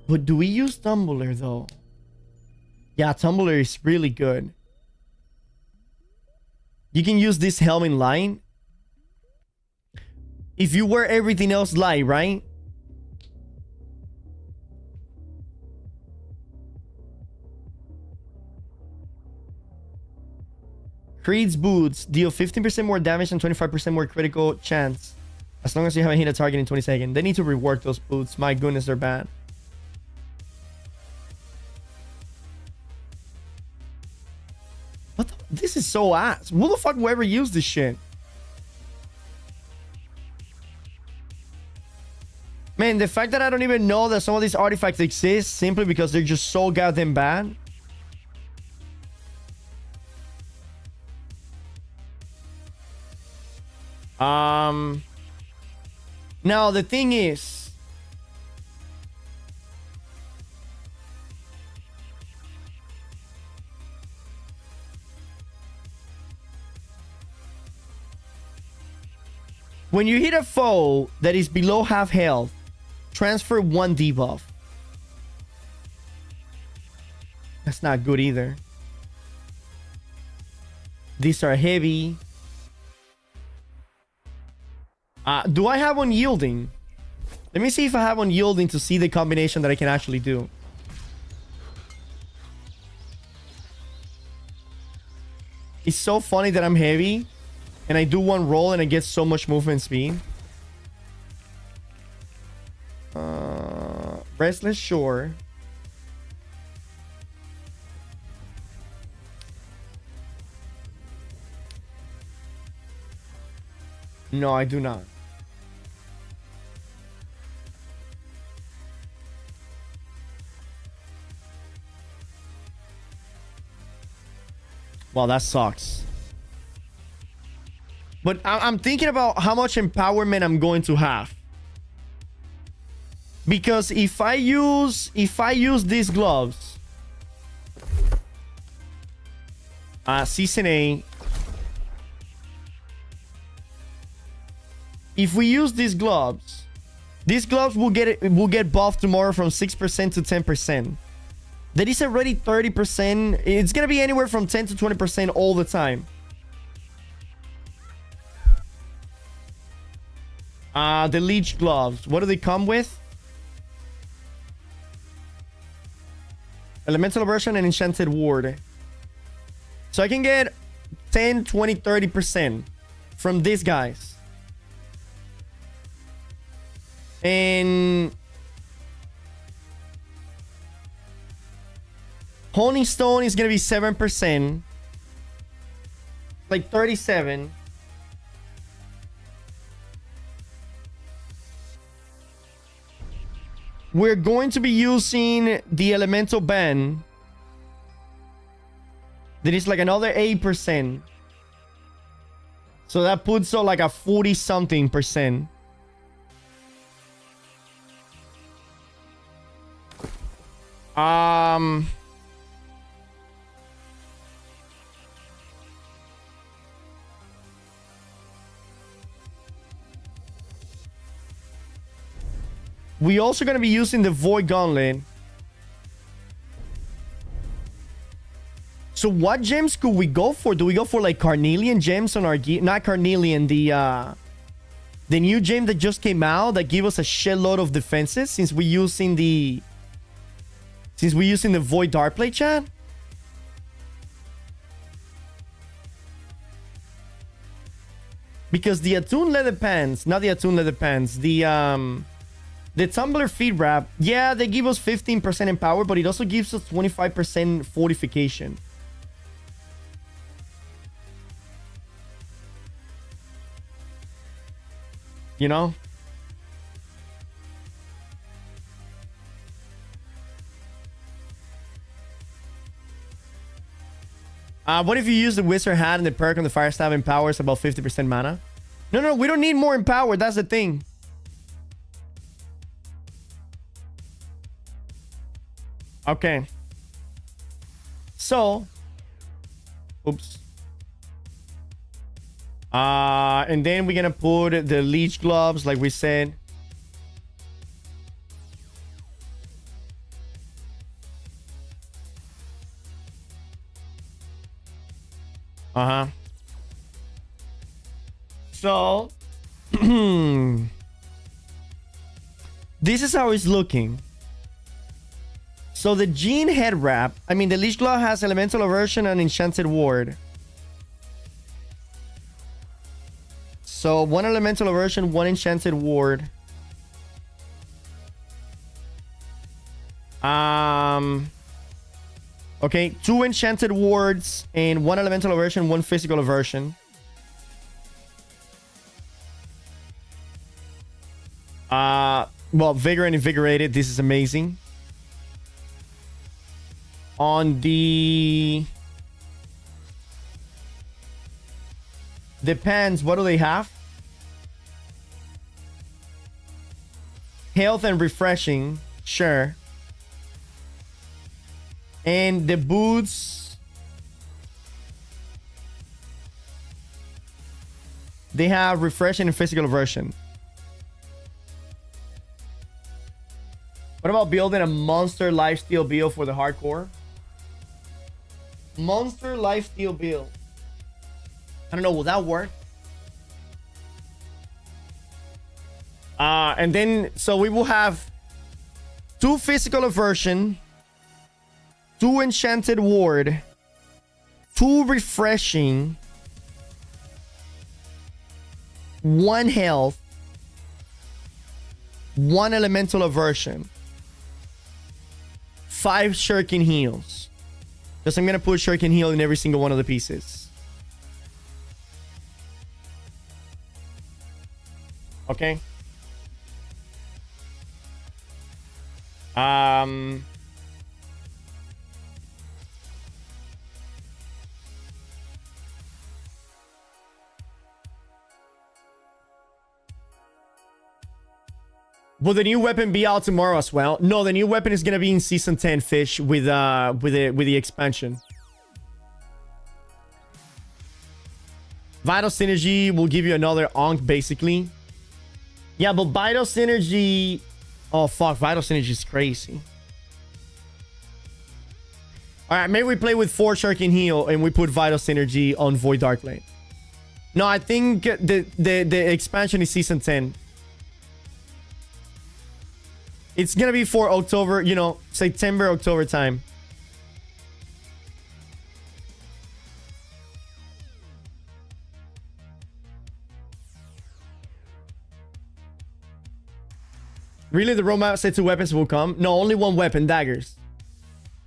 Speaker 2: But do we use Tumbler though? Yeah, Tumbler is really good. You can use this helmet line. If you wear everything else light, right? Creed's boots deal 15% more damage and 25% more critical chance. As long as you haven't hit a target in 20 seconds. They need to rework those boots. My goodness, they're bad. What the? This is so ass. Who the fuck will ever use this shit? Man, the fact that I don't even know that some of these artifacts exist simply because they're just so goddamn bad. Now the thing is, when you hit a foe that is below half health, transfer 1 debuff. That's not good either. These are heavy. Do I have unyielding? Let me see if I have unyielding to see the combination that I can actually do. It's so funny that I'm heavy and I do one roll and I get so much movement speed. Restless Shore. No, I do not. Well, that sucks. But I'm thinking about how much empowerment I'm going to have. Because if I use these gloves, Season A, if we use these gloves will get buffed tomorrow from 6% to 10%. That is already 30%. It's gonna be anywhere from 10 to 20% all the time. The leech gloves. What do they come with? Elemental aversion and enchanted ward. So I can get 10, 20, 30% from these guys. And Honing Stone is gonna be 7%. Like 37. We're going to be using the Elemental Band. That is like another 8%. So that puts out like a 40 something percent. We also gonna be using the Void Gauntlet. So what gems could we go for? Do we go for like Carnelian gems on our gear? Not Carnelian, the new gem that just came out that give us a shitload of defenses since we're using the Void Darkblade, chat? Because the Attuned Leather Pants, not the Attuned Leather Pants, the Tumbler Feet Wrap, yeah, they give us 15% in power, but it also gives us 25% fortification. You know? What if you use the Wizard Hat and the perk on the Fire Staff empowers about 50% mana? No, we don't need more empower. That's the thing. Okay. So, oops. And then we're gonna put the leech gloves, like we said. So, this is how it's looking. So the Gene head wrap, I mean, the leech glove has elemental aversion and enchanted ward. So 1 elemental aversion, 1 enchanted ward. Okay, 2 enchanted wards and 1 elemental aversion, 1 physical aversion. Well, vigor and invigorated. This is amazing. On the pants, what do they have? Health and refreshing, sure. And the boots, they have refreshing and physical aversion. What about building a monster lifesteal build for the hardcore? Monster lifesteal build. I don't know, will that work? And then, so we will have 2 physical aversion, 2 enchanted ward, 2 refreshing, 1 health, 1 elemental aversion, 5 shuriken heals. Because I'm going to put shuriken heal in every single one of the pieces. Okay. Will the new weapon be out tomorrow as well? No, the new weapon is gonna be in season 10 fish with the expansion. Vital Synergy will give you another Onk basically. Yeah, but Vital Synergy, oh fuck, Vital Synergy is crazy. All right, maybe we play with 4 Shuriken Heal and we put Vital Synergy on Void Darkblade. No, I think the expansion is season 10. It's gonna be for October, you know, September, October time. Really, the roadmap said 2 weapons will come? No, only 1 weapon, daggers.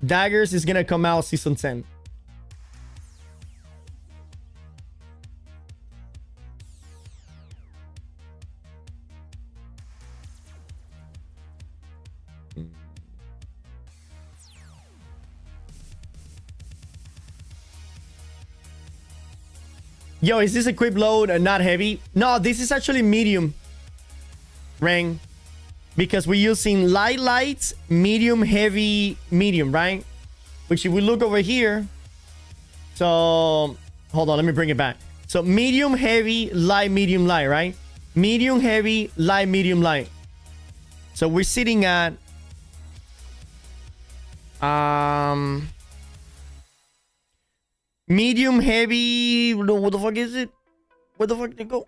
Speaker 2: Daggers is gonna come out season 10. Yo, is this equip load not heavy? No, this is actually medium. Rang. Because we're using light, medium, heavy, medium, right? Which if we look over here. So, hold on, let me bring it back. So, medium, heavy, light, medium, light, right? Medium, heavy, light, medium, light. So, we're sitting at... medium, heavy... No, what the fuck is it? Where the fuck did it go?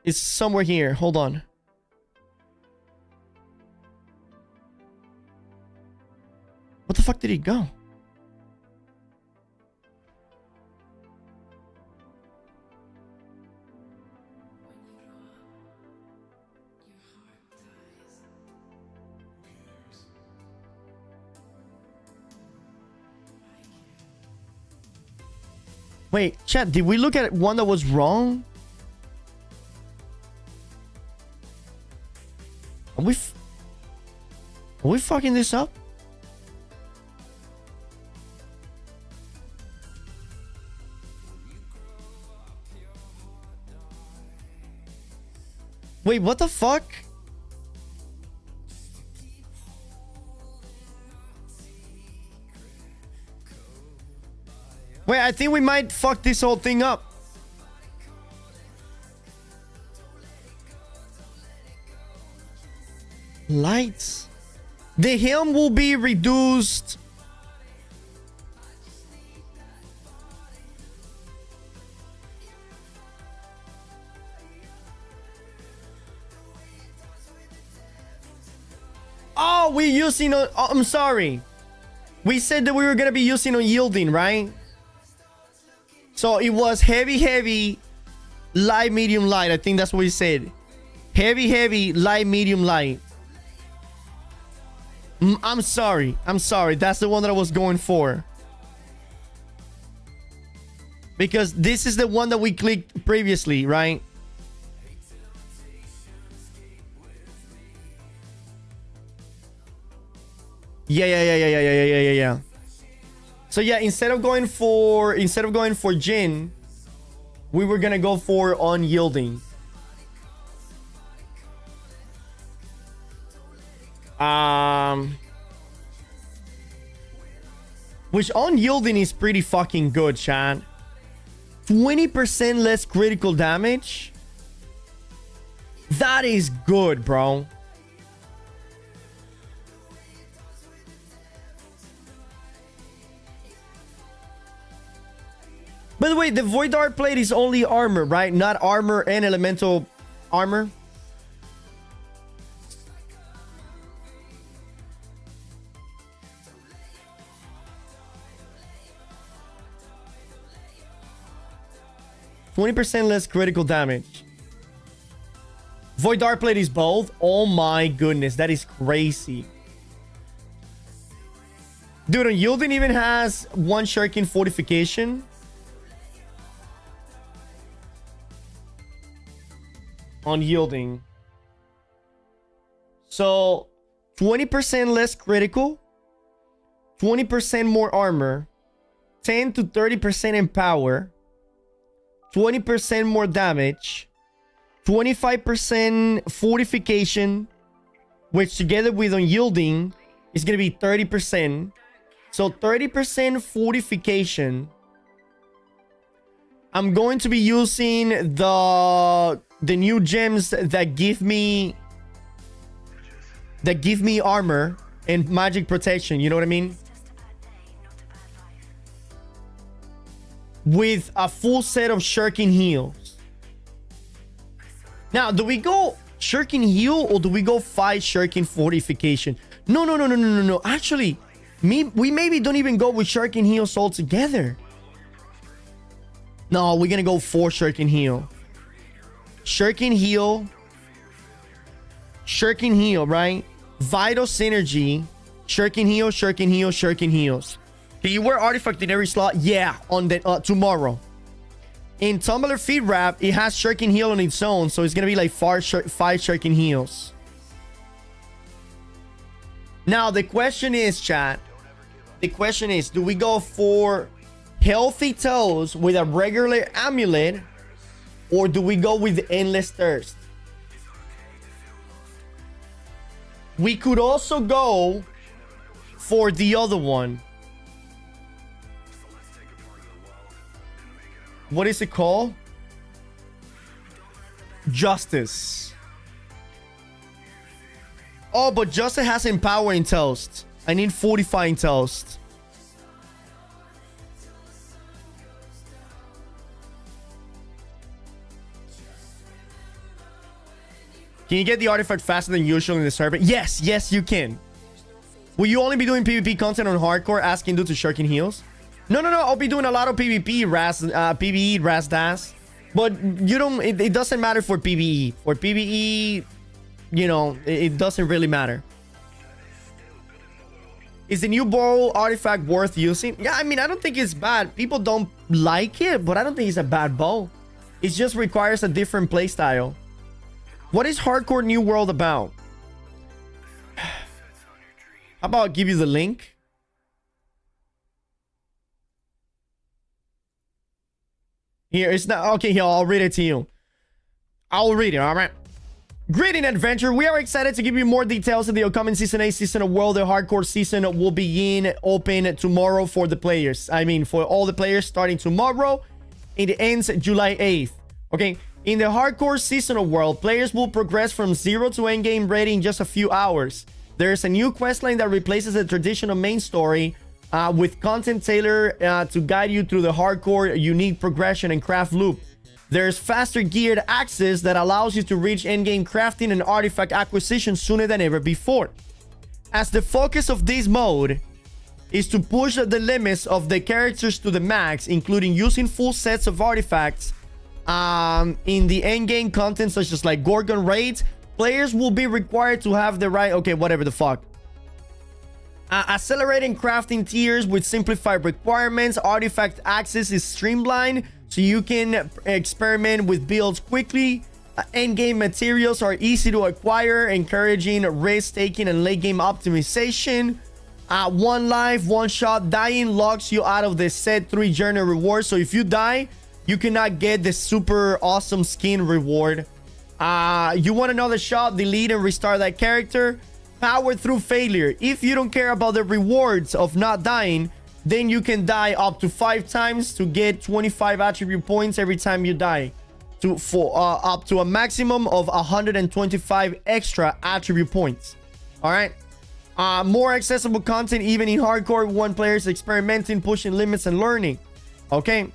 Speaker 2: It's somewhere here. Hold on. What the fuck did it go? Wait, chat, did we look at one that was wrong? Are we fucking this up? Wait, what the fuck? Wait, I think we might fuck this whole thing up. Lights. The helm will be reduced. Oh, we're using on... Oh, I'm sorry. We said that we were going to be using on yielding, right? So it was heavy, light, medium, light. I think that's what we said. Heavy, light, medium, light. I'm sorry. That's the one that I was going for. Because this is the one that we clicked previously, right? Yeah. So yeah, instead of going for Jin, we were gonna go for unyielding. Which unyielding is pretty fucking good, chat. 20% less critical damage. That is good, bro. By the way, the Void Art Plate is only armor, right? Not armor and elemental armor. %20 less critical damage. Void Art Plate is both. Oh my goodness, that is crazy. Dude, Unyielding even has one Shuriken fortification. Unyielding. So 20% less critical, 20% more armor, 10 to 30% in power, 20% more damage, 25% fortification, which together with unyielding is going to be 30%. So 30% fortification. I'm going to be using the new gems that give me armor and magic protection, you know what I mean? With a full set of Shuriken heals. Now, do we go Shuriken heal or do we go 5 Shuriken fortification? No. Actually, we maybe don't even go with Shuriken heals altogether. No, we're gonna go 4 Shuriken heal. Shuriken heal, right? Vital synergy. Shuriken heals. Can you wear artifact in every slot? Yeah, on the tomorrow. In Tumbler Feed Wrap, it has Shuriken heal on its own, so it's gonna be like 5 Shuriken heals. Now the question is, chat. The question is, do we go for Healthy Toes with a regular amulet, or do we go with Endless Thirst? We could also go for the other one. What is it called? Justice. Oh, but Justice has Empowering Toast. I need Fortifying Toast. Can you get the artifact faster than usual in the server? Yes, you can. Will you only be doing PvP content on hardcore, asking dude to Shuriken heals? No. I'll be doing a lot of PvP, PvE, Das. But it doesn't matter for PvE. For PvE, you know, it doesn't really matter. Is the new bow artifact worth using? Yeah, I mean, I don't think it's bad. People don't like it, but I don't think it's a bad bow. It just requires a different playstyle. What is Hardcore New World about? How about I give you the link? Here, it's not... Okay, here, I'll read it to you. I'll read it, alright? Greeting adventure. We are excited to give you more details of the upcoming Season 8 season of World. The hardcore season will begin open tomorrow for the players. I mean, for all the players starting tomorrow. It ends July 8th. Okay. In the hardcore season of World, players will progress from 0 to endgame ready in just a few hours. There's a new questline that replaces the traditional main story with content tailored to guide you through the hardcore unique progression and craft loop. There's faster geared access that allows you to reach endgame crafting and artifact acquisition sooner than ever before. As the focus of this mode is to push the limits of the characters to the max, including using full sets of artifacts in the endgame content such as like Gorgon raids, players will be required to have the right... Okay, whatever the fuck. Accelerating crafting tiers with simplified requirements. Artifact access is streamlined, so you can experiment with builds quickly. Endgame materials are easy to acquire, encouraging risk-taking and late-game optimization. One life, one shot. Dying locks you out of the set 3 journey reward. So if you die, you cannot get the super awesome skin reward. You want another shot, delete and restart that character. Power through failure. If you don't care about the rewards of not dying, then you can die up to 5 times to get 25 attribute points every time you die, up to a maximum of 125 extra attribute points. All right. More accessible content even in hardcore. One players experimenting, pushing limits and learning. Okay.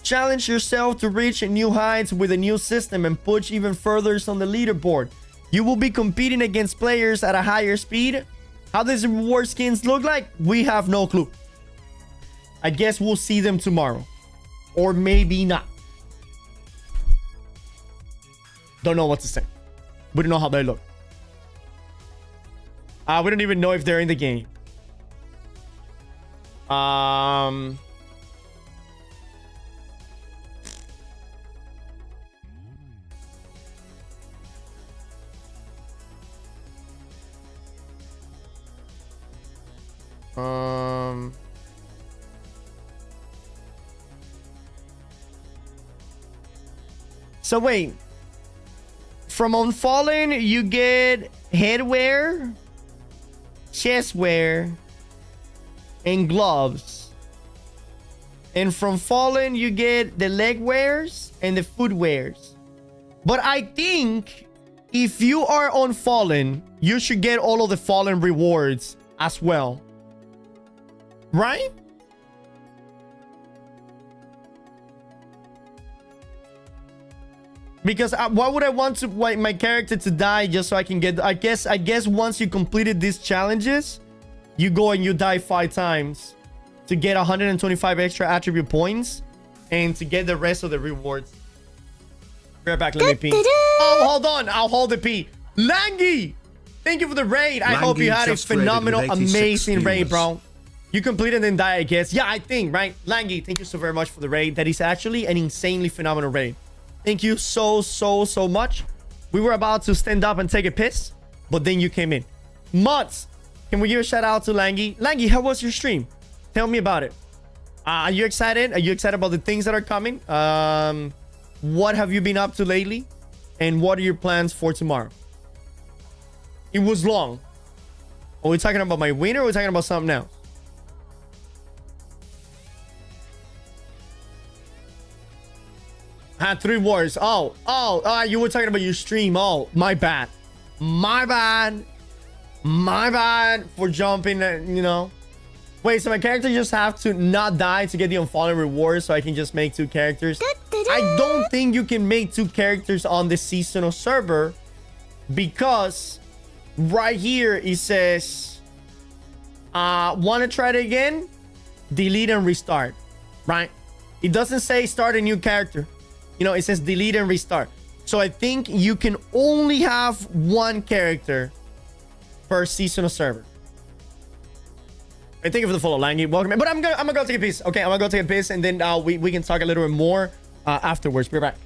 Speaker 2: Challenge yourself to reach new heights with a new system and push even further on the leaderboard. You will be competing against players at a higher speed. How does the reward skins look like? We have no clue. I guess we'll see them tomorrow. Or maybe not. Don't know what to say. We don't know how they look. We don't even know if they're in the game. So wait. From Unfallen, you get headwear, chestwear, and gloves. And from Fallen, you get the leg wears and the foot wears. But I think if you are on Fallen, you should get all of the Fallen rewards as well. Right? Because why would I want to my character to die just so I can get... I guess once you completed these challenges, you go and you die 5 times to get 125 extra attribute points and to get the rest of the rewards. Be right back, let me pee. Oh, hold on. I'll hold the pee. Langy! Thank you for the raid. I hope you had a phenomenal, amazing raid, bro. You completed and then die, I guess. Yeah, I think, right? Langy, thank you so very much for the raid. That is actually an insanely phenomenal raid. Thank you so much. We were about to stand up and take a piss, but then you came in. Mutz, can we give a shout out to Langy? Langy, how was your stream? Tell me about it. Are you excited? Are you excited about the things that are coming? What have you been up to lately? And what are your plans for tomorrow? It was long. Are we talking about my win or are we talking about something else? Had 3 wars. You were talking about your stream. Oh, my bad. My bad for jumping, you know. Wait, so my character just have to not die to get the Unfallen reward so I can just make 2 characters? I don't think you can make 2 characters on the seasonal server because right here it says, want to try it again? Delete and restart, right? It doesn't say start a new character. You know, it says delete and restart. So I think you can only have 1 character per seasonal server. And thank you for the follow, Langy. Welcome in. But I'm gonna go take a piss. Okay, I'm gonna go take a piss and then we can talk a little bit more afterwards. Be right back.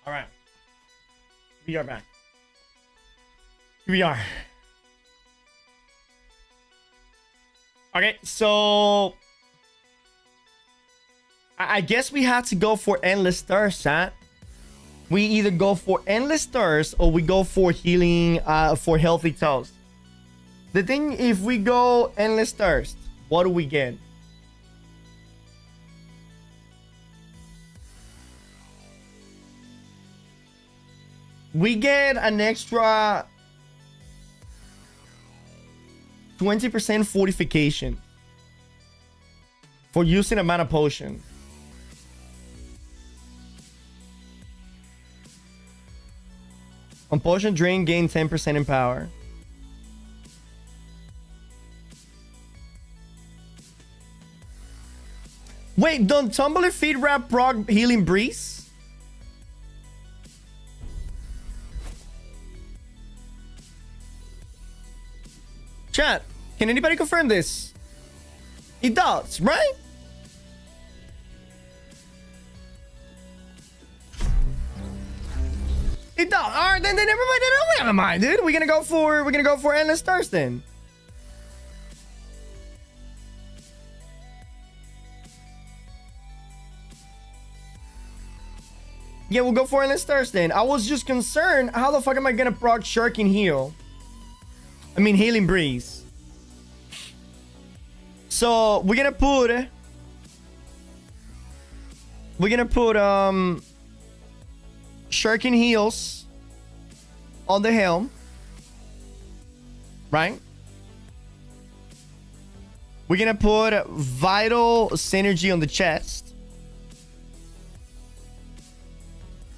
Speaker 2: All right. We are back. Here we are. Okay, so I guess we had to go for endless thirst, chat. We either go for endless thirst or we go for healing, for healthy toast. The thing, if we go endless thirst, what do we get? We get an extra 20% fortification for using a mana potion. On potion drain, gain 10% in power. Wait, don't Tumbler Feet Wrap proc Healing Breeze? Chat, can anybody confirm this? It does, right? It does. All right, then never mind. Never mind, dude. We're gonna go for endless thirst then. Yeah, we'll go for endless thirst then. I was just concerned, how the fuck am I gonna proc Shirk and heal? I mean, Healing Breeze. So we're gonna put Shuriken heals on the helm, right? We're gonna put Vital Synergy on the chest,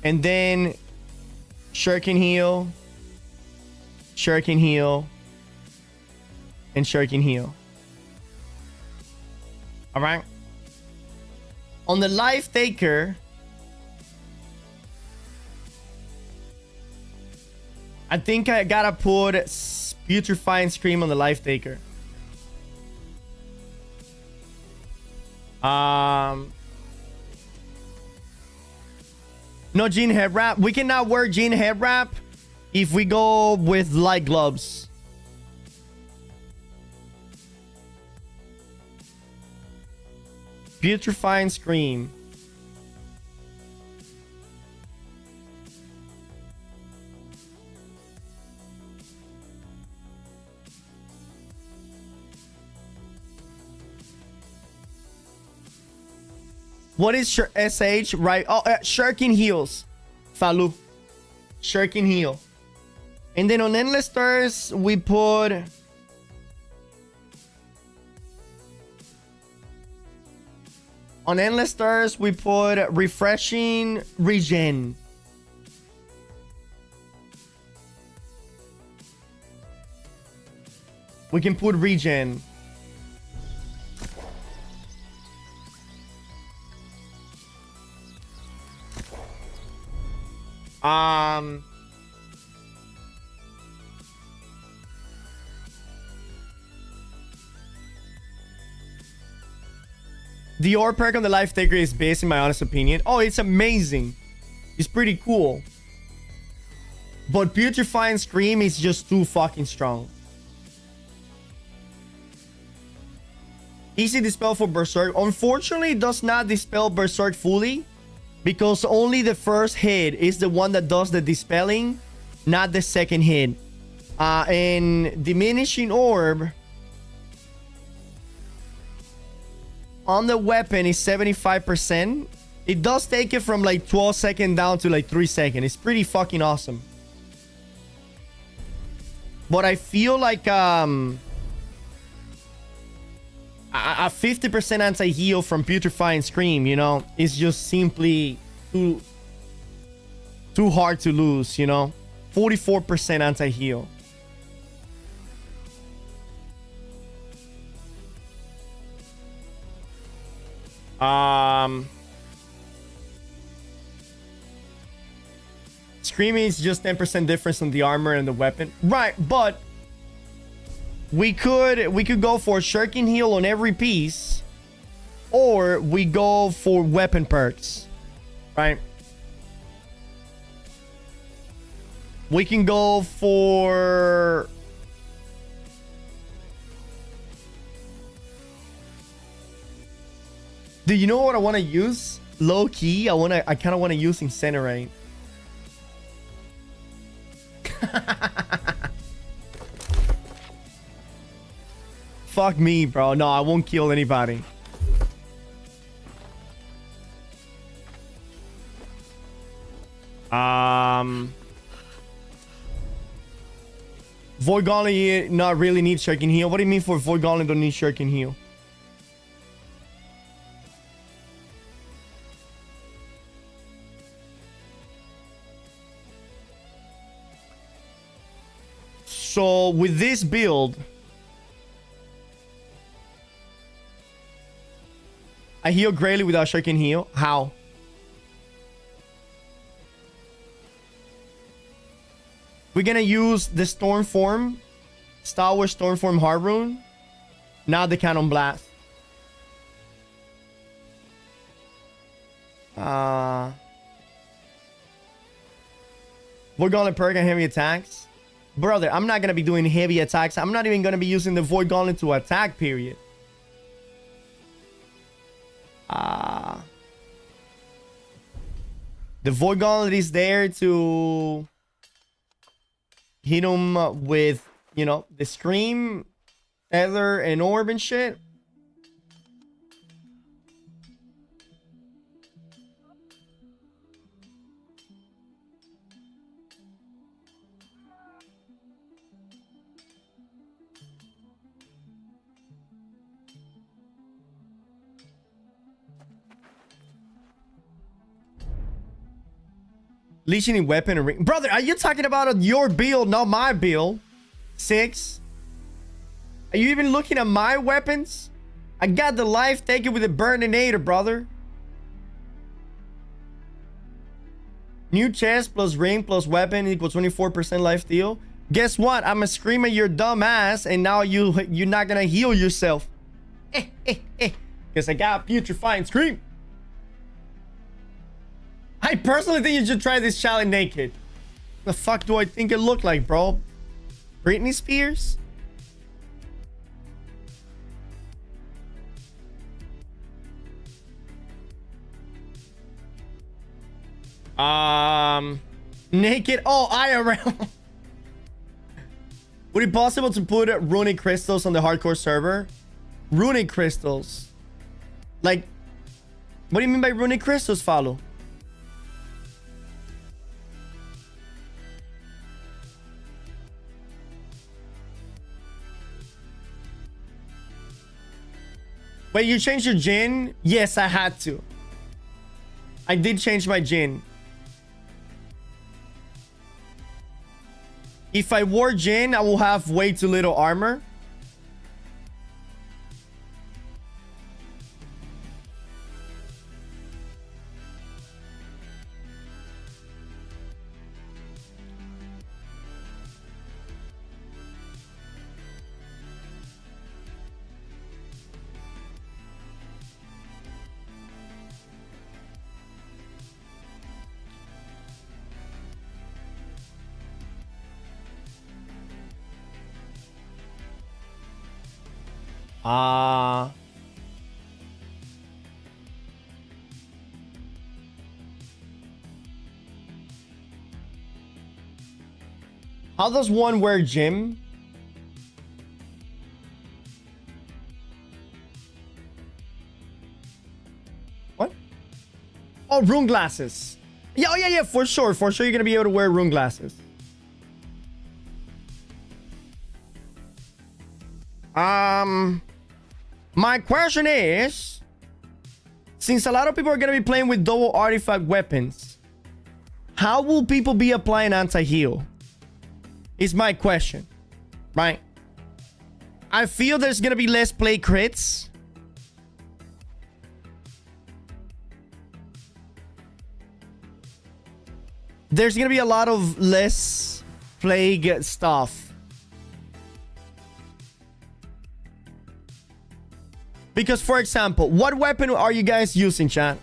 Speaker 2: and then Shuriken heal, Shuriken heal, and Shuriken heal. All right. On the Life Taker, I think I gotta put Putrefying Scream on the Life Taker. No Jean Head Wrap. We cannot wear Jean Head Wrap if we go with light gloves. Putrefying Scream. What is SH? Right. Oh, Shuriken heals. Falu. Shuriken heal. And then on Endless Thirst, we put... On Endless Thirst, we put Refreshing Regen. We can put Regen. The ore perk on the Life Taker is base in my honest opinion. Oh, it's amazing. It's pretty cool. But Putrefying Scream is just too fucking strong. Easy dispel for Berserk. Unfortunately, it does not dispel Berserk fully, because only the first hit is the one that does the dispelling, not the second hit. And Diminishing Orb on the weapon is 75%. It does take it from like 12 seconds down to like 3 seconds. It's pretty fucking awesome. But I feel like a 50% anti-heal from Putrefying Scream, you know, is just simply too hard to lose, you know. 44% anti-heal. Screaming is just 10% difference on the armor and the weapon. Right, but we could go for Shuriken heal on every piece, or we go for weapon perks, right? We can go for... Do you know what I want to use? Low key, I kind of want to use Incinerate. Fuck me, bro. No, I won't kill anybody. Void Golem not really need Shuriken Heal. What do you mean for Void Golem don't need Shuriken Heal? So with this build, I heal greatly without Shuriken Heal. How? We're gonna use the Storm Form, Star Wars Storm Form Hard Rune, not the Cannon Blast. We're gonna perk and heavy attacks. Brother, I'm not gonna be doing heavy attacks. I'm not even gonna be using the Void Gauntlet to attack, period. The Void Gauntlet is there to hit him with, you know, the Scream, Ether, and Orb and shit. Leeching weapon and ring. Brother, are you talking about your build, not my build? 6. Are you even looking at my weapons? I got the life taken with a Burninator, brother. New chest plus ring plus weapon equals 24% life steal. Guess what? I'm gonna scream at your dumb ass, and now you're not gonna heal yourself. Because I got putrefying scream. I personally think you should try this challenge naked. The fuck do I think it looked like, bro? Britney Spears? Naked. Oh, IRL. Would it be possible to put runic crystals on the hardcore server? Runic crystals? Like, what do you mean by runic crystals, Follow? Wait, you changed your Jin? Yes, I had to. I did change my Jin. If I wore Jin, I will have way too little armor. How does one wear gym? What? Oh, rune glasses. Yeah, oh, yeah, for sure. For sure, you're gonna be able to wear rune glasses. My question is, since a lot of people are gonna be playing with double artifact weapons, how will people be applying anti-heal? Is my question, right? I feel there's gonna be less play crits. There's gonna be a lot of less plague stuff. Because, for example, what weapon are you guys using, chat?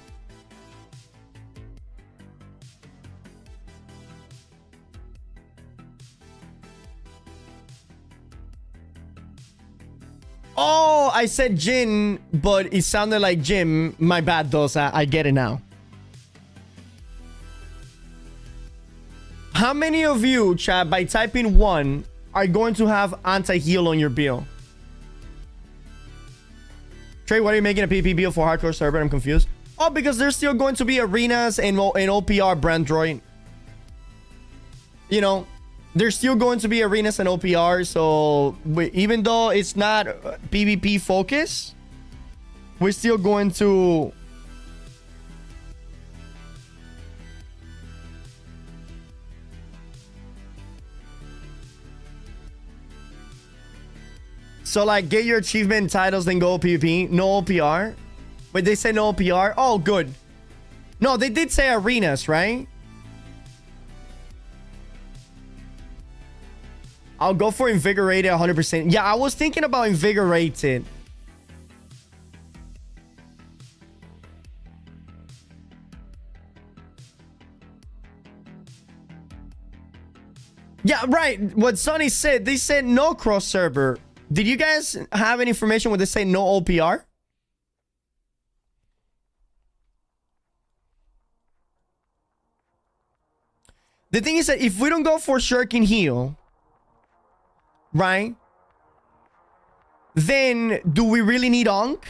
Speaker 2: Oh, I said Jin, but it sounded like Jim. My bad, Dosa. I get it now. How many of you, chat, by typing 1, are going to have anti-heal on your build? Trey, what are you making a PvP build for hardcore server? I'm confused. Oh, because there's still going to be arenas and OPR, brand droid. You know, there's still going to be arenas and OPR. So even though it's not PvP focus, we're still going to... So, like, get your achievement titles, then go PvP. No OPR. Wait, they said no OPR? Oh, good. No, they did say arenas, right? I'll go for Invigorated 100%. Yeah, I was thinking about Invigorated. Yeah, right. What Sonny said, they said no cross server. Did you guys have any information when they say no OPR? The thing is that if we don't go for Shuriken Heal, right? Then do we really need Onk?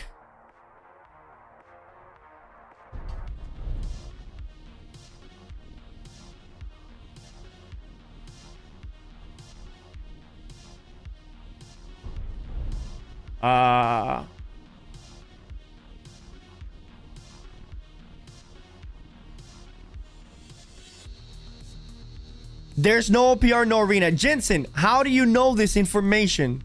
Speaker 2: There's no OPR, no arena. Jensen, how do you know this information?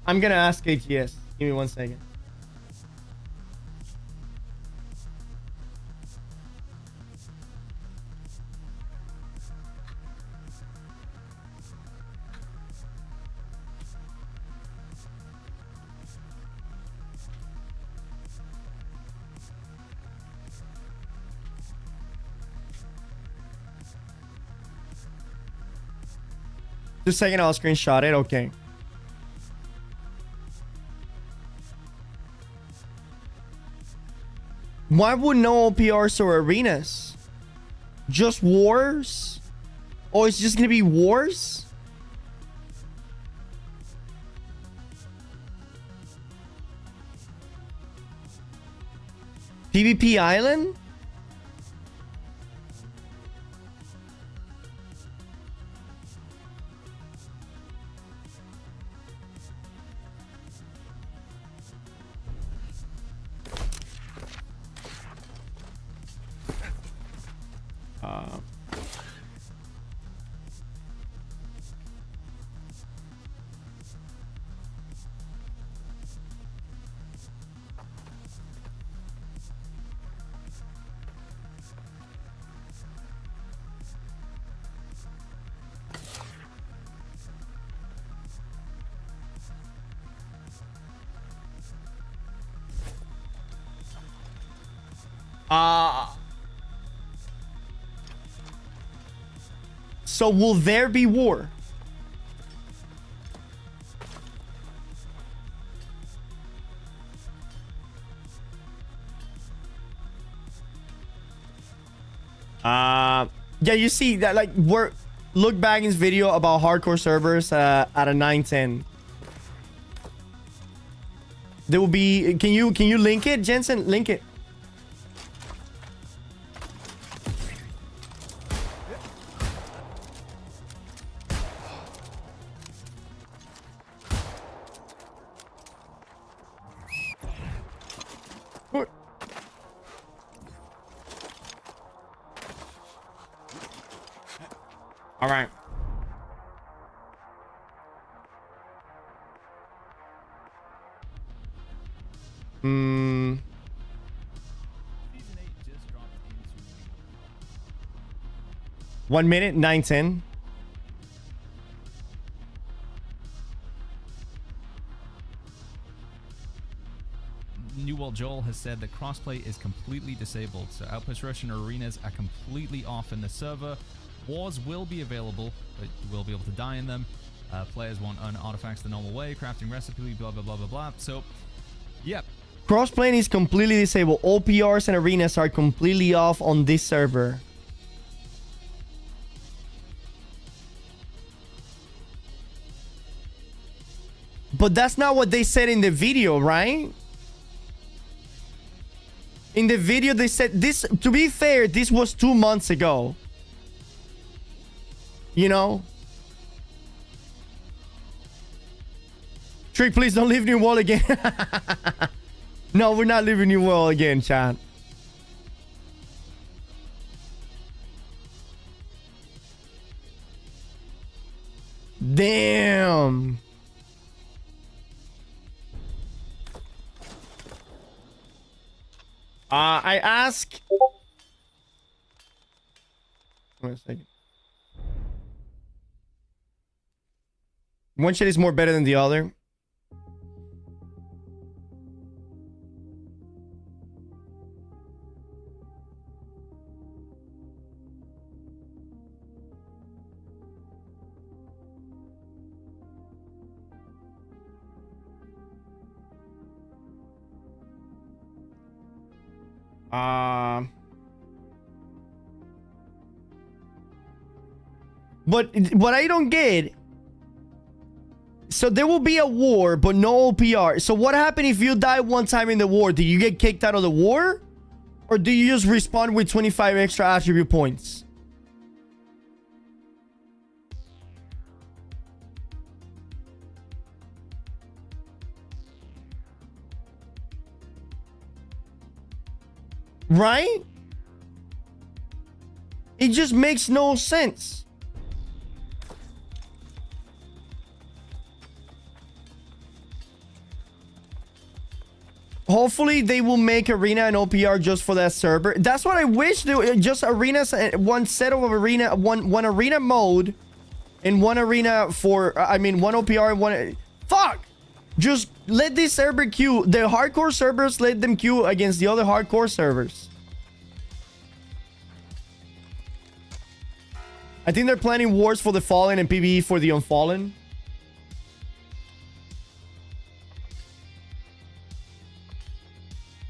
Speaker 2: I'm gonna ask ATS. Give me 1 second. Just a second, I'll screenshot it. Okay. Why would no OPRs or arenas? Just wars? Oh, it's just gonna be wars? PvP Island? So will there be war? Yeah, you see that, like, look back in his video about hardcore servers at a 910. There will be, can you link it, Jensen? Link it. All right. Hmm. 1 minute, 9:10.
Speaker 3: New World Joel has said that crossplay is completely disabled, so Outpost Rush and arenas are completely off in the server. Wars will be available, but you will be able to die in them. Players want earn artifacts the normal way, crafting recipe, blah, blah, blah, blah, blah. So, yeah.
Speaker 2: Cross-playing is completely disabled. All PRs and arenas are completely off on this server. But that's not what they said in the video, right? In the video, they said this, to be fair, this was 2 months ago. You know? Trick, please don't leave New World again. No, we're not leaving New World again, chat. Damn. I ask. Wait a second. One shit is more better than the other. But what I don't get, so there will be a war, but no OPR. So what happened if you die one time in the war? Do you get kicked out of the war? Or do you just respawn with 25 extra attribute points? Right? It just makes no sense. Hopefully they will make arena and OPR just for that server. That's what I wish. Just arenas, one set of arena, one arena mode, and one arena for. I mean, one OPR and one. Fuck! Just let this server queue. The hardcore servers, let them queue against the other hardcore servers. I think they're planning wars for the Fallen and PvE for the Unfallen.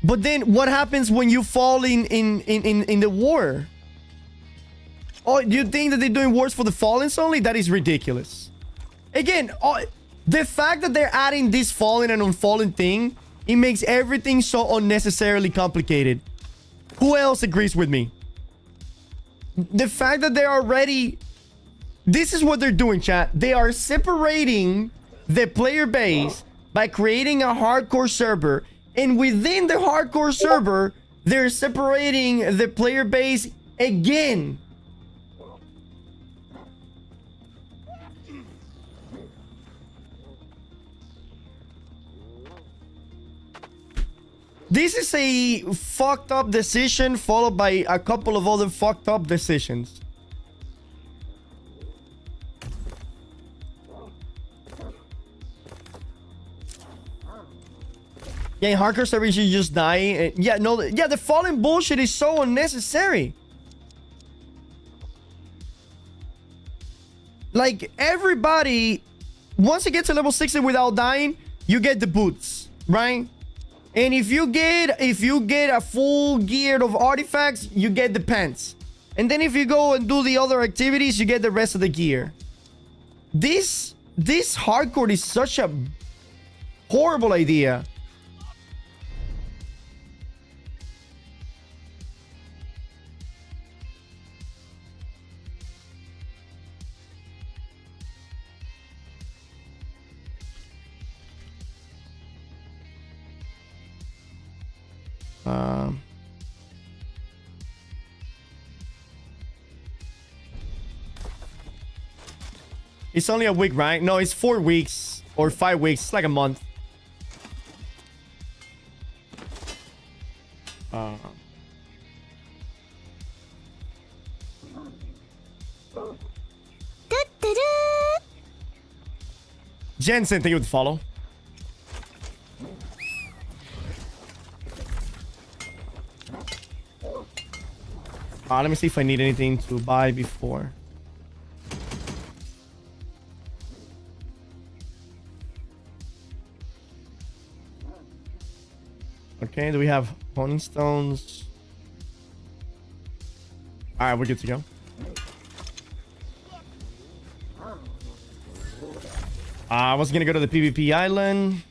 Speaker 2: But then what happens when you fall in the war? Oh, do you think that they're doing wars for the Fallens only? That is ridiculous. Again, the fact that they're adding this Fallen and Unfallen thing, it makes everything so unnecessarily complicated. Who else agrees with me? The fact that they're already... This is what they're doing, chat. They are separating the player base by creating a hardcore server. And within the hardcore server, they're separating the player base again. This is a fucked up decision followed by a couple of other fucked up decisions. Yeah, in hardcore servers you just die. Yeah, no, yeah, the fallen bullshit is so unnecessary. Like, everybody, once you get to level 60 without dying, you get the boots, right? And if you get a full gear of artifacts, you get the pants. And then if you go and do the other activities, you get the rest of the gear. This hardcore is such a horrible idea. It's only a week, right? No, it's 4 weeks or 5 weeks. It's like a month. Jensen, thank you for the follow. Let me see if I need anything to buy before. Okay, do we have honing stones? All right, we're good to go. I was gonna go to the PvP island.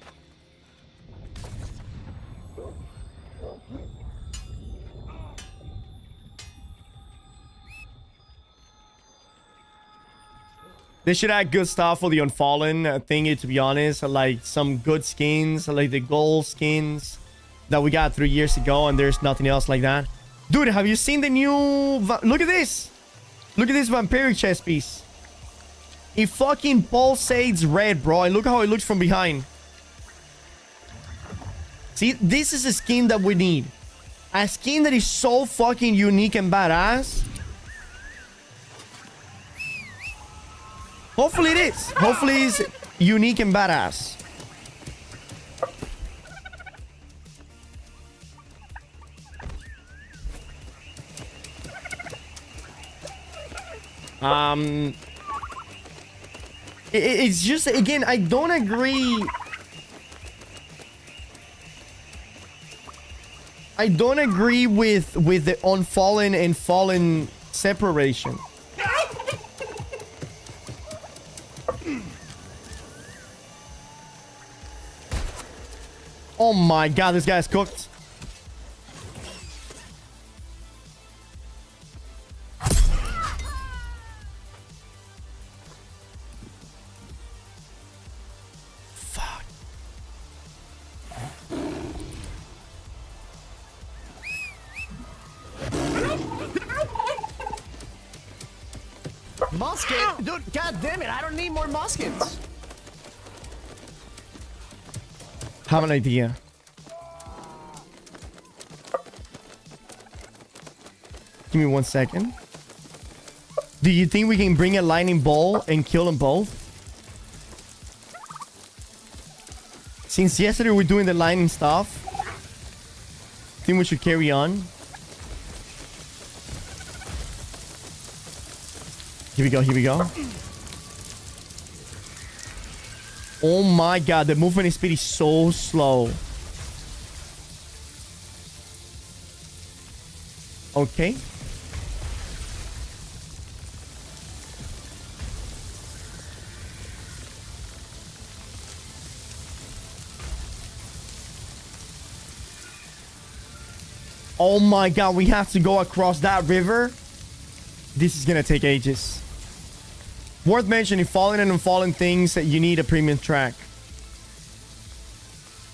Speaker 2: They should add good stuff for the Unfallen thingy, to be honest. Like some good skins, like the gold skins that we got 3 years ago, and there's nothing else like that. Dude, have you seen the new... Look at this! Look at this vampiric chest piece. It fucking pulsates red, bro. And look how it looks from behind. See, this is a skin that we need. A skin that is so fucking unique and badass. Hopefully it is. Hopefully it's unique and badass. It's just, again, I don't agree. I don't agree with the Unfallen and Fallen separation. Oh my god, this guy's cooked. Fuck.
Speaker 1: Musket? Dude, god damn it, I don't need more muskets.
Speaker 2: Have an idea. Give me 1 second. Do you think we can bring a lightning bolt and kill them both? Since yesterday we're doing the lightning stuff, I think we should carry on. Here we go, here we go. Oh my god, the movement speed is so slow. Okay. Oh my god, we have to go across that river. This is gonna take ages. Worth mentioning, fallen and unfallen things that you need a premium track.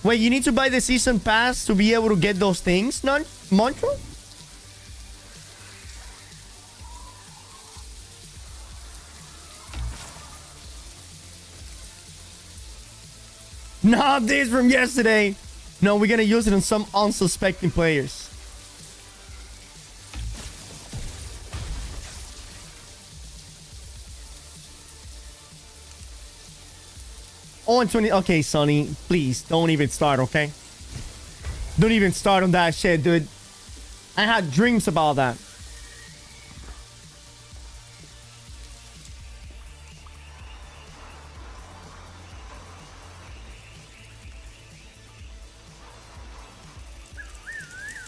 Speaker 2: Wait, you need to buy the season pass to be able to get those things, Mantra? Not this from yesterday. No, we're gonna use it on some unsuspecting players. Oh, and 20. Okay, Sonny, please don't even start, okay? Don't even start on that shit, dude. I had dreams about that.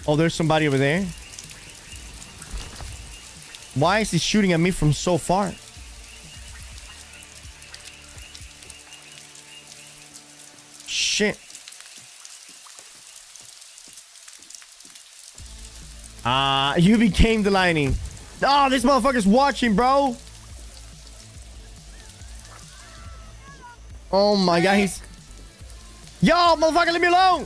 Speaker 2: Oh, there's somebody over there. Why is he shooting at me from so far? Shit. You became the lightning. Oh, this motherfucker's watching, bro. Oh my god, he's... Yo, motherfucker, leave me alone.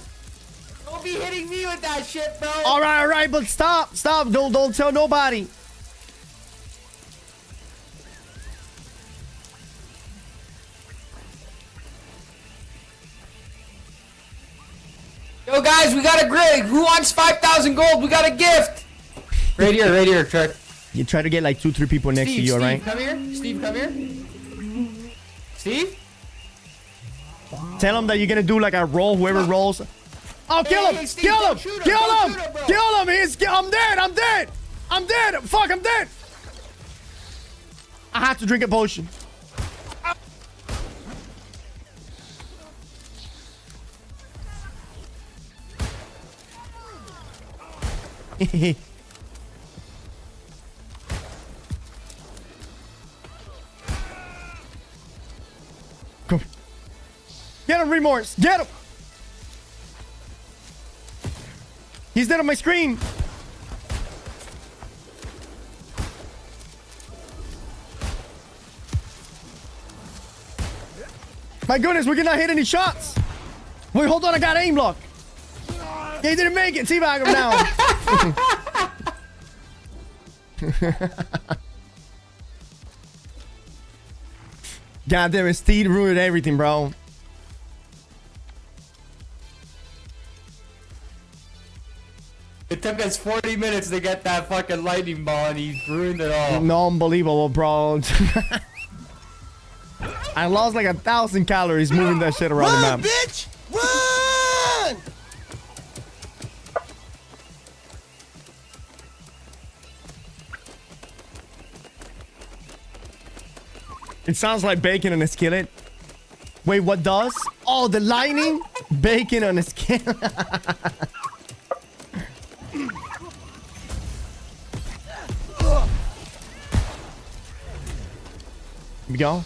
Speaker 4: Don't be hitting me with that shit, bro.
Speaker 2: All right, but stop. Don't tell nobody.
Speaker 4: Yo, guys, we got a grid. Who wants 5,000 gold? We got a gift. Right here, Chuck.
Speaker 2: You try to get like 2-3 people next to you,
Speaker 4: Steve,
Speaker 2: alright?
Speaker 4: come here. Steve, come here. Steve?
Speaker 2: Tell him that you're gonna do like a roll, whoever rolls. Oh, kill him!
Speaker 4: Hey, Steve,
Speaker 2: Kill him!
Speaker 4: don't shoot him,
Speaker 2: Kill
Speaker 4: don't
Speaker 2: him!
Speaker 4: shoot him, bro.
Speaker 2: Kill him! I'm dead! I'm dead! I'm dead! Fuck, I'm dead! I have to drink a potion. Go. Get him, Remorse. Get him. He's dead on my screen. My goodness, we cannot hit any shots. Wait, hold on. I got aim lock. Yeah, he didn't make it. Teabag him now. God damn it. Steve ruined everything, bro.
Speaker 4: It took us 40 minutes to get that fucking lightning ball and he ruined it all.
Speaker 2: No, unbelievable, bro. I lost like 1,000 calories moving that shit around the map.
Speaker 5: Bitch! Run!
Speaker 2: It sounds like bacon on a skillet. Wait, what does? Oh, the lightning? Bacon on a skillet. Here we go.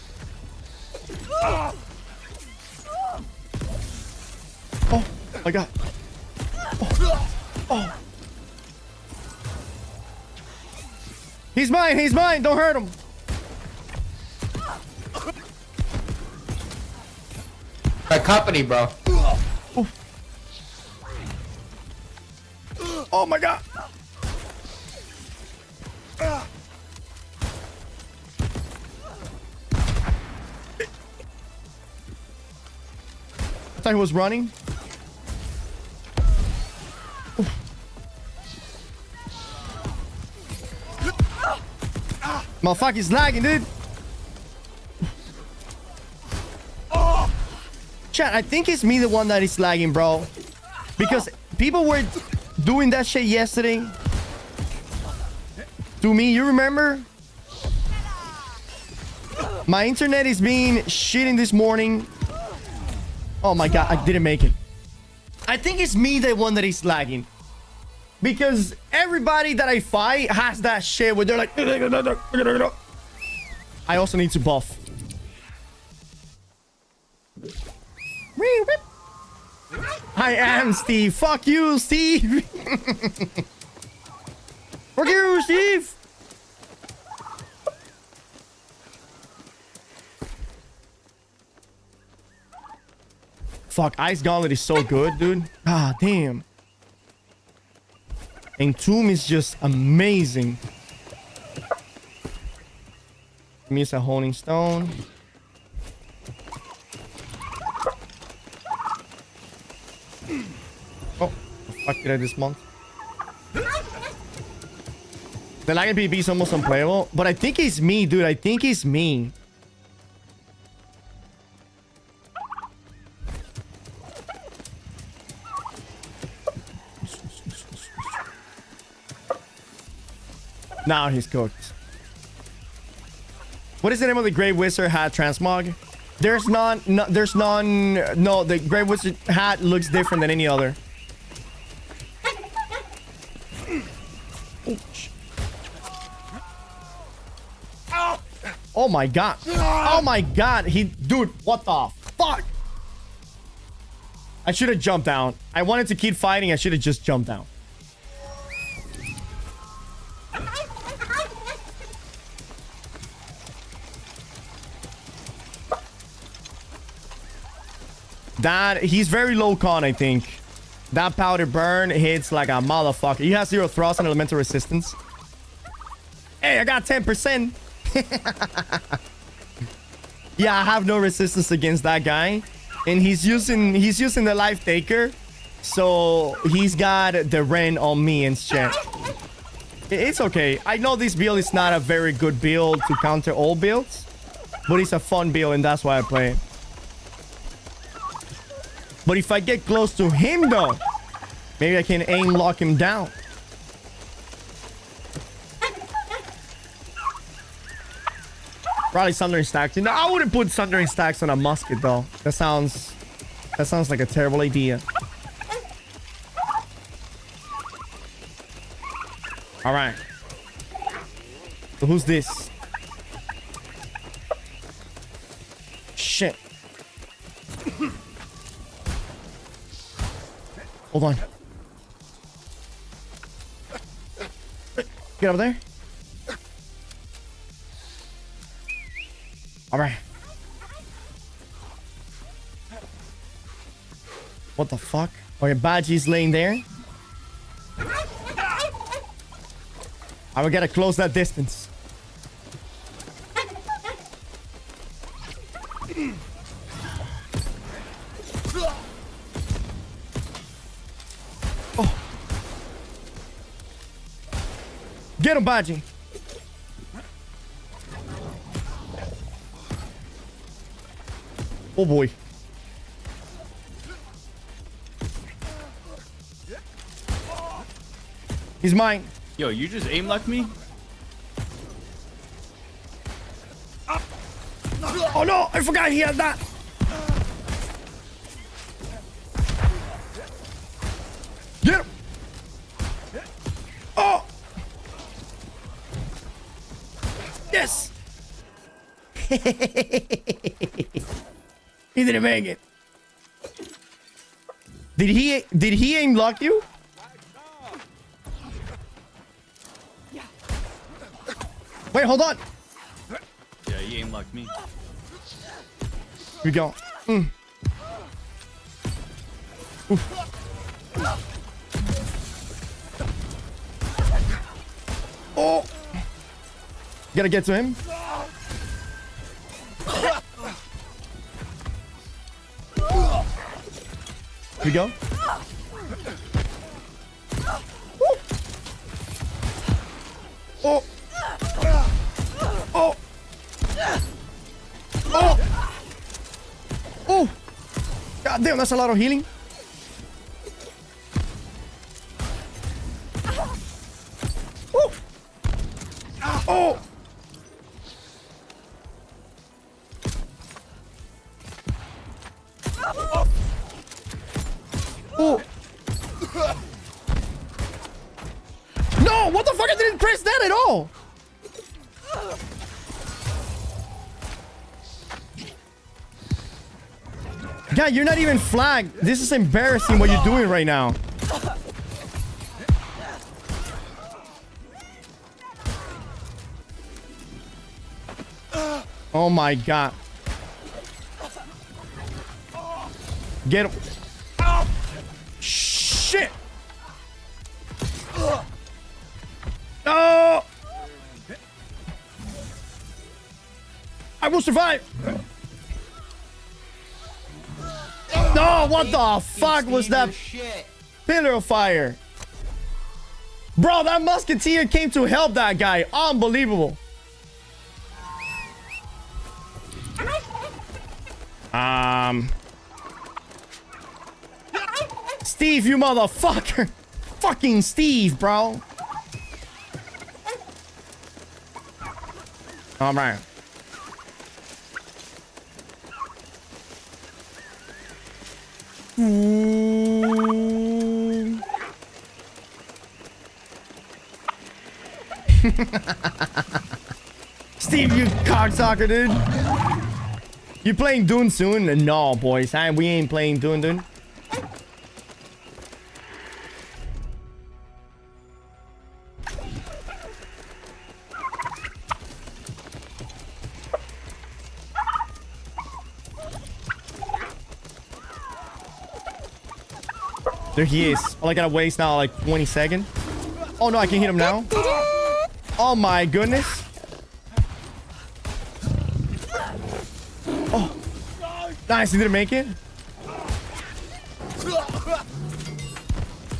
Speaker 2: Oh, my God. Oh. Oh. He's mine. He's mine. Don't hurt him.
Speaker 4: My company, bro.
Speaker 2: Oh, my God. I thought he was running. Motherfucker's lagging, dude. Chat, I think it's me the one that is lagging, bro. Because people were doing that shit yesterday. To me, you remember? My internet is being shitting this morning. Oh my God, I didn't make it. I think it's me the one that is lagging. Because everybody that I fight has that shit where they're like... I also need to buff. I am Steve. Fuck you, Steve. Fuck you, Steve. Fuck, Ice Gauntlet is so good, dude. Ah, damn. And Tomb is just amazing. Give me a holding stone. Oh, the fuck did I dismount? The lag in PvP is almost unplayable, but I think it's me, dude. I think it's me. Now he's cooked. What is the name of the Grey Wizard hat transmog? There's none. No, there's none. No, the Grey Wizard hat looks different than any other. Oh my God. Oh my God. Dude, what the fuck? I should have jumped down. I wanted to keep fighting. I should have just jumped down. He's very low con, I think. That powder burn hits like a motherfucker. He has 0 thrust and elemental resistance. Hey, I got 10%. Yeah, I have no resistance against that guy. And he's using the life taker. So he's got the Ren on me instead. It's okay. I know this build is not a very good build to counter all builds. But it's a fun build and that's why I play it. But if I get close to him though, maybe I can aim lock him down. Probably Sundering Stacks. No, I wouldn't put Sundering Stacks on a musket though. That sounds like a terrible idea. All right. So who's this? Shit. Hold on. Get over there. All right. What the fuck? Okay, Baji's laying there. I gotta close that distance. Oh. Get him, Baji. Oh boy. He's mine.
Speaker 6: Yo, you just aim locked me?
Speaker 2: Oh no, I forgot he had that. Get him. Oh. Yes. He didn't make it. Did he aim lock you? Wait, hold on.
Speaker 6: Yeah, he aim locked me.
Speaker 2: Here we go. Oof. Oh. Gotta get to him. Here we go. Oh. Oh. Oh. Oh. God damn, that's a lot of healing. Oh. Oh. Oh. No, what the fuck? I didn't press that at all. God, you're not even flagged. This is embarrassing what you're doing right now. Oh my God. Get him. Shit. Oh. I will survive. No, what the fuck was that? Pillar of fire. Bro, that musketeer came to help that guy. Unbelievable. Steve, you motherfucker. Fucking Steve, bro. All right. Steve, you cocksucker, dude. You playing Dune soon? No, boys. We ain't playing Dune, dude. There he is. All I gotta waste now like 20 seconds. Oh no, I can hit him now. Oh my goodness. Oh. Nice, he didn't make it.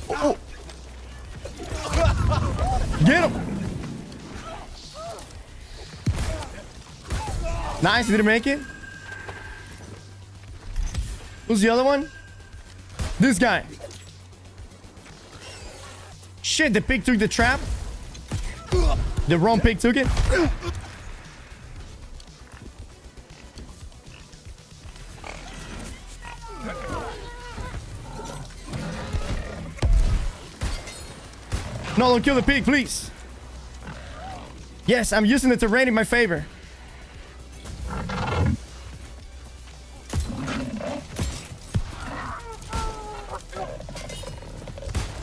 Speaker 2: Oh. Get him. Nice, he didn't make it. Who's the other one? This guy. Shit, the pig took the trap. The wrong pig took it. No, don't kill the pig, please. Yes, I'm using the terrain in my favor.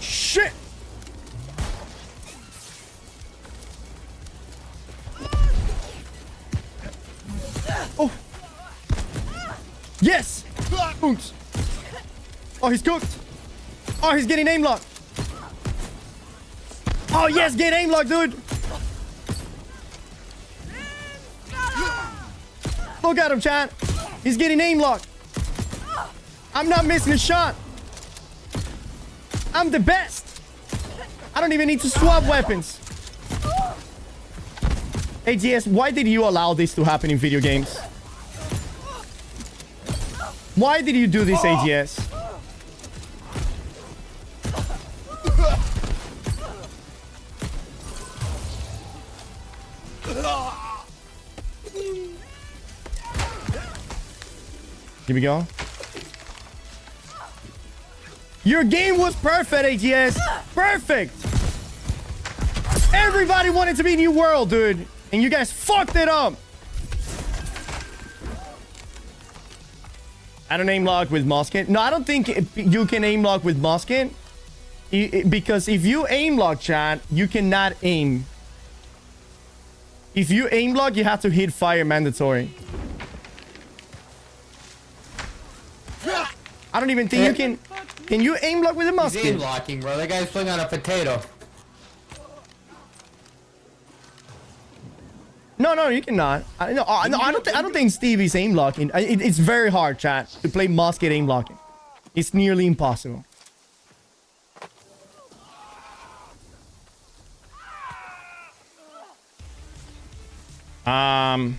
Speaker 2: Shit! Oh! Yes! Oops. Oh, he's cooked. Oh, he's getting aim locked. Oh, yes, get aim locked, dude. Look at him, chat. He's getting aim locked. I'm not missing a shot. I'm the best. I don't even need to swap weapons. AGS, why did you allow this to happen in video games? Why did you do this, AGS? Here we go. Your game was perfect, AGS. Perfect. Everybody wanted to be New World, dude. And you guys fucked it up. I don't aim lock with musket. No, I don't think you can aim lock with musket. Because if you aim lock, chat, you cannot aim. If you aim lock, you have to hit fire mandatory. I don't even think you can. Can you aim lock with a musket?
Speaker 4: He's aim locking, bro. That guy's playing on a potato.
Speaker 2: No, you cannot. I don't think Stevie's aim locking. It's very hard, chat, to play musket aim locking. It's nearly impossible. Oh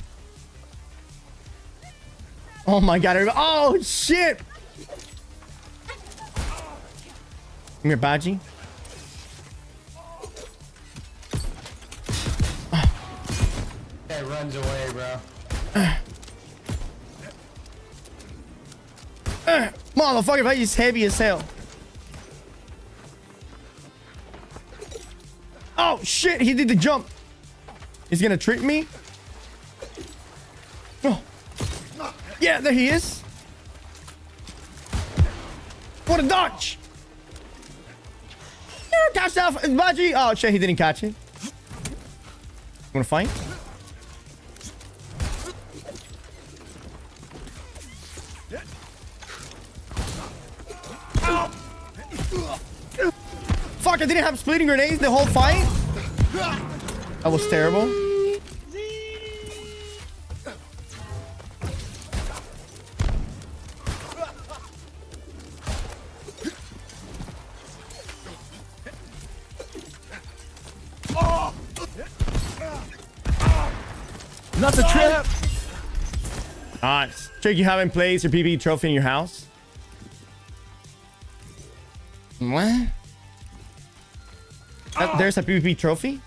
Speaker 2: my god. Oh shit. Come here, Badgie.
Speaker 4: That runs away, bro.
Speaker 2: Motherfucker, that is heavy as hell. Oh shit, he did the jump. He's gonna trick me. Oh. Yeah, there he is. What a dodge. Catch that, Badgie. Oh shit, he didn't catch it. Wanna fight? Fuck, I didn't have splitting grenades the whole fight? That was terrible.
Speaker 6: Not the trap.
Speaker 2: Nice. Check, you haven't placed your PvP trophy in your house? What? There's a PvP trophy?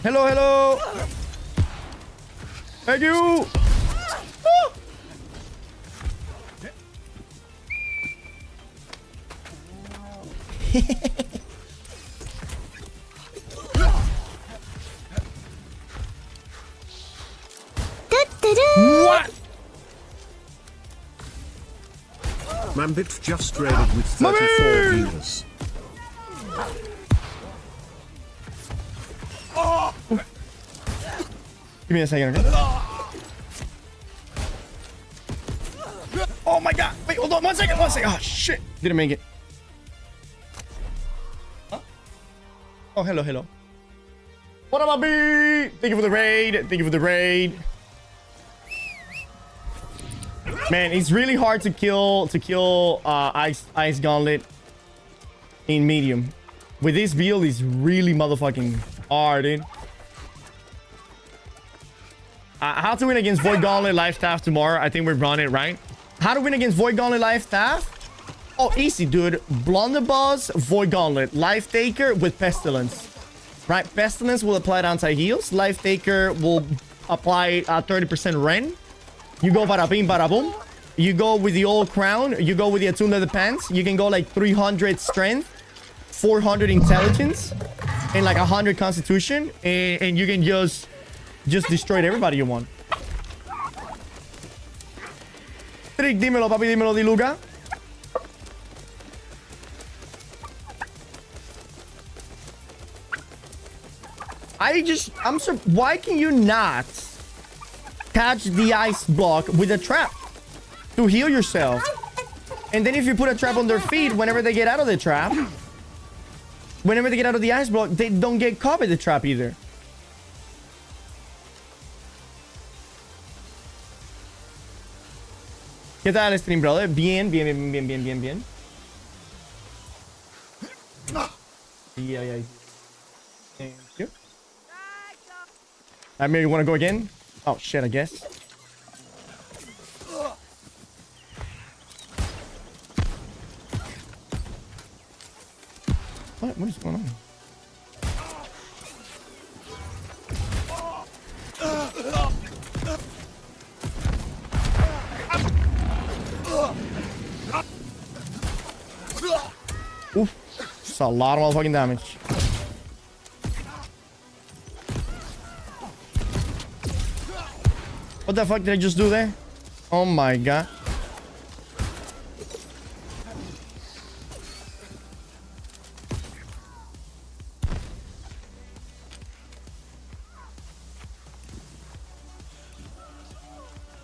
Speaker 2: Hello, hello. Thank you. What?
Speaker 7: Mambit just raided with 34 viewers.
Speaker 2: Give me a second, okay? Oh my god! Wait, hold on, 1 second, 1 second. Oh shit! Didn't make it. Huh? Oh, hello, hello. What up, Bobby? Thank you for the raid. Thank you for the raid. Man, it's really hard to kill Ice Gauntlet in medium. With this build, it's really motherfucking hard, dude. How to win against Void Gauntlet live staff tomorrow? I think we're running it, right? How to win against Void Gauntlet Life Staff? Oh, easy, dude. Blunderbuss, Void Gauntlet, Life Taker with Pestilence. Right? Pestilence will apply anti-heals. Life Taker will apply 30% Ren. You go bada bing, bada boom. You go with the old crown. You go with the attuned leather pants. You can go like 300 strength, 400 intelligence, and like 100 constitution. And you can just destroy everybody you want. Trick, dímelo, papi, dímelo, Diluga. Why can you not catch the ice block with a trap to heal yourself? And then if you put a trap on their feet, whenever they get out of the trap, whenever they get out of the ice block, they don't get caught by the trap either. ¿Qué tal, stream brother? Bien. Yeah. Thank you. Amir, you want to go again? Oh, shit, I guess. What is going on? Oof. That's a lot of motherfucking damage. What the fuck did I just do there? Oh my god.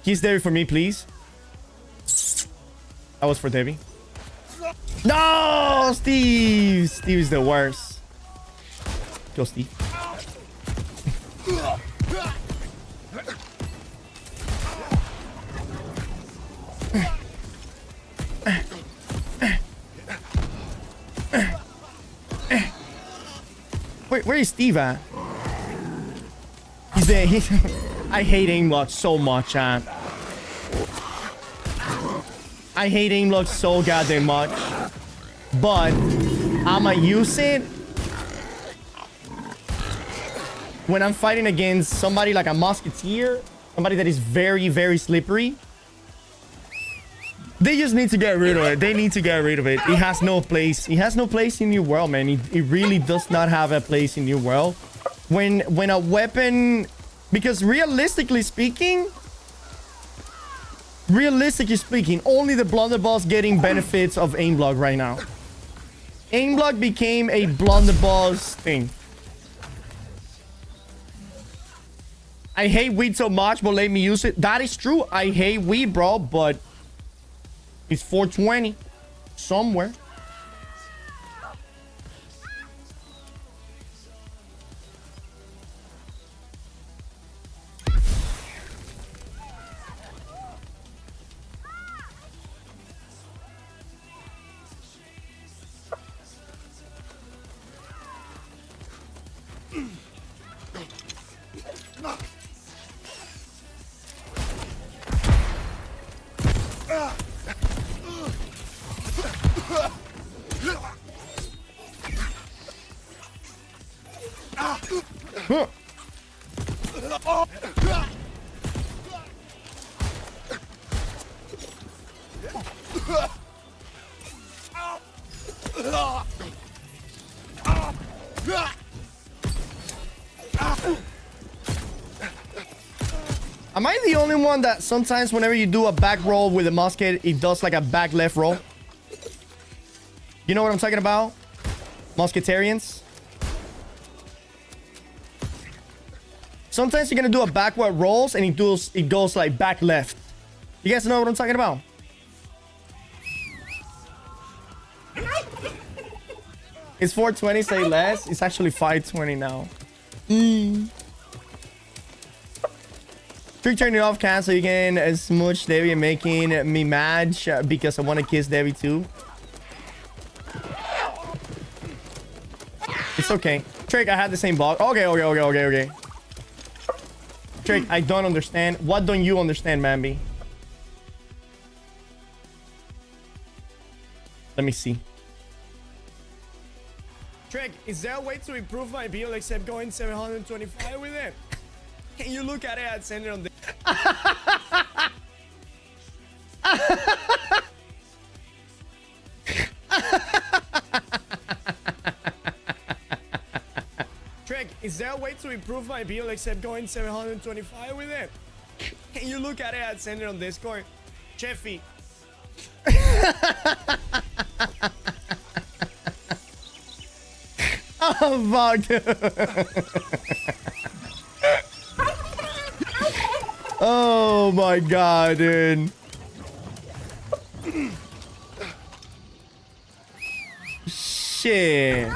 Speaker 2: Kiss Debbie for me, please. That was for Debbie. No, Steve! Steve is the worst. Kill Steve. Where is Steve at? He's there. I hate aimlock so much, I hate aimlock so goddamn much. But I'ma use it when I'm fighting against somebody like a musketeer, somebody that is very, very slippery. They just need to get rid of it. They need to get rid of it. It has no place. It has no place in New World, man. It really does not have a place in New World. When a weapon... Because realistically speaking, only the blunderbuss getting benefits of aimblock right now. Aimblock became a blunderbuss thing. I hate weed so much, but let me use it. That is true. I hate weed, bro, but it's 420 somewhere. Am I the only one that sometimes whenever you do a back roll with a musket, it does like a back left roll? You know what I'm talking about? Musketerians. Sometimes you're gonna do a backward rolls and it goes like back left. You guys know what I'm talking about? It's 420, say less. It's actually 520 now. Trick turning off cam so you can smooch Debbie and making me mad because I want to kiss Debbie too. It's okay. Trick, I had the same bug. Okay. Trick, I don't understand. What don't you understand, Mambi? Let me see.
Speaker 1: Trek, is there a way to improve my build except going 725 with it? Can you look at it and send it on the... Trek, is there a way to improve my build except going 725 with it? Can you look at it and send it on Discord? Cheffy.
Speaker 2: Oh, fuck. Oh, my God, dude. Shit.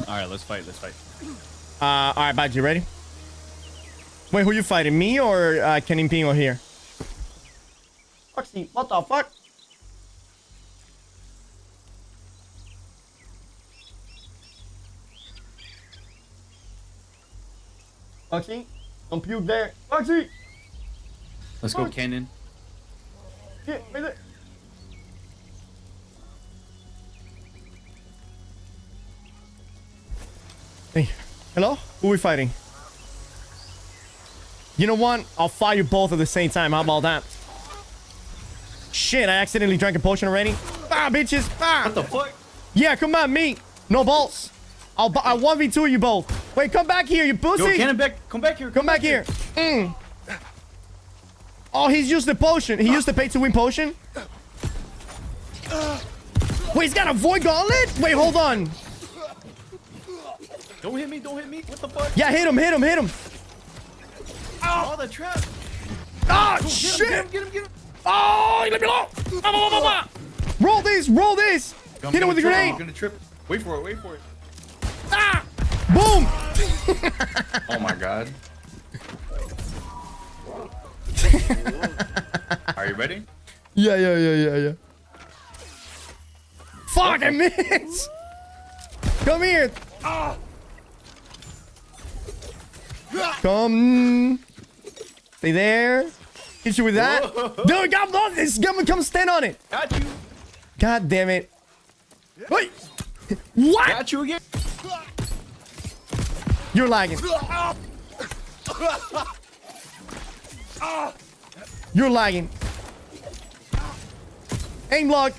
Speaker 6: All right, let's fight. Let's fight.
Speaker 2: All right, bud, you ready? Wait, who you fighting? Me or Kenny Pingo here? Foxy, what the fuck? Foxy, don't puke there. Foxy!
Speaker 6: Let's go, Cannon.
Speaker 2: Yeah, right there. Hey, hello? Who are we fighting? You know what? I'll fight you both at the same time. How about that? Shit, I accidentally drank a potion already. Ah, bitches. Ah.
Speaker 6: What the fuck?
Speaker 2: Yeah, come on, me. No balls. I'll 1v2 you both. Wait, come back here, you pussy.
Speaker 6: Yo, Cannon, come back here.
Speaker 2: Come back here. Oh, he's used the potion. He used the pay to win potion. Wait, he's got a void gauntlet? Wait, hold on.
Speaker 6: Don't hit me. Don't hit me. What the fuck?
Speaker 2: Yeah, hit him.
Speaker 6: Oh, the trap.
Speaker 2: Ah,
Speaker 6: Go,
Speaker 2: shit.
Speaker 6: Get him.
Speaker 2: Oh, he let me alone. Roll this.
Speaker 6: I'm
Speaker 2: Hit him with the
Speaker 6: gonna trip,
Speaker 2: grenade.
Speaker 6: I'm gonna trip. Wait for it.
Speaker 2: Ah, boom.
Speaker 6: Oh my god. Are you ready?
Speaker 2: Yeah. Fuck, I missed. Come here. Come. Stay there. Hit you with that. Dude, come stand on it.
Speaker 6: Got you.
Speaker 2: God damn it. Wait. What?
Speaker 6: Got you again.
Speaker 2: You're lagging. You're lagging. Aim lock.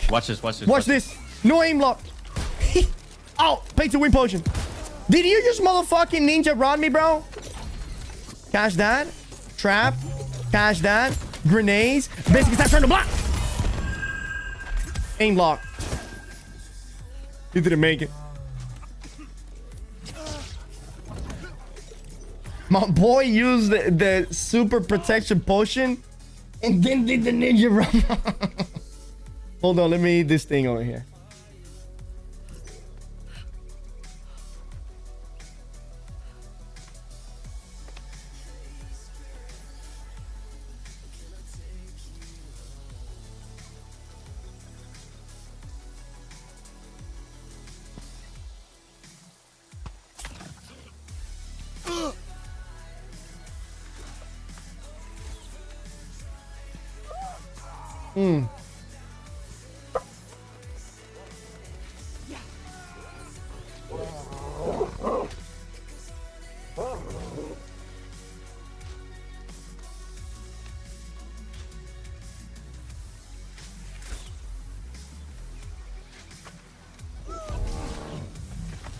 Speaker 6: Watch this.
Speaker 2: Watch this. No aim lock. Oh, pay to win potion. Did you just motherfucking ninja rod me, bro? Cash that. Trap. Cash that. Grenades. Basically, start trying to block. Aim lock. You didn't make it. My boy used the super protection potion and then did the ninja run. Hold on, let me eat this thing over here.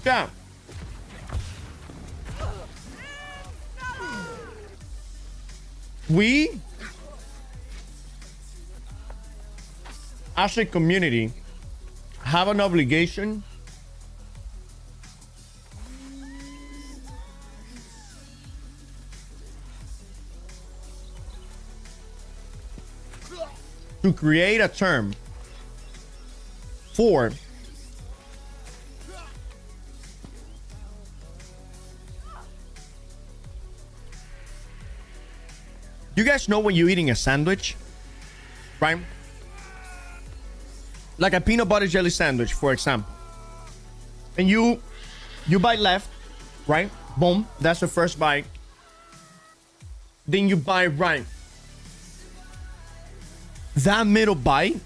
Speaker 2: Yeah. We as a community have an obligation to create a term for You guys know when you're eating a sandwich, right? Like a peanut butter jelly sandwich, for example. And you bite left, right? Boom, that's the first bite. Then you bite right. That middle bite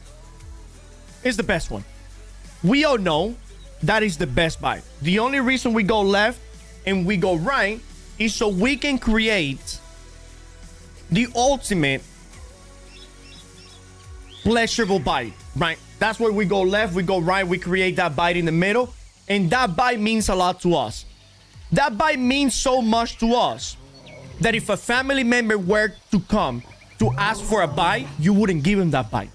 Speaker 2: is the best one. We all know that is the best bite. The only reason we go left and we go right is so we can create the ultimate pleasurable bite, right? That's where we go left, we go right, we create that bite in the middle, and that bite means a lot to us. That bite means so much to us that if a family member were to come to ask for a bite, you wouldn't give him that bite.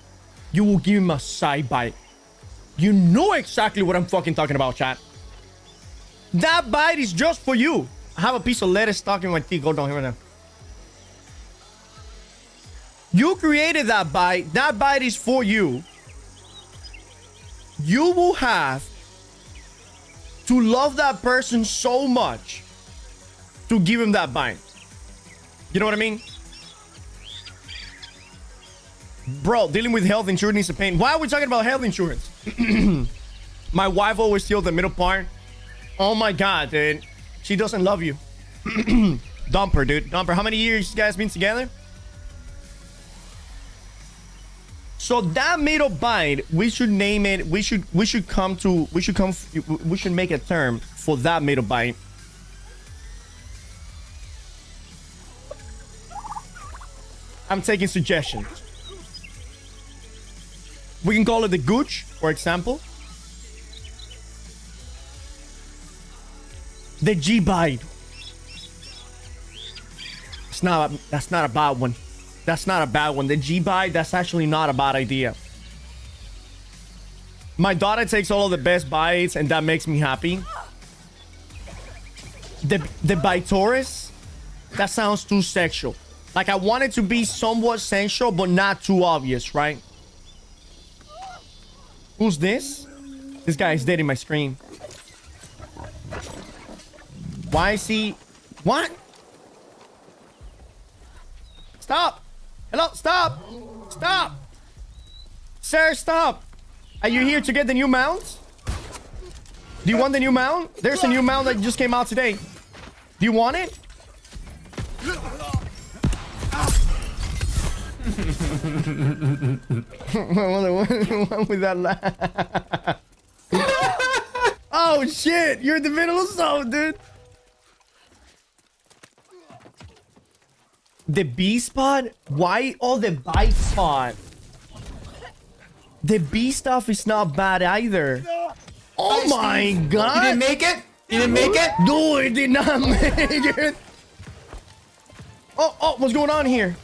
Speaker 2: You will give him a side bite. You know exactly what I'm fucking talking about, chat. That bite is just for you. I have a piece of lettuce stuck in my teeth. Hold on, here right now. You created that bite. That bite is for you. You will have to love that person so much to give him that bite. You know what I mean? Bro, dealing with health insurance is a pain. Why are we talking about health insurance? My wife always steals the middle part. Oh my god, dude. She doesn't love you. Dump her, dude. Dump her. How many years you guys been together? So that middle bite, we should name it. We should make a term for that middle bite. I'm taking suggestions. We can call it the gooch, for example. The G bite. That's not a bad one. That's not a bad one. The G bite, that's actually not a bad idea. My daughter takes all of the best bites, and that makes me happy. The Bitoris, that sounds too sexual. Like, I want it to be somewhat sensual, but not too obvious, right? Who's this? This guy is dead in my screen. Why is he... What? Stop! Hello, stop! Stop! Sir, stop! Are you here to get the new mount? Do you want the new mount? There's a new mount that just came out today. Do you want it? What with that laugh? Oh shit! You're in the middle of something, dude. The B spot? Why all the bite spot? The B stuff is not bad either. Oh my god!
Speaker 4: You didn't make it? You didn't make it?
Speaker 2: No, it did not make it. Oh, what's going on here?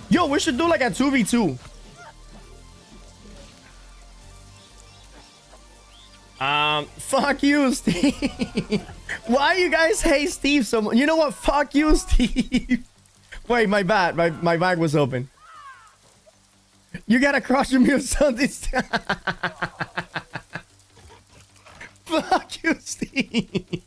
Speaker 2: Yo, we should do like a 2v2. Fuck you, Steve. Why you guys hate Steve so much? You know what? Fuck you, Steve. Wait, my bad. My bag was open. You gotta crush me or something. Fuck you, Steve.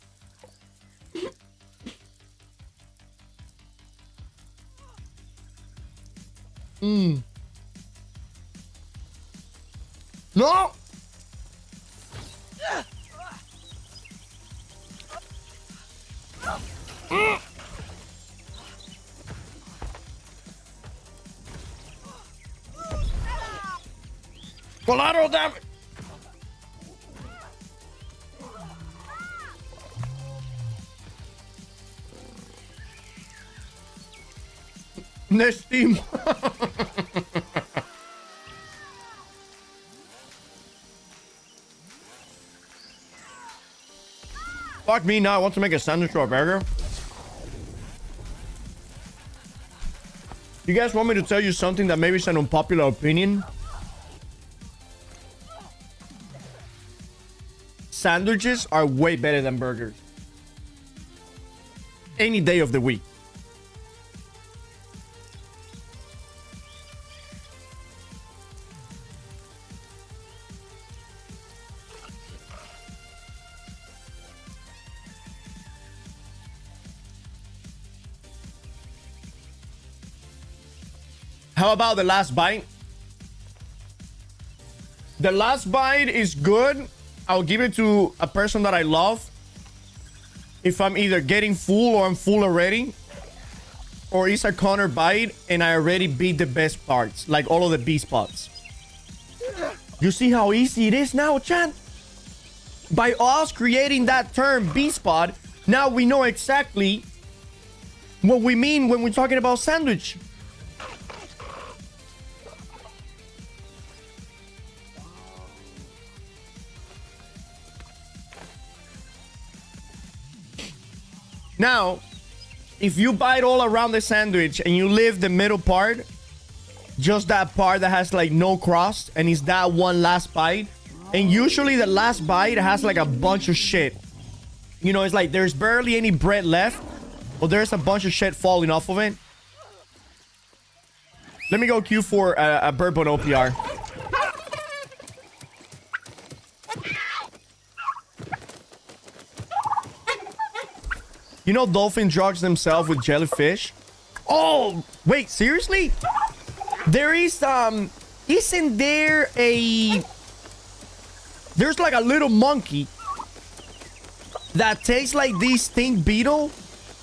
Speaker 2: No! Collateral damage! Next team. Fuck me now, I want to make a sandwich or a burger. You guys want me to tell you something that maybe is an unpopular opinion? Sandwiches are way better than burgers. Any day of the week. How about the last bite? The last bite is good. I'll give it to a person that I love. If I'm either getting full or I'm full already. Or it's a corner bite and I already beat the best parts. Like all of the B spots. You see how easy it is now, chat? By us creating that term B spot, now we know exactly what we mean when we're talking about sandwich. Now, if you bite all around the sandwich and you leave the middle part, just that part that has like no crust, and it's that one last bite, and usually the last bite has like a bunch of shit. You know, it's like there's barely any bread left, but there's a bunch of shit falling off of it. Let me go queue for a burp on OPR. You know dolphin drugs themselves with jellyfish? Oh, wait, seriously? There is, isn't there a... There's like a little monkey that takes like this stink beetle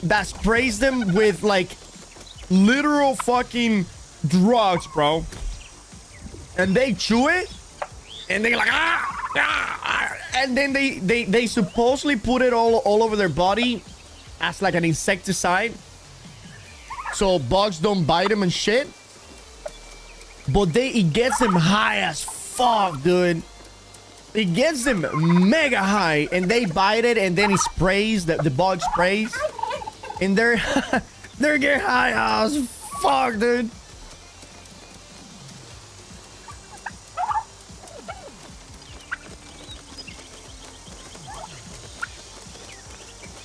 Speaker 2: that sprays them with like literal fucking drugs, bro. And they chew it and they're like, and then they supposedly put it all over their body as like an insecticide, so bugs don't bite them and shit. But it gets them high as fuck, dude. It gets them mega high, and they bite it, and then it sprays, the bug sprays, and they're getting high as fuck, dude.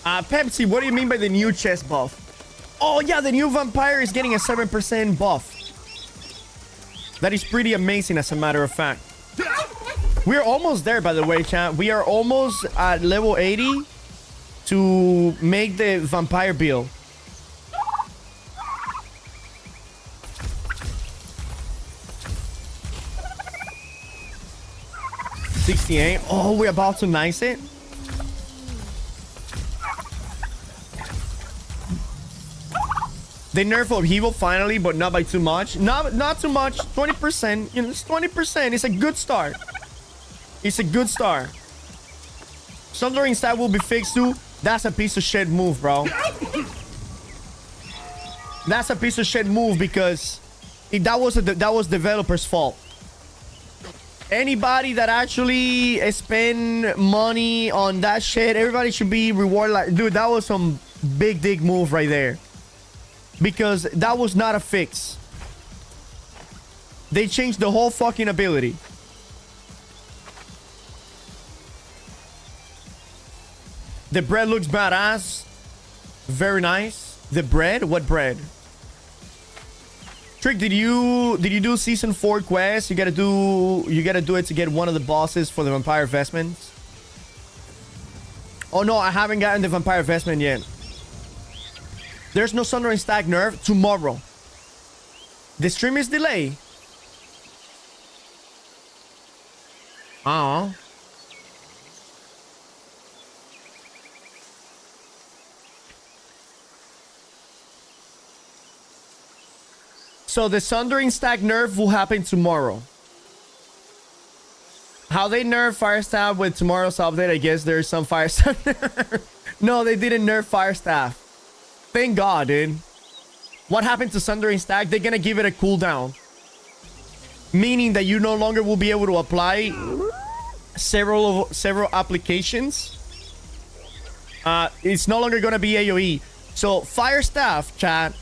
Speaker 2: Pepsi, what do you mean by the new chest buff? Oh yeah, the new vampire is getting a 7% buff. That is pretty amazing, as a matter of fact. We're almost there, by the way, chat. We are almost at level 80 to make the vampire build. $68. Oh, we're about to nice it. They nerf upheaval finally, but not by too much. Not too much. 20%. You know, it's 20%. It's a good start. It's a good start. Sundering stat will be fixed too. That's a piece of shit move, bro. That's a piece of shit move because that was developer's fault. Anybody that actually spend money on that shit, everybody should be rewarded. Like, dude, that was some big dick move right there. Because that was not a fix. They changed the whole fucking ability. The bread looks badass. Very nice. The bread? What bread? Trick, did you do season 4 quest? You gotta do it to get one of the bosses for the vampire vestments. Oh no, I haven't gotten the vampire vestment yet. There's no Sundering Stack nerf tomorrow. The stream is delayed. So the Sundering Stack nerf will happen tomorrow. How they nerf Fire Staff with tomorrow's update, I guess there's some Fire Staff nerf. No, they didn't nerf Fire Staff. Thank God, dude. What happened to Sundering Stack? They're gonna give it a cooldown. Meaning that you no longer will be able to apply several applications. It's no longer gonna be AoE. So Fire Staff, chat.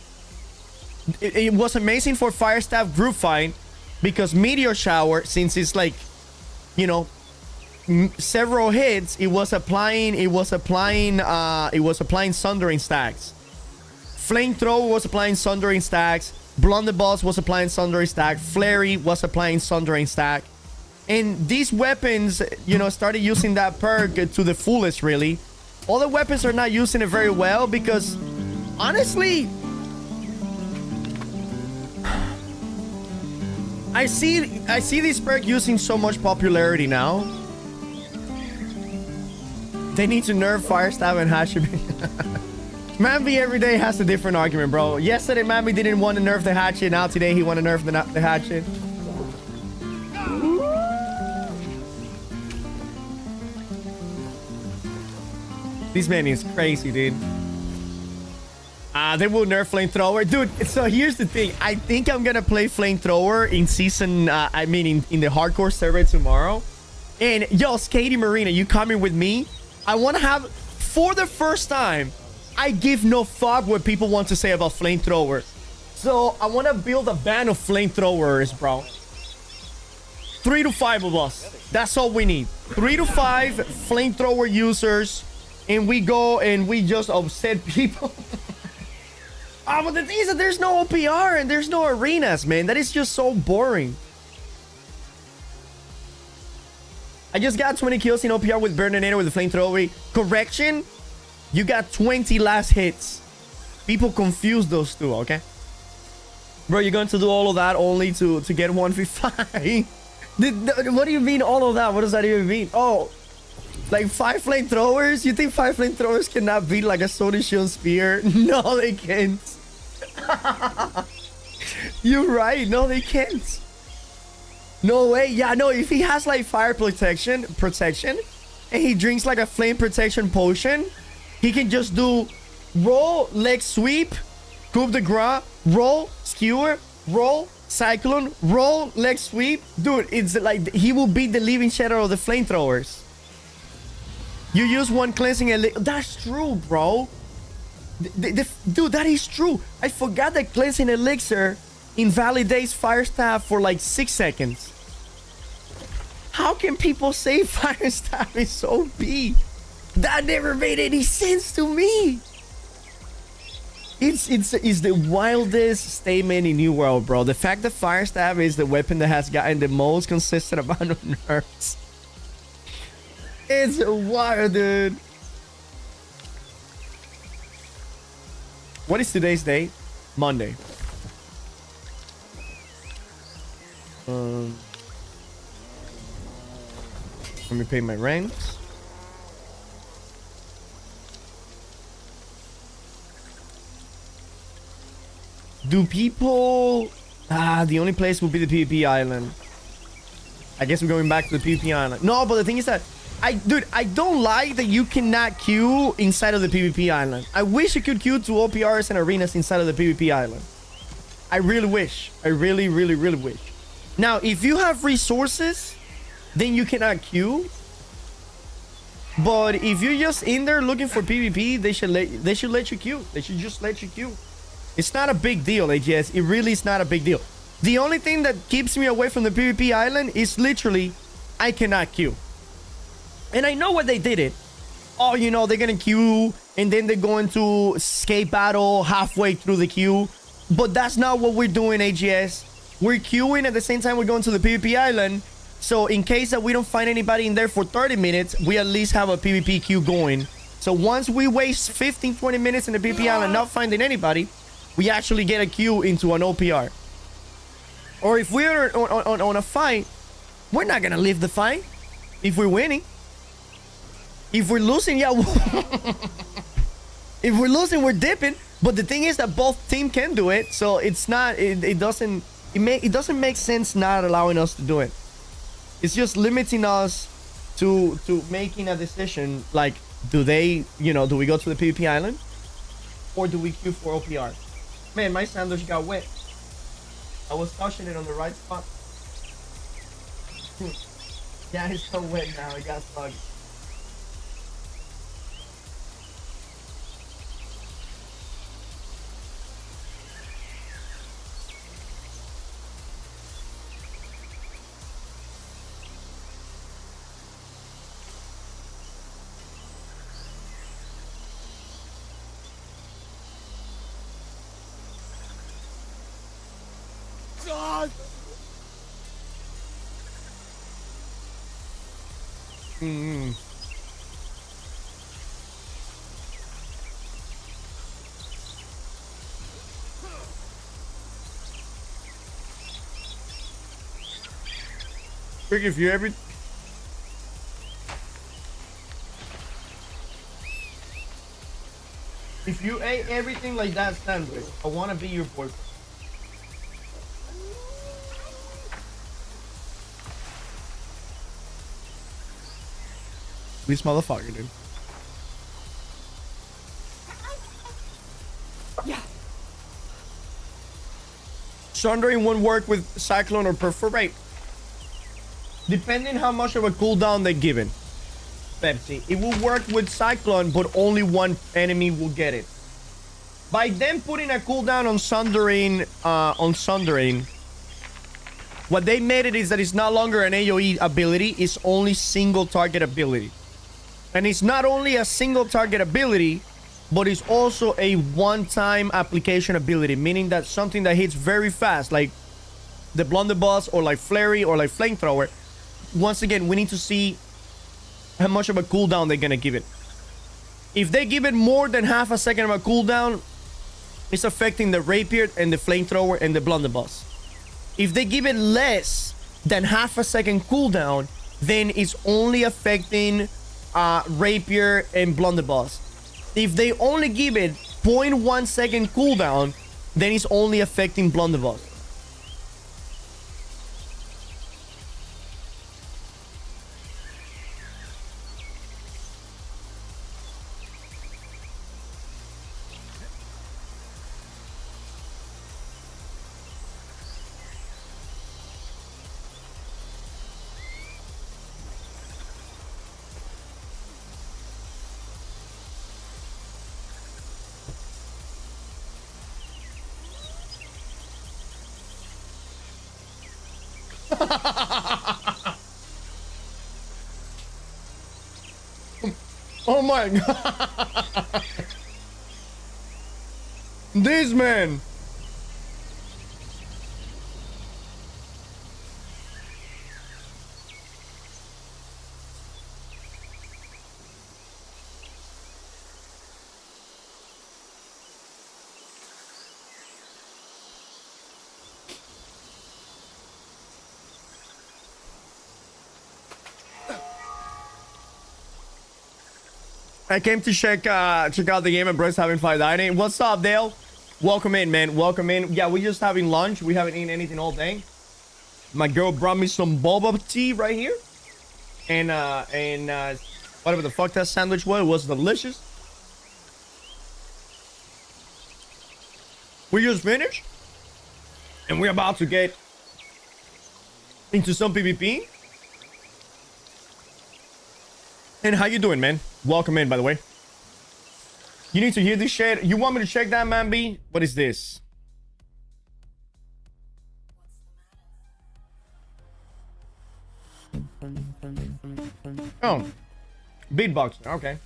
Speaker 2: It was amazing for Fire Staff group fight because Meteor Shower, since it's like, you know, several hits, it was applying Sundering Stacks. Flamethrower was applying Sundering Stacks. Blunderbuss was applying Sundering Stack. Flurry was applying Sundering Stack. And these weapons, you know, started using that perk to the fullest, really. All the weapons are not using it very well because, honestly, I see this perk using so much popularity now. They need to nerf Fire Stab and Hatchet. Mambi every day has a different argument, bro. Yesterday, Mambi didn't want to nerf the Hatchet. Now today, he want to nerf the Hatchet. This man is crazy, dude. They will nerf Flamethrower. Dude, so here's the thing. I think I'm gonna play Flamethrower in season, in the hardcore server tomorrow. And, yo, Skatey Marina, you coming with me? I want to have, for the first time, I give no fuck what people want to say about Flamethrower. So, I want to build a band of Flamethrowers, bro. 3 to 5 of us. That's all we need. 3 to 5 Flamethrower users. And we go and we just upset people. But the thing is that there's no OPR and there's no arenas, man. That is just so boring. I just got 20 kills in OPR with Burninator with the Flamethrower. Correction, you got 20 last hits. People confuse those two, okay? Bro, you're going to do all of that only to get 1v5? What do you mean all of that? What does that even mean? Oh, like 5 Flamethrowers? You think 5 Flamethrowers cannot beat like a Sword Shield Spear? No, they can't. You're right. No, they can't. No way. Yeah, no, if he has like fire protection, and he drinks like a flame protection potion, he can just do roll, leg sweep, coup de grace, roll, skewer, roll, cyclone, roll, leg sweep. Dude, it's like he will beat the living shadow of the Flamethrowers. You use one cleansing elixir. That's true, bro. Dude, that is true. I forgot that cleansing elixir invalidates fire staff for like 6 seconds. How can people say fire staff is so OP? That never made any sense to me. It's the wildest statement in New World, bro. The fact that fire staff is the weapon that has gotten the most consistent amount of nerfs. It's wild, dude. What is today's date? Monday. Let me pay my ranks. Do people... the only place will be the PvP island. I guess we're going back to the PvP island. No, but the thing is that... Dude, I don't like that you cannot queue inside of the PvP island. I wish you could queue to OPRs and arenas inside of the PvP island. I really wish. I really, really, really wish. Now, if you have resources, then you cannot queue. But if you're just in there looking for PvP, they should let you queue. They should just let you queue. It's not a big deal, AGS. It really is not a big deal. The only thing that keeps me away from the PvP island is literally I cannot queue. And I know what they did it. Oh, you know, they're gonna queue and then they're going to escape battle halfway through the queue. But that's not what we're doing, AGS. We're queuing at the same time we're going to the PvP island. So in case that we don't find anybody in there for 30 minutes, we at least have a PvP queue going. So once we waste 15, 20 minutes in the PvP island not finding anybody, we actually get a queue into an OPR. Or if we're on a fight, we're not gonna leave the fight if we're winning. If we're losing, yeah. If we're losing, we're dipping. But the thing is that both teams can do it, so it's not. It doesn't make sense not allowing us to do it. It's just limiting us to making a decision. Like, do we go to the PvP island, or do we queue for OPR? Man, my sandwich got wet. I was touching it on the right spot. Yeah, it's so wet now. It got slugged. Quick, if you ever... If you ate everything like that sandwich, I want to be your boyfriend. This motherfucker, dude. Yeah. Sundering won't work with Cyclone or Perforate. Depending how much of a cooldown they're given. Pepsi. It will work with Cyclone, but only one enemy will get it. By them putting a cooldown on Sundering, what they made it is that it's no longer an AoE ability, it's only single target ability. And it's not only a single target ability, but it's also a one-time application ability, meaning that something that hits very fast, like the blunderbuss or like flurry or like flamethrower. Once again, we need to see how much of a cooldown they're gonna give it. If they give it more than half a second of a cooldown, it's affecting the rapier and the flamethrower and the blunderbuss. If they give it less than half a second cooldown, then it's only affecting rapier and blunderbuss. If they only give it 0.1 second cooldown, then it's only affecting blunderbuss. Oh my god. This man. I came to check out the game and bro's having fun dining. What's up, Dale? Welcome in, man. Welcome in. Yeah, we're just having lunch. We haven't eaten anything all day. My girl brought me some boba tea right here. And whatever the fuck that sandwich was delicious. We just finished. And we're about to get into some PvP. And how you doing, man? Welcome in, by the way. You need to hear this shit. You want me to check that, man, B? What is this? Oh. Beatbox. Okay.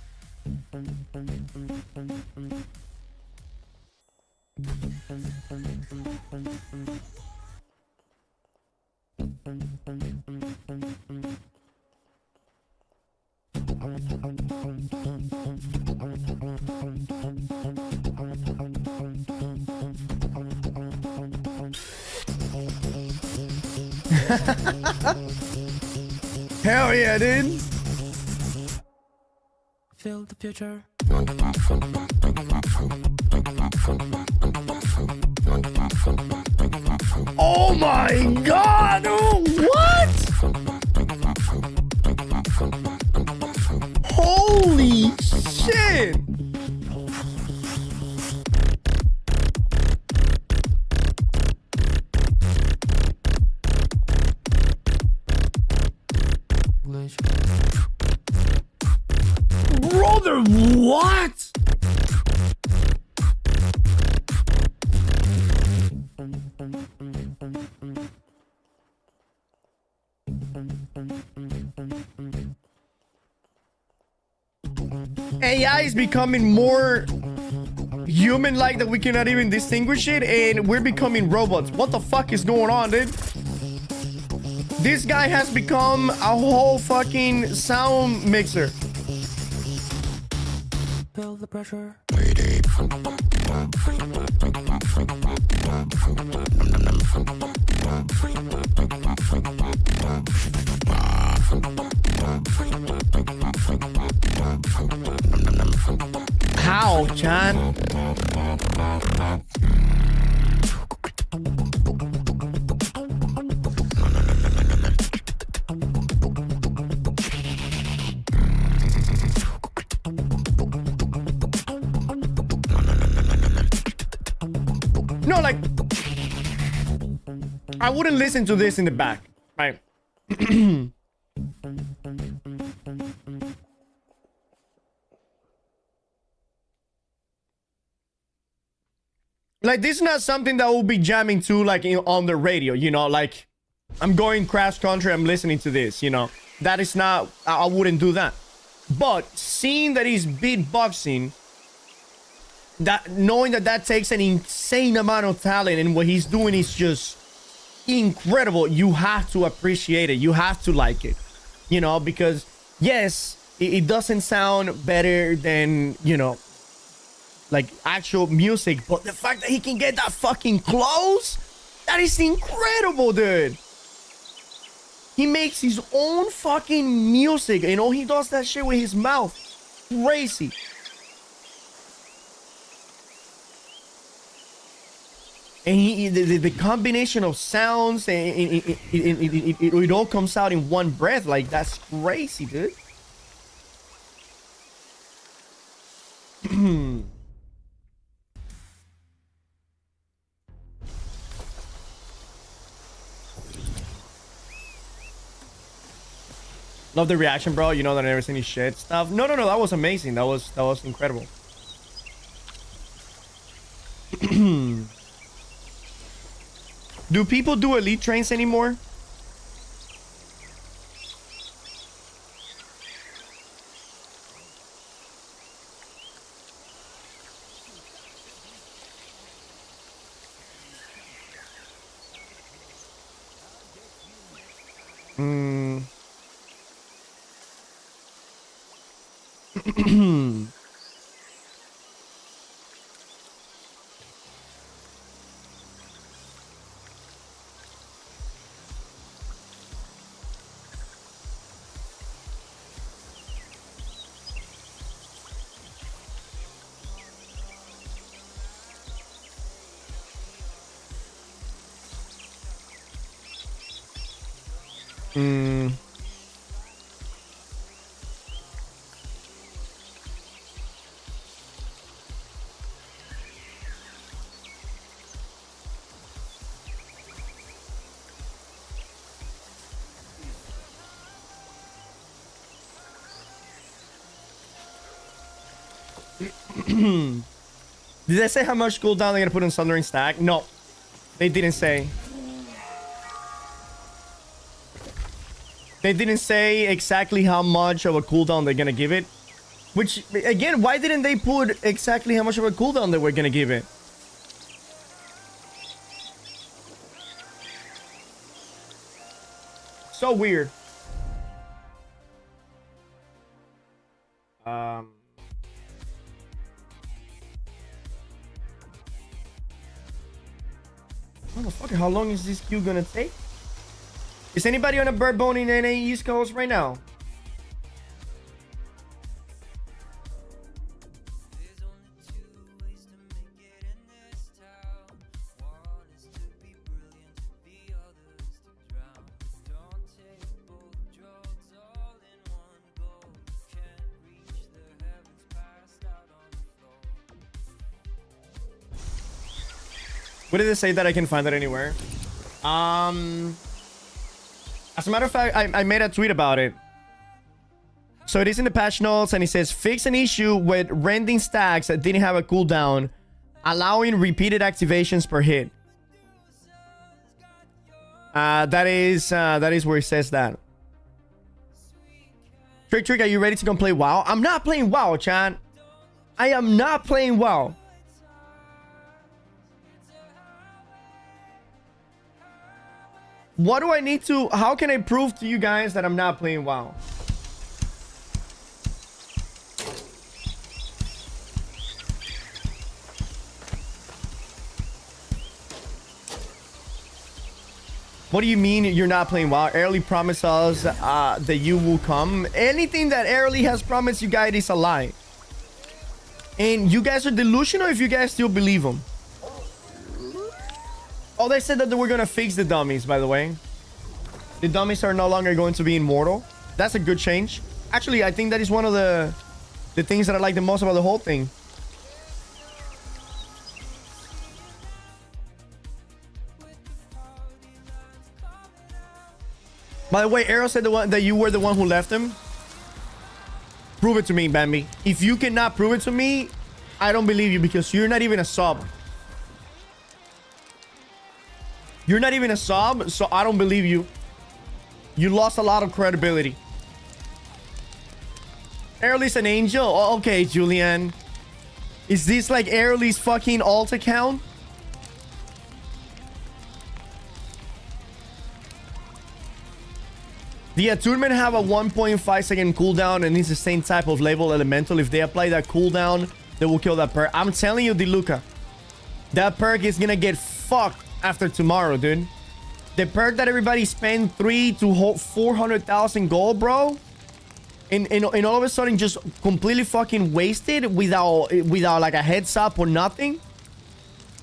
Speaker 2: Hell yeah, dude.
Speaker 8: Feel the future.
Speaker 2: Oh my god! Oh, what? Holy shit! Brother, what? AI is becoming more human-like that we cannot even distinguish it, and we're becoming robots. What the fuck is going on, dude? This guy has become a whole fucking sound mixer.
Speaker 8: feel the pressure.
Speaker 2: How, Chan? No, like, I wouldn't listen to this in the back, right? Like, this is not something that we'll be jamming to, like, on the radio, you know? Like, I'm going cross country, I'm listening to this, you know? That is not, I wouldn't do that. But seeing that he's beatboxing, that knowing that that takes an insane amount of talent, and what he's doing is just incredible, you have to appreciate it. You have to like it, you know? Because, yes, it doesn't sound better than, you know, like actual music, but the fact that he can get that fucking close, that is incredible, dude. He makes his own fucking music, you know, he does that shit with his mouth. Crazy. And the combination of sounds, and it all comes out in one breath. Like, that's crazy, dude. Love the reaction, bro. You know that I never seen any shit stuff. No, that was amazing. That was incredible. Do people do elite trains anymore? Did they say how much cooldown they're gonna put in Sundering Stack? No, they didn't say. They didn't say exactly how much of a cooldown they're gonna give it. Which, again, why didn't they put exactly how much of a cooldown they were gonna give it? So weird. Motherfucker, how long is this queue gonna take? Is anybody on a bird bone in NA East Coast right now? What did it say that I can find that anywhere? As a matter of fact, I made a tweet about it. So it is in the patch notes, and it says fix an issue with rending stacks that didn't have a cooldown, allowing repeated activations per hit. That is where it says that. Trick, are you ready to come play WoW? I'm not playing WoW, chan. I am not playing WoW. What do I need to... How can I prove to you guys that I'm not playing WoW? What do you mean you're not playing WoW? Airly promised us that you will come. Anything that Airly has promised you guys is a lie. And you guys are delusional if you guys still believe them. Oh, they said that they were gonna fix the dummies, by the way. The dummies are no longer going to be immortal. That's a good change. Actually, I think that is one of the things that I like the most about the whole thing. By the way, Arrow said that you were the one who left him. Prove it to me, Bambi. If you cannot prove it to me, I don't believe you because you're not even a sub. You're not even a sub, so I don't believe you. You lost a lot of credibility. Airly's an angel? Oh, okay, Julian. Is this like Airly's fucking alt account? The attunement have a 1.5 second cooldown and it's the same type of label elemental. If they apply that cooldown, they will kill that perk. I'm telling you, DeLuca, that perk is gonna get fucked after tomorrow, dude. The perk that everybody spent 300,000 to 400,000 gold, bro, and all of a sudden just completely fucking wasted without like a heads up or nothing.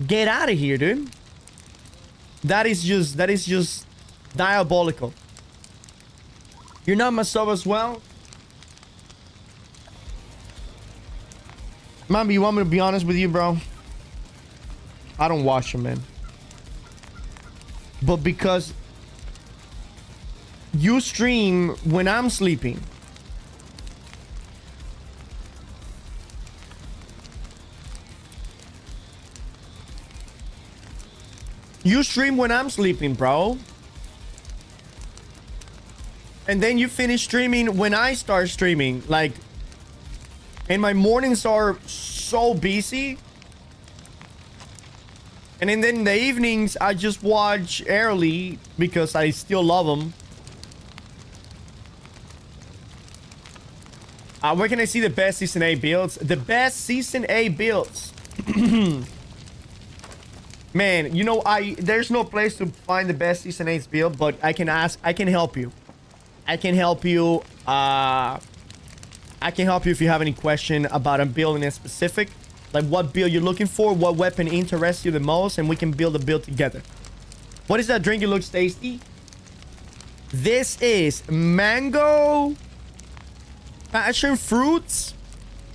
Speaker 2: Get out of here, dude. That is just diabolical. You're not my sub as well? Mom, you want me to be honest with you, bro? I don't watch them, man. But because you stream when I'm sleeping. You stream when I'm sleeping, bro. And then you finish streaming when I start streaming. Like, and my mornings are so busy. And then in the evenings, I just watch Airly because I still love him. Where can I see the best Season 8 builds? The best Season 8 builds. Man, you know, there's no place to find the best Season 8 build, but I can help you. I can help you. I can help you if you have any question about a build in specific. Like what build you're looking for, what weapon interests you the most, and we can build a build together. What is that drink? It looks tasty. This is mango passion fruits.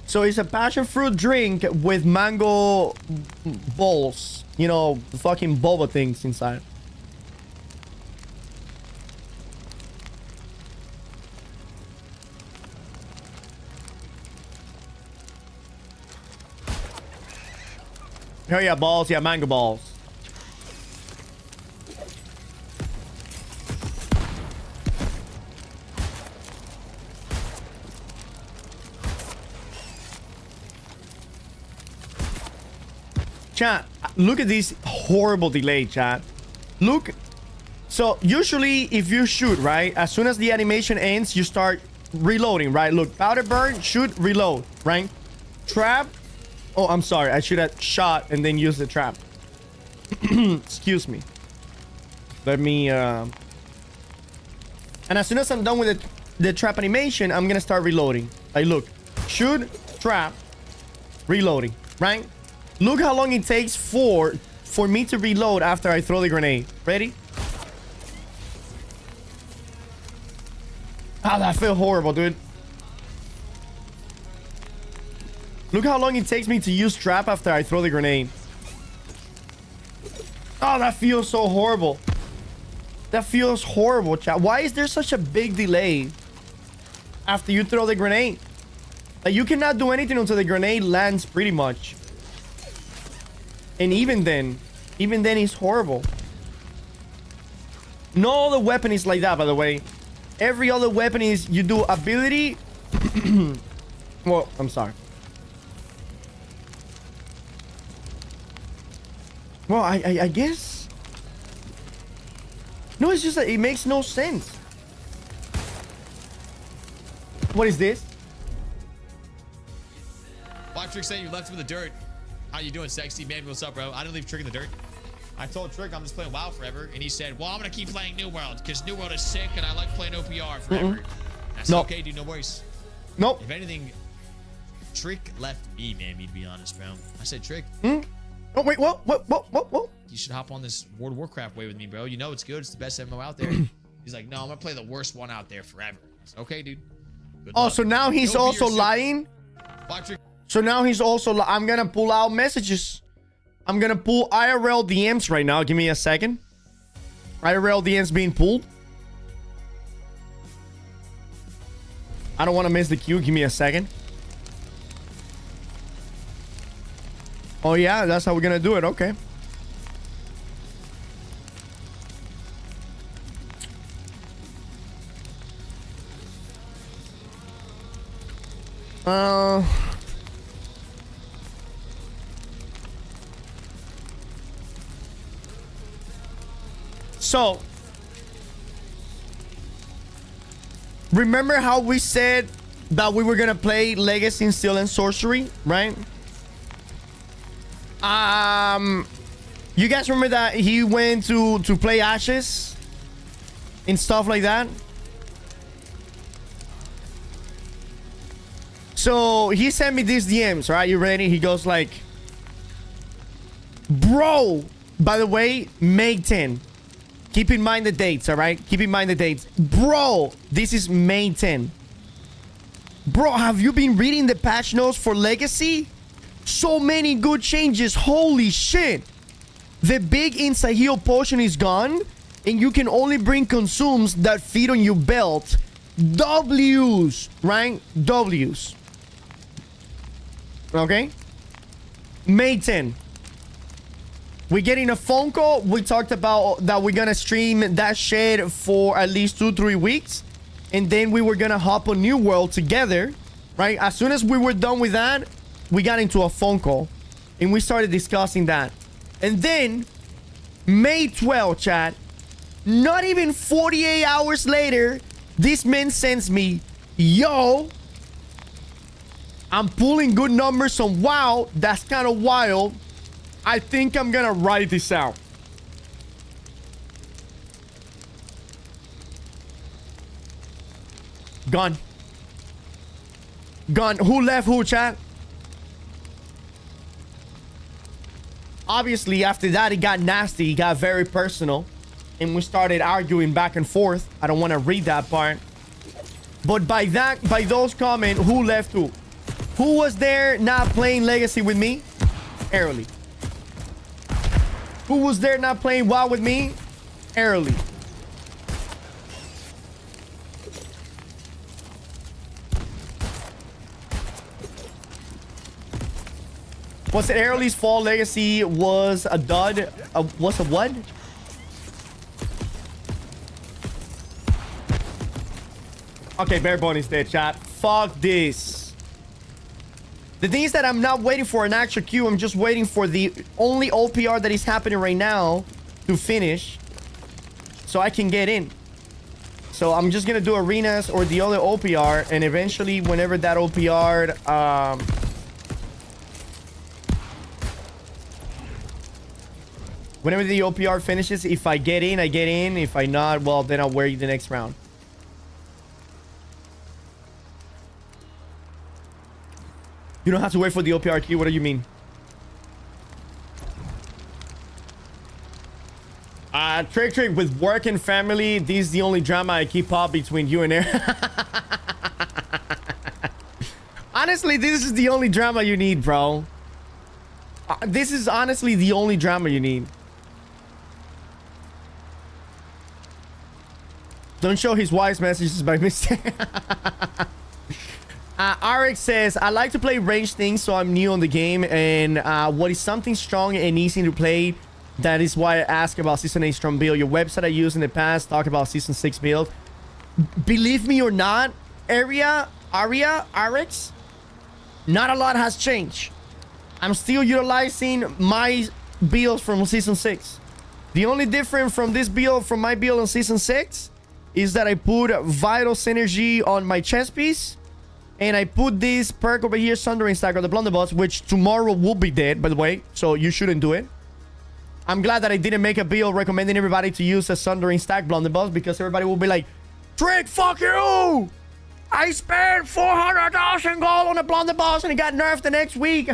Speaker 2: So it's a passion fruit drink with mango balls. You know, the fucking boba things inside. Hell yeah, balls. Yeah, mango balls. Chat, look at this horrible delay, chat. Look. So usually if you shoot, right, as soon as the animation ends, you start reloading, right? Look, powder burn, shoot, reload, right? Trap. Oh, I'm sorry. I should have shot and then used the trap. Excuse me. Let me... And as soon as I'm done with the trap animation, I'm gonna start reloading. Like, look. Shoot, trap, reloading, right? Look how long it takes for me to reload after I throw the grenade. Ready? Ah, that felt horrible, dude. Look how long it takes me to use trap after I throw the grenade. Oh, that feels so horrible. That feels horrible, chat. Why is there such a big delay after you throw the grenade? Like, you cannot do anything until the grenade lands pretty much. And even then it's horrible. No other weapon is like that, by the way. Every other weapon is you do ability. Well, I'm sorry. Well, I guess. No, it's just that it makes no sense. What is this?
Speaker 8: Black Trick saying you left him in the dirt. How you doing, sexy man? What's up, bro? I didn't leave Trick in the dirt. I told Trick I'm just playing WoW forever, and he said, well, I'm gonna keep playing New World because New World is sick and I like playing OPR forever. That's
Speaker 2: Nope.
Speaker 8: okay, dude, no worries.
Speaker 2: Nope.
Speaker 8: If anything, Trick left me, man, to be honest, bro. I said, Trick,
Speaker 2: Oh, wait, what?
Speaker 8: you should hop on this World of Warcraft way with me, bro. You know it's good. It's the best MMO out there. He's like, no, I'm gonna play the worst one out there forever. I said, okay, dude. Good
Speaker 2: Oh,
Speaker 8: luck.
Speaker 2: so now he's
Speaker 8: Don't be
Speaker 2: also
Speaker 8: yourself.
Speaker 2: lying?
Speaker 8: Bye, Trick.
Speaker 2: So now he's also I'm gonna pull out messages. I'm gonna pull IRL DMs right now. Give me a second. IRL DMs being pulled. I don't want to miss the queue. Give me a second. Oh yeah, that's how we're gonna do it. Okay. So, remember how we said that we were gonna play Legacy and Steel and Sorcery, right? You guys remember that he went to play Ashes and stuff like that? So he sent me these DMs, right? You ready? He goes like, bro, by the way, May 10. Keep in mind the dates, all right? Keep in mind the dates. Bro, this is May 10. Bro, have you been reading the patch notes for Legacy? So many good changes. Holy shit. The big inside heal potion is gone, and you can only bring consumes that feed on your belt. W's, right? W's. Okay? May 10. We're getting a phone call. We talked about that we're gonna stream that shit for at least 2-3 weeks. And then we were gonna hop on New World together, right? As soon as we were done with that, we got into a phone call. And we started discussing that. And then, May 12, chat, not even 48 hours later, this man sends me, yo, I'm pulling good numbers on WoW. That's kind of wild. I think I'm gonna write this out. Gone. Gone. Who left who, chat? Obviously, after that, it got nasty. It got very personal. And we started arguing back and forth. I don't want to read that part. But by those comments, who left who? Who was there not playing Legacy with me? Early. Who was there not playing WoW with me? Early. Was it Early's fall? Legacy was a dud. What's a what? Okay, Bare Bone is dead, chat. Fuck this. The thing is that I'm not waiting for an actual queue. I'm just waiting for the only OPR that is happening right now to finish so I can get in. So I'm just gonna do arenas or the other OPR, and eventually whenever that OPR whenever the OPR finishes, if I get in, I get in. If I not, well, then I'll wait the next round. You don't have to wait for the OPR queue. What do you mean? Trick with work and family. This is the only drama I keep up between you and her. Honestly, this is the only drama you need, bro. This is honestly the only drama you need. Don't show his wife's messages by mistake. RX says, I like to play ranged things, so I'm new on the game, and what is something strong and easy to play? That is why I ask about Season 8 strong build. Your website I used in the past talk about Season 6 build. Believe me or not, Aria, RX, not a lot has changed. I'm still utilizing my builds from Season 6. The only difference from this build, from my build on Season 6, is that I put Vital Synergy on my chest piece. And I put this perk over here, Sundering Stack, or the Blunderbuss, which tomorrow will be dead, by the way. So you shouldn't do it. I'm glad that I didn't make a bill recommending everybody to use a Sundering Stack blunderbuss, because everybody will be like, Trick, fuck you! I spent 400,000 gold on a blunderbuss and it got nerfed the next week.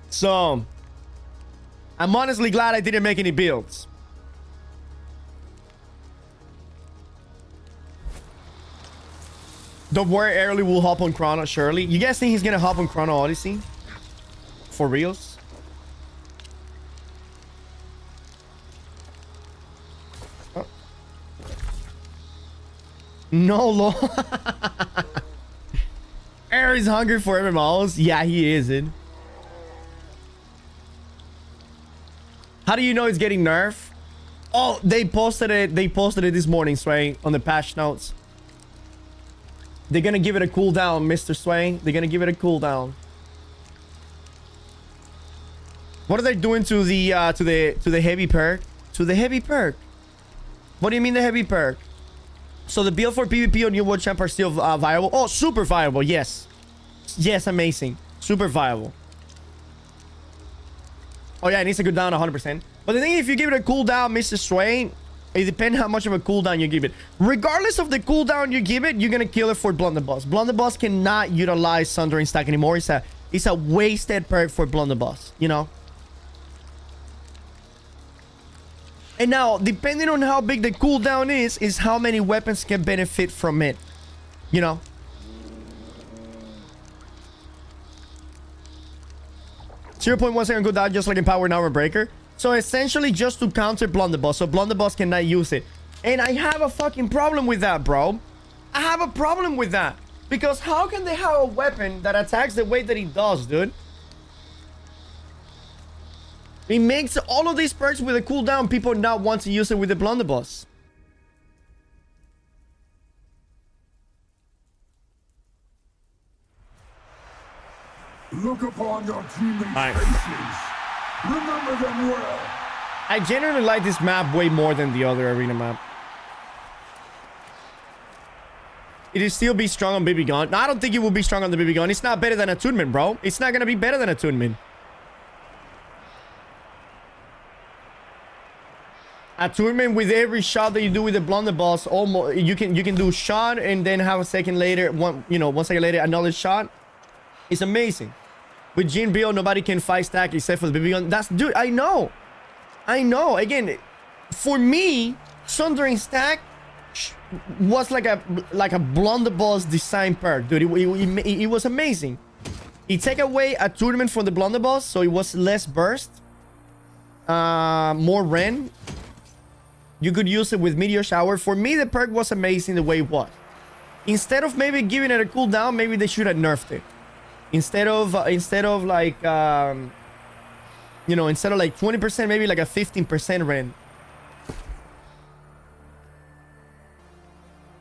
Speaker 2: So, I'm honestly glad I didn't make any builds. Don't worry, Early will hop on Chrono, surely. You guys think he's gonna hop on Chrono Odyssey? For reals? Oh. No, Lord. Air is hungry for MMOs. Yeah, he isn't. How do you know it's getting nerfed? Oh, they posted it. They posted it this morning, Sway, on the patch notes. They're gonna give it a cooldown, Mr. Sway. They're gonna give it a cooldown. What are they doing to the heavy perk? To the heavy perk? What do you mean the heavy perk? So the build for PvP on New World Champ are still viable? Oh, super viable. Yes. Yes, amazing. Super viable. Oh yeah, it needs to go down 100%. But the thing is, if you give it a cooldown, Mr. Swain, it depends how much of a cooldown you give it. Regardless of the cooldown you give it, you're gonna kill it for Blunderbuss. Blunderbuss cannot utilize Sundering Stack anymore. It's a wasted perk for Blunderbuss, you know? And now, depending on how big the cooldown is how many weapons can benefit from it. You know? .1 good dodge just like in Power and Armor Breaker. So essentially just to counter Blunderbuss. So Blunderbuss cannot use it. And I have a fucking problem with that, bro. I have a problem with that. Because how can they have a weapon that attacks the way that it does, dude? It makes all of these perks with a cooldown, people not want to use it with the Blunderbuss.
Speaker 9: Look upon your teammates' faces. Remember them well.
Speaker 2: I genuinely like this map way more than the other arena map. It'll still be strong on BB Gun. No, I don't think it will be strong on the BB Gun. It's not better than Attunement, bro. It's not gonna be better than Attunement. Attunement with every shot that you do with the Blunderbuss, almost you can do shot and then have a second later, 1 second later another shot. It's amazing. With Jin Bill, nobody can 5 stack except for the BB Gun. That's, dude, I know. Again, for me, Sundering Stack was like a Blunderbuss design perk, dude. It was amazing. It take away Attunement from the Blunderbuss, so it was less burst, more Ren. You could use it with Meteor Shower. For me, the perk was amazing the way it was. Instead of maybe giving it a cooldown, maybe they should have nerfed it. Instead of like instead of like 20%, maybe like a 15% Ren.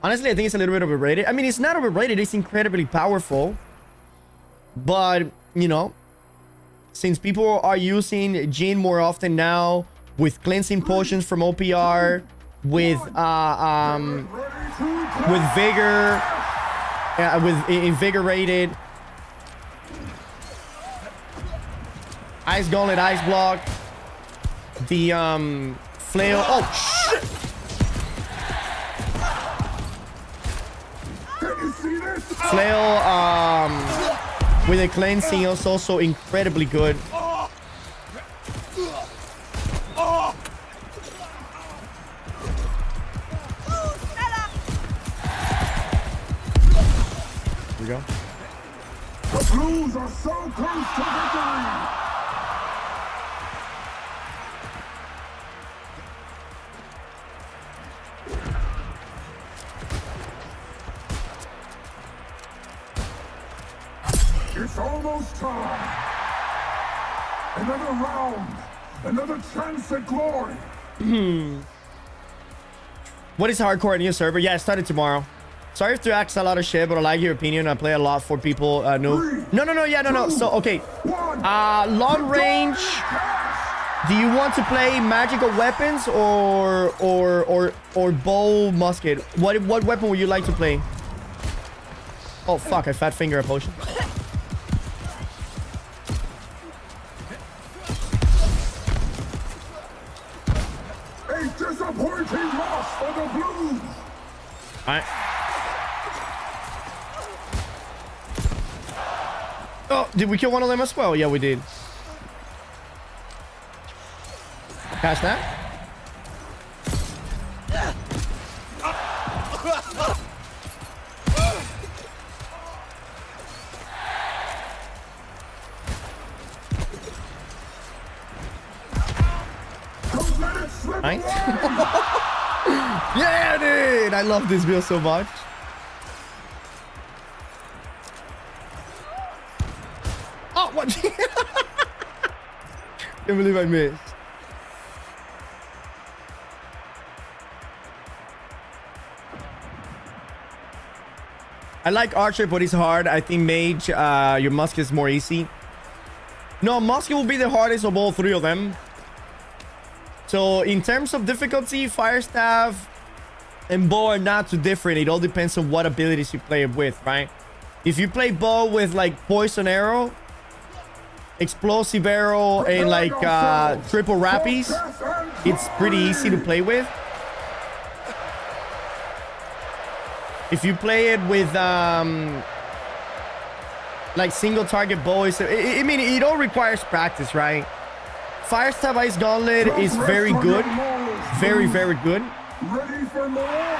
Speaker 2: Honestly, I think it's a little bit overrated. I mean, it's not overrated. It's incredibly powerful. But, you know, since people are using Jin more often now, with cleansing potions from OPR, with vigor, with invigorated, Ice Gauntlet, Ice Block, the flail. Oh shit! Flail with a cleansing is also incredibly good. Here we go.
Speaker 9: The Blues are so close to victory. It's almost time. Another round. Another chance at glory.
Speaker 2: What is hardcore in your server? Yeah, it started tomorrow. Sorry if to ask a lot of shit, but I like your opinion. I play a lot for people new. No. So, okay. Long range. Do you want to play magical weapons or bow musket? What weapon would you like to play? Oh, fuck. I fat finger a potion.
Speaker 9: A disappointing loss for the Blues.
Speaker 2: Alright. Oh, did we kill one of them as well? Yeah, we did. Catch that.
Speaker 9: Don't let it slip
Speaker 2: Nice.
Speaker 9: away.
Speaker 2: Yeah, dude! I love this build so much. Oh, what? Can't believe I missed. I like Archer, but it's hard. I think Mage, your Musket is more easy. No, Musket will be the hardest of all three of them. So in terms of difficulty, Fire Staff and Bow are not too different. It all depends on what abilities you play it with, right? If you play Bow with like Poison Arrow, Explosive Arrow, and like Triple Rappies, it's pretty easy to play with. If you play it with like single target bows, I mean, it all requires practice, right? Fire Staff Ice Gauntlet is very good. Very, very good.
Speaker 9: Ready for more?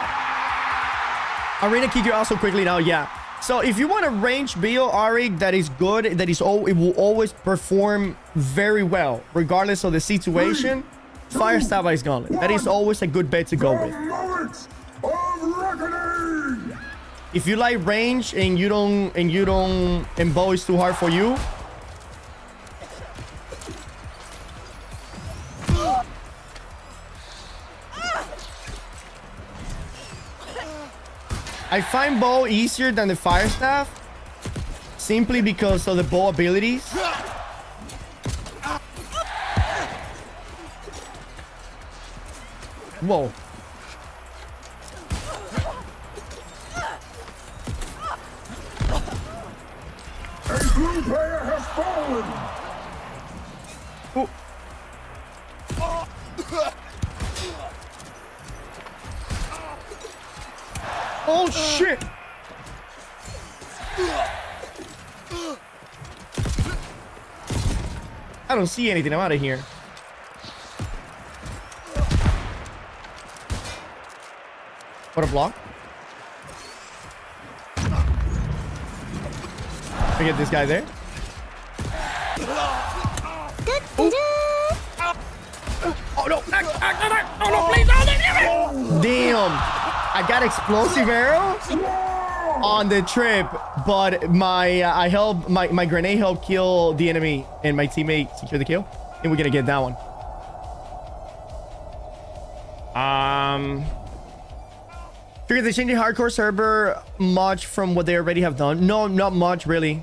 Speaker 2: Arena Kicker also quickly now, yeah. So if you want a range build, Arik, that is good, it will always perform very well, regardless of the situation. Fire Staff Ice Gauntlet. That is always a good bet to go with.
Speaker 9: Moments of reckoning.
Speaker 2: If you like range and and bow is too hard for you, I find bow easier than the Fire Staff simply because of the bow abilities. Whoa.
Speaker 9: A blue player has fallen.
Speaker 2: Oh. Oh shit! I don't see anything. I'm out of here. What a block. I get this guy there. Oh no! Oh no! Please! No, damn! I got explosive arrow on the trip, but my grenade helped kill the enemy, and my teammate secured the kill, and we're gonna get that one. Figure they changed the hardcore server much from what they already have done? No, not much really.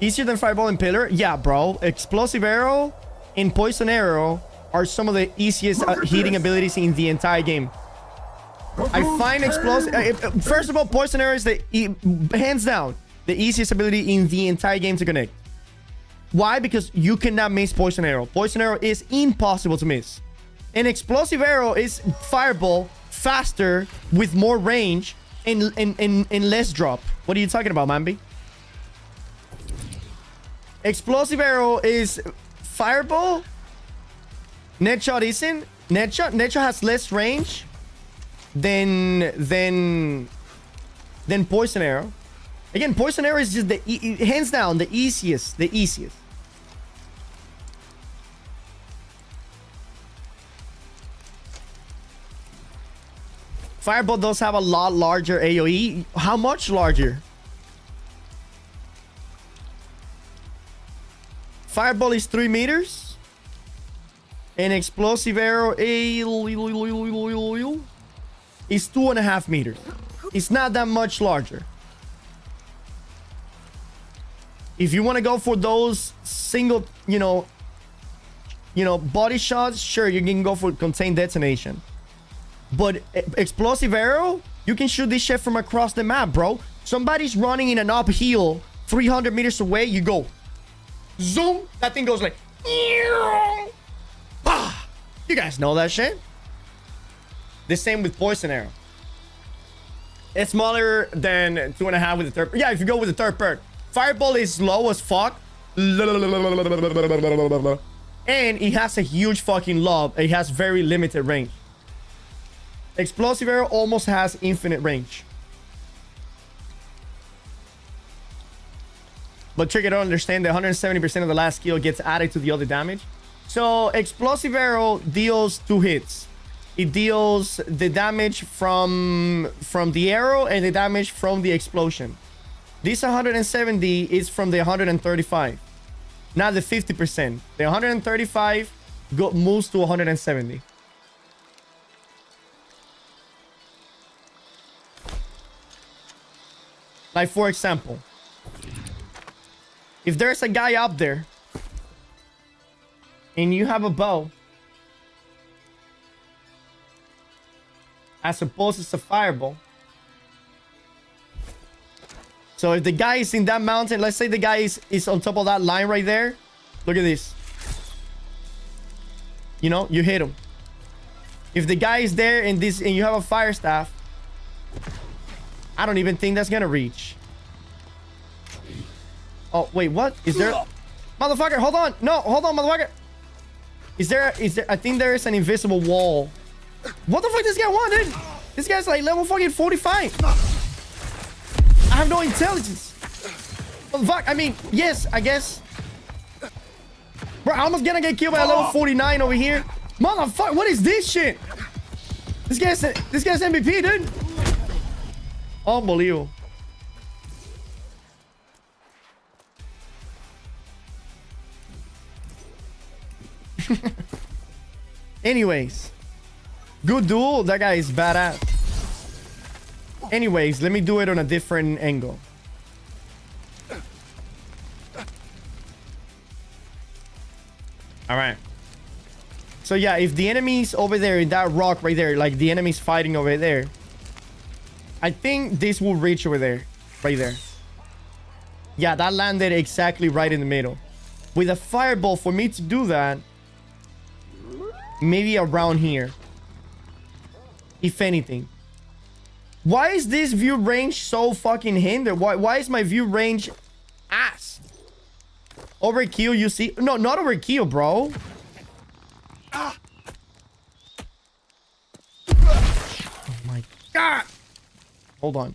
Speaker 2: Easier than Fireball and Pillar? Yeah, bro. Explosive arrow and Poison Arrow are some of the easiest hitting abilities in the entire game. I find explosive. First of all, Poison Arrow is hands down the easiest ability in the entire game to connect. Why? Because you cannot miss Poison Arrow. Poison Arrow is impossible to miss. And Explosive Arrow is Fireball faster with more range and less drop. What are you talking about, Mambi? Explosive Arrow is Fireball. Net Shot isn't. Net Shot has less range than Poison Arrow. Again, Poison Arrow is just the hands down the easiest. Fireball does have a lot larger AoE. How much larger? Fireball is 3 meters. And Explosive Arrow is 2.5 meters. It's not that much larger. If you want to go for those single, body shots, sure, you can go for Contained Detonation. But Explosive Arrow, you can shoot this shit from across the map, bro. Somebody's running in an uphill 300 meters away. You go zoom. That thing goes like. Bah! You guys know that shit. The same with poison arrow. It's smaller than 2.5 with the third. Yeah, if you go with the third perk. Fireball is low as fuck. And it has a huge fucking lob. It has very limited range. Explosive arrow almost has infinite range. But Trigger, don't understand that 170% of the last skill gets added to the other damage. So explosive arrow deals 2 hits. It deals the damage from the arrow and the damage from the explosion. This 170 is from the 135. Not the 50%. The 135 moves to 170. Like, for example, if there's a guy up there and you have a bow as opposed to a fireball. So if the guy is in that mountain, let's say the guy is on top of that line right there. Look at this. You know, you hit him. If the guy is there and you have a fire staff, I don't even think that's gonna reach. Oh, wait, what? Is there... Motherfucker, hold on. No, hold on, motherfucker. Is there... I think there is an invisible wall. What the fuck does this guy want, dude? This guy's like level fucking 45. I have no intelligence. Well, fuck, I mean, yes, I guess. Bro, I'm almost gonna get killed by a level 49 over here. Motherfucker, what is this shit? This guy's MVP, dude. Unbelievable. Anyways, good duel. That guy is badass. Anyways, let me do it on a different angle. All right. So yeah, if the enemy's over there in that rock right there, like the enemy's fighting over there, I think this will reach over there, right there. Yeah, that landed exactly right in the middle. With a fireball, for me to do that, maybe around here, if anything. Why is this view range so fucking hindered? Why is my view range ass? Overkill, you see? No, not overkill, bro. Oh my god. Hold on.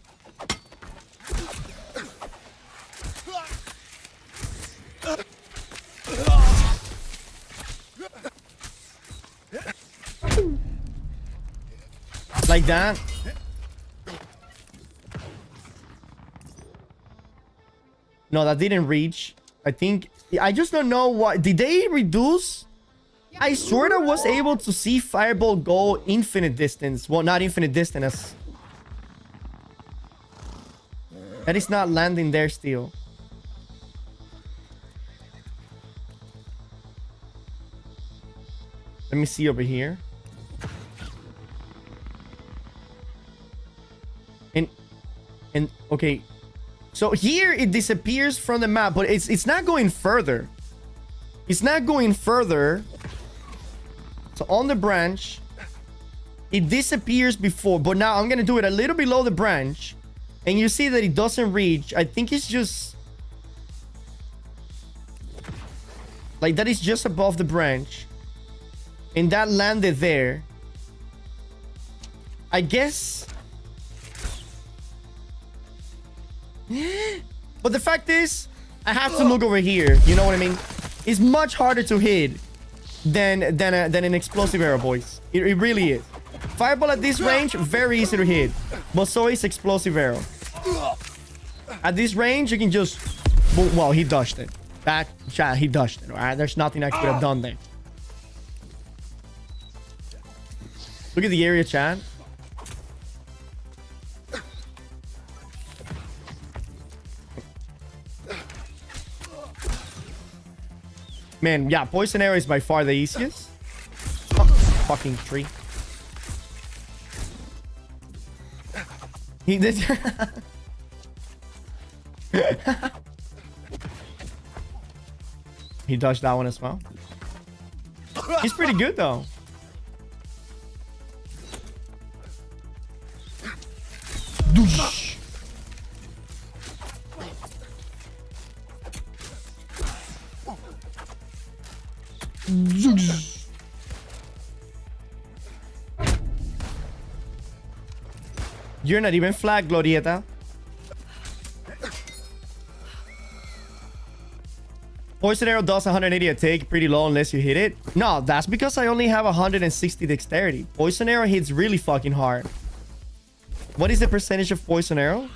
Speaker 2: Like that. No, that didn't reach. I think... I just don't know what... Did they reduce? I sort of was able to see Fireball go infinite distance. Well, not infinite distance. That is not landing there still. Let me see over here. And okay. So here it disappears from the map, but it's not going further. It's not going further. So on the branch, it disappears before, but now I'm gonna do it a little below the branch, and you see that it doesn't reach. I think it's just like that is just above the branch, and that landed there. I guess. But the fact is, I have to look over here. You know what I mean? It's much harder to hit than an explosive arrow, boys. It really is. Fireball at this range, very easy to hit. But so is explosive arrow. At this range, you can just... Well, he dodged it. That chat, he dodged it. All right, there's nothing I could have done there. Look at the area, chat. Man, yeah, poison arrow is by far the easiest. Oh, fucking tree. He did. He dodged that one as well. He's pretty good though. Doosh. Zoosh. You're not even flagged, Glorieta. Poison arrow does 180 attack, pretty low unless you hit it. No, that's because I only have 160 dexterity. Poison arrow hits really fucking hard. What is the percentage of poison arrow?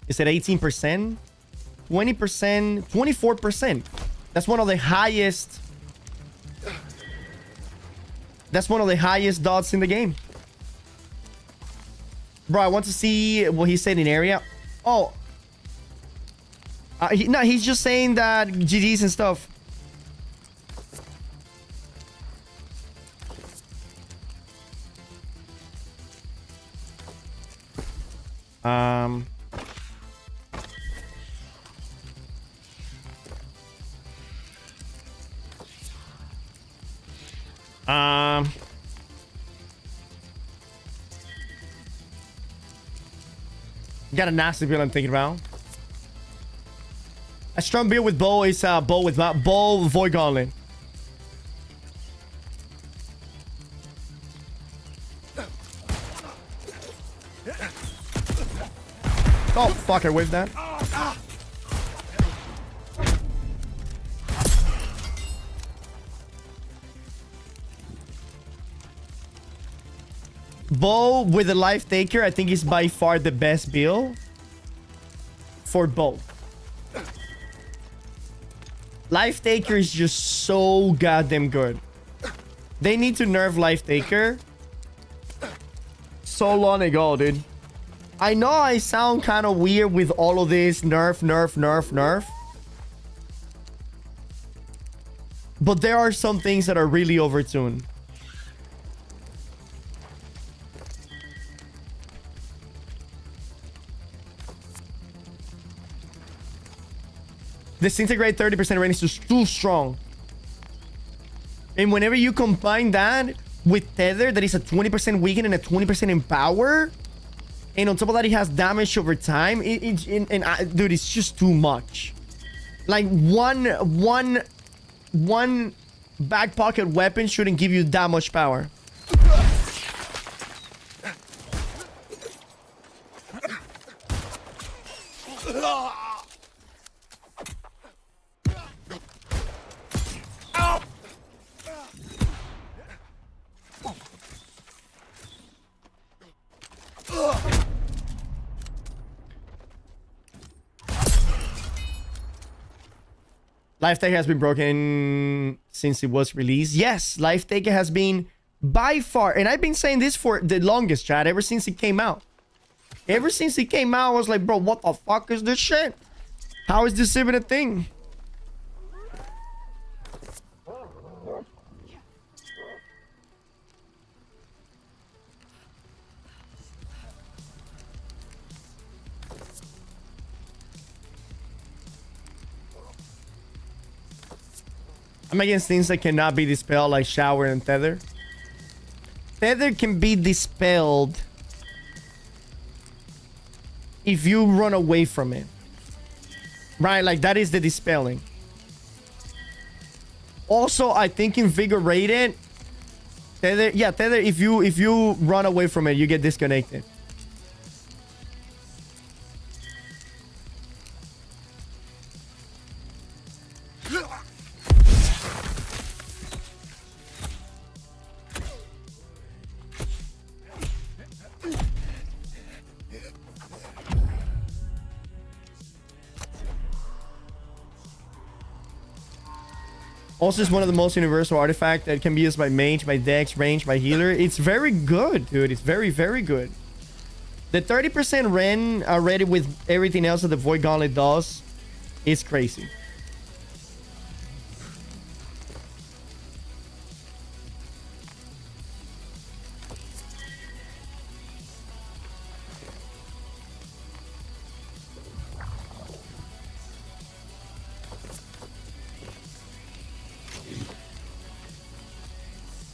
Speaker 2: Is it 18%? 20%? 24%. That's one of the highest. That's one of the highest dots in the game. Bro, I want to see what he said in area. Oh. No, he's just saying that GGs and stuff. Um, got a nasty build I'm thinking about. A strong build with bow is bow void gauntlet. Oh fuck! I whiffed that. Bow with a life taker, I think is by far the best build for bow. Life taker is just so goddamn good. They need to nerf life taker so long ago, dude. I know I sound kind of weird with all of this nerf. But there are some things that are really overtuned. Disintegrate 30% range is too strong. And whenever you combine that with Tether, that is a 20% weaken and a 20% in power, and on top of that, it has damage over time, dude, it's just too much. Like one back pocket weapon shouldn't give you that much power. Life Taker has been broken since it was released. Yes, Life Taker has been by far, and I've been saying this for the longest, chat, ever since it came out. Ever since it came out, I was like, bro, what the fuck is this shit? How is this even a thing? I'm against things that cannot be dispelled, like shower and tether. Tether can be dispelled if you run away from it. Right? Like, that is the dispelling. Also, I think invigorated. Tether, yeah, tether, if you run away from it, you get disconnected. Also, it's one of the most universal artifacts that can be used by mage, by dex, range, by healer. It's very good, dude. It's very, very good. The 30% Ren already with everything else that the Void Gauntlet does is crazy.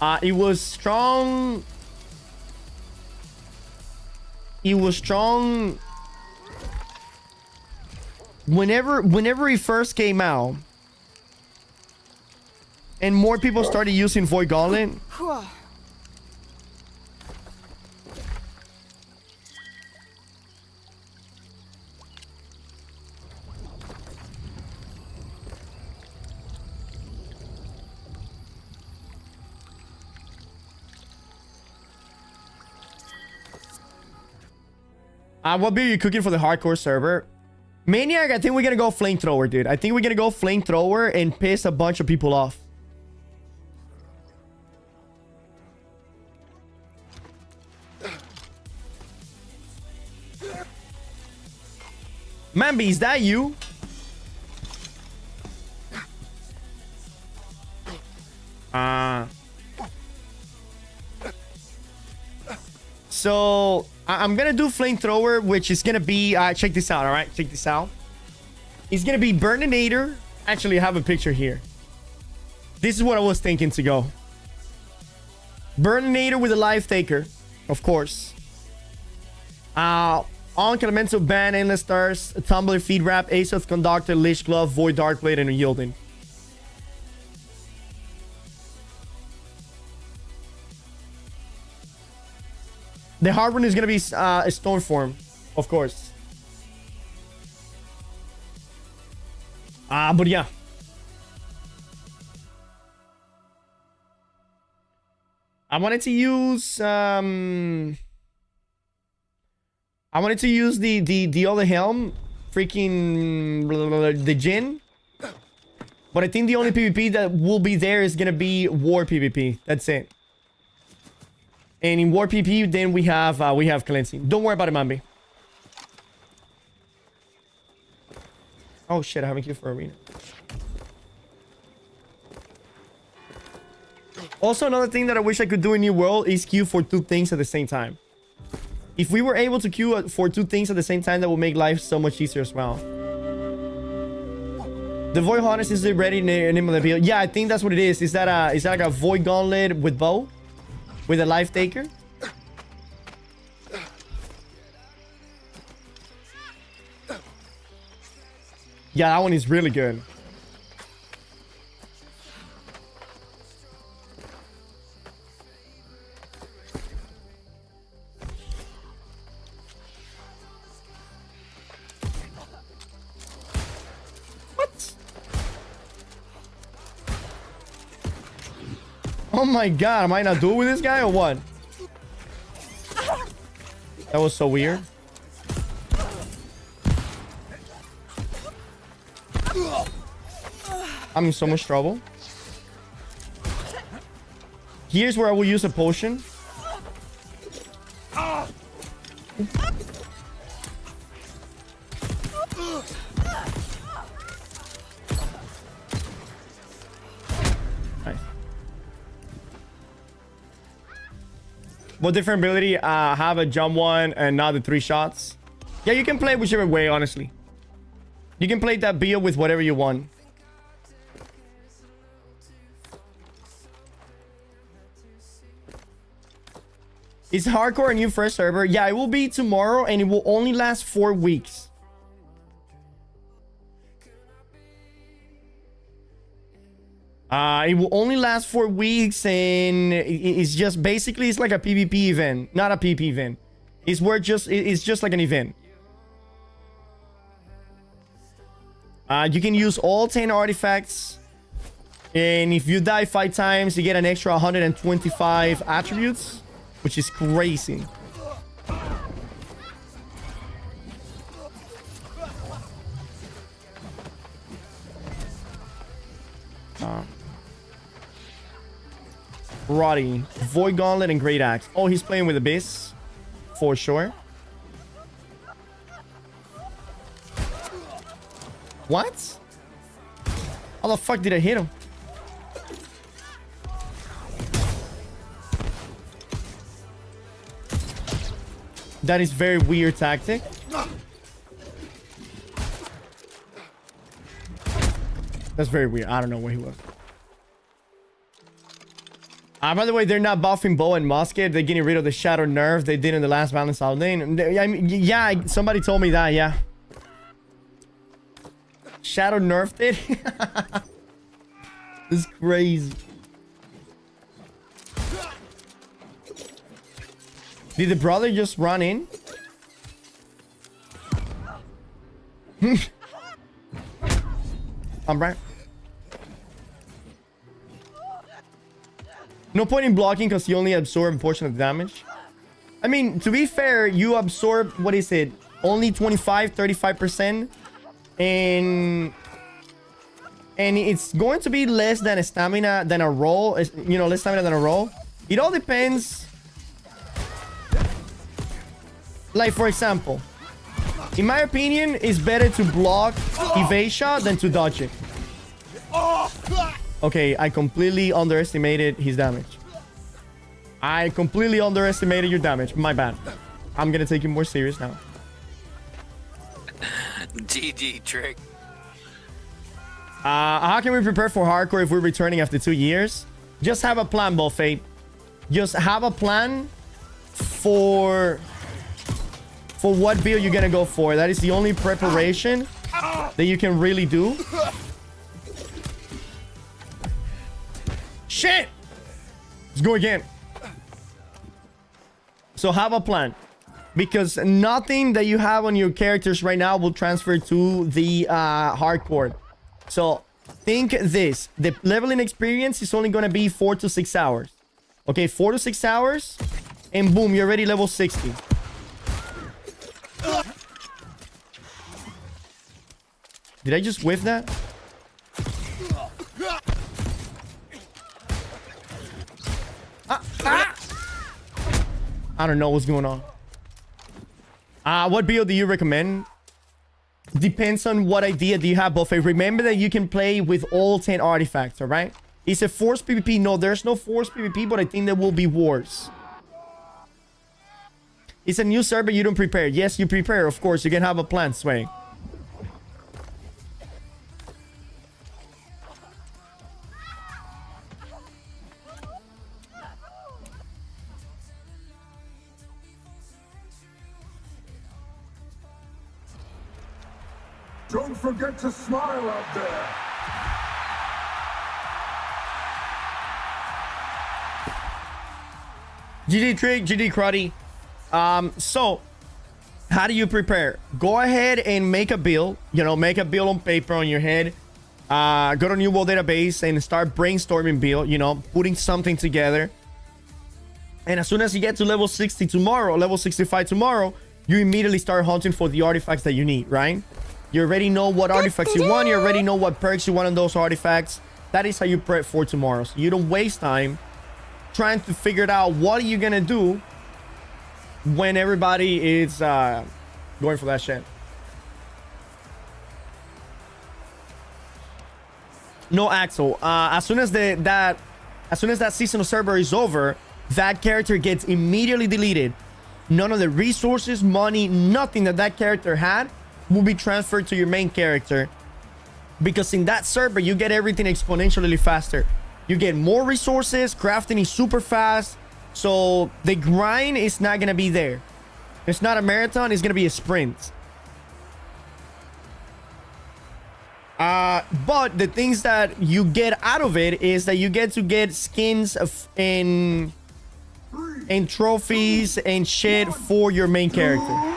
Speaker 2: It was strong. It was strong. Whenever it first came out, and more people started using Void Gauntlet. What beer are you cooking for the hardcore server? Maniac, I think we're gonna go flamethrower, dude. I think we're gonna go flamethrower and piss a bunch of people off. Mambi, is that you? So I'm gonna do flamethrower, which is gonna be check this out. All right, check this out. It's gonna be Burninator. Actually, I have a picture here. This is what I was thinking to go. Burninator with a Life Taker, of course. On Elemental Ban, Endless Stars, Tumbler, Feed Wrap, Ace of Conductor, Lich Glove, Void Darkblade, and a Yielding. The hard one is gonna be a Stormform, of course. But yeah. I wanted to use the other helm, freaking the Jin. But I think the only PvP that will be there is gonna be War PvP. That's it. And in War PvP, then we have cleansing. Don't worry about it, Mambi. Oh shit, I haven't queued for arena. Also, another thing that I wish I could do in New World is queue for 2 things at the same time. If we were able to queue for 2 things at the same time, that would make life so much easier as well. The Void Harness is ready in the field. Yeah, I think that's what it is. Is that like a Void Gauntlet with bow? With a Life Taker? Yeah, that one is really good. What? Oh my god, am I not doing with this guy or what? That was so weird. I'm in so much trouble. Here's where I will use a potion. Nice. What different ability? Have a jump one and not the 3 shots. Yeah, you can play whichever way, honestly. You can play that build with whatever you want. Is hardcore a new first server? Yeah, it will be tomorrow and it will only last 4 weeks. It will only last 4 weeks and it's just basically it's like a PvP event, not a PP event. It's just like an event. You can use all 10 artifacts, and if you die 5 times, you get an extra 125 attributes, which is crazy. Roddy, Void Gauntlet, and Great Axe. Oh, he's playing with Abyss, for sure. What? How the fuck did I hit him? That is very weird tactic. That's very weird. I don't know where he was. By the way, they're not buffing bow and musket. They're getting rid of the shadow nerf they did in the last balance out lane. I mean, yeah, somebody told me that, yeah. Shadow nerfed it? This is crazy. Did the brother just run in? I'm right. No point in blocking because you only absorb a portion of the damage. I mean, to be fair, you absorb, what is it? Only 25, 35%. And it's going to be less than a stamina than a roll. You know, less stamina than a roll. It all depends. Like, for example, in my opinion, it's better to block Evasia than to dodge it. Okay, I completely underestimated his damage. I completely underestimated your damage. My bad. I'm gonna take you more serious now.
Speaker 10: GG trick.
Speaker 2: How can we prepare for hardcore if we're returning after 2 years? Just have a plan, Buffet. Just have a plan for what build you're gonna go for. That is the only preparation that you can really do. Shit! Let's go again. So have a plan. Because nothing that you have on your characters right now will transfer to the hardcore. So think this. The leveling experience is only going to be 4 to 6 hours. Okay, 4 to 6 hours. And boom, you're already level 60. Did I just whiff that? I don't know what's going on. What build do you recommend? Depends on what idea do you have, Buffet. Remember that you can play with all 10 artifacts, all right? Is it forced PvP? No, there's no forced PvP, but I think there will be wars. It's a new server, you don't prepare. Yes, you prepare, of course. You can have a plan, Sway.
Speaker 9: Don't forget to smile out there.
Speaker 2: GD Trick, GD Cruddy. So, how do you prepare? Go ahead and make a build. You know, make a build on paper on your head. Go to New World Database and start brainstorming build. You know, putting something together. And as soon as you get to level 60 tomorrow, level 65 tomorrow, you immediately start hunting for the artifacts that you need, right? You already know what artifacts you want. You already know what perks you want on those artifacts. That is how you prep for tomorrow. So you don't waste time trying to figure out what are you gonna do when everybody is going for that shit. No, Axel. As soon as that seasonal server is over, that character gets immediately deleted. None of the resources, money, nothing that character had will be transferred to your main character, because in that server you get everything exponentially faster. You get more resources, crafting is super fast, so the grind is not gonna be there. It's not a marathon, it's gonna be a sprint. But the things that you get out of it is that you get to get skins and trophies and shit for your main character.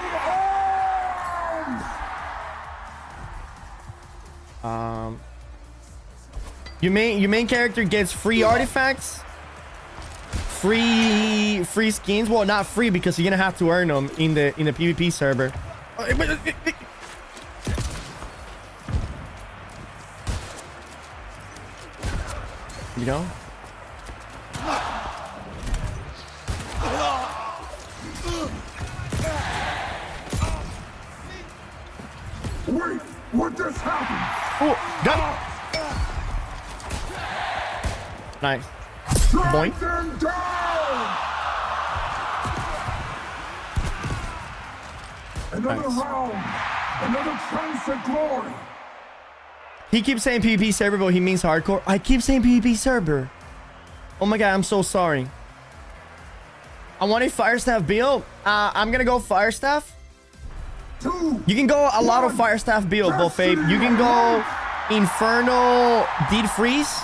Speaker 2: Your main character gets free artifacts, free skins. Well, not free because you're gonna have to earn them in the PvP server. You know?
Speaker 9: Wait, what just happened?
Speaker 2: Oh, got it. Nice. Boink.
Speaker 9: Them down! Another
Speaker 2: Nice.
Speaker 9: round, another chance at glory.
Speaker 2: He keeps saying PvP server, but he means hardcore. I keep saying PvP server. Oh my god, I'm so sorry. I want a fire staff build. I'm gonna go fire staff. You can go a lot of fire staff build, Buffet. You can go Infernal Deed Freeze.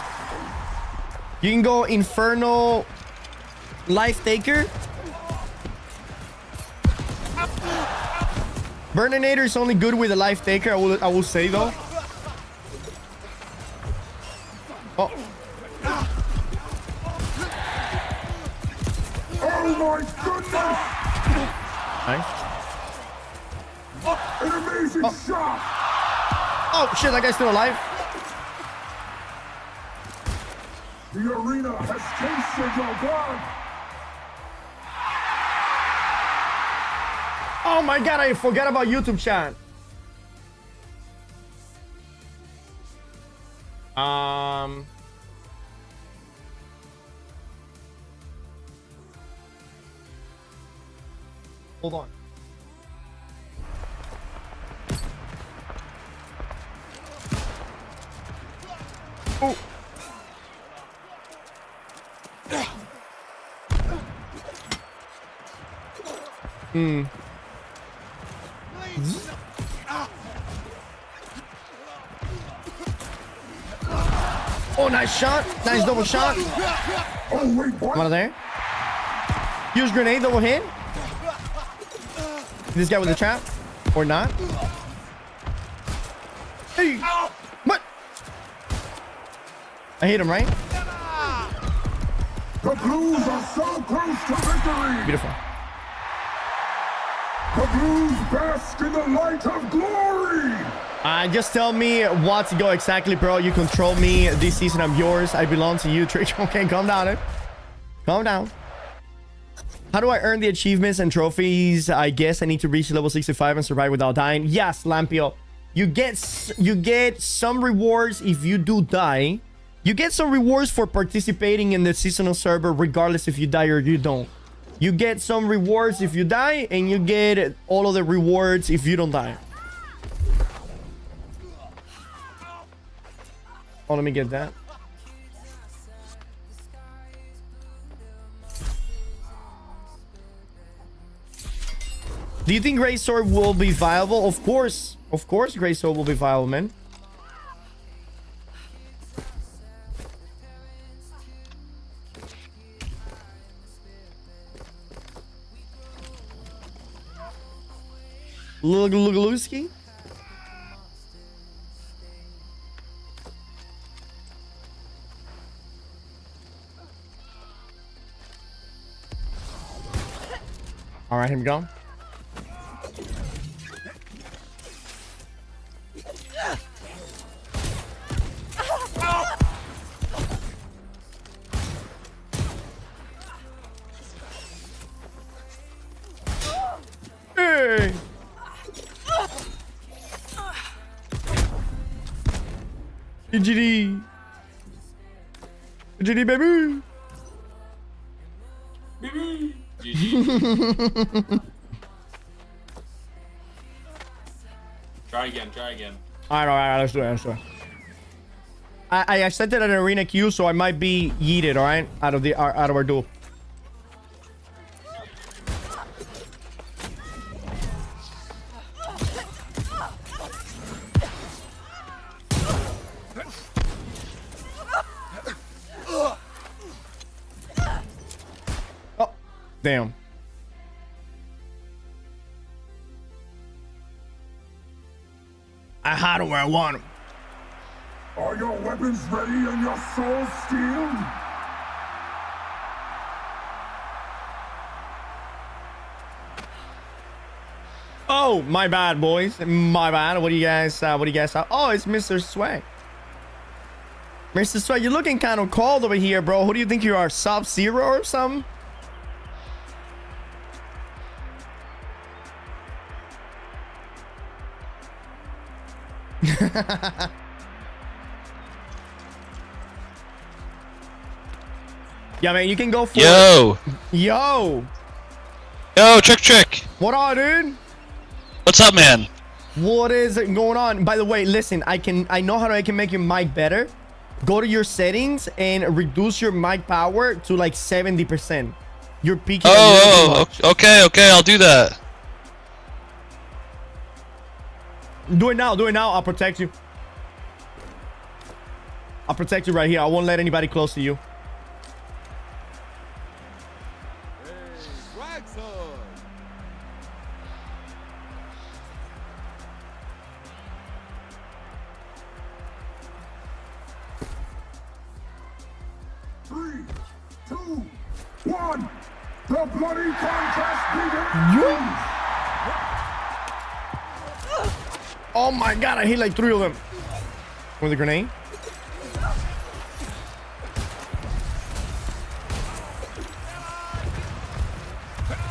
Speaker 2: You can go Infernal Life Taker. Burninator is only good with a Life Taker, I will say though. Oh.
Speaker 9: Oh my goodness!
Speaker 2: Nice.
Speaker 9: An amazing shot!
Speaker 2: Oh shit, that guy's still alive.
Speaker 9: The arena has tasted your blood!
Speaker 2: Oh my god, I forgot about YouTube chat. Hold on. Oh. Oh, nice shot. Nice double shot.
Speaker 9: Oh wait, what?
Speaker 2: One of there. Use grenade, double hit. This guy with the trap. Or not. Hey. What? I hit him, right?
Speaker 9: The Blues are so close to victory!
Speaker 2: Beautiful.
Speaker 9: The Blues bask in the light of glory!
Speaker 2: Just tell me what to go exactly, bro. You control me. This season I'm yours. I belong to you, Trick. Okay, calm down, eh? Calm down. How do I earn the achievements and trophies? I guess I need to reach level 65 and survive without dying. Yes, Lampio. You get some rewards if you do die. You get some rewards for participating in the seasonal server regardless if you die or you don't. You get some rewards if you die, and you get all of the rewards if you don't die. Oh, let me get that. Do you think Grey Sword will be viable? Of course. Of course Grey Sword will be viable, man. Lugalooski? All right, here we go. Hey! GG. GG, baby.
Speaker 6: Try again, try again.
Speaker 2: All right, let's do it. I accepted an arena queue, so I might be yeeted, all right, out of our duel. Oh, damn. I had them where I want them.
Speaker 9: Are your weapons ready and your souls steeled?
Speaker 2: Oh, my bad, boys. My bad. What do you guys Oh, it's Mr. Swag. Mr. Swag, you're looking kind of cold over here, bro. Who do you think you are? Sub-Zero or something? Yeah, man, you can go for
Speaker 10: Yo!
Speaker 2: Yo!
Speaker 10: Yo, Trick!
Speaker 2: What up, dude?
Speaker 10: What's up, man?
Speaker 2: What is going on? By the way, listen, I know how I can make your mic better. go to your settings and reduce your mic power to like 70%. You're peaking.
Speaker 10: Okay, I'll do that.
Speaker 2: Do it now. I'll protect you. I'll protect you right here. I won't let anybody close to you.
Speaker 9: Three, two, one. The bloody contest begins.
Speaker 2: Oh my god, I hit like 3 of them with a grenade.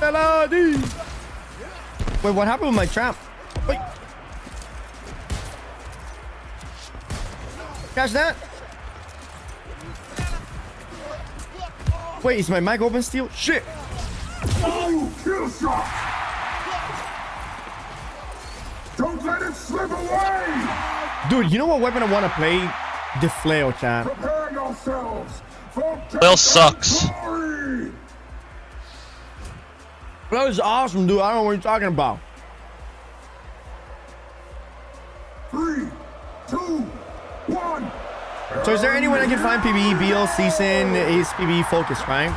Speaker 2: Melody. Wait, what happened with my trap? Wait. Catch that. Wait, is my mic open still? Shit.
Speaker 9: Oh, kill shot. Don't let it slip away.
Speaker 2: Dude, you know what weapon I want to play? The flail, chat.
Speaker 9: Prepare yourselves for
Speaker 10: Flail sucks.
Speaker 9: glory.
Speaker 2: Flail is awesome, dude. I don't know what you're talking about.
Speaker 9: 3, 2, 1.
Speaker 2: So is there anyone I can find PvE BL season is PvE focused, right?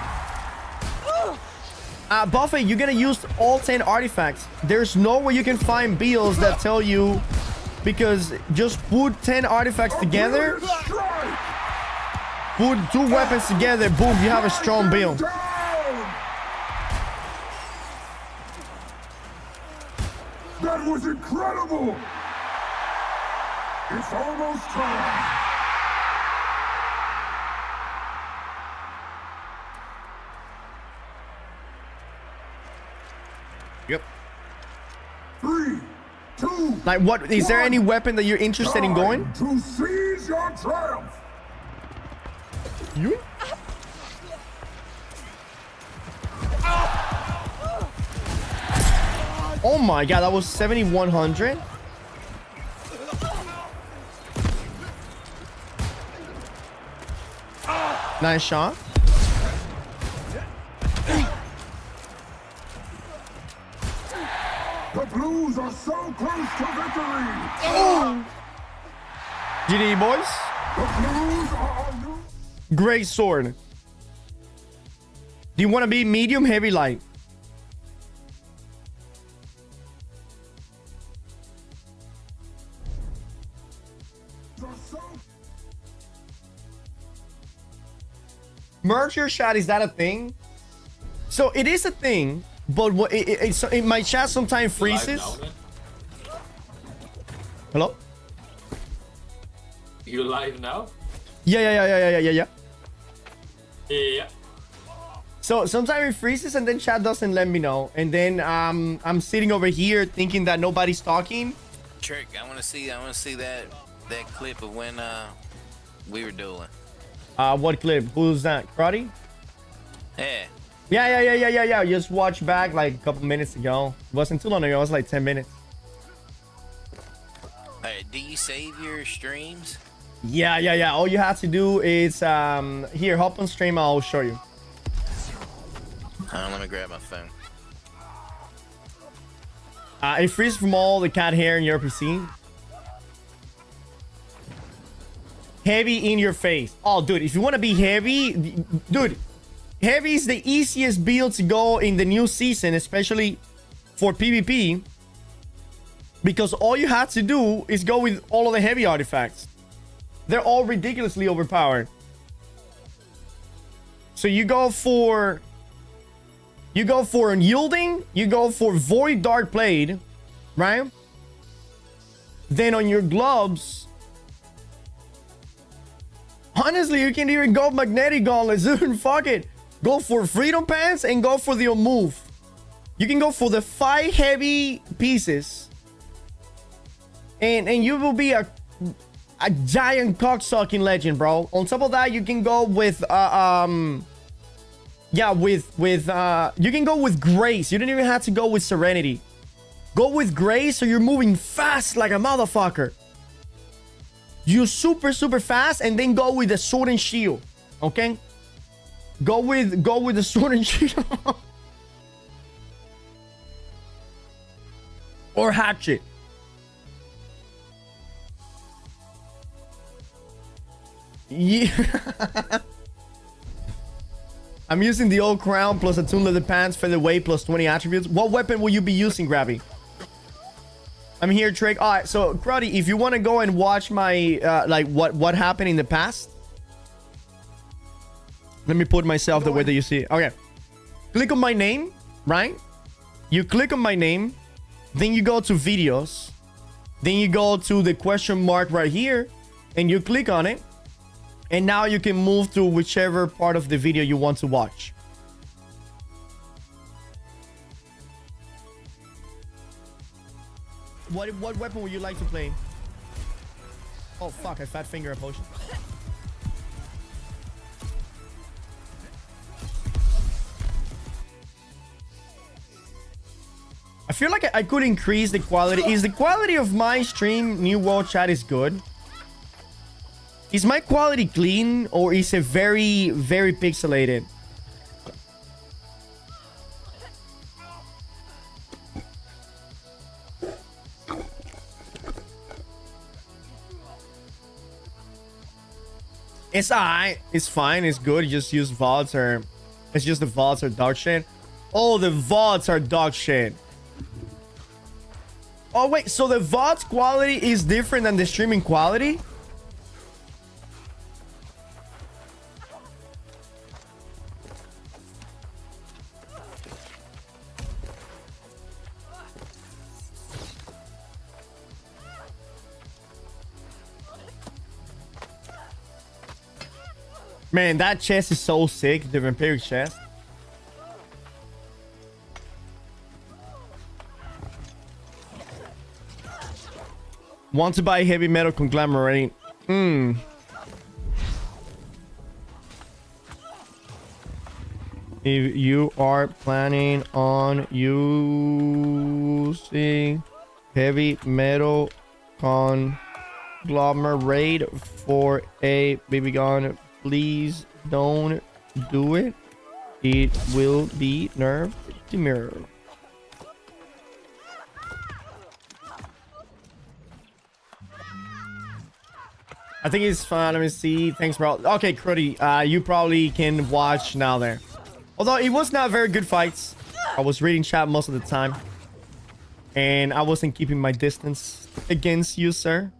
Speaker 2: Buffet, you're gonna use all 10 artifacts. There's no way you can find BLs that tell you, because just put 10 artifacts together, put 2 weapons together, boom, you have a strong build.
Speaker 9: That was incredible. It's almost time.
Speaker 2: Yep.
Speaker 9: 3, 2.
Speaker 2: Like, what is there any weapon that you're interested in going?
Speaker 9: To seize your triumph.
Speaker 2: You? Oh my god, that was 7,100. Nice shot.
Speaker 9: The Blues are so close to victory.
Speaker 2: GD, boys.
Speaker 9: The Blues are new.
Speaker 2: Great sword. Do you want to be medium, heavy, light? Merge your chat, is that a thing? So it is a thing, but what my chat sometimes freezes. Hello?
Speaker 11: You live now?
Speaker 2: Yeah.
Speaker 11: Yeah.
Speaker 2: So sometimes it freezes and then chat doesn't let me know, and then I'm sitting over here thinking that nobody's talking.
Speaker 12: Trick, I want to see that clip of when we were dueling.
Speaker 2: What clip? Who's that? Karate?
Speaker 12: Yeah.
Speaker 2: Yeah. Just watch back like a couple minutes ago. It wasn't too long ago. It was like 10 minutes.
Speaker 12: Alright, do you save your streams?
Speaker 2: Yeah. All you have to do is here, hop on stream. I'll show you.
Speaker 12: Let me grab my phone.
Speaker 2: It freezes from all the cat hair in your PC. Heavy in your face. Oh, dude, if you want to be heavy, dude, heavy is the easiest build to go in the new season, especially for PvP, because all you have to do is go with all of the heavy artifacts. They're all ridiculously overpowered. So you go for unyielding, you go for void dark blade, right? Then on your gloves, honestly, you can even go magnetic gauntlets, dude. Fuck it. Go for freedom pants and go for the move. You can go for the 5 heavy pieces, and you will be a giant cocksucking legend, bro. On top of that, you can go with you can go with grace. You don't even have to go with serenity. Go with grace, so you're moving fast like a motherfucker. use super fast, and then go with the sword and shield. Okay? Go with the sword and shield. Or hatchet. Yeah. I'm using the old crown plus attuned leather pants, featherweight plus 20 attributes. What weapon will you be using, Grabby? I'm here, Trick. All right, so Cruddy, if you want to go and watch my like what happened in the past, let me put myself the way that you see it. Okay, click on my name, right? You click on my name, then you go to videos, then you go to the question mark right here, and you click on it, and now you can move to whichever part of the video you want to watch. What weapon would you like to play? Oh fuck, I fat finger a potion. I feel like I could increase the quality. Is the quality of my stream, New World Chat, is good? Is my quality clean, or is it very pixelated? It's alright. It's fine. It's good. You just use VODs, or it's just the VODs are dog shit. Oh, the VODs are dog shit. Oh wait, so the VODs quality is different than the streaming quality? Man, that chest is so sick, the vampiric chest. Want to buy heavy metal conglomerate? If you are planning on using heavy metal conglomerate for a baby gun, please don't do it. It will be nerfed to mirror. I think it's fine. Let me see. Thanks, bro. Okay, Cruddy, you probably can watch now there. Although it was not very good fights. I was reading chat most of the time. And I wasn't keeping my distance against you, sir.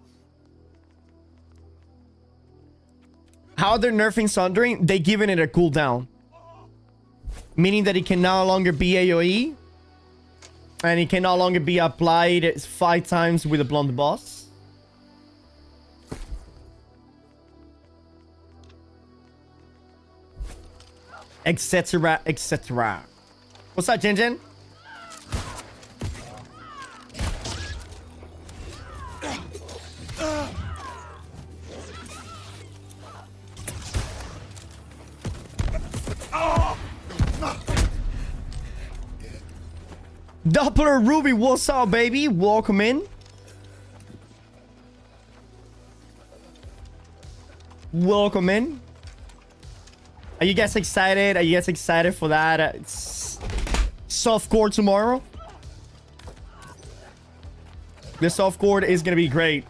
Speaker 2: How they're nerfing Sundering? They giving it a cooldown. Meaning that it can no longer be AoE. And it can no longer be applied 5 times with a blonde boss. Etc, etc. What's up, Jin Jin? Doppler Ruby, what's up, baby? Welcome in. Welcome in. Are you guys excited? Are you guys excited for that softcore tomorrow? The softcore is gonna be great.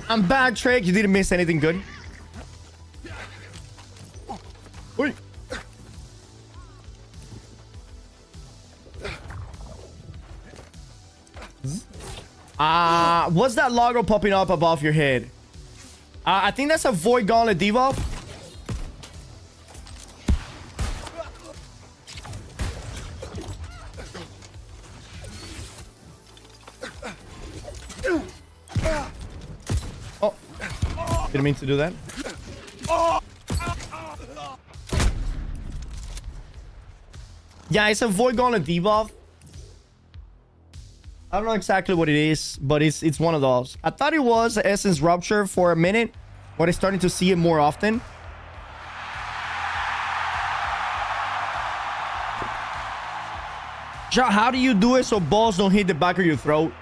Speaker 2: I'm back, Trek. You didn't miss anything good. Oi. What's that logo popping up above your head? I think that's a Void Gauntlet debuff. Oh, didn't mean to do that. Yeah, it's a Void Gauntlet debuff. I don't know exactly what it is, but it's one of those. I thought it was Essence Rupture for a minute, but I'm starting to see it more often. How do you do it so balls don't hit the back of your throat?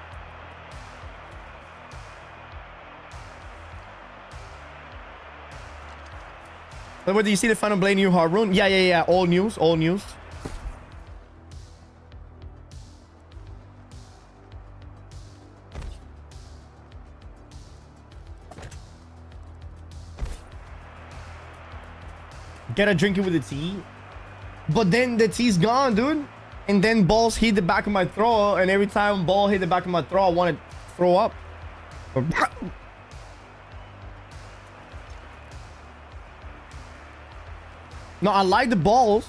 Speaker 2: But what, do you see the Final Blade new hard rune? Yeah. All news. Get a drink it with the tea. But then the tea's gone, dude. And then balls hit the back of my throat. And every time ball hit the back of my throat, I want to throw up. No, I like the balls.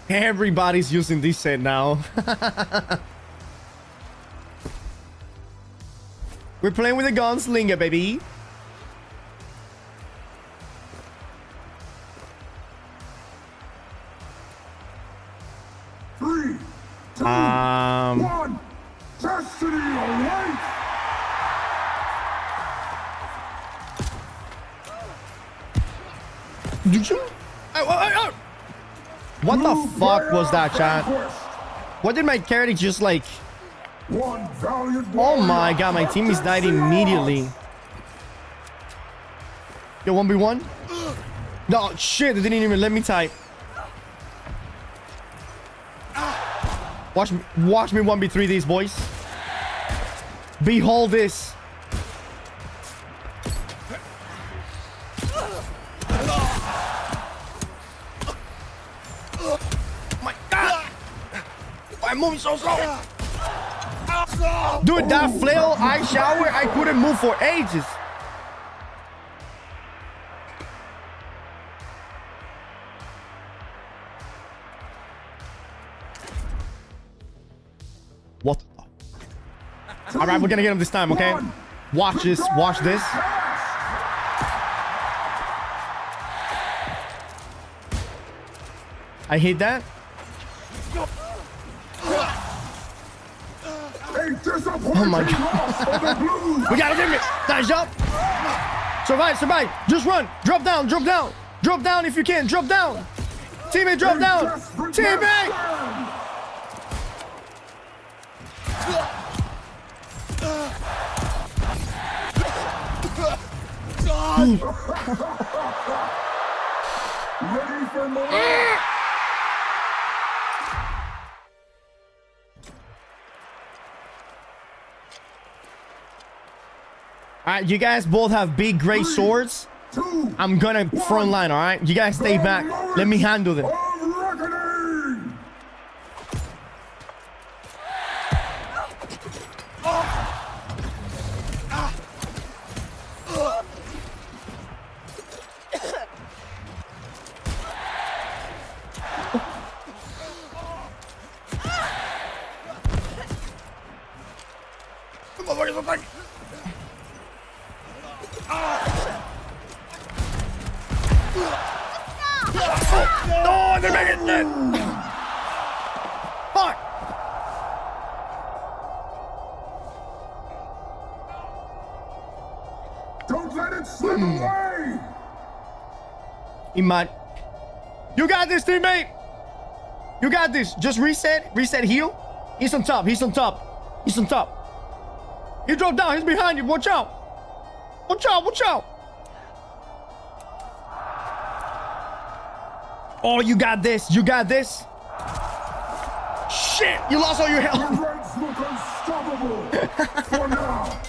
Speaker 2: Everybody's using this set now. We're playing with a gunslinger, baby.
Speaker 9: Three, two, one. Destiny awaits.
Speaker 2: Did you? What the fuck was that, chat? What did my character just like? Oh my god, my team is died immediately. Yo, 1v1? No, shit, they didn't even let me type. Watch me 1v3 these boys. Behold this. I'm moving so slow. Dude, that flail I shower, I couldn't move for ages. What? All right, we're gonna get him this time, okay? Watch this. Watch this. I hit that. Oh my god. We gotta get it. Nice job. Survive. Just run. Drop down. Drop down if you can. Drop down. Teammate, drop down. Teammate.
Speaker 9: Ready for more?
Speaker 2: All right, you guys both have big gray swords. I'm gonna front line, all right? You guys stay back. Let me handle them. Oh, they're making it! Fuck!
Speaker 9: Don't let it slip away!
Speaker 2: Iman. You got this, teammate! You got this. Just reset. Reset, heal. He's on top. He's on top. He's on top. He dropped down. He's behind you. Watch out. Watch out. Watch out. Oh, you got this. You got this. Shit. You lost all your health.
Speaker 9: The Reds look unstoppable for now.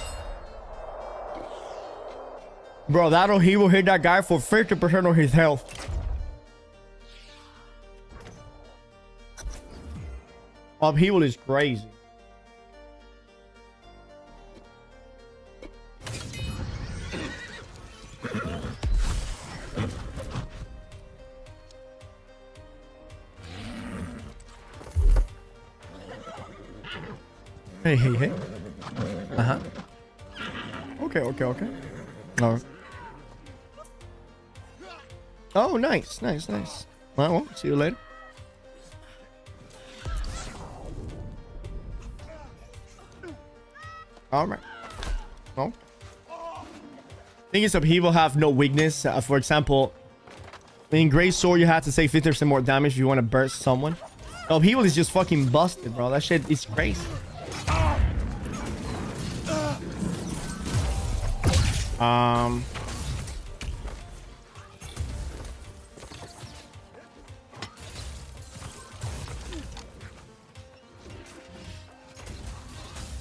Speaker 2: Bro, that'll he will hit that guy for 50% of his health. Upheaval is crazy. Hey, hey, hey. Uh-huh. Okay, okay, okay. No. Oh, nice, nice, nice. Well, see you later. All right. Well, thing is, some people have no weakness. For example, in Great Sword, you have to say 50% more damage if you want to burst someone. Upheaval is just fucking busted, bro. That shit is crazy.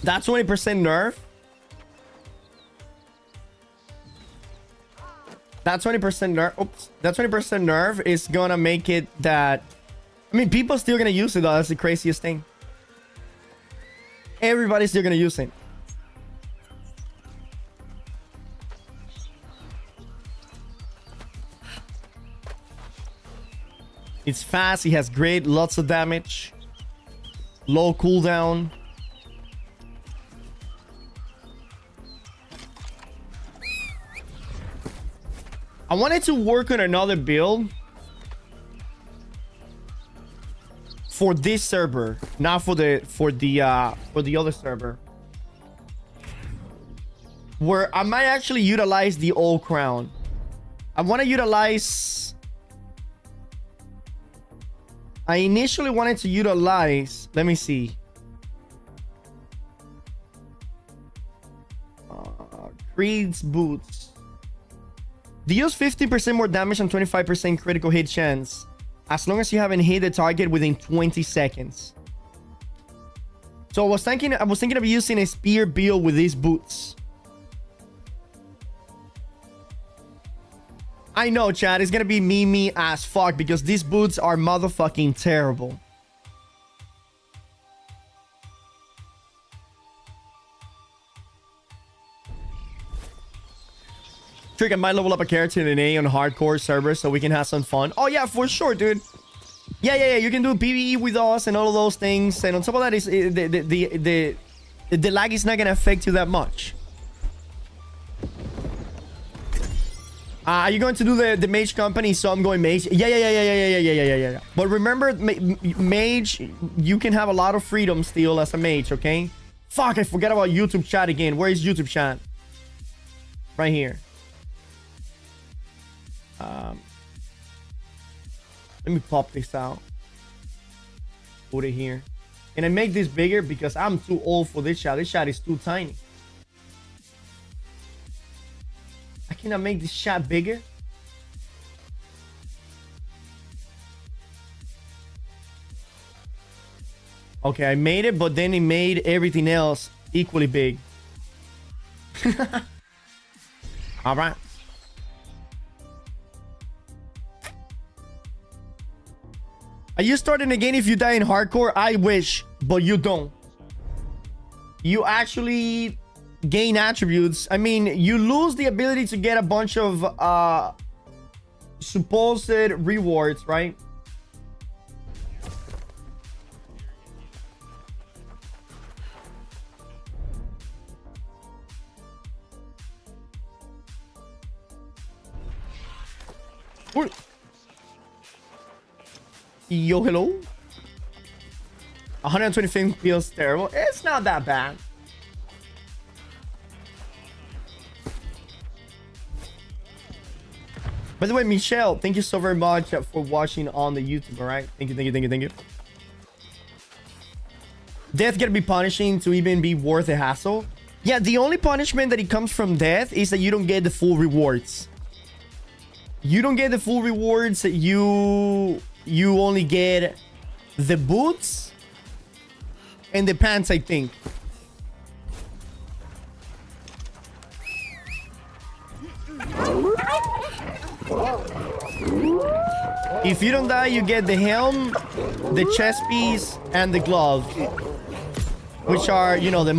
Speaker 2: That's 20% nerf. That 20% nerf. Oops. That 20% nerf is gonna make it that. I mean, people still gonna use it though. That's the craziest thing. Everybody's still gonna use it. It's fast. He has great, lots of damage. Low cooldown. I wanted to work on another build for this server, not for the other server, where I might actually utilize the old crown. I want to utilize. I initially wanted to utilize. Let me see. Creed's boots. Deals 50% more damage and 25% critical hit chance, as long as you haven't hit the target within 20 seconds. So I was thinking of using a spear build with these boots. I know, chat, it's gonna be me as fuck because these boots are motherfucking terrible. Trick, I might level up a character in an A on hardcore servers so we can have some fun. Oh yeah, for sure, dude. Yeah. You can do PvE with us and all of those things. And on top of that, is the lag is not gonna affect you that much. Are you going to do the mage company? So I'm going mage. Yeah. But remember, mage, you can have a lot of freedom still as a mage. Okay. Fuck, I forgot about YouTube chat again. Where is YouTube chat? Right here. Let me pop this out. Put it here. And I make this bigger because I'm too old for this shot. This shot is too tiny. I cannot make this shot bigger. Okay, I made it, but then it made everything else equally big. All right. Are you starting again if you die in hardcore? I wish, but you don't. You actually gain attributes. I mean, you lose the ability to get a bunch of supposed rewards, right? What? Yo, hello. 125 feels terrible. It's not that bad. By the way, Michelle, thank you so very much for watching on the YouTube. All right, thank you. Death gotta be punishing to even be worth a hassle. Yeah, the only punishment that it comes from death is that you don't get the full rewards. You don't get the full rewards. You only get the boots and the pants, I think. If you don't die, you get the helm, the chest piece, and the glove, which are, you know, the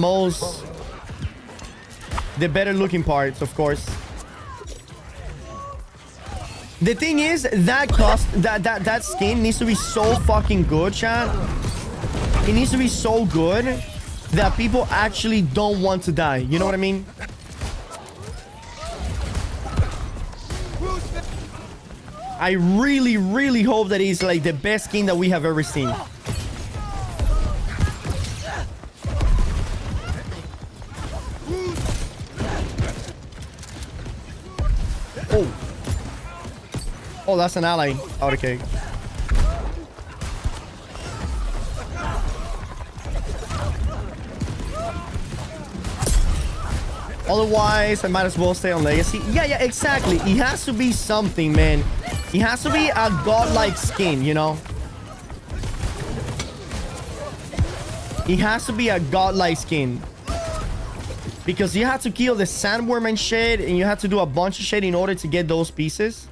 Speaker 2: better looking parts, of course. The thing is, that skin needs to be so fucking good, chat. It needs to be so good that people actually don't want to die. You know what I mean? I really, really hope that he's like the best skin that we have ever seen. Oh. Oh, that's an ally. Oh, okay. Otherwise, I might as well stay on Legacy. Yeah, exactly. It has to be something, man. It has to be a godlike skin, you know? It has to be a godlike skin. Because you have to kill the sandworm and shit, and you have to do a bunch of shit in order to get those pieces.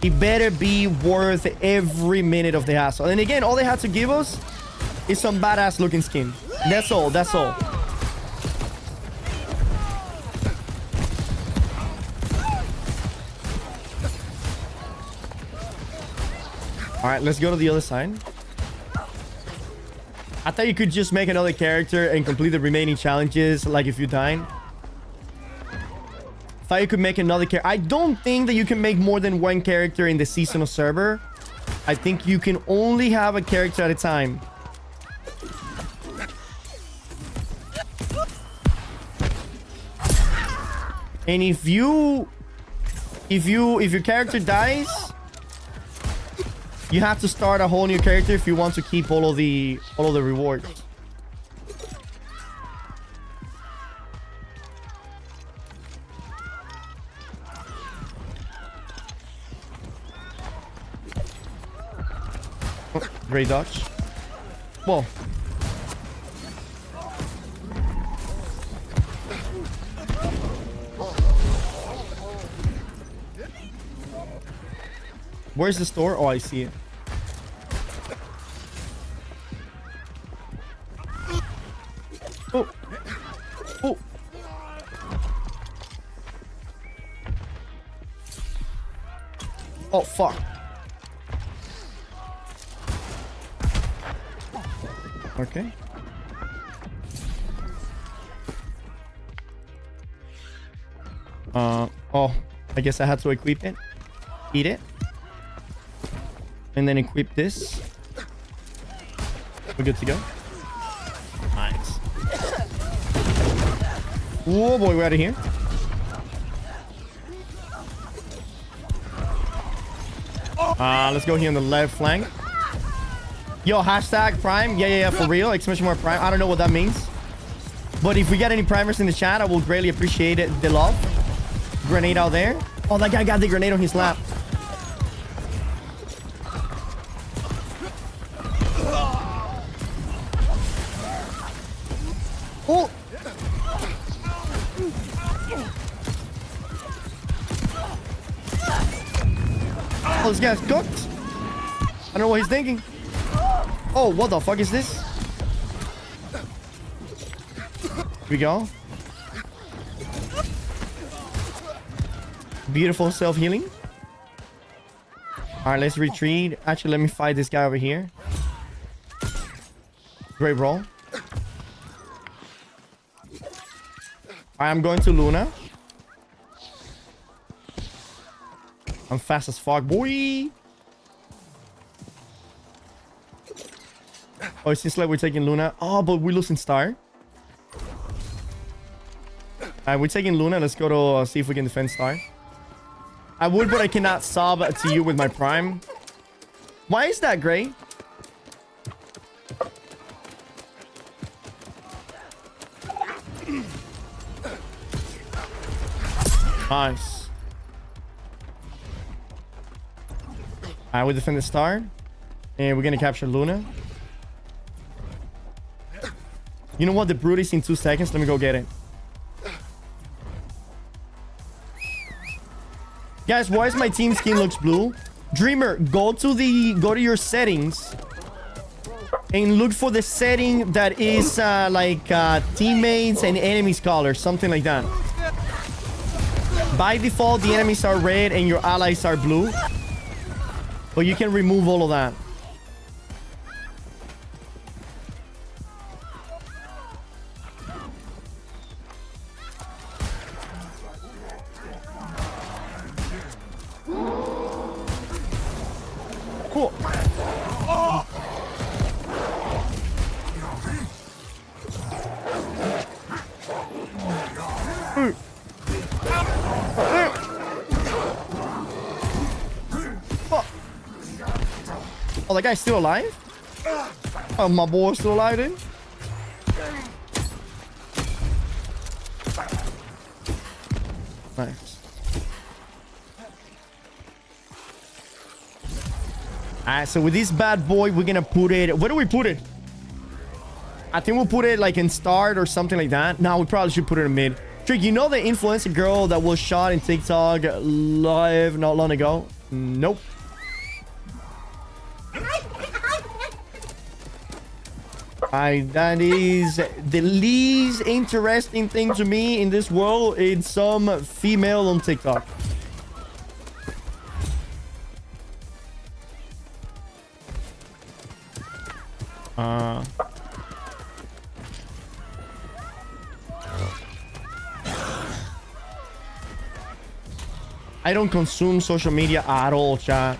Speaker 2: It better be worth every minute of the hassle. And again, all they have to give us is some badass looking skin. That's all. That's all. All right, let's go to the other side. I thought you could just make another character and complete the remaining challenges, like if you died. Thought you could make another character. I don't think that you can make more than one character in the seasonal server. I think you can only have a character at a time. And if your character dies, you have to start a whole new character if you want to keep all of the rewards. Oh, great dodge. Whoa. Where's the store? Oh, I see it. Oh. Oh. Oh, fuck. Okay. Oh, I guess I had to equip it. Eat it. And then equip this. We're good to go. Nice. Whoa, boy, we're out of here. Let's go here on the left flank. Yo, hashtag Prime. Yeah, for real. Exclamation mark Prime. I don't know what that means. But if we get any primers in the chat, I will greatly appreciate it. The love. Grenade out there. Oh, that guy got the grenade on his lap. Oh! Oh, this guy's cooked. I don't know what he's thinking. Oh, what the fuck is this? Here we go. Beautiful self-healing. Alright, let's retreat. Actually, let me fight this guy over here. Great roll. I'm going to Luna. I'm fast as fuck, boy. Oh, it seems like we're taking Luna. Oh, but we're losing Star. Alright, we're taking Luna. Let's go to see if we can defend Star. I would, but I cannot sub to you with my Prime. Why is that, Gray? Nice. Alright, we defend the Star. And we're gonna capture Luna. You know what? The Brute is in 2 seconds. Let me go get it. Guys, why is my team skin looks blue? Dreamer, go to your settings and look for the setting that is teammates and enemies color, something like that. By default, the enemies are red and your allies are blue, but you can remove all of that. that guy's still alive? Oh, my boy's still alive then? Nice. Alright, so with this bad boy, we're gonna put it... Where do we put it? I think we'll put it like in start or something like that. No, we probably should put it in mid. Trick, you know the influencer girl that was shot in TikTok live not long ago? Nope. That is the least interesting thing to me in this world. It's some female on TikTok. I don't consume social media at all, chat.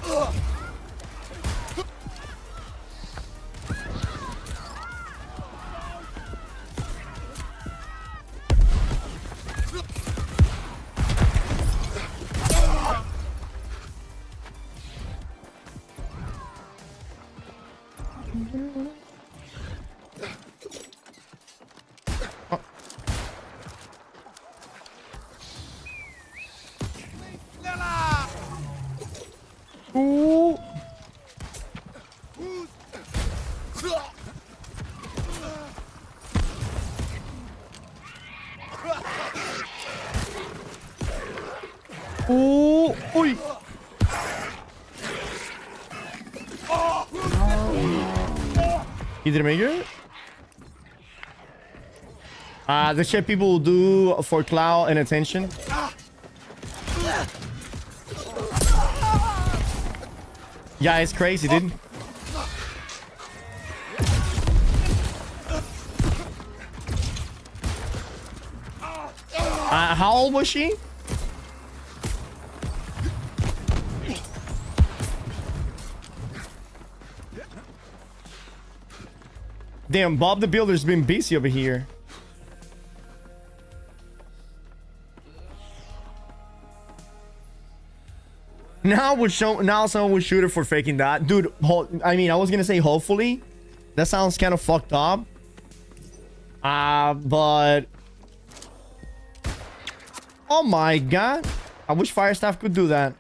Speaker 2: Ooh. Ooh. Oi. He didn't make it? The shit people will do for clout and attention. Yeah, it's crazy, dude. How old was she? Damn, Bob the Builder's been busy over here. Now someone would shoot her for faking that. Dude, I mean, I was gonna say hopefully. That sounds kind of fucked up. But... Oh my god. I wish Firestaff could do that.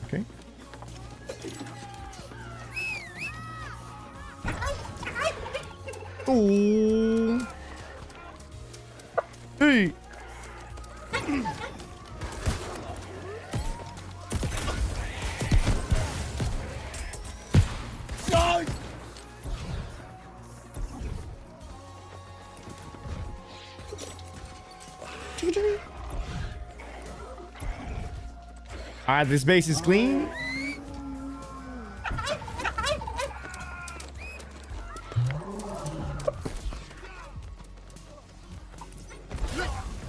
Speaker 2: Okay. Oh. Hey. Alright, this base is clean.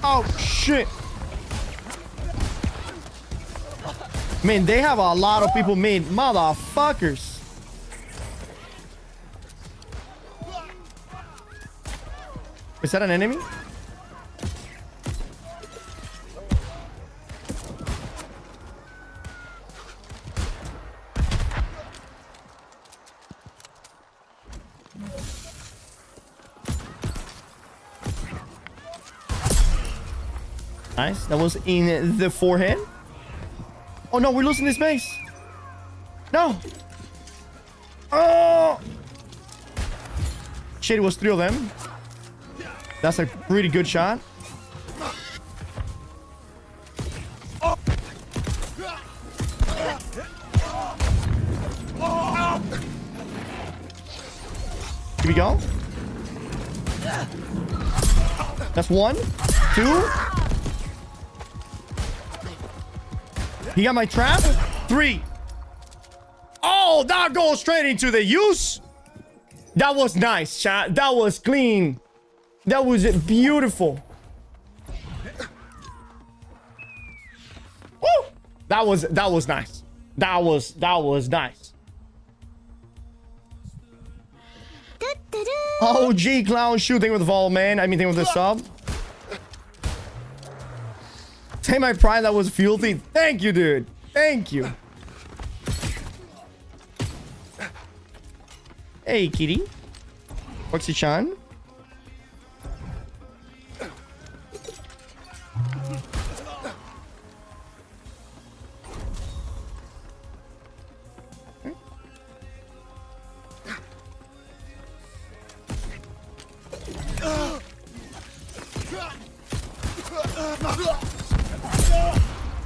Speaker 2: Oh, shit. Man, they have a lot of people made. Motherfuckers. Is that an enemy? Nice. That was in the forehead. Oh no, we're losing this base. No. Oh. Shit, it was 3 of them. That's a pretty good shot. Here we go. That's 1, 2. He got my trap. 3. Oh, that goes straight into the use. That was nice, chat. That was clean. That was beautiful. Woo! That was nice. That was nice. OG clown shooting with the follow, man. I mean, thing with the sub. Take my pride, that was filthy. Thank you, dude. Thank you. Hey, kitty. Foxy-chan.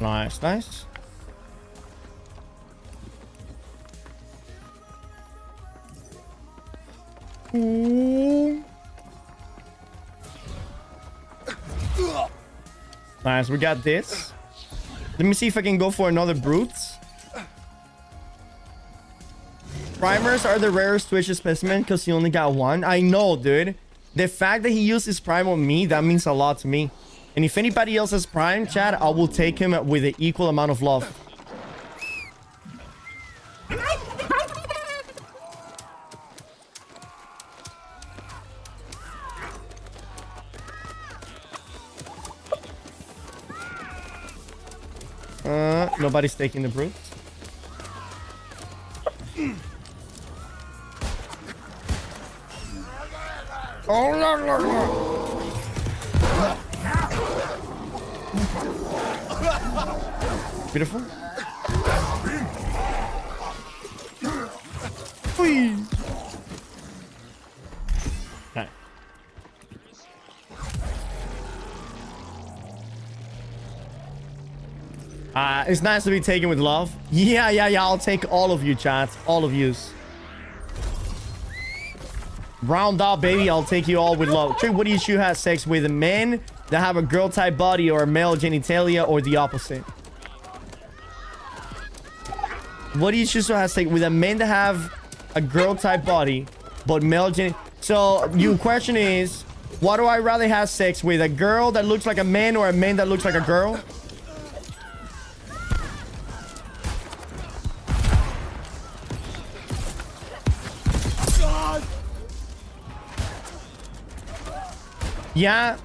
Speaker 2: Nice, nice. Ooh. Nice, we got this. Let me see if I can go for another brutes. Primers are the rarest Twitch specimen because he only got one. I know, dude. The fact that he used his prime on me, that means a lot to me. And if anybody else has prime, chat, I will take him with an equal amount of love. Nobody's taking the brute. Oh, no. Beautiful. Whee. Okay. It's nice to be taken with love. Yeah. I'll take all of you, chat. All of yous. Round up, baby. I'll take you all with love. Trick, what do you choose have sex with? A man that have a girl type body or a male genitalia, or the opposite? What do you choose to have sex with? A man that have a girl type body but male gen. So your question is, what do I rather have sex with? A girl that looks like a man or a man that looks like a girl? Yeah.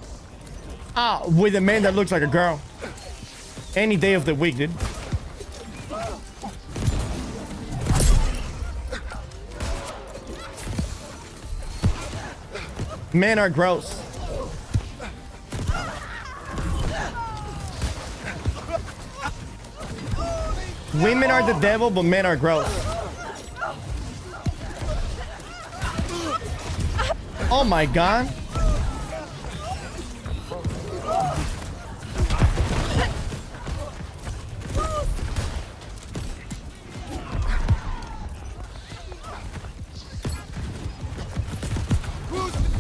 Speaker 2: With a man that looks like a girl. Any day of the week, dude. Men are gross. Women are the devil, but men are gross. Oh my god.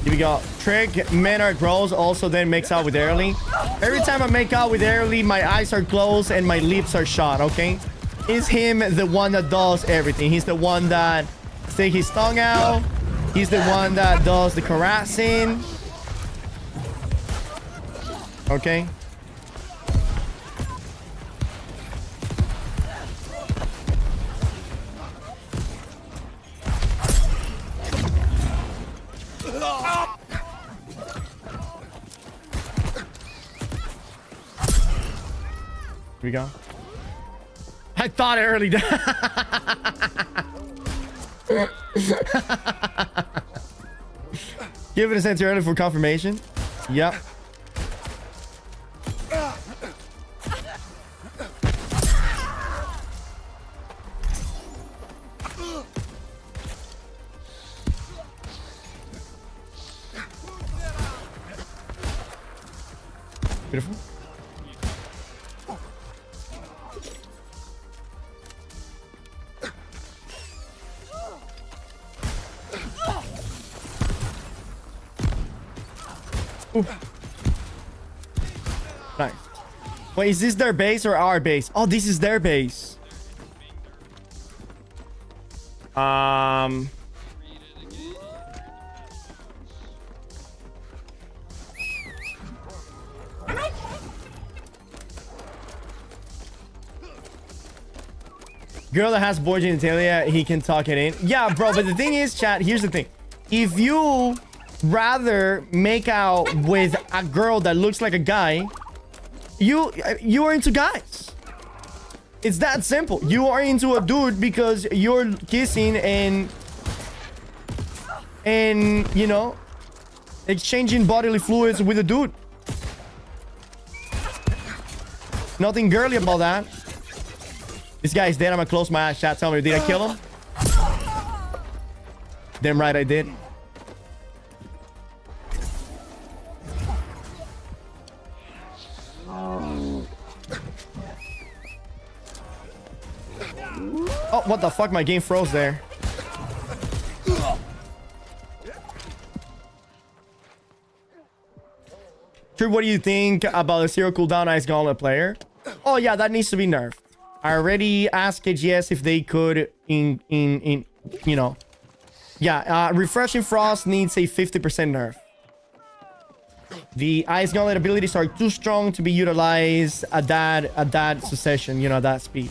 Speaker 2: Here we go. Trick, men are gross, also then makes out with early. Every time I make out with early, my eyes are closed and my lips are shut, okay? Is him the one that does everything. He's the one that sticks his tongue out. He's the one that does the caressing. Okay? Here we go. I thought it early. Give it a sense early for confirmation. Yep. Beautiful. Ooh. Nice. Wait, is this their base or our base? Oh, this is their base. Girl that has boy genitalia, he can talk it in. Yeah, bro, but the thing is, chat, here's the thing. if you rather make out with a girl that looks like a guy, you are into guys. It's that simple. You are into a dude because you're kissing and you know, exchanging bodily fluids with a dude. Nothing girly about that. This guy's dead. I'm gonna close my eyes. Chat, tell me, did I kill him? Damn right I did. Oh, what the fuck? My game froze there. True, what do you think about the zero cooldown Ice Gauntlet player? Oh yeah, that needs to be nerfed. I already asked KGS if they could you know. Yeah, Refreshing Frost needs a 50% nerf. The Ice Gauntlet abilities are too strong to be utilized at that succession, you know, that speed.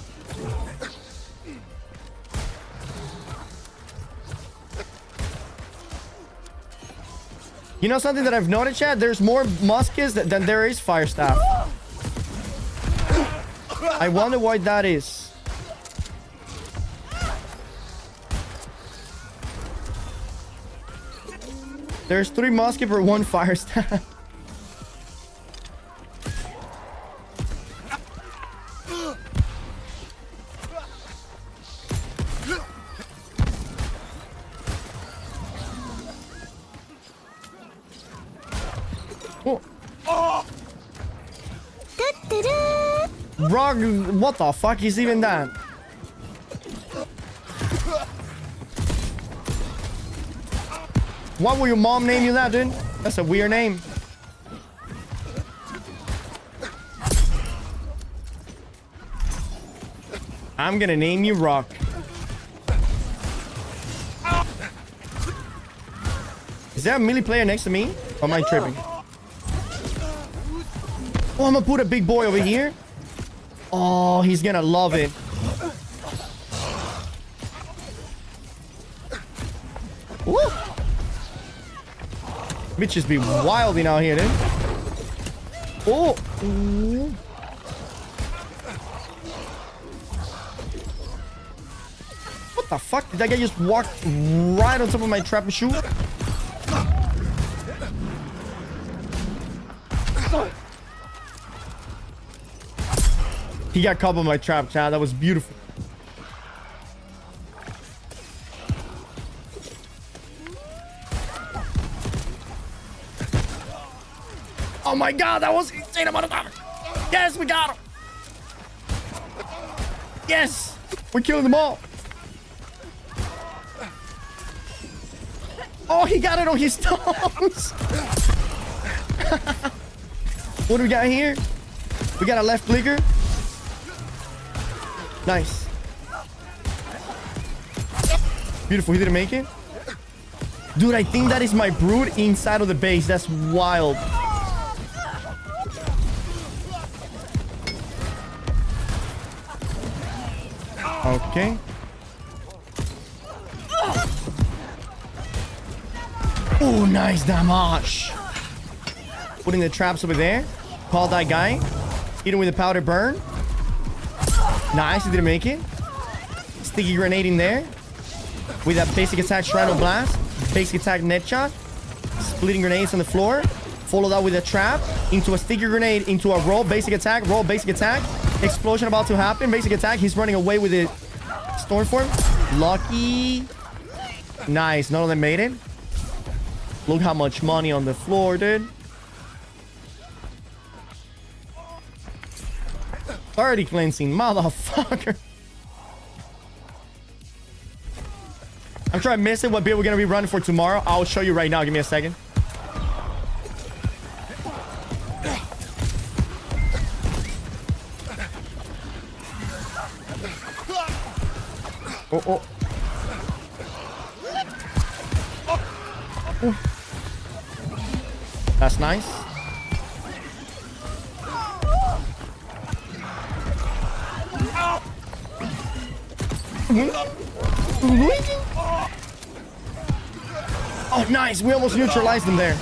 Speaker 2: You know something that I've noticed, Chad? There's more muskets than there is fire staff. I wonder why that is. There's 3 musket per 1 fire staff. Rock, what the fuck is even that? Why will your mom name you that, dude? That's a weird name. I'm gonna name you Rock. Is there a melee player next to me? Or am I tripping? Oh, I'm gonna put a big boy over here. Oh, he's gonna love it. Woo! Bitches be wilding out here, dude. Oh! Ooh. What the fuck? Did that guy just walk right on top of my trap and shoot? He got caught by my trap, Chad. That was beautiful. Oh my god, that was insane amount of damage. Yes, we got him. Yes, we're killing them all. Oh, he got it on his thumbs. What do we got here? We got a left clicker. Nice. Beautiful. He didn't make it. Dude, I think that is my brood inside of the base. That's wild. Okay. Oh, nice damage. Putting the traps over there. Call that guy. Hit him with a powder burn. Nice, he didn't make it. Sticky grenade in there. With that basic attack, Shrine Blast. Basic attack, net shot. Splitting grenades on the floor. Follow that with a trap. Into a sticky grenade. Into a roll. Basic attack. Roll. Basic attack. Explosion about to happen. Basic attack. He's running away with it. Stormform. Lucky. Nice. None of them made it. Look how much money on the floor, dude. 30 cleansing, motherfucker. I'm trying to miss it. What build we're gonna be running for tomorrow? I'll show you right now. Give me a second. Oh, oh. Ooh. That's nice. Oh, nice. We almost neutralized them there.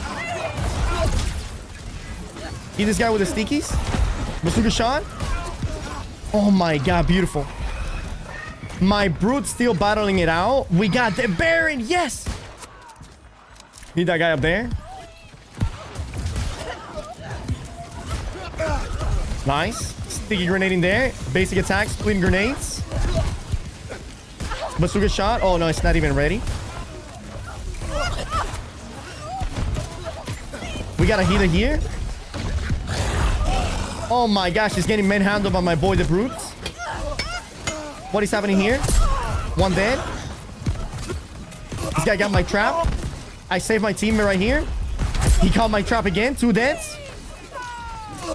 Speaker 2: See this guy with the stickies? Bazooka shot. Oh my god, beautiful. My Brute still battling it out. We got the Baron. Yes. Need that guy up there. Nice. Sticky grenade in there. Basic attacks. Splitting grenades. Bazooka shot. Oh no, it's not even ready. We got a healer here. Oh my gosh, he's getting manhandled by my boy the Brute. What is happening here? One dead. This guy got my trap. I saved my teammate right here. He caught my trap again. 2 deads.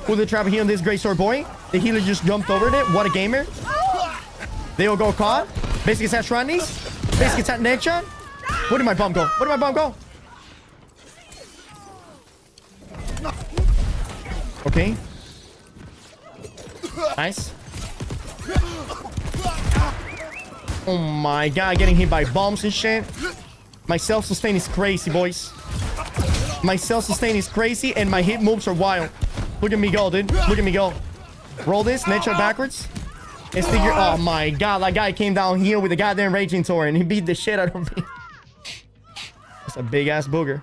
Speaker 2: Put the trap here on this great sword boy. The healer just jumped over it. What a gamer. They all go caught. Basic attack Shrandies. Basic attack neck shot. Where did my bomb go? Where did my bomb go? Okay. Nice. Oh my god, getting hit by bombs and shit. My self-sustain is crazy, boys. My self-sustain is crazy and my hit moves are wild. Look at me go, dude. Look at me go. Roll this, net shot backwards. And stick your... Oh my god, that guy came down here with a goddamn raging torrent and he beat the shit out of me. That's a big ass booger.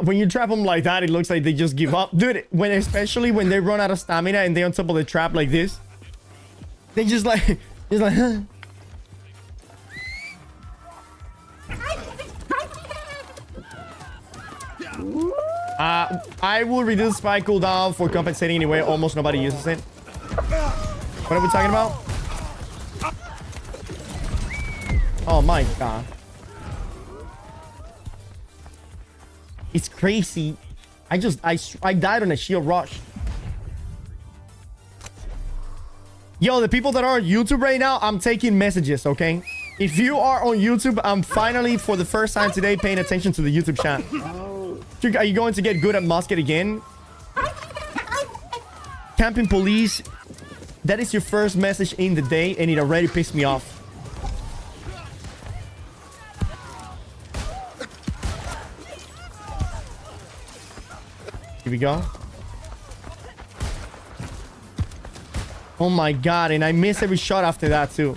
Speaker 2: When you trap them like that, it looks like they just give up. Dude, especially when they run out of stamina and they're on top of the trap like this. They just like... huh? I will reduce spike cooldown for compensating anyway. Almost nobody uses it. What are we talking about? Oh my god. It's crazy. I died on a shield rush. Yo, the people that are on YouTube right now, I'm taking messages, okay? If you are on YouTube, I'm finally, for the first time today, paying attention to the YouTube chat. Are you going to get good at musket again? Camping police. That is your first message in the day, and it already pissed me off. Here we go. Oh my god, and I miss every shot after that too.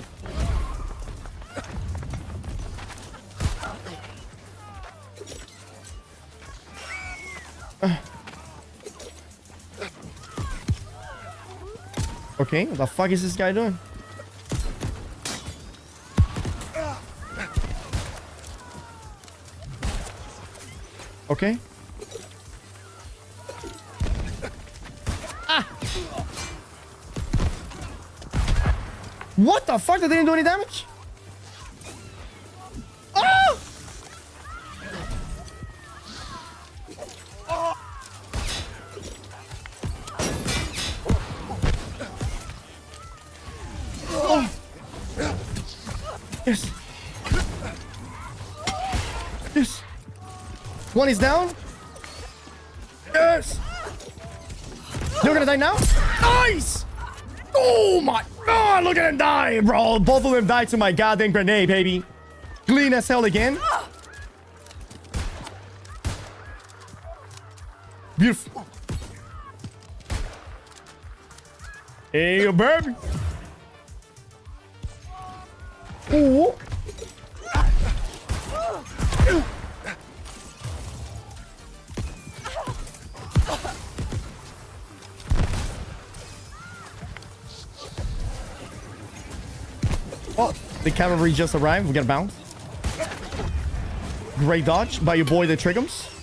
Speaker 2: Okay, what the fuck is this guy doing? Okay. What the fuck? That didn't do any damage? Oh! Oh! Yes. Yes. One is down. Yes. You're gonna die now? Nice! Oh my god, look at him die, bro. Both of them died to my goddamn grenade, baby. Clean as hell again. Beautiful. Hey, baby. Ooh. Oh, the cavalry just arrived. We gotta bounce. Great dodge by your boy, the Triggums.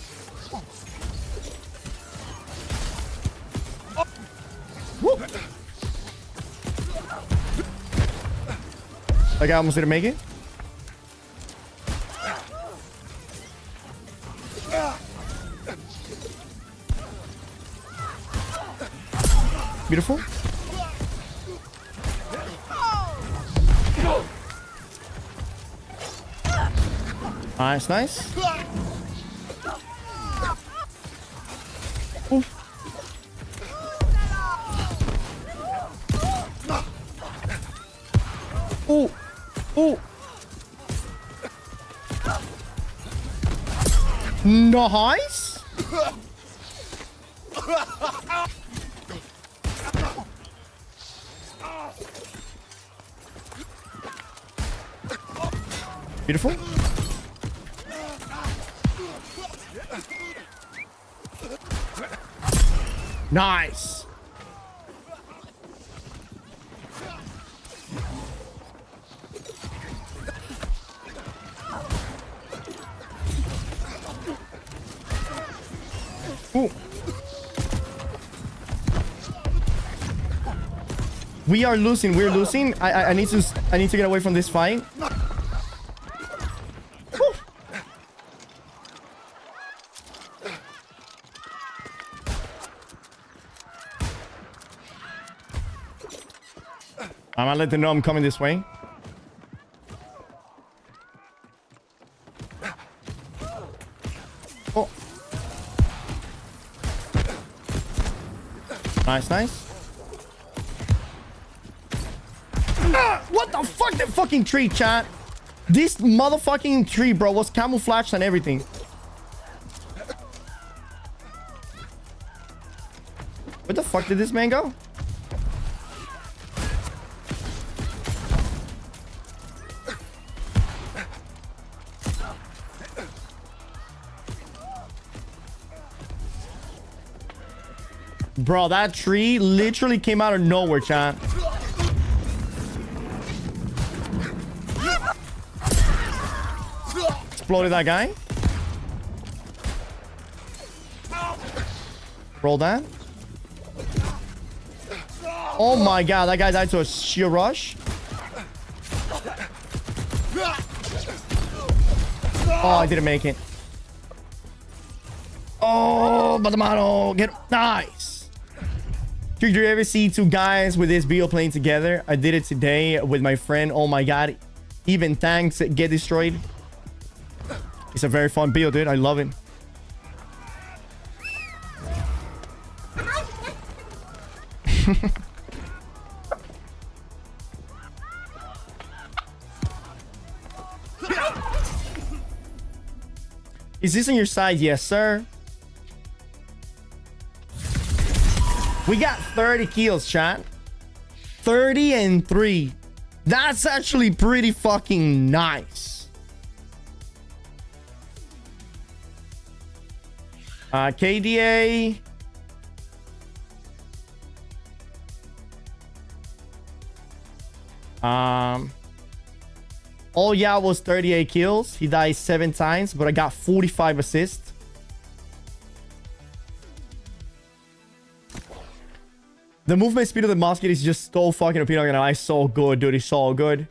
Speaker 2: Woo. That guy almost didn't make it. Beautiful. Nice, nice. Oh. Nice. Beautiful. Nice. Ooh. We are losing. We're losing. I need to get away from this fight. I'm gonna let them know I'm coming this way. Oh. Nice, nice. Ah, what the fuck? That fucking tree, chat. This motherfucking tree, bro, was camouflaged and everything. Where the fuck did this man go? Bro, that tree literally came out of nowhere, chat. Exploded that guy. Roll that. Oh my god, that guy died to a sheer rush. Oh, I didn't make it. Oh, but the model get nice. Did you ever see two guys with this BO playing together? I did it today with my friend. Oh my god. Even tanks get destroyed. It's a very fun build, dude. I love it. Is this on your side? Yes, sir. We got 30 kills, chat. 30 and 3. That's actually pretty fucking nice. KDA. Oh yeah, was 38 kills. He died 7 times, but I got 45 assists. The movement speed of the musket is just so fucking OP. It's so good, dude. It's so good.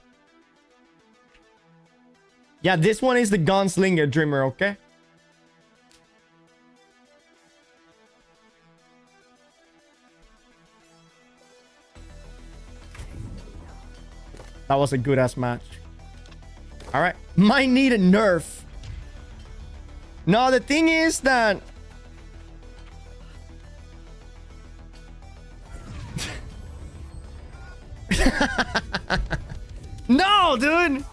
Speaker 2: Yeah, this one is the gunslinger dreamer, okay? That was a good ass match. All right, might need a nerf. No, the thing is that no, dude.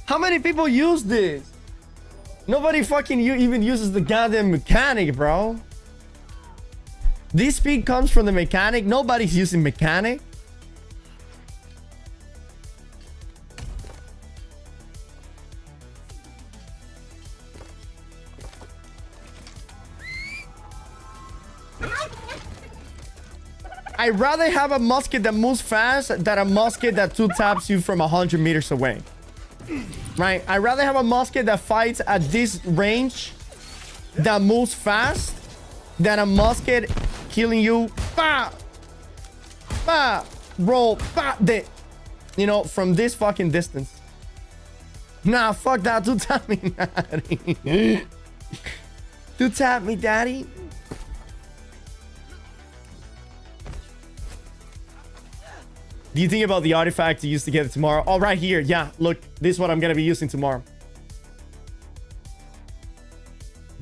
Speaker 2: How many people use this? Nobody fucking even uses the goddamn mechanic, bro. This speed comes from the mechanic. Nobody's using mechanic. I'd rather have a musket that moves fast than a musket that 2-taps you from 100 meters away. Right? I'd rather have a musket that fights at this range that moves fast than a musket killing you. Bah! Bah! Roll. Bah! You know, from this fucking distance. Nah, fuck that. 2-tap me, daddy. 2-tap me, daddy. Do you think about the artifact to use together tomorrow? Oh, right here. Yeah, look. This is what I'm going to be using tomorrow.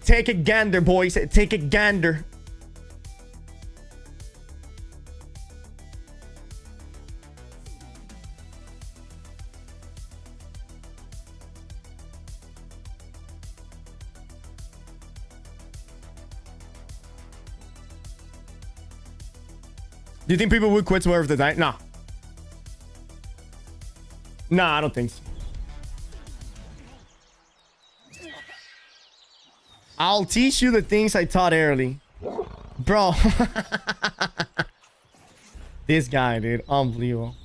Speaker 2: Take a gander, boys. Take a gander. Do you think people would quit tomorrow if they die? Nah. Nah, I don't think so. I'll teach you the things I taught early. Bro. This guy, dude. Unbelievable.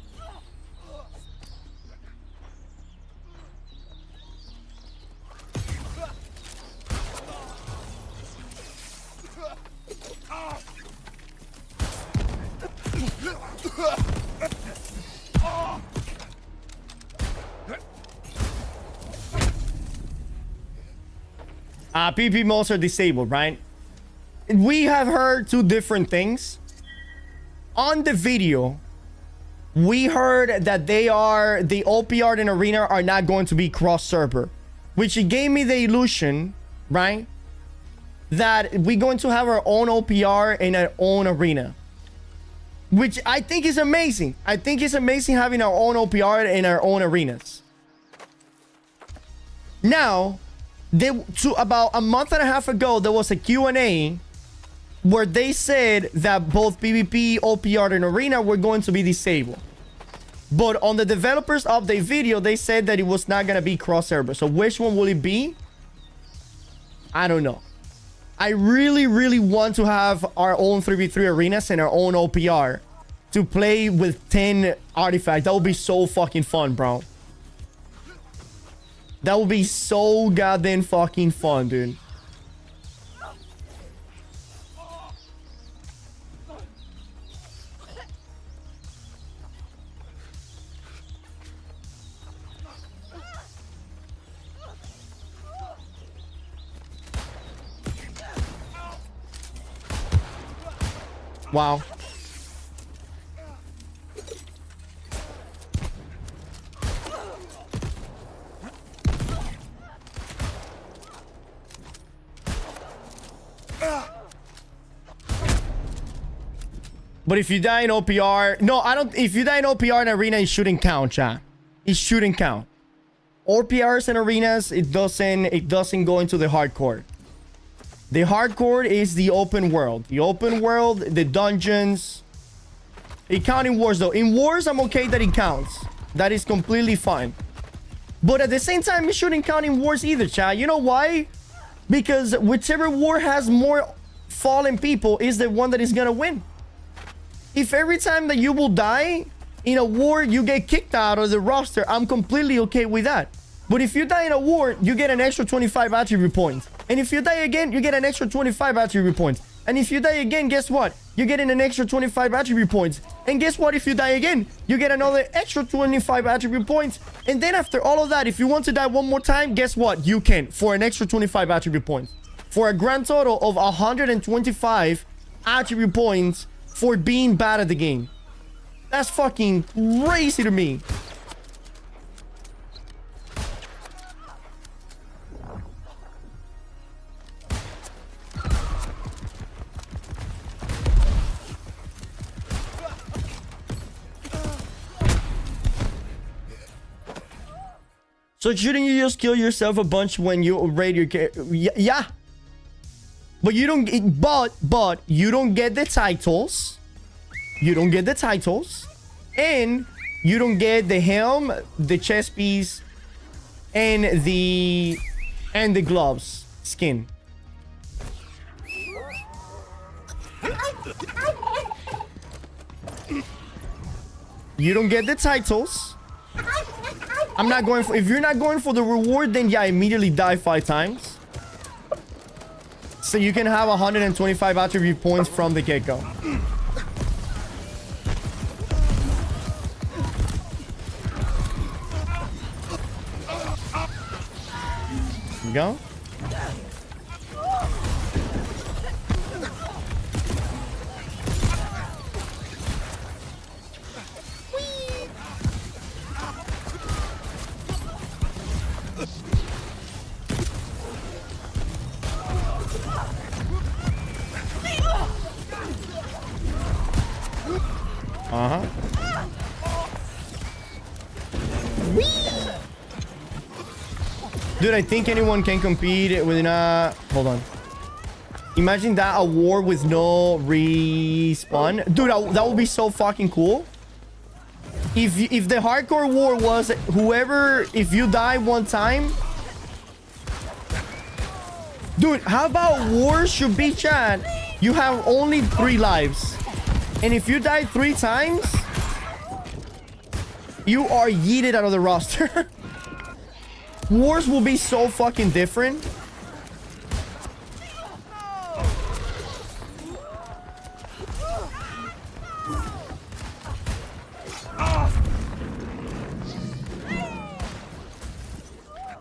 Speaker 2: PP modes are disabled, right? We have heard two different things. On the video, we heard that the OPR and Arena are not going to be cross-server, which gave me the illusion, right, that we're going to have our own OPR and our own Arena, which I think is amazing. I think it's amazing having our own OPR and our own arenas. Now, about a month and a half ago, there was a Q&A where they said that both PvP, OPR, and Arena were going to be disabled. But on the developers update video, they said that it was not going to be cross-server. So which one will it be? I don't know. I really, really want to have our own 3v3 arenas and our own OPR to play with 10 artifacts. That would be so fucking fun, bro. That would be so goddamn fucking fun, dude. Wow. But if you die in OPR, no, I don't. If you die in OPR and Arena, it shouldn't count, chat. It shouldn't count. OPRs and arenas, it doesn't go into the hardcore. The hardcore is the open world. The open world, the dungeons. It counts in wars though. In wars, I'm okay that it counts. That is completely fine. But at the same time, it shouldn't count in wars either, chat. You know why? Because whichever war has more fallen people is the one that is gonna win. If every time that you will die in a war, you get kicked out of the roster, I'm completely okay with that. But if you die in a war, you get an extra 25 attribute points. And if you die again, you get an extra 25 attribute points. And if you die again, guess what? You're getting an extra 25 attribute points. And guess what? If you die again, you get another extra 25 attribute points. And then after all of that, if you want to die one more time, guess what? You can for an extra 25 attribute points. For a grand total of 125 attribute points for being bad at the game. That's fucking crazy to me. So shouldn't you just kill yourself a bunch when you raid your character? Yeah. But you don't get, but you don't get the titles. You don't get the titles. And you don't get the helm, the chest piece, and the gloves skin. You don't get the titles. I'm not going for, if you're not going for the reward, then yeah, immediately die 5 times. So you can have 125 attribute points from the get-go. There you go. Dude, I think anyone can compete within a... Hold on. Imagine that, a war with no respawn. Dude, that would be so fucking cool. If the hardcore war was whoever, if you die one time. Dude, how about war should be, chat? You have only 3 lives. And if you die 3 times, you are yeeted out of the roster. Wars will be so fucking different.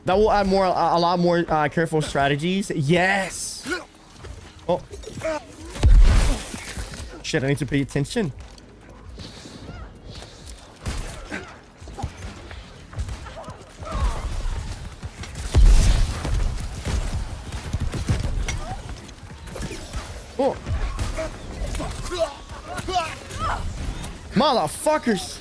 Speaker 2: That will add a lot more careful strategies. Yes. Oh. Shit, I need to pay attention. Oh. Motherfuckers.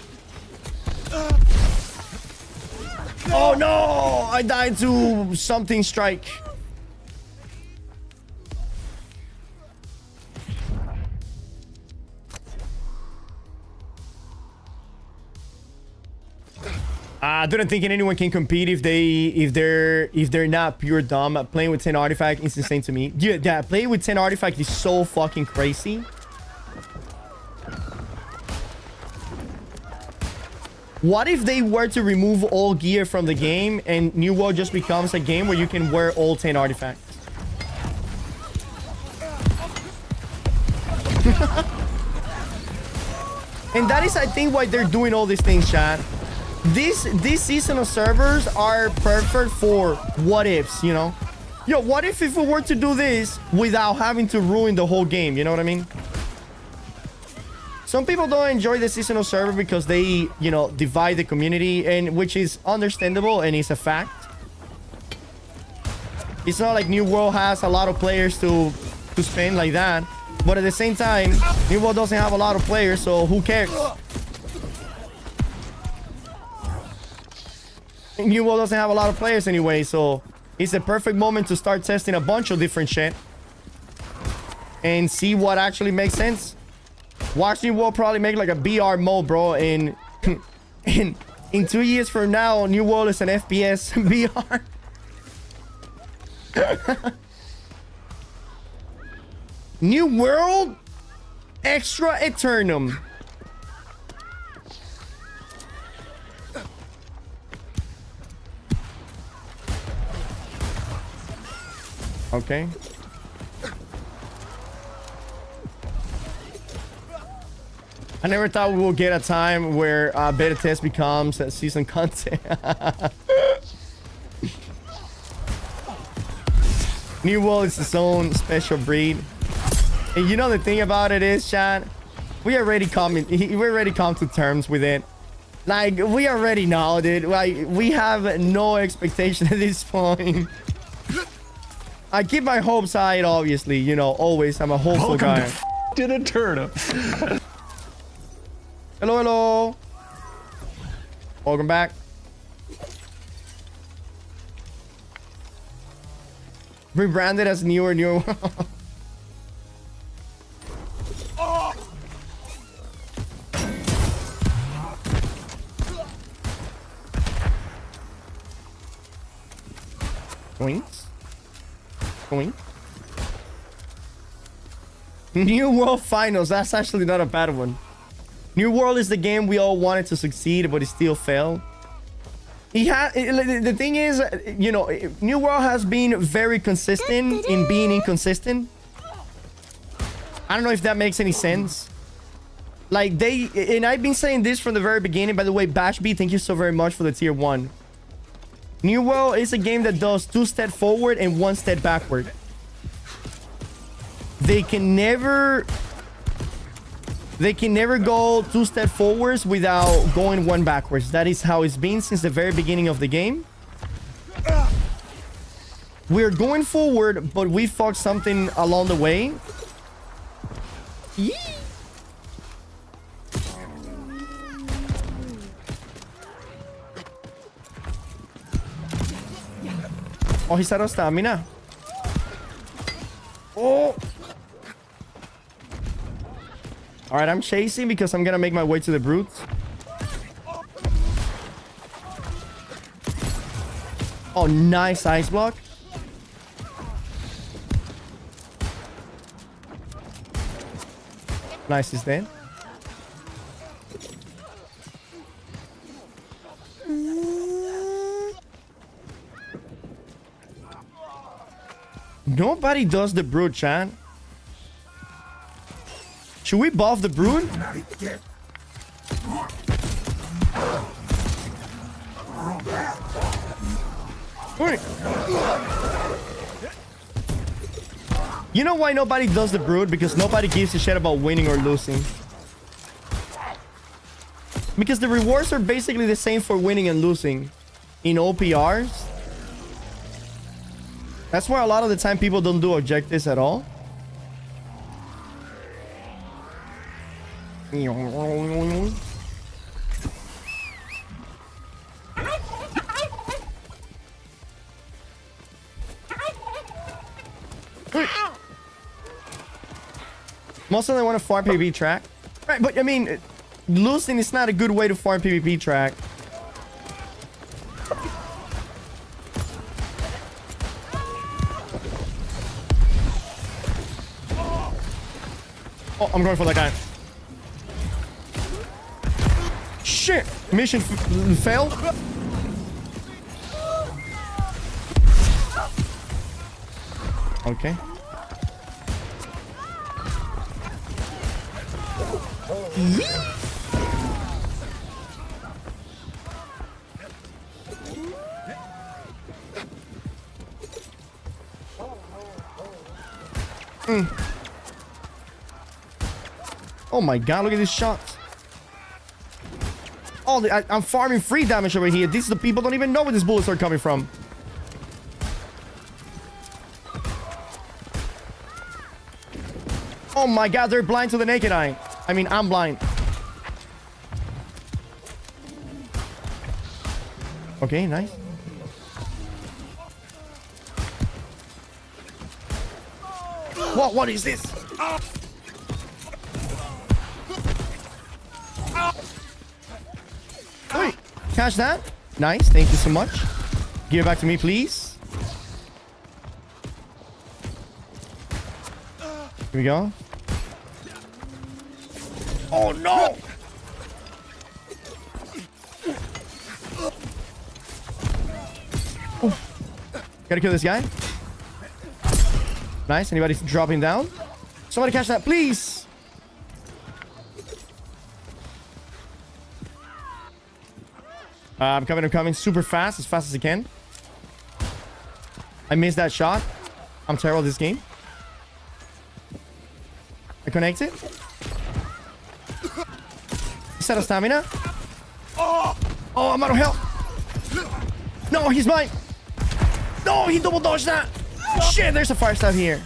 Speaker 2: Oh no! I died to something strike. I don't think anyone can compete if they're not pure dumb. Playing with 10 artifact is insane to me. Yeah, playing with 10 artifact is so fucking crazy. What if they were to remove all gear from the game and New World just becomes a game where you can wear all 10 artifacts? And that is, I think, why they're doing all these things, chat. These seasonal servers are perfect for what ifs, you know? Yo, what if we were to do this without having to ruin the whole game? You know what I mean? Some people don't enjoy the seasonal server because they, you know, divide the community, and which is understandable and is a fact. It's not like New World has a lot of players to spend like that, but at the same time, New World doesn't have a lot of players, so who cares? New World doesn't have a lot of players anyway, so it's a perfect moment to start testing a bunch of different shit and see what actually makes sense. Watch New World probably make like a BR mode, bro, and in 2 years from now, New World is an FPS BR. New World Extra Eternum. Okay. I never thought we would get a time where beta test becomes season content. New World is its own special breed. And you know the thing about it is, chat, we already come to terms with it. Like, we already know, dude. Like, we have no expectation at this point. I keep my hopes high, obviously. You know, always. I'm a hopeful guy.
Speaker 5: To the turnip.
Speaker 2: Hello, hello. Welcome back. Rebranded as newer. Points. Point. New World Finals. That's actually not a bad one. New World is the game we all wanted to succeed, but it still failed. The thing is, you know, New World has been very consistent in being inconsistent. I don't know if that makes any sense. Like, and I've been saying this from the very beginning. By the way, Bashby, thank you so very much for the tier 1. New World is a game that does 2 steps forward and 1 step backward. They can never go 2 steps forwards without going 1 backwards. That is how it's been since the very beginning of the game. We're going forward, but we fucked something along the way. Yee. Oh, he's out of stamina. Oh. All right, I'm chasing because I'm gonna make my way to the brutes. Oh, nice ice block. Nice is dead. Nobody does the brute, chat. Should we buff the brood? Wait. You know why nobody does the brood? Because nobody gives a shit about winning or losing. Because the rewards are basically the same for winning and losing in OPRs. That's why a lot of the time people don't do objectives at all. Most of them want to farm PvP track. Right, but I mean, losing is not a good way to farm PvP track. Oh, I'm going for that guy. Shit! Mission failed. Okay. Oh my god, look at these shots. Oh, I'm farming free damage over here. These are the people don't even know where these bullets are coming from. Oh my god, they're blind to the naked eye. I mean, I'm blind. Okay, nice. What is this? Wait, catch that. Nice, thank you so much. Give it back to me, please. Here we go. Oh no! Oof. Gotta kill this guy. Nice. Anybody dropping down? Somebody catch that, please. I'm coming super fast, as fast as I can. I missed that shot. I'm terrible at this game. I connect it. He's out of stamina. Oh, I'm out of health. No, he's mine. No, he double dodged that. Shit, there's a fire stab here.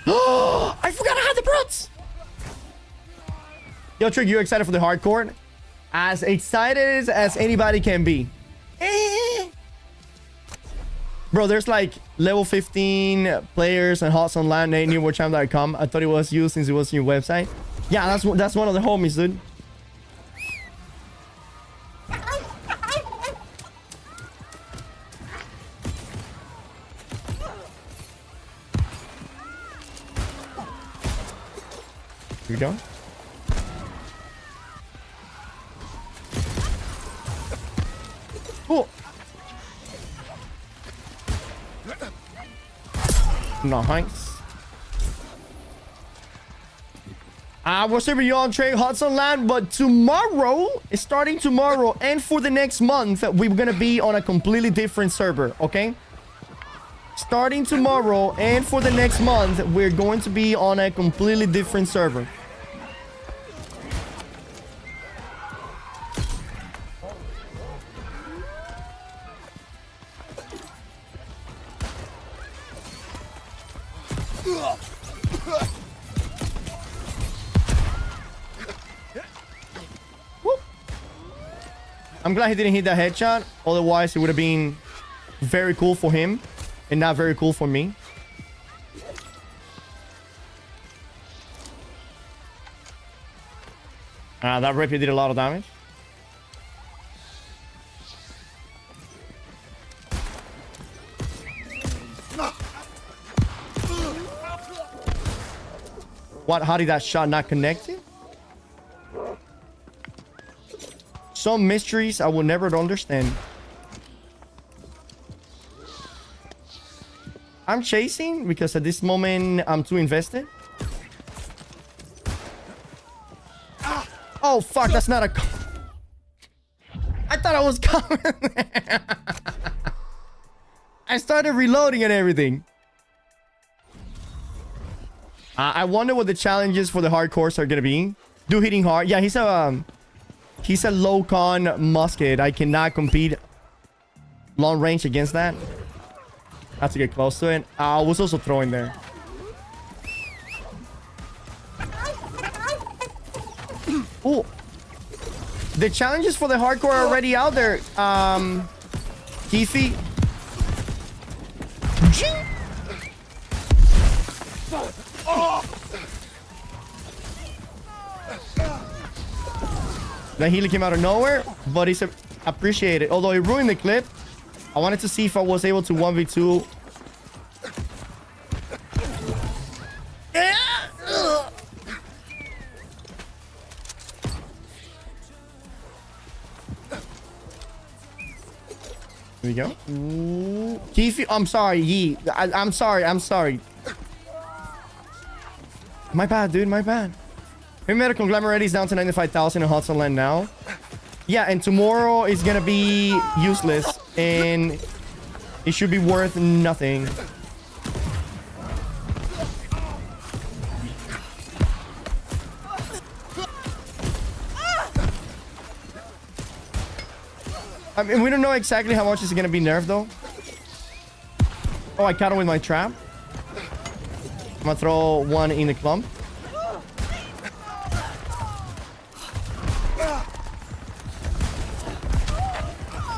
Speaker 2: Oh, I forgot I had the brutes. Yo, Trick, you excited for the hardcore? As excited as anybody can be. Bro, there's like level 15 players and Hots Online, newwarchamp.com. I thought it was you since it was your website. Yeah, that's one of the homies, dude. Here we go. Oh. Nice. We're serving you on Trade Hudson Land, but tomorrow, starting tomorrow and for the next month, we're gonna be on a completely different server, okay? Starting tomorrow and for the next month, we're going to be on a completely different server. I'm glad he didn't hit that headshot. Otherwise, it would have been very cool for him and not very cool for me. That rapier did a lot of damage. What? How did that shot not connect it? Some mysteries I will never understand. I'm chasing because at this moment I'm too invested. Oh fuck, that's not a... I thought I was coming. I started reloading and everything. I wonder what the challenges for the hardcores are gonna be. Do hitting hard. Yeah, he's a low con musket. I cannot compete long range against that. I have to get close to it. I was also throwing there. Oh, the challenges for the hardcore are already out there. Keithy. The healing came out of nowhere, but it's appreciated. Although it ruined the clip, I wanted to see if I was able to 1v2. Here we go. Ooh. Keith, I'm sorry, Yee. I'm sorry. My bad, dude. My bad. Heavy metal conglomerate is down to 95,000 in Hudson Land now. Yeah, and tomorrow is gonna be useless, and it should be worth nothing. I mean, we don't know exactly how much is gonna be nerfed though. Oh, I caught him with my trap. I'm gonna throw one in the clump.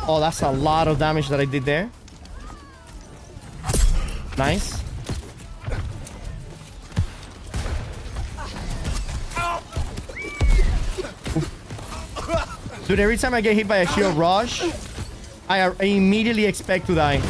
Speaker 2: Oh, that's a lot of damage that I did there. Nice. Dude, every time I get hit by a shield rush, I immediately expect to die.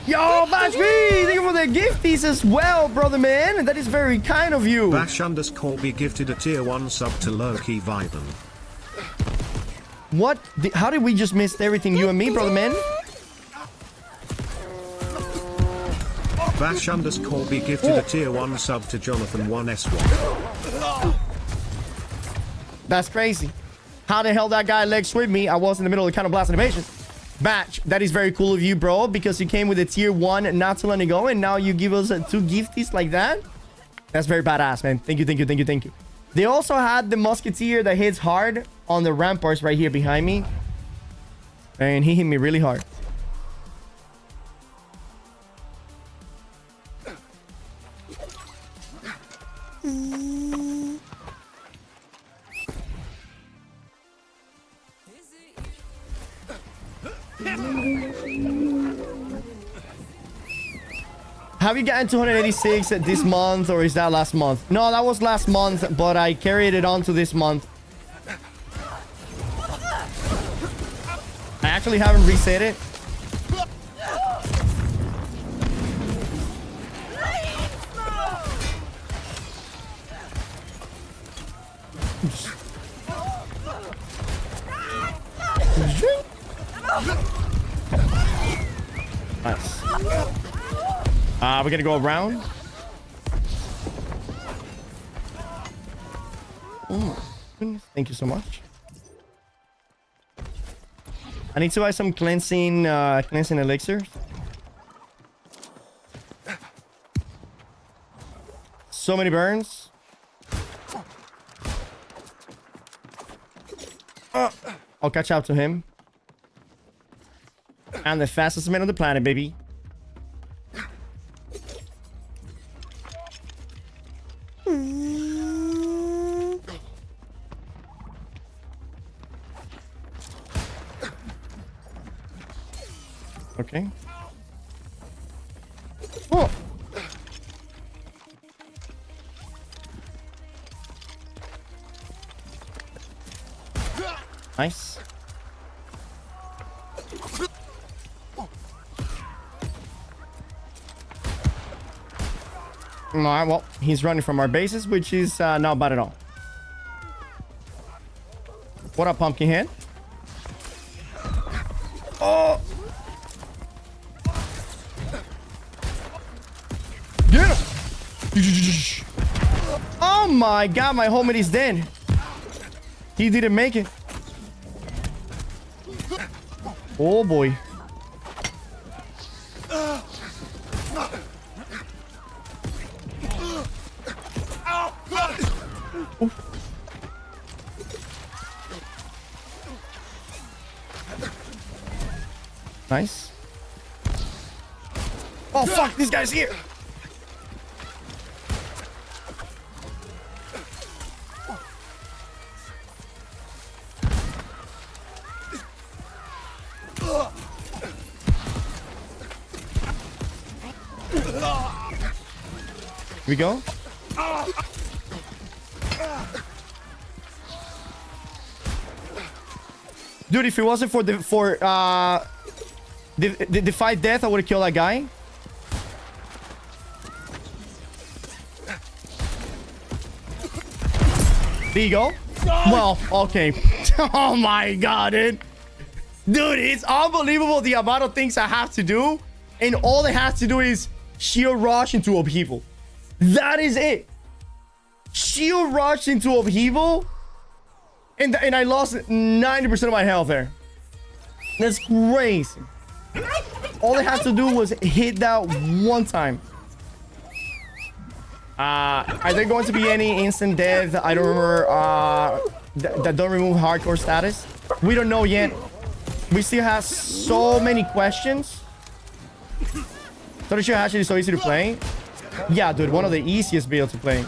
Speaker 2: Yo, Bash B! Thank you for the gifties as well, brother man. That is very kind of you.
Speaker 7: Bash_B gifted a tier 1 sub to Loki Viben.
Speaker 2: What? How did we just miss everything, you and me, brother man?
Speaker 7: Bash_B gifted a tier 1 sub to Jonathan 1S1.
Speaker 2: That's crazy. How the hell that guy leg swept me? I was in the middle of the counter blast animation. Batch, that is very cool of you, bro, because you came with a tier 1 not to let it go, and now you give us 2 gifties like that. That's very badass, man. Thank you. They also had the musketeer that hits hard on the ramparts right here behind me, and he hit me really hard. Have you gotten 286 this month, or is that last month? No, that was last month, but I carried it on to this month. I actually haven't reset it. Nice. We're gonna go around. Thank you so much. I need to buy some cleansing elixirs. So many burns. I'll catch up to him. I'm the fastest man on the planet, baby. Okay. Oh. Nice. Alright, well, he's running from our bases, which is not bad at all. What up, Pumpkinhead? Oh! Get him! Oh my god, my homie is dead. He didn't make it. Oh boy. Ooh. Nice. Oh fuck, this guy's here. Here we go. Dude, if it wasn't for the fight death, I would have killed that guy. There you go. Well, okay. Oh my god, dude. Dude, it's unbelievable the amount of things I have to do. And all it has to do is shield rush into upheaval. That is it. Shield rush into upheaval. And I lost 90% of my health there. That's crazy. All I had to do was hit that one time. Are there going to be any instant death? I don't remember. That don't remove hardcore status. We don't know yet. We still have so many questions. Torture actually is so easy to play. Yeah, dude, one of the easiest builds to play.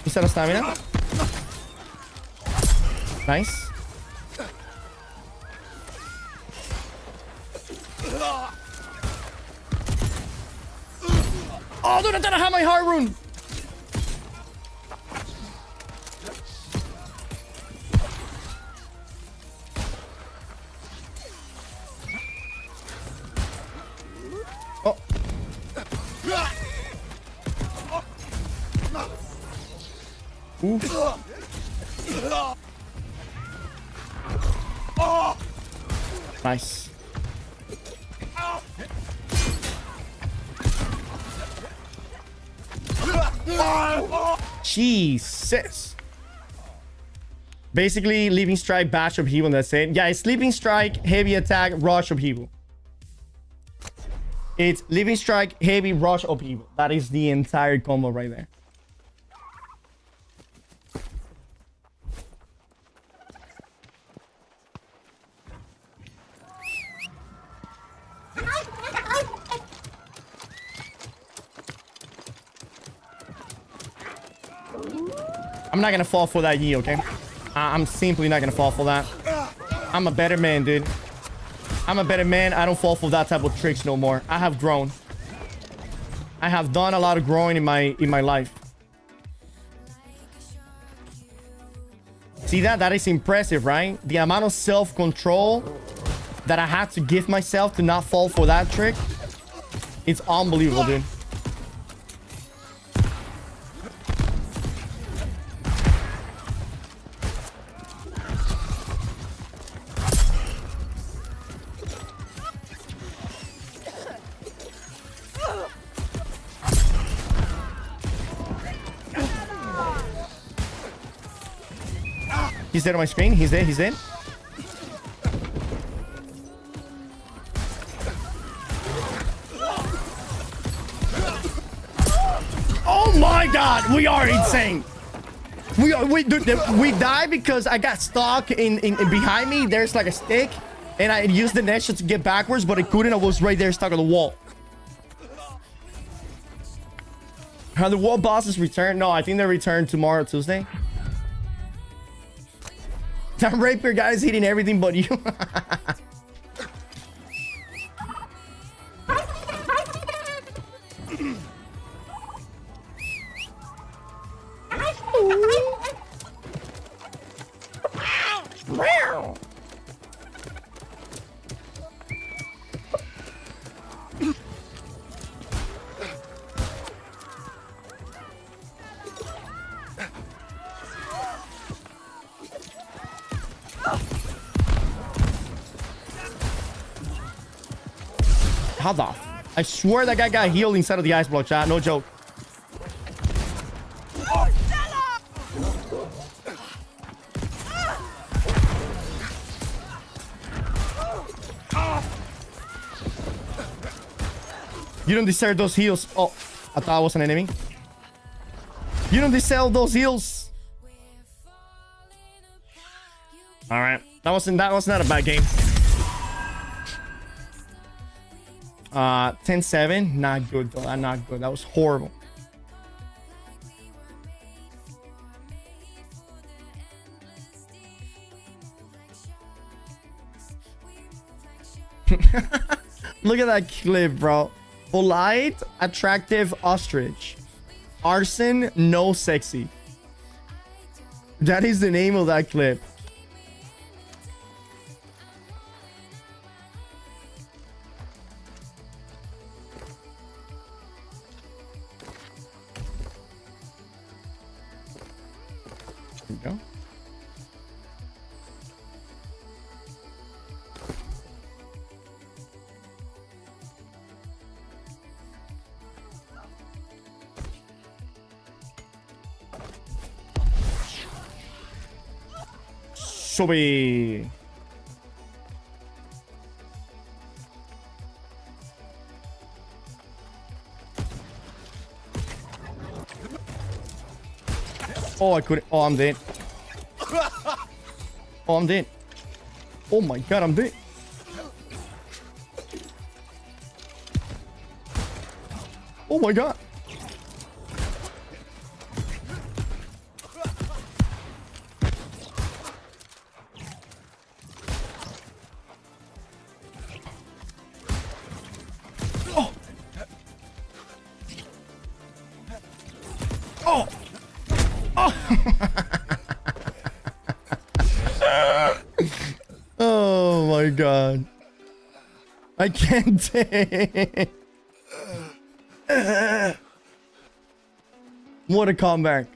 Speaker 2: Set of stamina. Nice. Oh, dude, I don't have my heart rune. Oh. Ooh. Nice. Jesus. Basically, Leaping Strike, Bash Upheaval, and that's it. Yeah, it's Leaping Strike, Heavy Attack, Rush Upheaval. It's Leaping Strike, Heavy, Rush Upheaval. That is the entire combo right there. I'm not gonna fall for that Yi, okay? I'm simply not gonna fall for that. I'm a better man, dude. I'm a better man. I don't fall for that type of tricks no more. I have grown. I have done a lot of growing in my life. See that? That is impressive, right? The amount of self-control that I had to give myself to not fall for that trick. It's unbelievable, dude. He's dead on my screen. He's dead. He's dead. Oh my god, we are insane. We die because I got stuck in behind me. There's like a stick, and I used the net to get backwards, but I couldn't. I was right there stuck on the wall. Have the wall bosses return? No, I think they return tomorrow, Tuesday. That rapier guy is hitting everything but you. How the? I swear that guy got healed inside of the ice block, chat. No joke. You don't deserve those heals. Oh, I thought I was an enemy. You don't deserve those heals. All right, that was not a bad game. 10-7, not good though. Not good. That was horrible. Look at that clip, bro. Polite, attractive ostrich. Arson, no sexy. That is the name of that clip. There we go. Sobe. Oh, I couldn't. Oh, I'm dead. Oh, I'm dead. Oh my god, I'm dead. Oh my god. Oh. Oh. Oh my god. I can't take. What a comeback.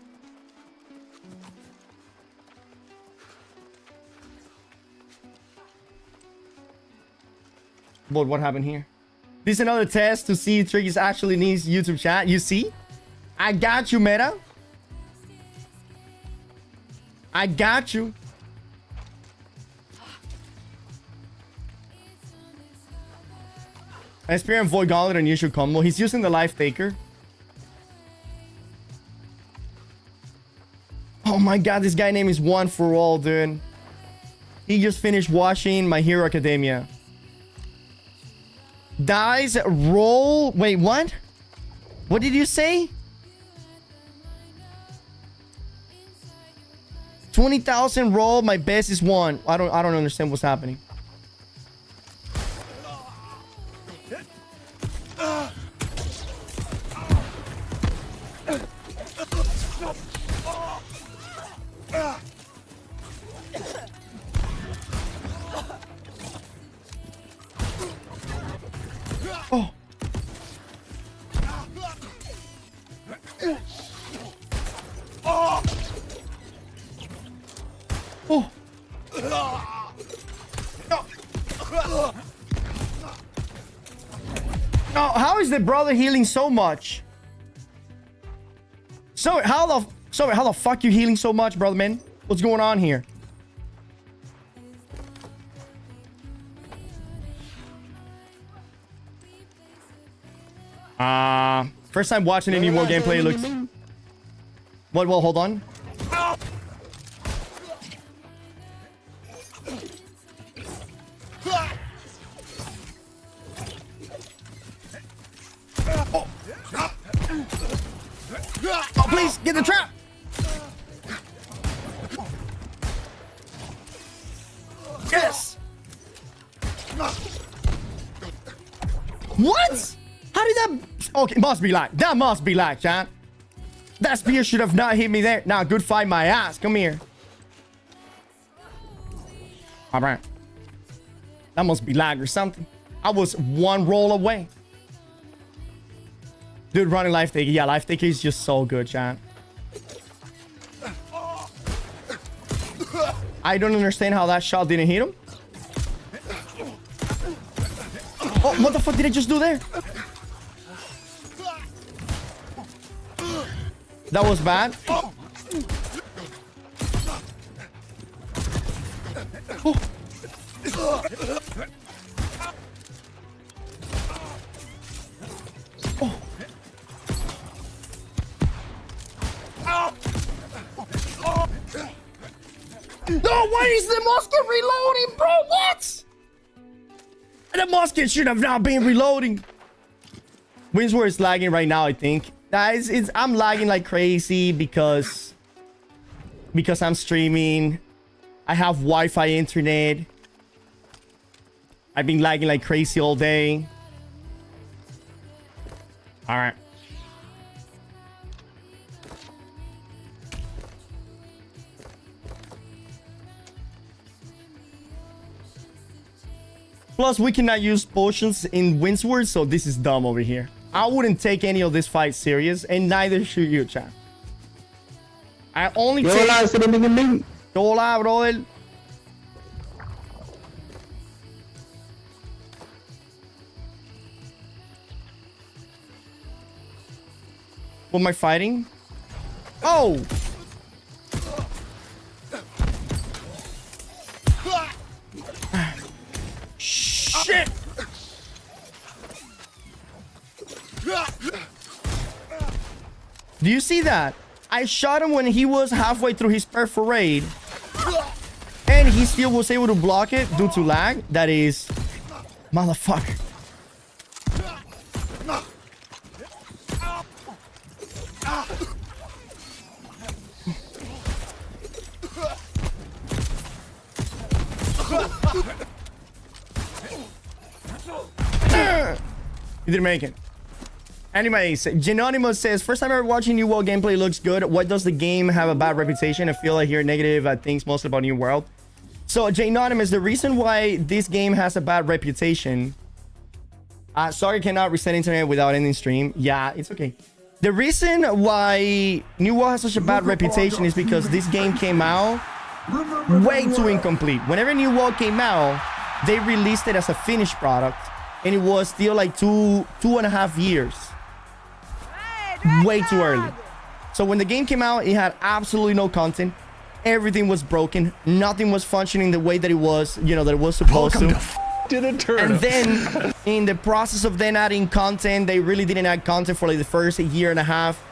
Speaker 2: But what happened here? This is another test to see if Tricky's actually needs YouTube chat. You see? I got you, Meta. I got you. Esper and Void Gauntlet unusual combo. He's using the Life Taker. Oh my god, this guy name is One for All, dude. He just finished watching My Hero Academia. Dies, roll. Wait, what? What did you say? 20,000 roll. My best is 1. I don't understand what's happening. Oh. Oh. Oh. No, how is the brother healing so much? How the fuck you healing so much, brother man? What's going on here? First time watching a New World gameplay. Looks. What? Well, hold on. Oh, please get the trap. Yes. What? How did that? Okay, must be like that. Must be like, chat. That spear should have not hit me there. Nah, good fight, my ass. Come here. All right. That must be lag or something. I was one roll away. Dude, running life taker. Yeah, life taker is just so good, chat. I don't understand how that shot didn't hit him. Oh, what the fuck did I just do there? That was bad. Oh. No, why is the musket reloading, bro? What? The musket should have not been reloading. Windsor is lagging right now, I think. Guys, I'm lagging like crazy because I'm streaming. I have Wi-Fi internet. I've been lagging like crazy all day. All right. Plus, we cannot use potions in Windsward, so this is dumb over here. I wouldn't take any of this fight serious, and neither should you, chat. I only take... Hola, brother. What am I fighting? Oh! Shit! Do you see that? I shot him when he was halfway through his perforate, and he still was able to block it due to lag. That is... Motherfucker. You didn't make it. Anyways, Genonymous says, first time ever watching New World gameplay, looks good. Why does the game have a bad reputation? I feel I hear negative things mostly about New World. So, Genonymous, the reason why this game has a bad reputation... sorry, I cannot reset internet without ending stream. Yeah, it's okay. The reason why New World has such a bad reputation is because this game came out way too incomplete. Whenever New World came out, they released it as a finished product, and it was still like two and a half years. Way too early. So when the game came out, it had absolutely no content. Everything was broken. Nothing was functioning the way that it was, you know, that it was supposed to. And then in the process of then adding content, they really didn't add content for like the first year and a half.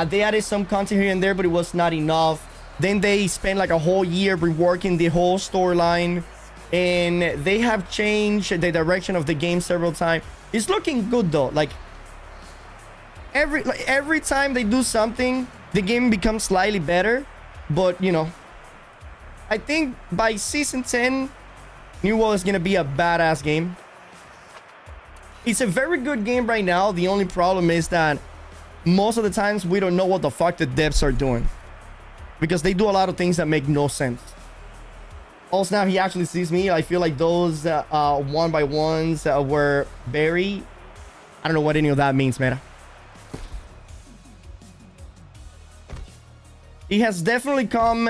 Speaker 2: They added some content here and there, but it was not enough. Then they spent like a whole year reworking the whole storyline, and they have changed the direction of the game several times. It's looking good though. Like every time they do something, the game becomes slightly better. But you know, I think by season 10, New World is gonna be a badass game. It's a very good game right now. The only problem is that most of the times we don't know what the fuck the devs are doing, because they do a lot of things that make no sense. Also, now he actually sees me. I feel like those 1x1s were very... I don't know what any of that means, man. He has definitely come,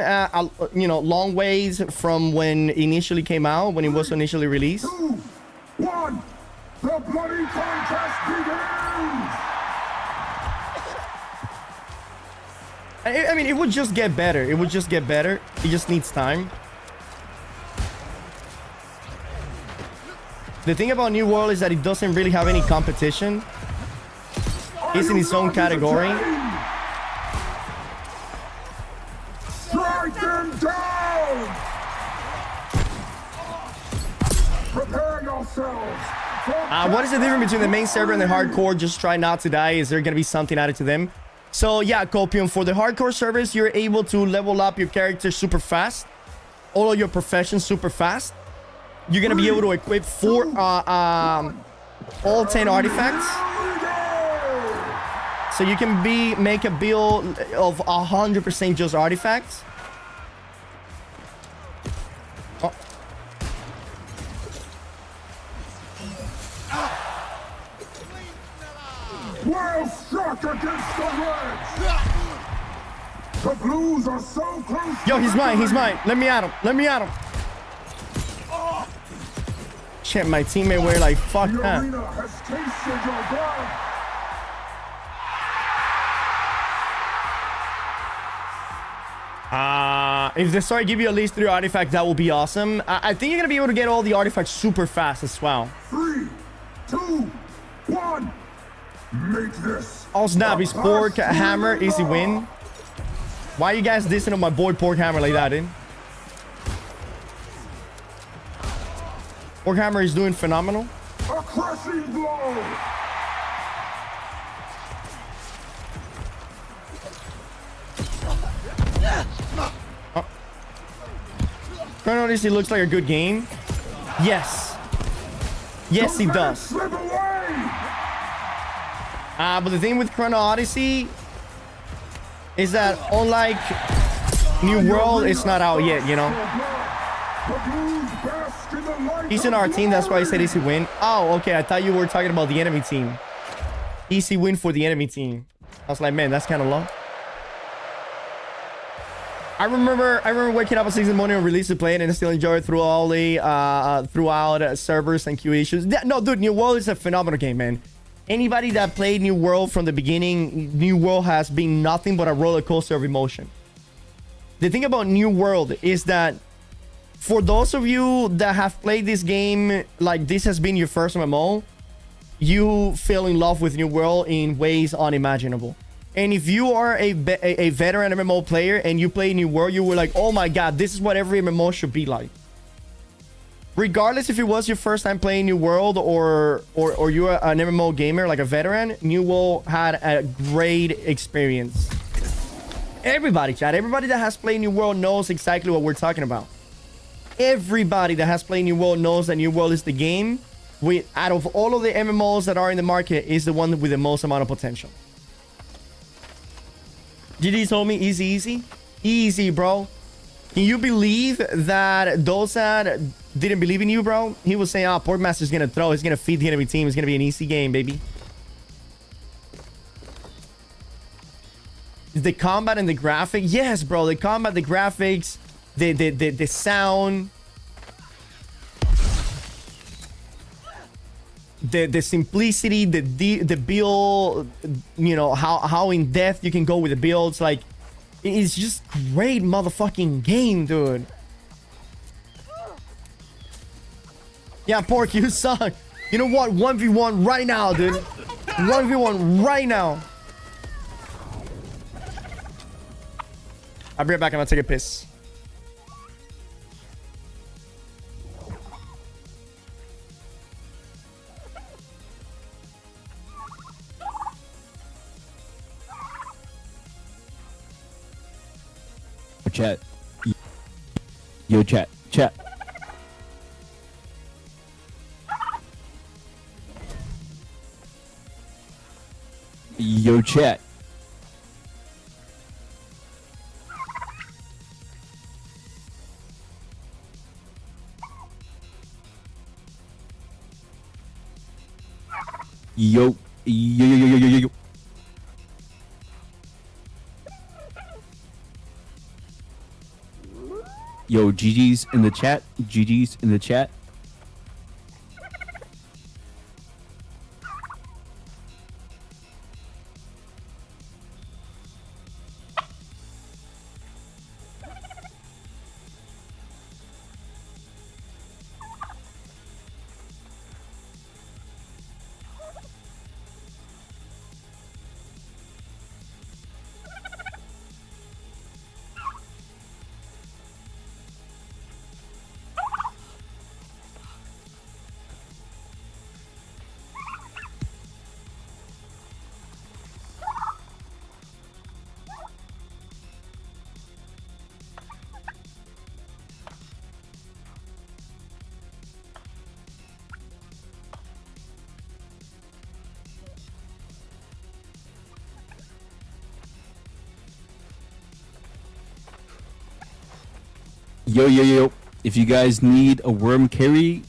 Speaker 2: you know, long ways from when it initially came out, when it was initially released.
Speaker 9: 2, 1, the bloody contest begins!
Speaker 2: I mean, it would just get better. It would just get better. It just needs time. The thing about New World is that it doesn't really have any competition. He's in his own category.
Speaker 9: Strike them down! Prepare yourselves!
Speaker 2: What is the difference between the main server and the hardcore? Just try not to die. Is there going to be something added to them? So yeah, Copium, for the hardcore servers, you're able to level up your character super fast. All of your professions super fast. You're going to be able to equip all 10 artifacts. So you can make a build of 100% just artifacts. Oh.
Speaker 9: Well struck against the reds! The blues are so close.
Speaker 2: Yo, he's mine. He's mine. Let me at him. Let me at him. Shit, my teammate were like, fuck
Speaker 9: The
Speaker 2: that.
Speaker 9: arena has tasted your blood.
Speaker 2: If they start give you at least 3 artifacts, that will be awesome. I think you're gonna be able to get all the artifacts super fast as well.
Speaker 9: 3, 2, 1. Make this.
Speaker 2: Oh snap, he's Pork Hammer, easy win. Why are you guys dissing on my boy Pork Hammer like that, dude? Pork Hammer is doing phenomenal.
Speaker 9: A crushing blow.
Speaker 2: Chrono Odyssey looks like a good game. Yes. Yes, he does.
Speaker 9: Slip away.
Speaker 2: But the thing with Chrono Odyssey is that unlike New World, it's not out yet, you know?
Speaker 9: The blues bask in the light.
Speaker 2: He's in our team, that's why I said easy win. Oh, okay, I thought you were talking about the enemy team. Easy win for the enemy team. I was like, man, that's kind of low. I remember waking up at 6 in the morning and release to play it and still enjoy it through all the throughout servers and queue issues. No, dude, New World is a phenomenal game, man. Anybody that played New World from the beginning, New World has been nothing but a roller coaster of emotion. The thing about New World is that for those of you that have played this game, like this has been your first MMO, you fell in love with New World in ways unimaginable. And if you are a veteran MMO player and you play New World, you were like, oh my god, this is what every MMO should be like. Regardless if it was your first time playing New World or you're an MMO gamer, like a veteran, New World had a great experience. Everybody, chat, everybody that has played New World knows exactly what we're talking about. Everybody that has played New World knows that New World is the game with, out of all of the MMOs that are in the market, is the one with the most amount of potential. GG told me easy. Easy, bro. Can you believe that those that didn't believe in you, bro? He was saying, oh, Porkmaster's gonna throw. He's gonna feed the enemy team. It's gonna be an easy game, baby. The combat and the graphic. Yes, bro. The combat, the graphics, the sound. The simplicity, the build, you know, how in depth you can go with the builds. Like, it's just great motherfucking game, dude. Yeah, Pork, you suck. You know what? 1v1 right now, dude. 1v1 right now. I'll be right back. I'm gonna take a piss.
Speaker 13: Chat. Yo, chat. Chat. Yo, chat. Yo, yo. Yo, GG's in the chat. GG's in the chat. Yo. If you guys need a worm carry,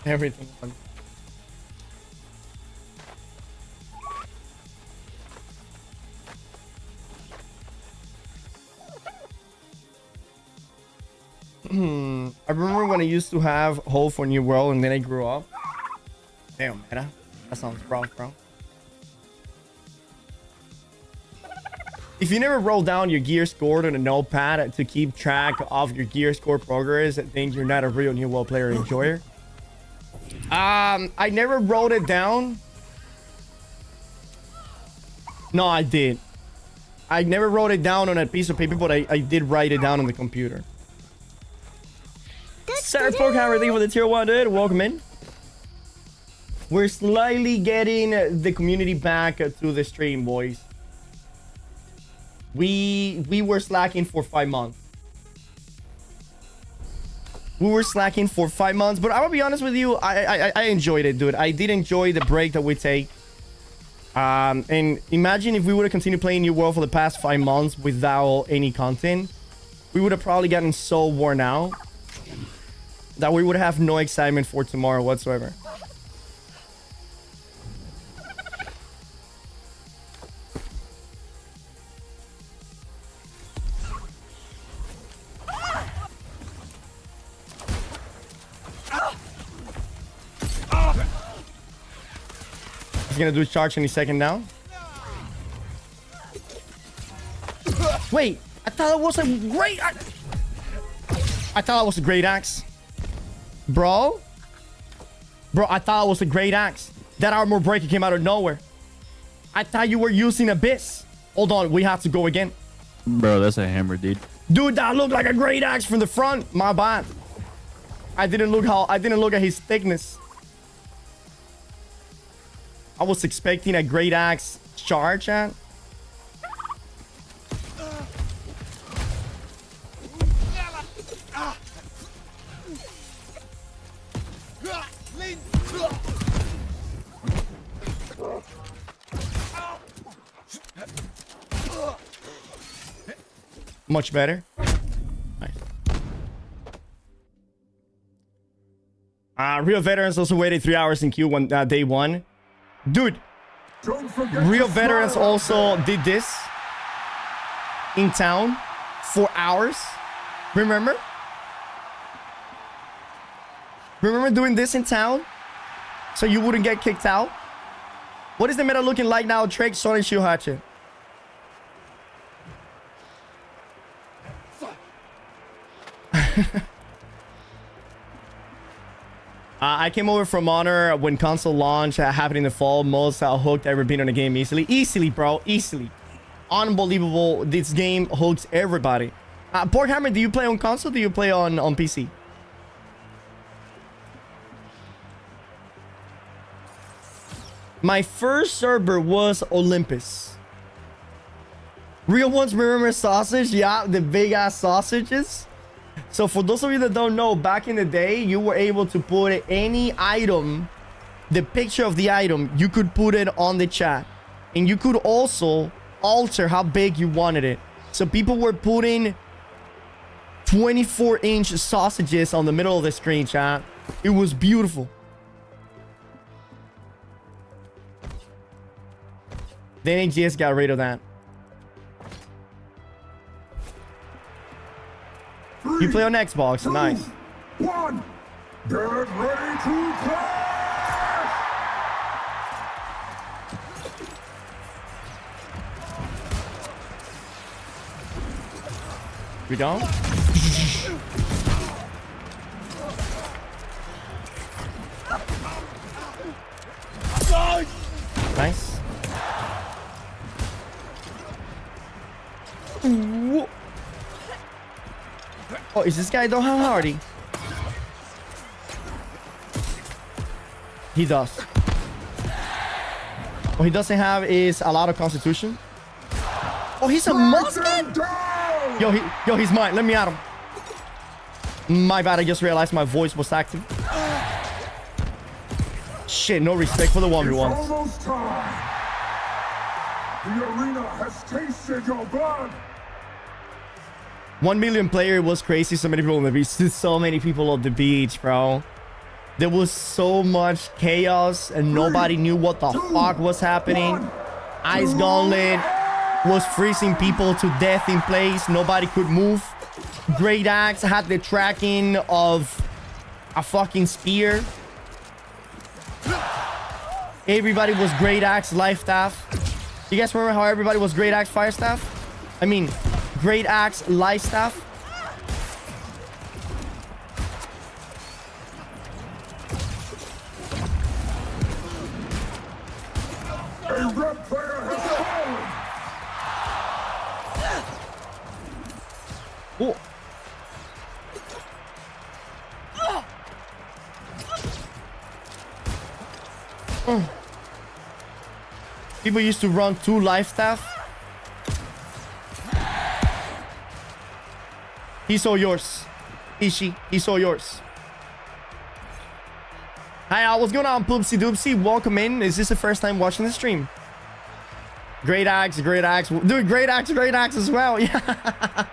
Speaker 2: Everything. I remember when I used to have Hope for New World and then I grew up. Damn, man. That sounds rough, bro. If you never wrote down your gear score on a notepad to keep track of your gear score progress, I think you're not a real New World player enjoyer. I never wrote it down. No, I did. I never wrote it down on a piece of paper, but I did write it down on the computer. Sarah Porkhammer, thank you for the tier 1, dude. Welcome in. We're slightly getting the community back to the stream, boys. We were slacking for 5 months. We were slacking for 5 months, but I'm gonna be honest with you, I enjoyed it, dude. I did enjoy the break that we take. And imagine if we would have continued playing New World for the past 5 months without any content. We would have probably gotten so worn out that we would have no excitement for tomorrow whatsoever. He's gonna do a charge any second now. Wait, I thought it was a great... I thought it was a great axe. Bro, I thought it was a great axe. That armor breaker came out of nowhere. I thought you were using Abyss. Hold on, we have to go again.
Speaker 13: bro, that's a hammer, dude.
Speaker 2: Dude, that looked like a great axe from the front. My bad. I didn't look at his thickness. I was expecting a great axe charge, chat. Much better. Nice. Real veterans also waited 3 hours in queue when day one. Dude, real veterans also did this in town for hours. Remember? Remember doing this in town so you wouldn't get kicked out? What is the meta looking like now, Drake, Son, and Shield Hatchet? I came over from Honor when console launch happened in the fall. Most hooked ever been on a game easily. Easily, bro. Easily. Unbelievable. This game hooks everybody. Porkhammer, do you play on console or do you play on PC? My first server was Olympus. Real ones remember sausage? Yeah, the big ass sausages. So for those of you that don't know, back in the day, you were able to put any item, the picture of the item, you could put it on the chat. And you could also alter how big you wanted it. So people were putting 24-inch sausages on the middle of the screen, chat. It was beautiful. Then AGS got rid of that. You play on Xbox, 2, nice.
Speaker 9: 1. Get ready to crash!
Speaker 2: We don't? Nice. Whoa. Oh, is this guy though? How hardy? He does. What he doesn't have is a lot of constitution. Oh, he's a musket? Yo, he's mine. Let me at him. My bad, I just realized my voice was active. Shit, no respect for the 1v1s.
Speaker 9: It's almost time. The arena has tasted your blood.
Speaker 2: 1 million player was crazy. So many people on the beach. So many people on the beach, bro. There was so much chaos and nobody knew what the fuck was happening. Ice Gauntlet was freezing people to death in place. Nobody could move. Great Axe had the tracking of a fucking spear. Everybody was Great Axe Life Staff. You guys remember how everybody was Great Axe Fire Staff? I mean, Great Axe Life Staff.
Speaker 9: A red player has fallen.
Speaker 2: Oh. People used to run 2 life staff. He's all yours. Ishi, he's all yours. Hi, what's going on, Poopsie Doopsie? Welcome in. Is this the first time watching the stream? Great Axe, Great Axe. Dude, Great Axe as well. Yeah.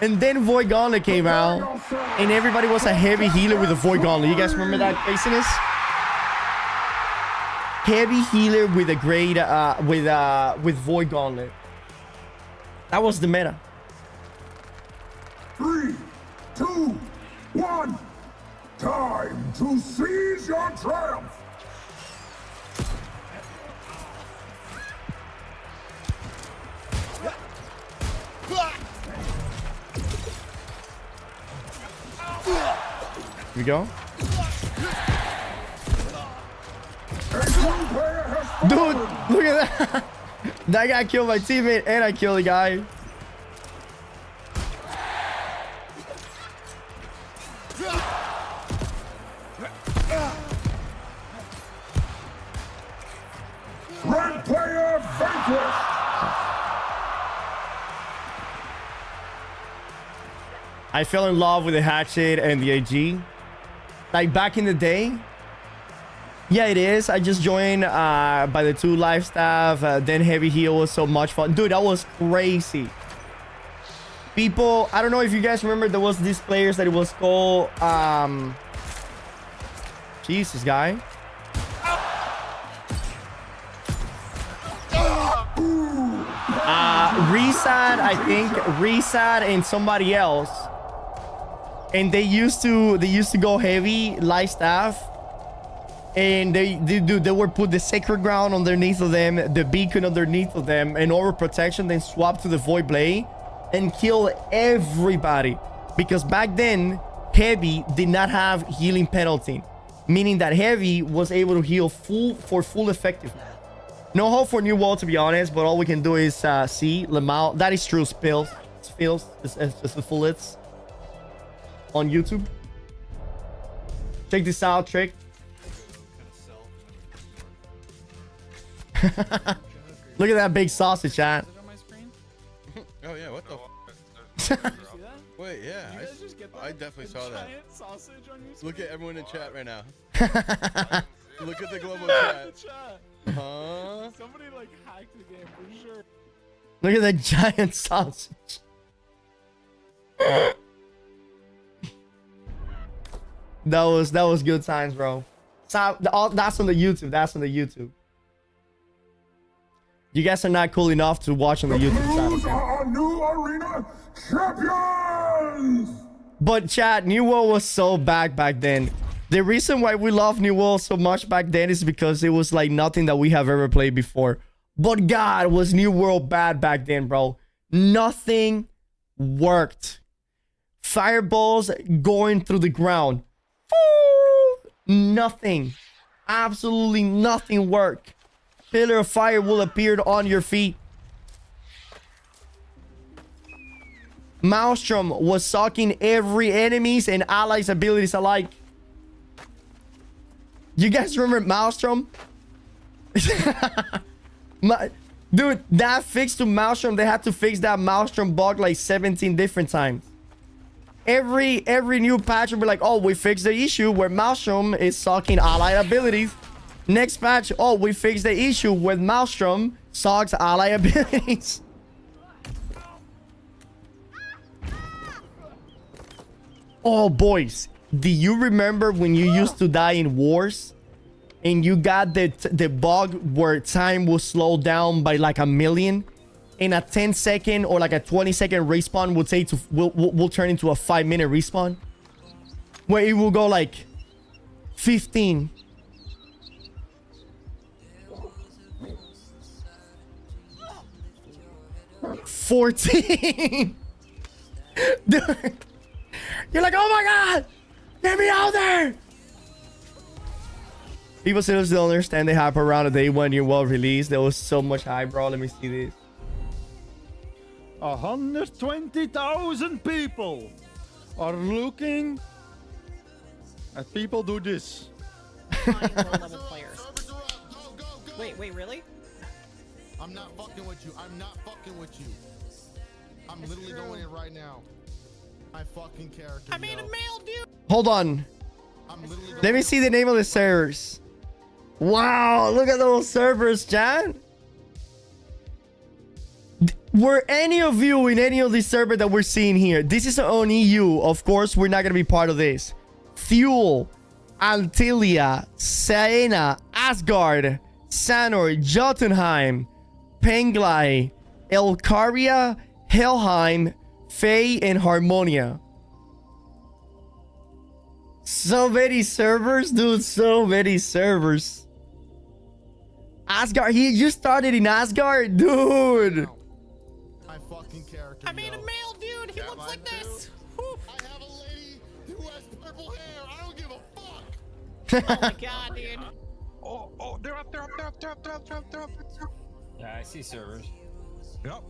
Speaker 2: And then Void Gauntlet came out. And everybody was a heavy healer with a Void Gauntlet. You guys remember that craziness? Heavy healer with a great with Void Gauntlet. That was the meta.
Speaker 9: 3, 2, 1. Time to seize your triumph.
Speaker 2: Here we go. Dude, look at that. That guy killed my teammate and I killed the guy.
Speaker 9: Red player vanquished.
Speaker 2: I fell in love with the hatchet and the AG. Like back in the day. Yeah, it is. I just joined by the 2 life staff. Then heavy heal was so much fun. Dude, that was crazy. People, I don't know if you guys remember, there was these players that it was called Jesus guy. Resad, I think. Resad and somebody else. And they used to go heavy life staff. And they would put the sacred ground underneath of them, the beacon underneath of them, and over protection, then swap to the void blade and kill everybody. Because back then, heavy did not have healing penalty, meaning that heavy was able to heal for full effectiveness. No hope for new wall, to be honest, but all we can do is see Lamau. That is true. Spills, it's the full hits on YouTube. Check this out, Trick. Look at that big sausage, chat.
Speaker 5: Oh yeah, what the wait, yeah, I definitely saw that. Look at everyone in chat right now. Look at the global chat. Huh?
Speaker 11: Somebody like hacked the game for sure.
Speaker 2: Look at that giant sausage. That was good times, bro. So that's on the YouTube. That's on the YouTube. You guys are not cool enough to watch on the YouTube channel.
Speaker 9: Blues are our new arena champions.
Speaker 2: But chat, New World was so back then. The reason why we love New World so much back then is because it was like nothing that we have ever played before. But God, was New World bad back then, bro. Nothing worked. Fireballs going through the ground. Nothing. Absolutely nothing worked. Pillar of fire will appear on your feet. Maelstrom was sucking every enemy's and allies' abilities alike. You guys remember Maelstrom? Dude, that fix to Maelstrom, they had to fix that Maelstrom bug like 17 different times. Every new patch will be like, oh, we fixed the issue where Maelstrom is sucking ally abilities. Next patch, oh, we fixed the issue with Maelstrom sucks ally abilities. Oh, boys, do you remember when you used to die in wars and you got the bug where time will slow down by like 1,000,000 and a 10-second or like a 20-second respawn would say will turn into a 5-minute respawn where it will go like 15. $14. Dude. You're like, oh my god, get me out there. People still don't understand the hype around the day when you well released. There was so much hype, bro. Let me see this.
Speaker 14: 120,000 people are looking at people do this.
Speaker 11: Level players. Wait, really?
Speaker 5: I'm not fucking with you. I'm not fucking with you. I'm literally going in right now. My fucking character. I made a male dude.
Speaker 2: Hold on. Let me see the name of the servers. Wow, look at those servers, chat. Were any of you in any of these servers that we're seeing here? This is on EU. Of course, we're not going to be part of this. Fuel, Antilia, Siena, Asgard, Sanor, Jotunheim, Penglai, Elkaria, Helheim, Faye, and Harmonia. So many servers, dude. So many servers. Asgard. He just started in Asgard, dude.
Speaker 5: My fucking character.
Speaker 11: I made a male dude. He looks like this.
Speaker 5: I have a lady who has purple hair. I don't give a fuck.
Speaker 11: Oh my god, dude.
Speaker 14: Oh, they're up.
Speaker 4: Yeah, I see servers.
Speaker 14: Yep.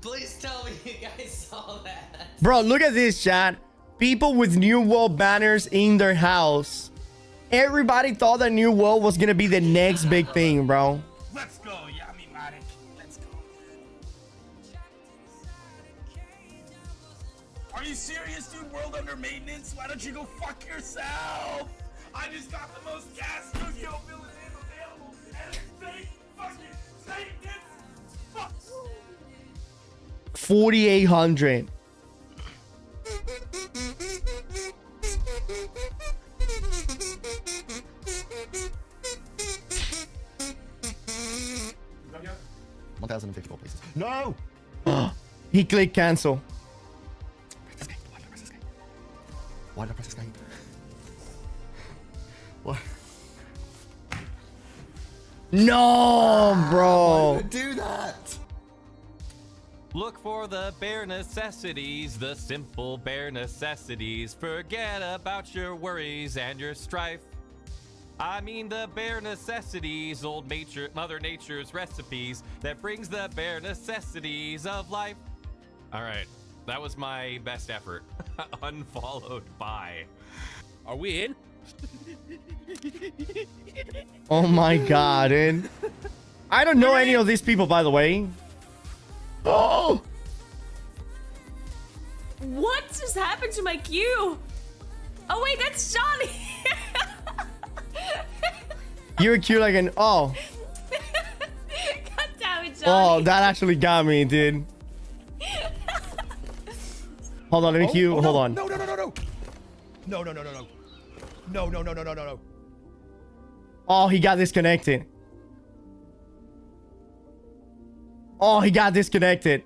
Speaker 4: Please tell me you guys saw that.
Speaker 2: Bro, look at this, chat. People with New World banners in their house. Everybody thought that New World was gonna be the next big thing, bro.
Speaker 14: Let's go, Yami Matic. Let's go. Are you serious, dude? World under maintenance? Why don't you go fuck yourself? I just got the most gas studio villain available, and it's fake fucking Satan. Fuck.
Speaker 2: 4,800. $1,054 places. No! He clicked cancel. Why did I press escape? What? No, bro.
Speaker 5: Do that.
Speaker 15: Look for the bare necessities, the simple bare necessities. Forget about your worries and your strife. I mean the bare necessities, Mother Nature's recipes that brings the bare necessities of life. All right, that was my best effort. Unfollowed by.
Speaker 8: Are we in?
Speaker 2: Oh my god, dude. I don't know any of these people, by the way. Oh!
Speaker 16: What just happened to my queue? Oh wait, that's Johnny.
Speaker 2: You're cute like an... Oh.
Speaker 16: God damn it, Johnny.
Speaker 2: Oh, that actually got me, dude. Hold on, let me queue. Hold on.
Speaker 14: No. No.
Speaker 2: Oh, he got disconnected. Oh, he got disconnected.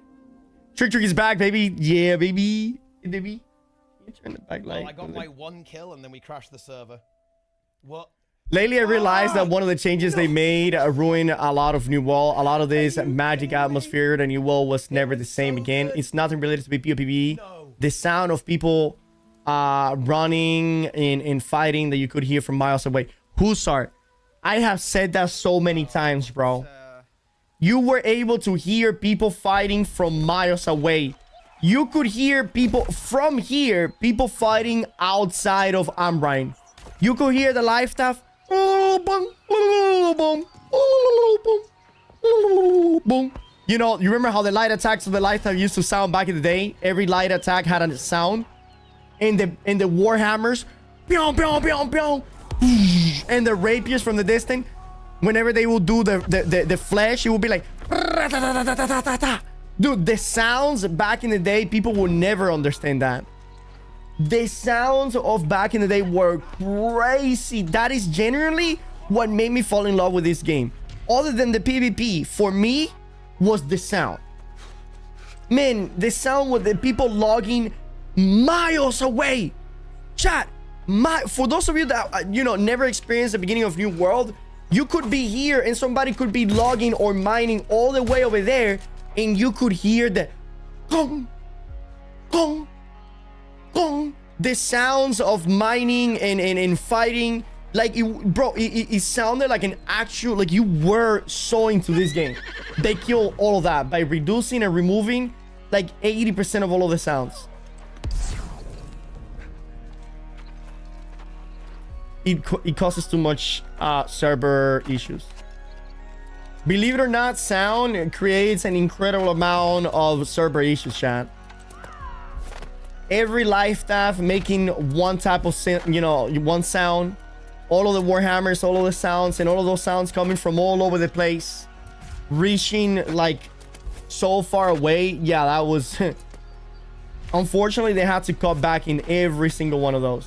Speaker 2: Trick is back, baby. Yeah, baby. Baby. You turn the back light.
Speaker 17: I got my one kill and then we crashed the server. What?
Speaker 2: Lately, I realized that one of the changes they made ruined a lot of New World. A lot of this magic atmosphere, the New World was never the same again. It's nothing related to PvP. The sound of people running and fighting that you could hear from miles away. Hussar, I have said that so many times, bro. You were able to hear people fighting from miles away. you could hear people from here, people fighting outside of Ambrine. You could hear the live staff. You know, you remember how the light attacks of the light staff used to sound back in the day? Every light attack had a sound. And the warhammers, and the rapiers from the distance, whenever they will do the flash, it will be like, dude, the sounds back in the day, people will never understand that. The sounds of back in the day were crazy. That is generally what made me fall in love with this game. Other than the PvP, for me, was the sound. Man, the sound with the people logging miles away. Chat, for those of you that never experienced the beginning of New World, you could be here and somebody could be logging or mining all the way over there, and you could hear the gong, gong, gong, the sounds of mining and fighting. Like, it sounded like an actual, like you were so into this game. They kill all of that by reducing and removing like 80% of all of the sounds. It causes too much server issues. Believe it or not, sound creates an incredible amount of server issues, chat. Every live staff making one type of one sound. All of the warhammers, all of the sounds, and all of those sounds coming from all over the place, reaching like so far away. Yeah, that was unfortunately they had to cut back in every single one of those.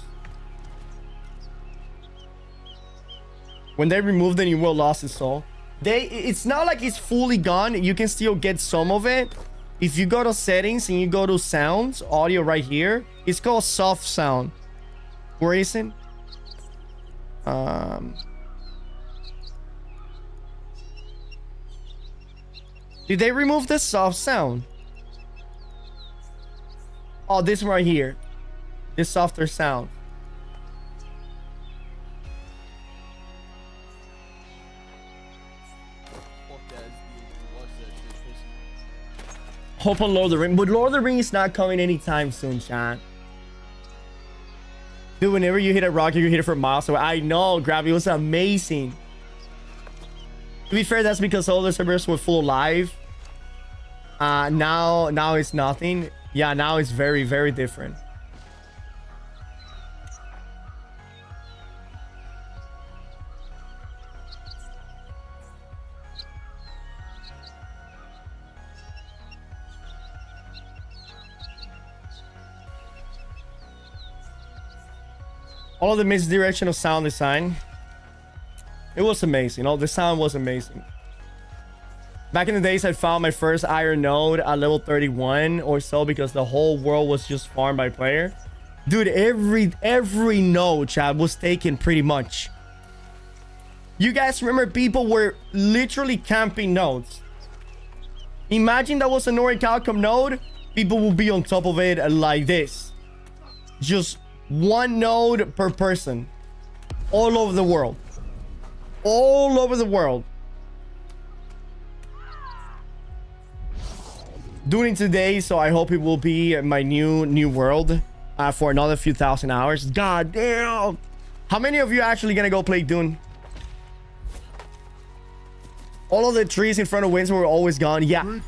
Speaker 2: When they removed the New World lost its soul. It's not like it's fully gone. You can still get some of it. If you go to settings and you go to sounds, audio right here, it's called soft sound. Where is it? Did they remove the soft sound? Oh, this one right here. This softer sound. Hope on Lord of the Rings. But Lord of the Rings is not coming anytime soon, chat. Dude, whenever you hit a rocket, you hit it for miles away. I know, Gravity was amazing. To be fair, that's because all the servers were full live. Now it's nothing. Yeah, now it's very, very different. All of the misdirection of sound design. It was amazing. The sound was amazing. Back in the days, I found my first iron node at level 31 or so because the whole world was just farmed by player. Dude, every node, chat, was taken pretty much. You guys remember people were literally camping nodes. Imagine that was a Nordic outcome node. People will be on top of it like this. Just one node per person. All over the world. All over the world. Doing today, so I hope it will be my new world for another few thousand hours. God damn. How many of you are actually gonna go play Dune? All of the trees in front of Windsor were always gone. Yeah.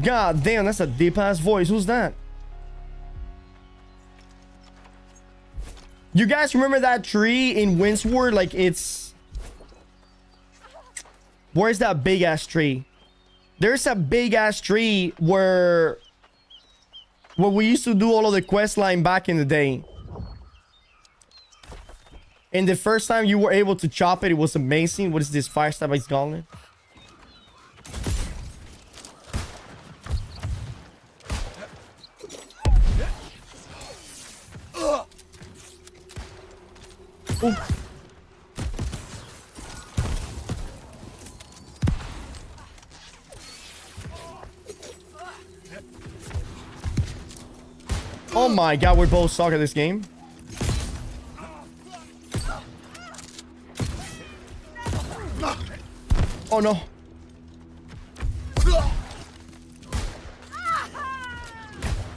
Speaker 2: God damn, that's a deep ass voice. Who's that? You guys remember that tree in Windsor? Like, it's... Where's that big ass tree? There's a big ass tree where we used to do all of the quest line back in the day. And the first time you were able to chop it, it was amazing. What is this? Fire stab ice gauntlet? Ooh. Oh my god, we're both suck at this game. Oh no.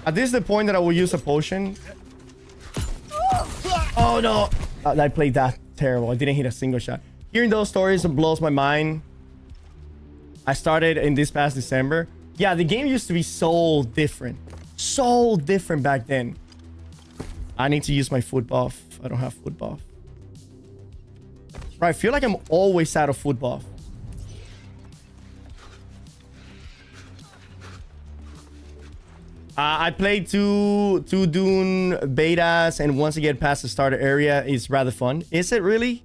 Speaker 2: At this is the point that I will use a potion. Oh no! I played that terrible. I didn't hit a single shot. Hearing those stories blows my mind. I started in this past December. Yeah, the game used to be so different. So different back then. I need to use my foot buff. I don't have foot buff. Right, I feel like I'm always out of foot buff. I played two Dune betas, and once I get past the starter area, it's rather fun. Is it really?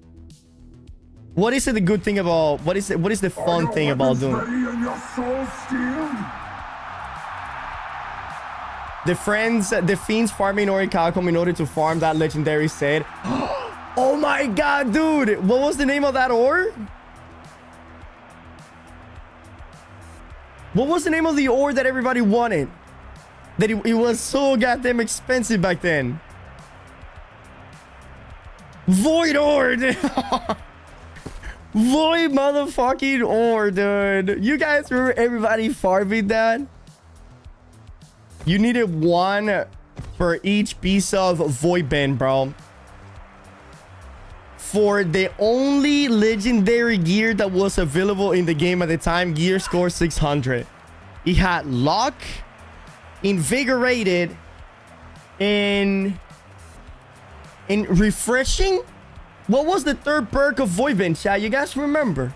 Speaker 2: What is it the good thing about? What is the fun thing about Dune? The fiends farming Orichalcum in order to farm that legendary set. Oh my god, dude! What was the name of that ore? What was the name of the ore that everybody wanted? That it was so goddamn expensive back then. Void ore, dude. Void motherfucking ore, dude. You guys remember everybody farming that? You needed one for each piece of void band, bro. For the only legendary gear that was available in the game at the time, gear score 600. It had luck, invigorated, and refreshing. What was the third perk of void band, chat? You guys remember?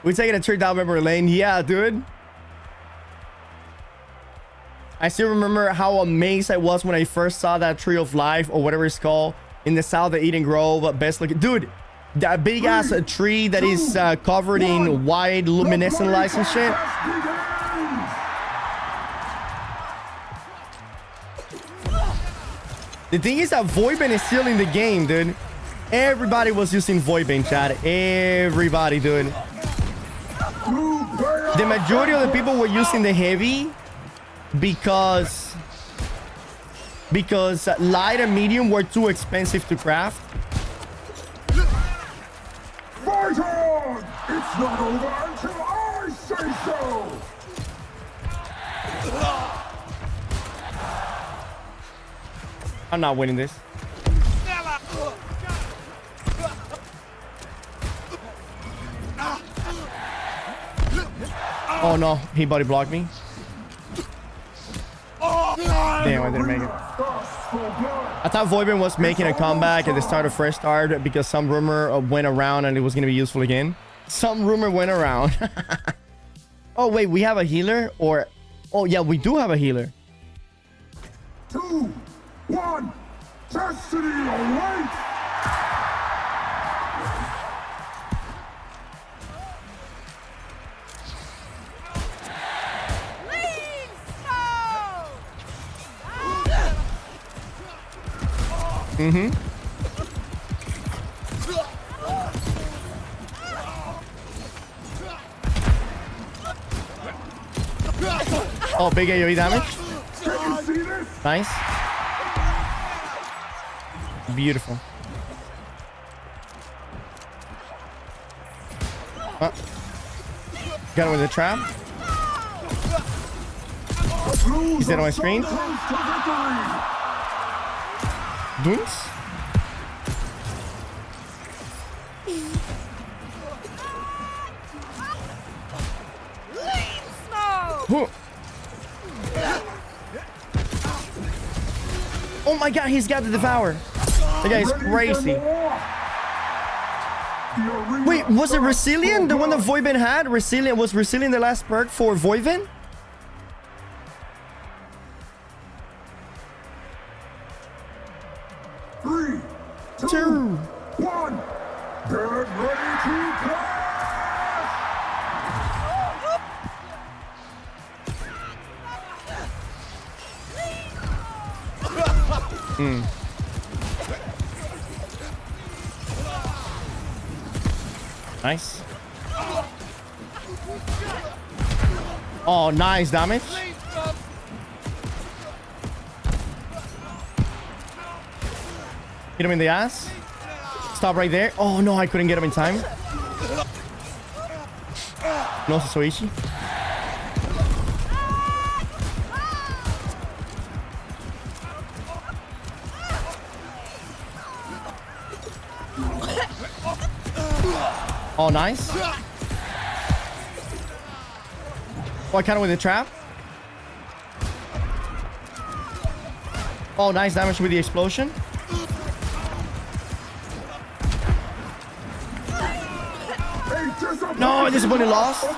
Speaker 2: We're taking a trip down memory lane. Yeah, dude. I still remember how amazed I was when I first saw that Tree of Life or whatever it's called in the south of Eden Grove. Best looking. Dude, that big ass tree that is covered in white luminescent lights and shit. The thing is that Voidbane is still in the game, dude. Everybody was using Voidbane, chat. Everybody, dude. The majority of the people were using the heavy because light and medium were too expensive to craft.
Speaker 9: Fight on! It's not over until I say so!
Speaker 2: I'm not winning this. Oh no, he body blocked me. Damn, I didn't make it. I thought Voidbane was making a comeback at the start of Fresh Start because some rumor went around and it was going to be useful again. Some rumor went around. Oh wait, we have a healer? Or... Oh yeah, we do have a healer.
Speaker 9: 2, 1, destiny awaits!
Speaker 2: Mm-hmm. Oh, big AoE damage. Nice. Beautiful. Got him with a trap. He's dead on my screen. Dunce. Oh my god, he's got the devour. The guy's crazy. Wait, was it Resilient? The one that Voidbane had? Resilient was Resilient the last perk for Voidbane?
Speaker 9: Three, two, 1. Get ready to crash!
Speaker 2: Nice. Oh, nice damage. Hit him in the ass. Stop right there. Oh no, I couldn't get him in time. No, Soichi. Oh, nice. Oh, I kind of with the trap. Oh, nice damage with the explosion. No, disappointing loss. I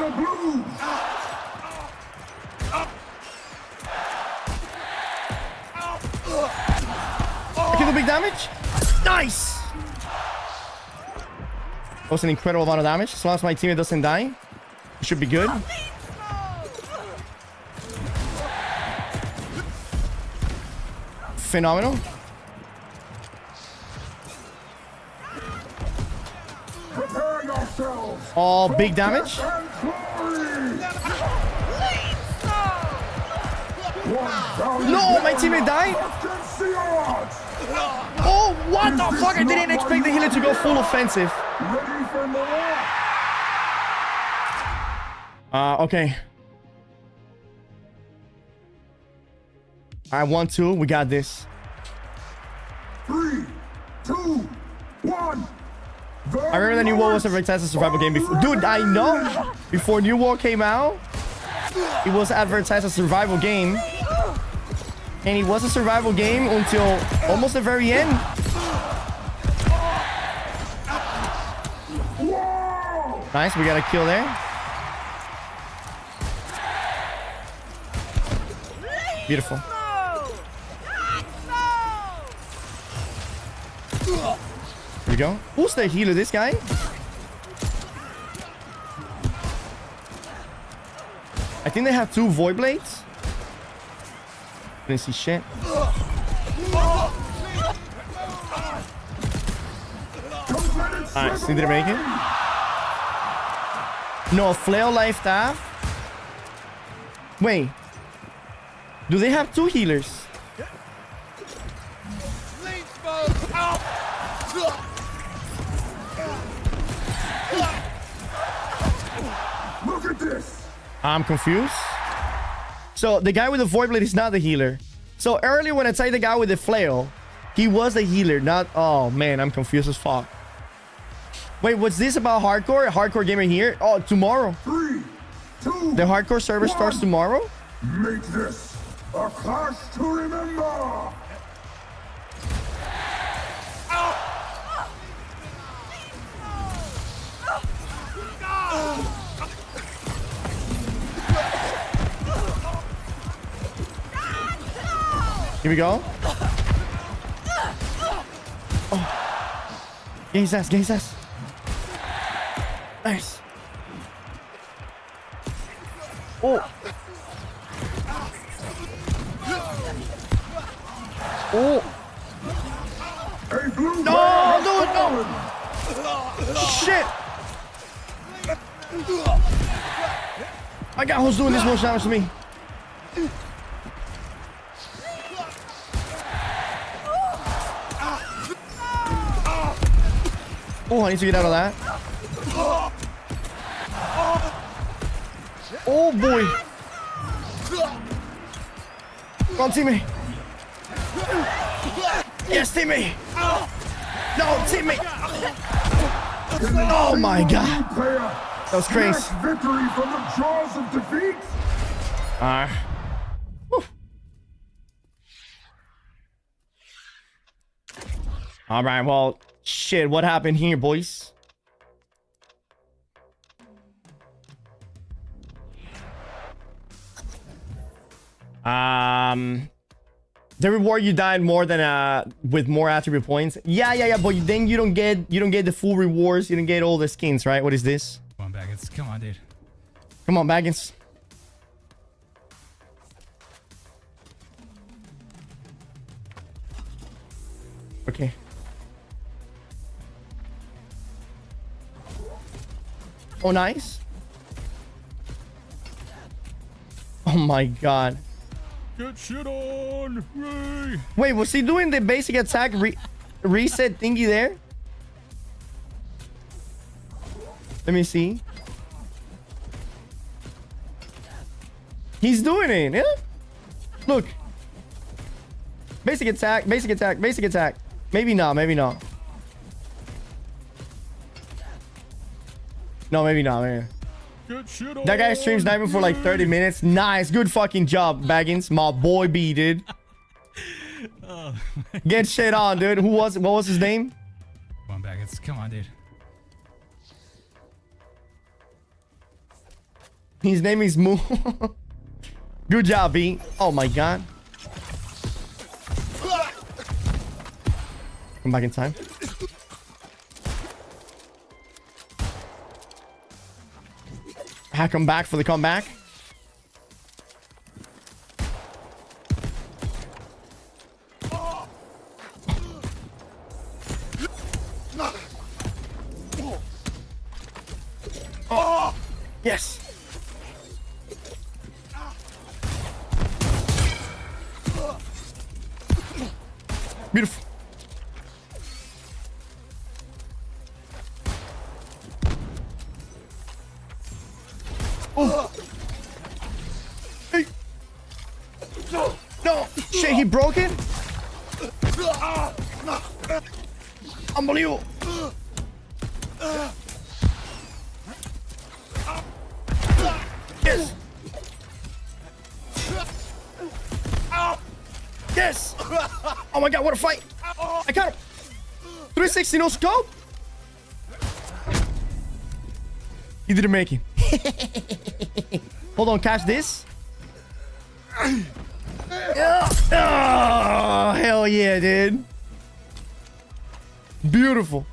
Speaker 2: can do big damage. Nice. That was an incredible amount of damage. As long as my teammate doesn't die, it should be good. Phenomenal. Oh, big damage. No, my teammate died. Oh, what the fuck? I didn't expect the healer to go full offensive. Okay. I want to. We got this.
Speaker 9: 3, 2, 1.
Speaker 2: I remember the New World was a fantastic survival game before. Dude, I know. Before New World came out, it was advertised as a survival game. And it was a survival game until almost the very end. Nice, we got a kill there. Beautiful. Here we go. Who's the healer? This guy? I think they have 2 void blades. Didn't see shit. Nice. He didn't make it. No, flail life staff. Wait. Do they have 2 healers?
Speaker 9: Look at this.
Speaker 2: I'm confused. So the guy with the void blade is not the healer. So earlier when I tried the guy with the flail, he was the healer, not... Oh man, I'm confused as fuck. Wait, what's this about hardcore? A hardcore gamer here? Oh, tomorrow.
Speaker 9: 3, 2,
Speaker 2: the hardcore server starts tomorrow?
Speaker 9: Make this a clash to remember.
Speaker 2: Here we go. Oh. Get his ass, get his ass. Nice. Oh. Oh. No, no, no. Shit. I got who's doing this much damage to me. Oh, I need to get out of that. Oh boy. Come on, teammate. Yes, teammate. No, teammate. Oh my god. That was crazy.
Speaker 9: Victory from the jaws of defeat.
Speaker 2: All right, well, shit, what happened here, boys? The reward you died more than with more attribute points. Yeah, but then you don't get the full rewards. You don't get all the skins, right? What is this?
Speaker 3: Come on, Baggins. Come on, dude.
Speaker 2: Come on, Baggins. Okay. Oh, nice. Oh my god.
Speaker 3: Get shit on. Yay.
Speaker 2: Wait, was he doing the basic attack reset thingy there? Let me see. He's doing it, yeah? Look. Basic attack, basic attack, basic attack. Maybe not, maybe not. No, maybe not, maybe. That guy streams sniping for like 30 minutes. Nice, good fucking job, Baggins. My boy B, dude.
Speaker 3: Oh.
Speaker 2: Get shit on, dude. What was his name?
Speaker 3: Come on, Baggins. Come on, dude.
Speaker 2: His name is Moo. Good job, B. Oh my god. Come back in time. Hack him back for the comeback. Oh, yes. Beautiful. Oh. Hey. No. Shit, he broke it? Unbelievable. Yes. Yes. Oh my god, what a fight. I got him. 360 no scope. He didn't make it. Hold on, catch this. Oh, hell yeah, dude. Beautiful.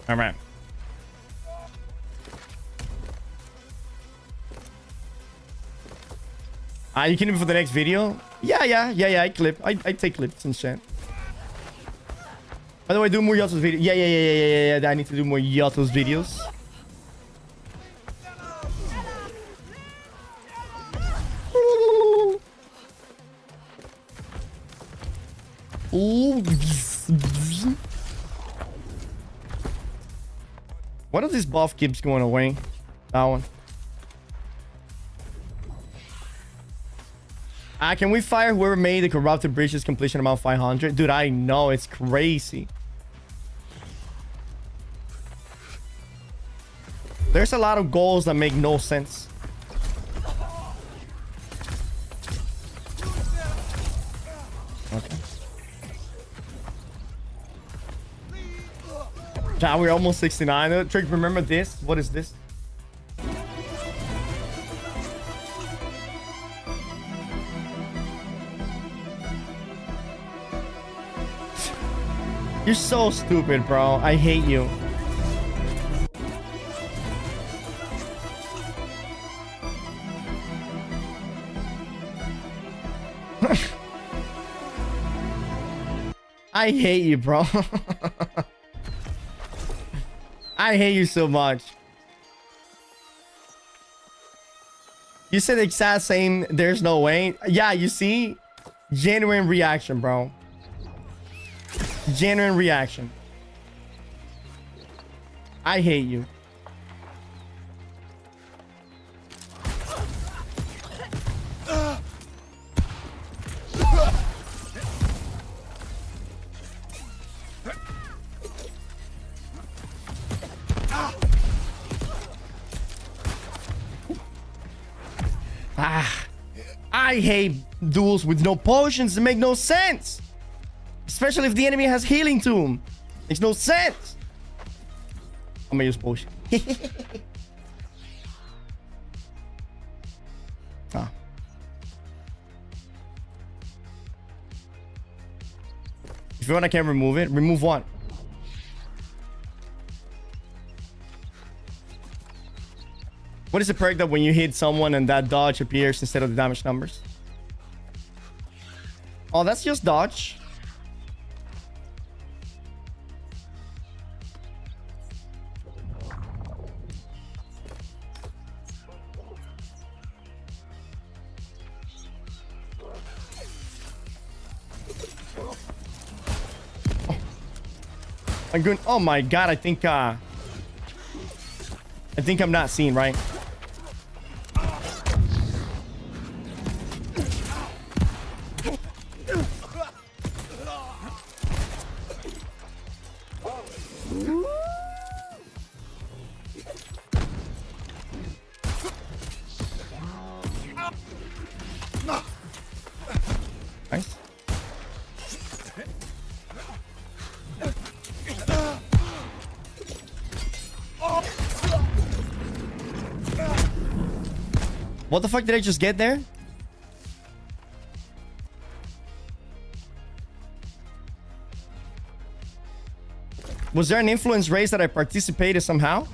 Speaker 2: All right. You can do it for the next video? Yeah, I take clips and shit. By the way, do more Yato's videos. Yeah. I need to do more Yato's videos. What if this buff keeps going away? That one. Can we fire whoever made the corrupted bridges completion amount 500? Dude, I know. It's crazy. There's a lot of goals that make no sense. Okay. Yeah, we're almost 69. Trick, remember this? What is this? You're so stupid, bro. I hate you. I hate you, bro. I hate you so much. You said the exact same. There's no way. Yeah, you see? Genuine reaction, bro. Genuine reaction. I hate you. I hate duels with no potions. They make no sense. Especially if the enemy has healing to him. Makes no sense. I'm gonna use potion. Ah. If you want, I can remove it. Remove what? What is the perk that when you hit someone and that dodge appears instead of the damage numbers? Oh, that's just dodge. I'm good. Oh my god, I think I'm not seen, right? Nice. What the fuck did I just get there? Was there an influence race that I participated somehow?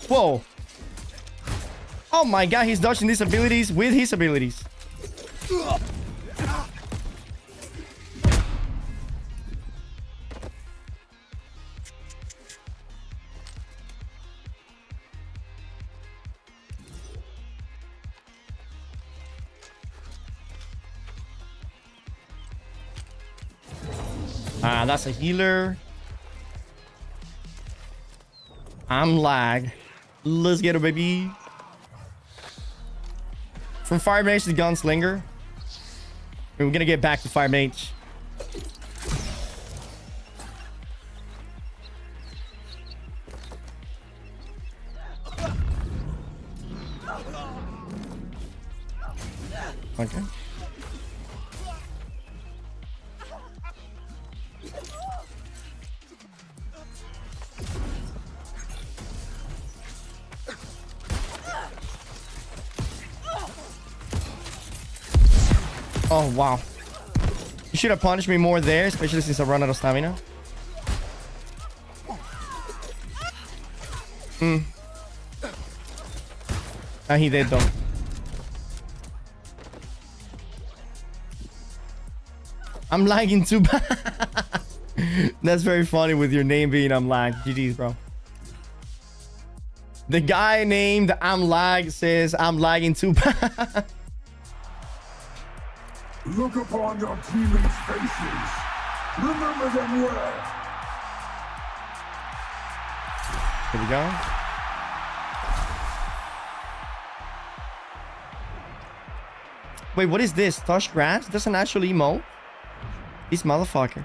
Speaker 2: Whoa. Oh my god, he's dodging these abilities with his abilities. Ah, that's a healer. I'm lag. Let's get it, baby. From Fire Mage to Gunslinger. We're gonna get back to Fire Mage. Okay. Oh, wow. You should have punished me more there, especially since I run out of stamina. Ah, he did, though. I'm lagging too bad. That's very funny with your name being I'm lag. GG's, bro. The guy named I'm lag says I'm lagging too bad.
Speaker 9: Look upon your teammates' faces. Remember them well.
Speaker 2: Here we go. Wait, what is this? Touch grass? Doesn't actually emote? This motherfucker.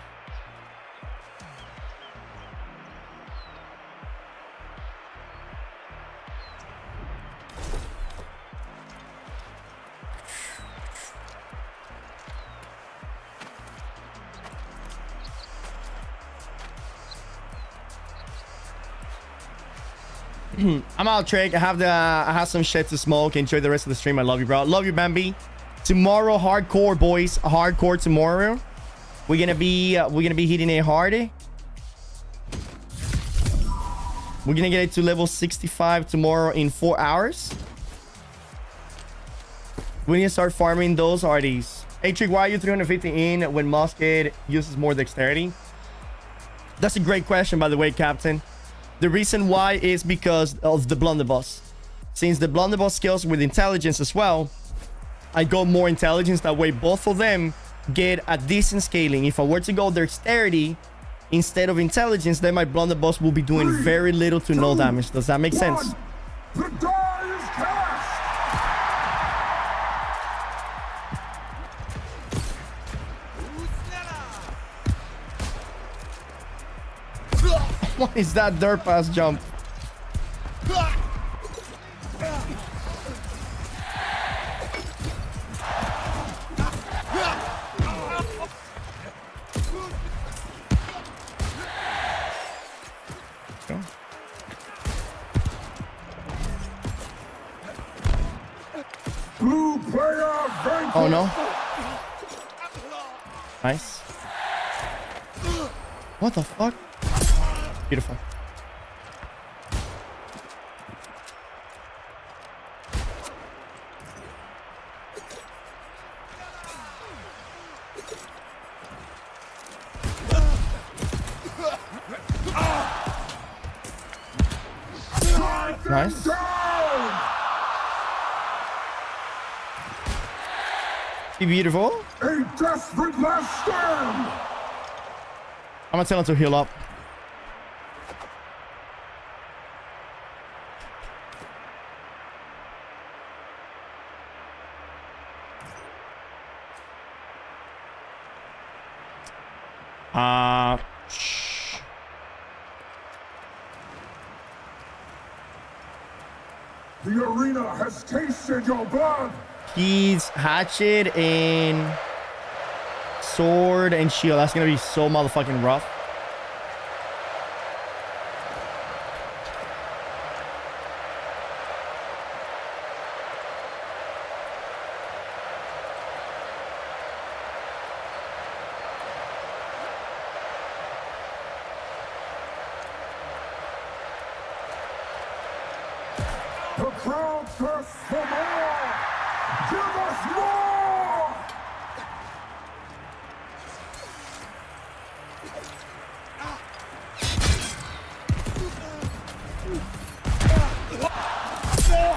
Speaker 2: I'm out, Trey. I have some shit to smoke. Enjoy the rest of the stream. I love you, bro. Love you, Bambi. Tomorrow, hardcore, boys. Hardcore tomorrow. We're gonna be hitting it hard. We're gonna get it to level 65 tomorrow in 4 hours. We need to start farming those RDs. Hey, Trick, why are you 350 in when Musket uses more dexterity? That's a great question, by the way, Captain. The reason why is because of the blunderbuss. Since the blunderbuss scales with intelligence as well, I go more intelligence. That way both of them get a decent scaling. If I were to go dexterity instead of intelligence, then my blunderbuss will be doing very little to no damage. Does that make sense?
Speaker 9: The die is cast.
Speaker 2: What is that dirt pass jump?
Speaker 9: Blue player vanquished.
Speaker 2: Oh no. Nice. What the fuck? Beautiful. Nice. Be beautiful.
Speaker 9: A desperate last stand.
Speaker 2: I'm gonna tell him to heal up.
Speaker 9: The arena has tasted your blood.
Speaker 2: He's hatchet and sword and shield. That's gonna be so motherfucking rough.
Speaker 9: The crowd thirsts for more. Give us more.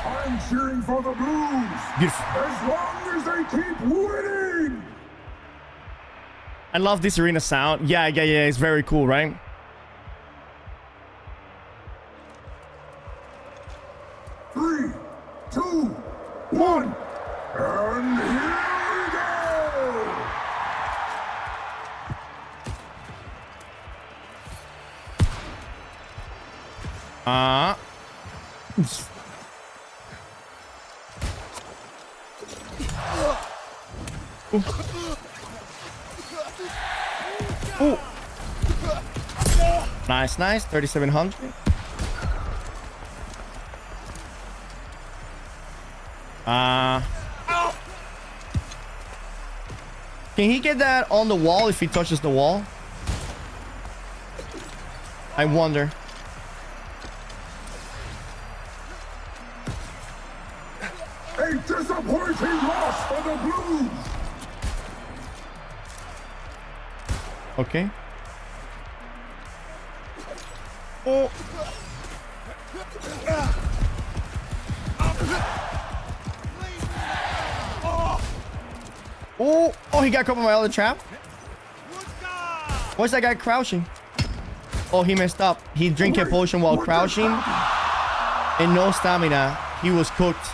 Speaker 9: I'm cheering for the Blues.
Speaker 2: Beautiful.
Speaker 9: As long as they keep winning.
Speaker 2: I love this arena sound. Yeah. It's very cool, right?
Speaker 9: Three, two, one, and here we go!
Speaker 2: Ooh. Nice. 3,700. Can he get that on the wall if he touches the wall? I wonder.
Speaker 9: A disappointing loss for the Blues.
Speaker 2: Okay. Oh. Oh, he got caught by my other trap. What's that guy crouching? Oh, he messed up. He drank a potion while crouching and no stamina. He was cooked.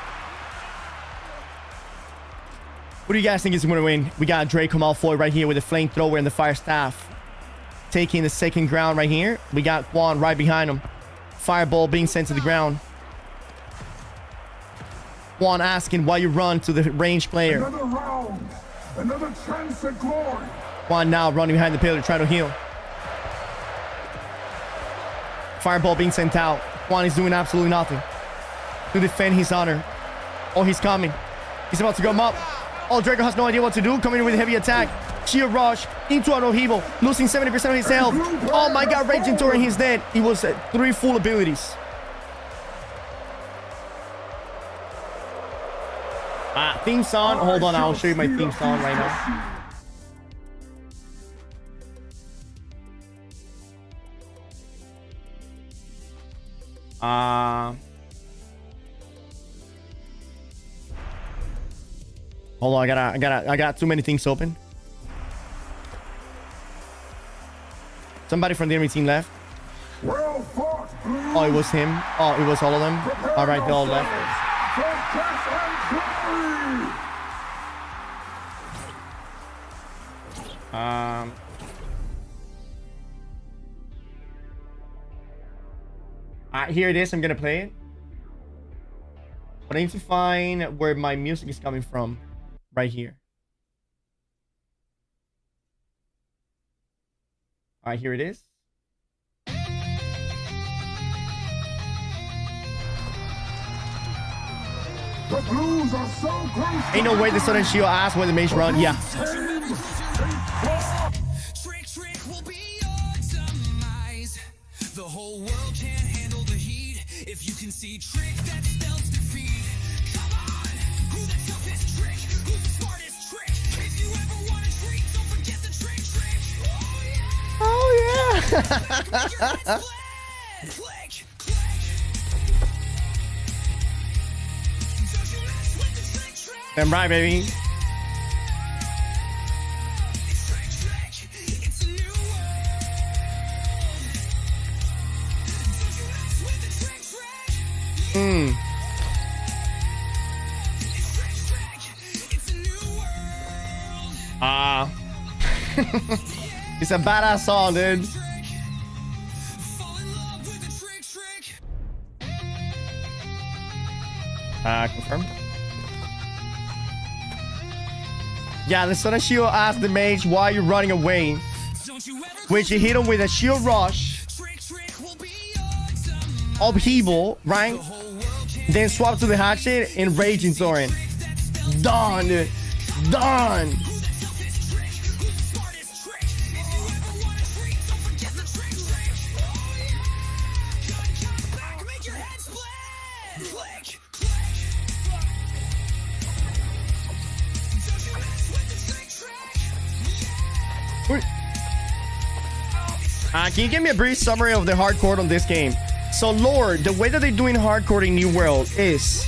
Speaker 2: What do you guys think is going to win? We got Draco Malfoy right here with the flamethrower and the fire staff. Taking the second ground right here. We got Quan right behind him. Fireball being sent to the ground. Quan asking why you run to the ranged player.
Speaker 9: Another round. Another chance at glory.
Speaker 2: Quan now running behind the pillar trying to heal. Fireball being sent out. Quan is doing absolutely nothing to defend his honor. Oh, he's coming. He's about to come up. Oh, Draco has no idea what to do. Coming in with a heavy attack. Sheer rush into an Ohibo. Losing 70% of his health. Oh my god, Raging Torrent, he's dead. He was 3 full abilities. Theme song. Hold on, I'll show you my theme song right now. Hold on, I got too many things open. Somebody from the enemy team left.
Speaker 9: Well fought, Blues.
Speaker 2: Oh, it was him. Oh, it was all of them. All right, they all left. Here it is. I'm gonna play it. But I need to find where my music is coming from. Right here. All right, here it is.
Speaker 9: The Blues are so close.
Speaker 2: Ain't no way the Southern Shield asked where the mage run. Yeah.
Speaker 14: The whole world can't handle the heat. If you can see Trick, that spells defeat. Come on, who the toughest Trick? Who's the smartest Trick? If you ever want a treat, don't forget the Trick. Oh yeah! Oh yeah!
Speaker 2: Damn right, baby. It's a badass song, dude. Confirm. Yeah, the Son of Shield asked the mage why you're running away. Which you hit him with a shield rush, upheaval, right? Then swap to the hatchet and raging Soren. Done, dude. Done. Can you give me a brief summary of the hardcore on this game? So, Lord, the way that they're doing hardcore in New World is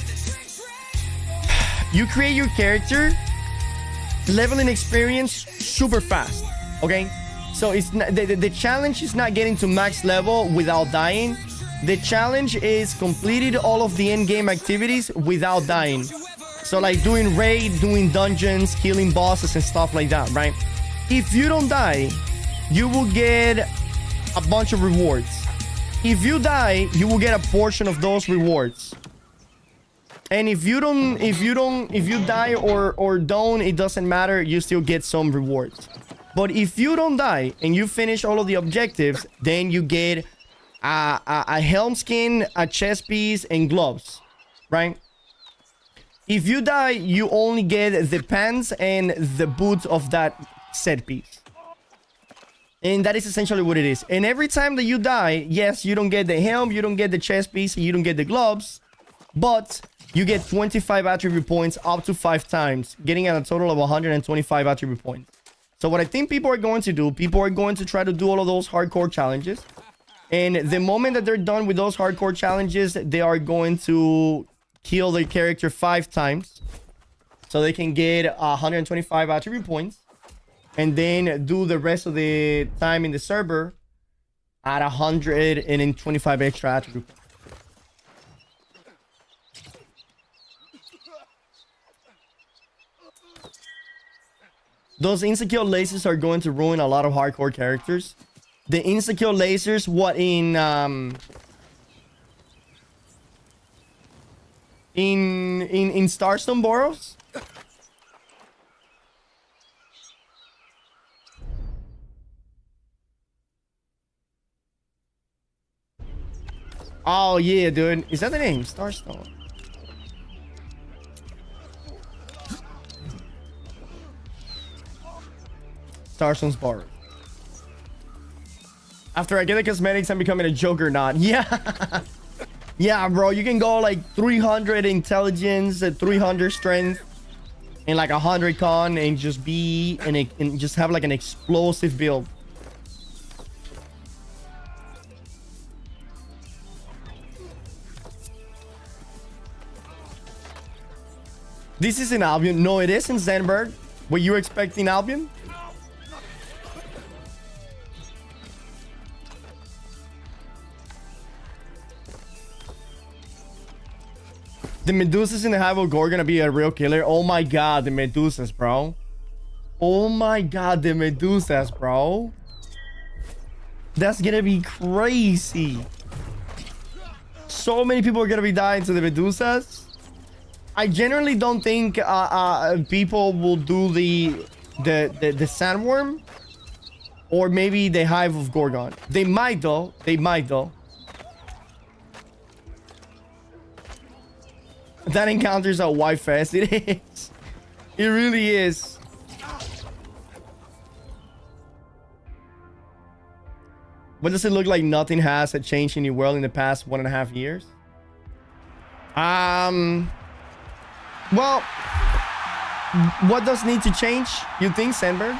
Speaker 2: you create your character, leveling experience super fast. Okay, so it's not, the challenge is not getting to max level without dying. The challenge is completing all of the end game activities without dying. So, like doing raid, doing dungeons, killing bosses, and stuff like that, right? If you don't die, you will get a bunch of rewards. If you die, you will get a portion of those rewards. And if you die or don't, it doesn't matter, you still get some rewards. But if you don't die and you finish all of the objectives, then you get a helm skin, a chest piece, and gloves, right? If you die, you only get the pants and the boots of that set piece. And that is essentially what it is. And every time that you die, yes, you don't get the helm, you don't get the chest piece, you don't get the gloves, but you get 25 attribute points up to 5 times, getting at a total of 125 attribute points. So what I think people are going to do, people are going to try to do all of those hardcore challenges. And the moment that they're done with those hardcore challenges, they are going to kill their character 5 times. So they can get 125 attribute points. And then do the rest of the time in the server at 125 extra attribute. Those insta-kill lasers are going to ruin a lot of hardcore characters. The insta-kill lasers, what in Starstone Boros? Oh, yeah, dude. Is that the name? Starstone. Starstone's Barber. After I get the cosmetics, I'm becoming a juggernaut. Yeah. Yeah, bro. You can go like 300 intelligence, 300 strength, and like 100 con, and just be and just have like an explosive build. This is in Albion. No, it isn't Zenberg. Were you expecting Albion? The Medusas in the Hive of Gore are gonna be a real killer. Oh my god, the Medusas, bro. Oh my god, the Medusas, bro. That's gonna be crazy. So many people are gonna be dying to the Medusas. I generally don't think people will do the sandworm or maybe the Hive of Gorgon. They might though. They might though. That encounter's a white fest. It is. It really is. What does it look like? Nothing has changed in the world in the past 1.5 years. Well, what does need to change, you think, Sandberg?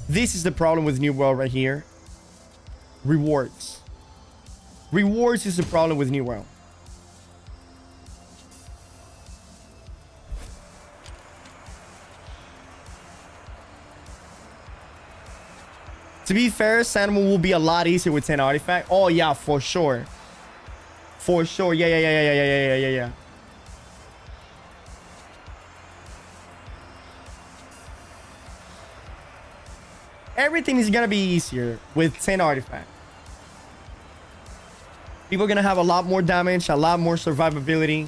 Speaker 2: This is the problem with New World right here. Rewards. Rewards is the problem with New World. To be fair, Sandman will be a lot easier with 10 artifact. Oh yeah, for sure. For sure. Yeah. Everything is gonna be easier with 10 artifact. People are gonna have a lot more damage, a lot more survivability.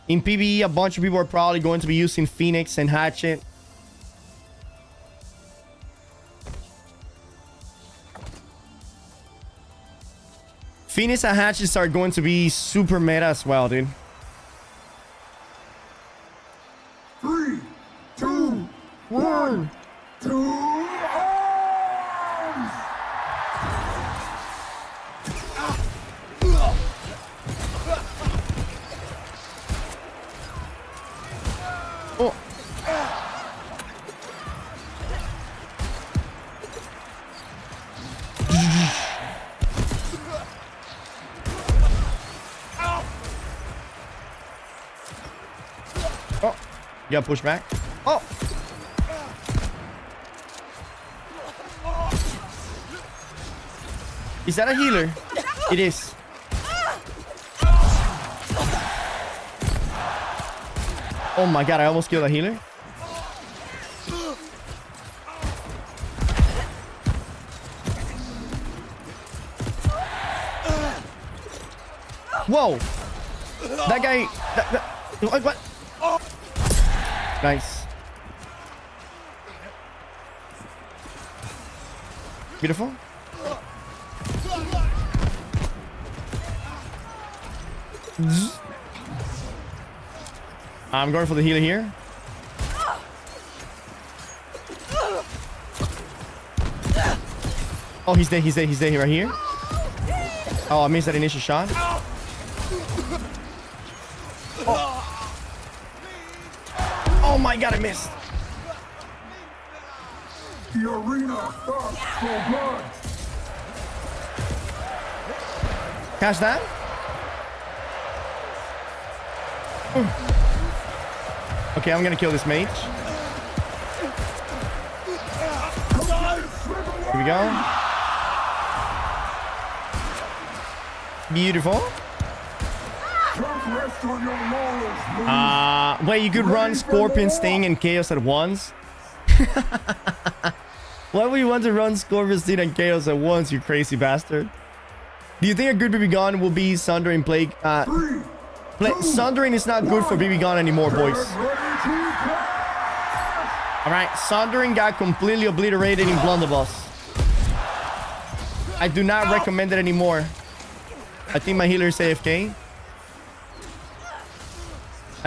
Speaker 2: In PvE, a bunch of people are probably going to be using Phoenix and Hatchet. Phoenix and Hatchets are going to be super meta as well, dude.
Speaker 9: 3, 2, 1, 2 arms!
Speaker 2: Oh. Oh, you gotta push back. Oh, is that a healer? It is. Oh my god, I almost killed a healer. Whoa! That guy... What? Nice. Beautiful. I'm going for the healer here. Oh, he's dead right here. Oh, I missed that initial shot. Oh my god, I missed.
Speaker 9: The arena starts for blood.
Speaker 2: Catch that. Okay, I'm gonna kill this mage. Here we go. Beautiful. Wait, you could run Scorpion, Sting, and Chaos at once? Why would you want to run Scorpion, Sting, and Chaos at once, you crazy bastard? Do you think a good BB gun will be Sundering Plague? Sundering is not good for BB gun anymore, boys. Alright, Sundering got completely obliterated in Blunderbuss. I do not recommend it anymore. I think my healer is AFK.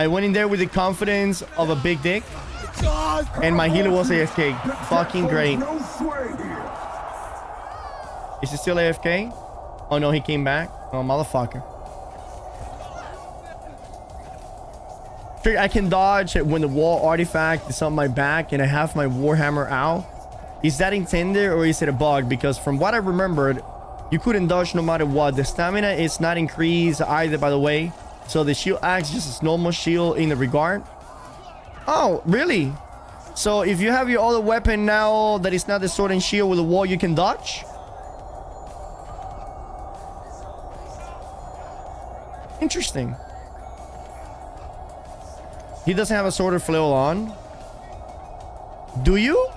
Speaker 2: I went in there with the confidence of a big dick. And my healer was AFK. Fucking great. Is he still AFK? Oh no, he came back. Oh, motherfucker. I can dodge when the wall artifact is on my back and I have my Warhammer out. Is that intended or is it a bug? Because from what I remembered, you couldn't dodge no matter what. The stamina is not increased either, by the way. So the shield acts just as normal shield in the regard. Oh, really? So if you have your other weapon now that is not the sword and shield with a wall, you can dodge? Interesting. He doesn't have a sword or flail on. Do you?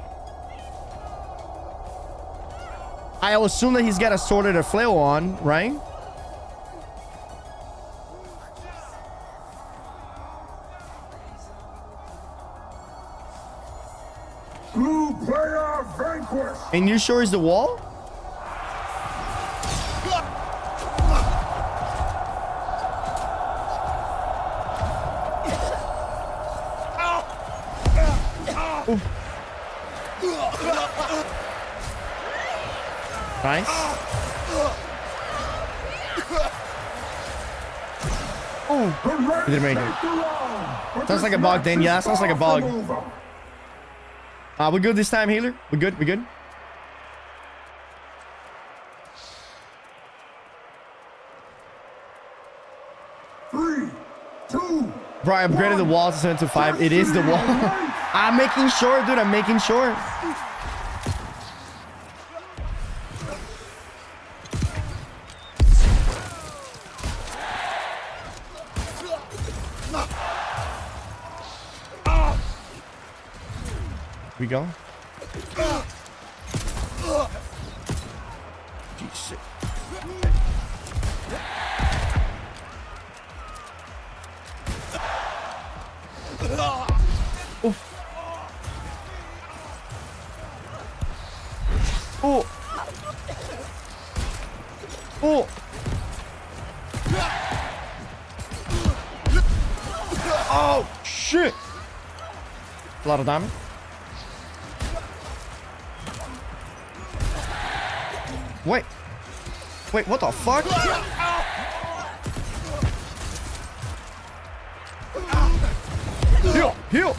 Speaker 2: I assume that he's got a sword or a flail on, right?
Speaker 9: Blue player vanquished.
Speaker 2: And you sure it's the wall? Oof. Nice. Oof. Oh! He didn't make it. Sounds like a bug then. Yeah, sounds like a bug. We're good this time, healer. We're good. We're good.
Speaker 9: Three, two.
Speaker 2: Bro, I upgraded the wall to 7 to 5. It is the wall. I'm making sure, dude. I'm making sure. We go. Jesus. Oh. Oh. Oh. Oh, shit. A lot of damage. Wait. Wait, what the fuck? Heal! Heal!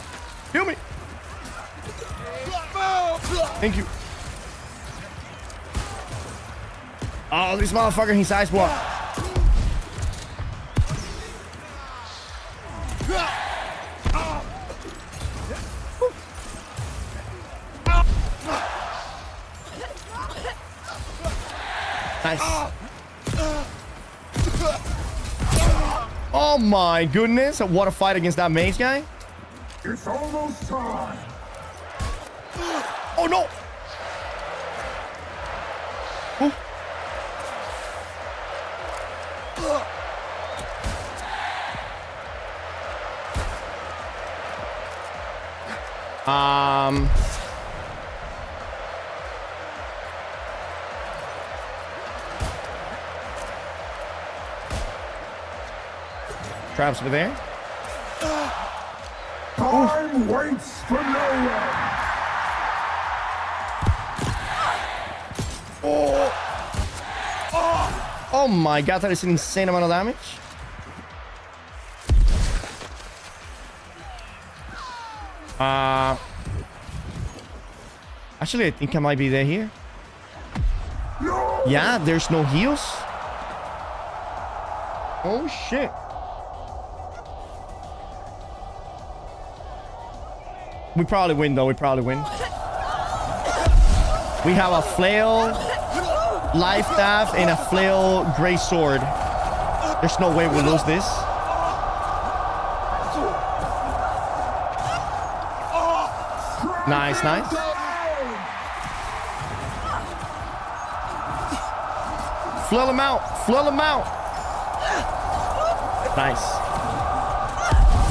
Speaker 2: Heal me! Thank you. Oh, this motherfucker, he's ice block. Nice. Oh my goodness. What a fight against that mage guy.
Speaker 9: It's almost time.
Speaker 2: Oh no. Traps over there.
Speaker 9: Time waits for no one.
Speaker 2: Oh my god, that is an insane amount of damage. Actually, I think I might be there here.
Speaker 9: No.
Speaker 2: Yeah, there's no heals. Oh shit. We probably win though, we probably win. We have a flail, life staff, and a flail gray sword. There's no way we'll lose this. Nice, nice. Flail him out, flail him out. Nice.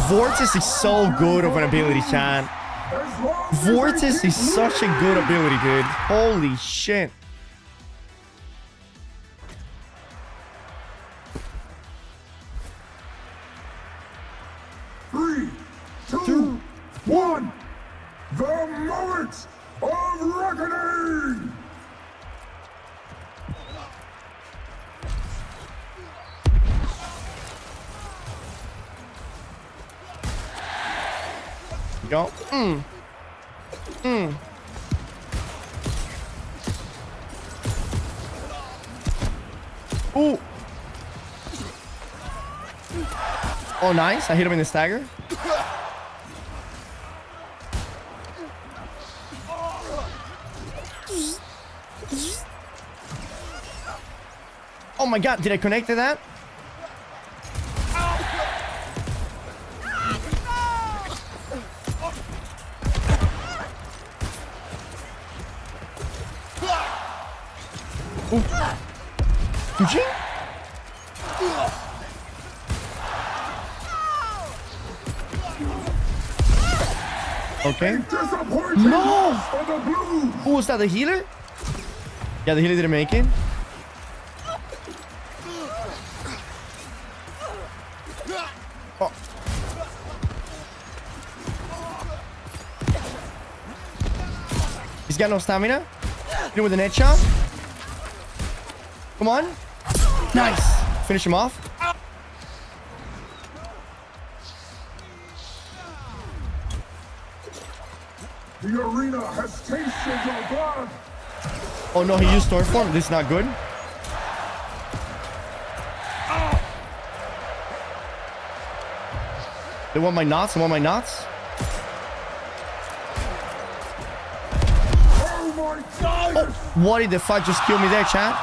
Speaker 2: Vortex is so good of an ability, chat. Vortex is such a good ability, dude. Holy shit.
Speaker 9: Three, two, one. The moment of reckoning.
Speaker 2: Go. Ooh. Oh, nice. I hit him in the stagger. Oh my god, did I connect to that? Fuji? Okay. No! Who was that? The healer? Yeah, the healer didn't make it. Oh. He's got no stamina. Hit him with a net shot. Come on. Nice. Finish him off.
Speaker 9: The arena has tasted your blood.
Speaker 2: Oh no, he used storm form. This is not good. They want my knots. They want my knots.
Speaker 9: Oh my God!
Speaker 2: Oh, what did the fuck just kill me there, chat?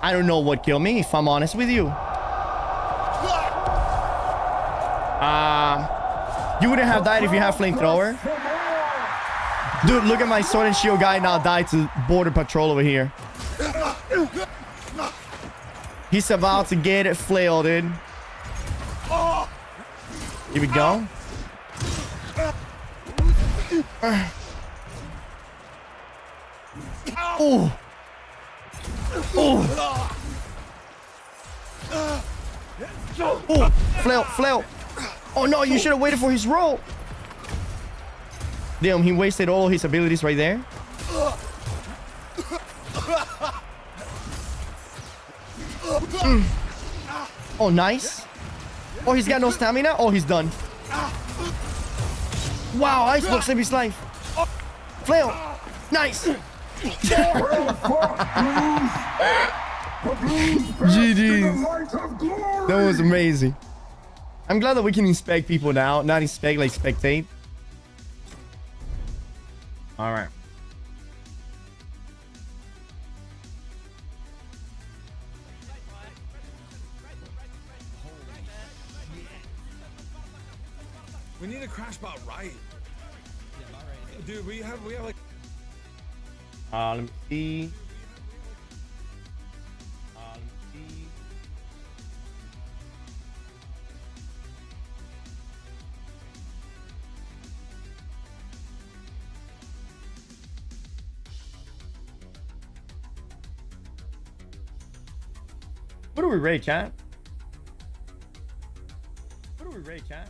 Speaker 2: I don't know what killed me, if I'm honest with you. You wouldn't have died if you had flamethrower. Dude, look at my sword and shield guy now died to border patrol over here. He's about to get it flailed, dude. Here we go. Oh. Oh. Oh. Flail, flail. Oh no, you should have waited for his roll. Damn, he wasted all his abilities right there. Oh, nice. Oh, he's got no stamina. Oh, he's done. Wow, Icebox saved his life. Flail. Nice. GG's. That was amazing. I'm glad that we can inspect people now, not inspect like spectate. All right.
Speaker 14: We need a crash bot right. Dude, we have like.
Speaker 2: Let me see. What do we rate, chat? What do we rate, chat?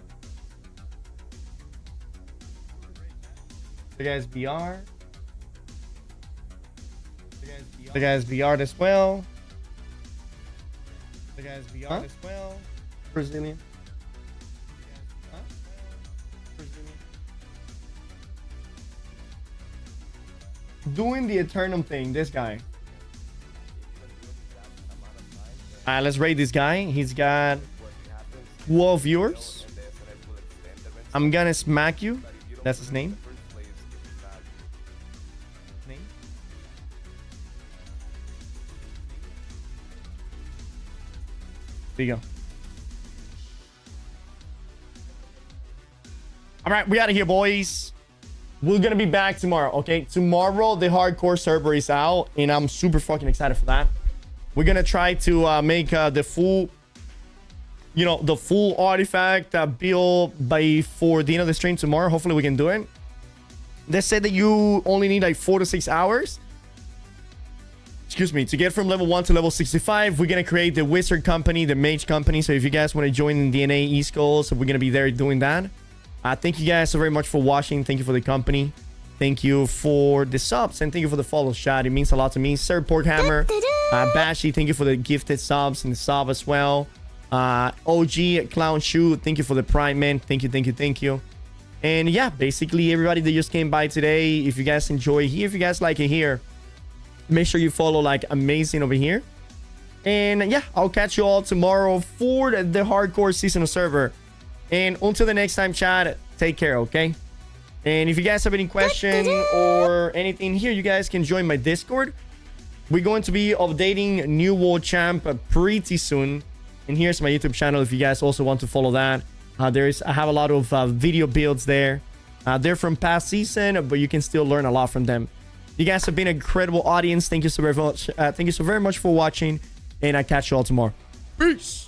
Speaker 2: The guys BR. The guys BR as well. The guys BR as well. Brazilian. Doing the Eternum thing, this guy. Let's rate this guy. He's got 12 viewers. I'm gonna smack you. That's his name. There you go. All right, we out of here, boys. We're gonna be back tomorrow, okay? Tomorrow, the hardcore server is out, and I'm super fucking excited for that. We're gonna try to make the full, you know, the full artifact build for the end of the stream tomorrow. Hopefully, we can do it. They said that you only need like 4 to 6 hours. Excuse me, to get from level 1 to level 65. We're gonna create the wizard company, the mage company. So if you guys want to join the DNA East Coast, we're gonna be there doing that. Thank you guys so very much for watching. Thank you for the company. Thank you for the subs, and thank you for the follows, chat. It means a lot to me. Sir Porkhammer, Bashy, thank you for the gifted subs and the sub as well. OG Clown Shoe, thank you for the prime, man. Thank you, thank you, thank you. And yeah, basically everybody that just came by today, if you guys enjoy here, if you guys like it here, make sure you follow like Amazing over here. And yeah, I'll catch you all tomorrow for the hardcore seasonal server. And until the next time, chat, take care, okay? And if you guys have any question or anything here, you guys can join my Discord. We're going to be updating New World Champ pretty soon. And here's my YouTube channel if you guys also want to follow that. I have a lot of video builds there. They're from past season, but you can still learn a lot from them. You guys have been an incredible audience. Thank you so very much. Thank you so very much for watching, and I'll catch you all tomorrow. Peace.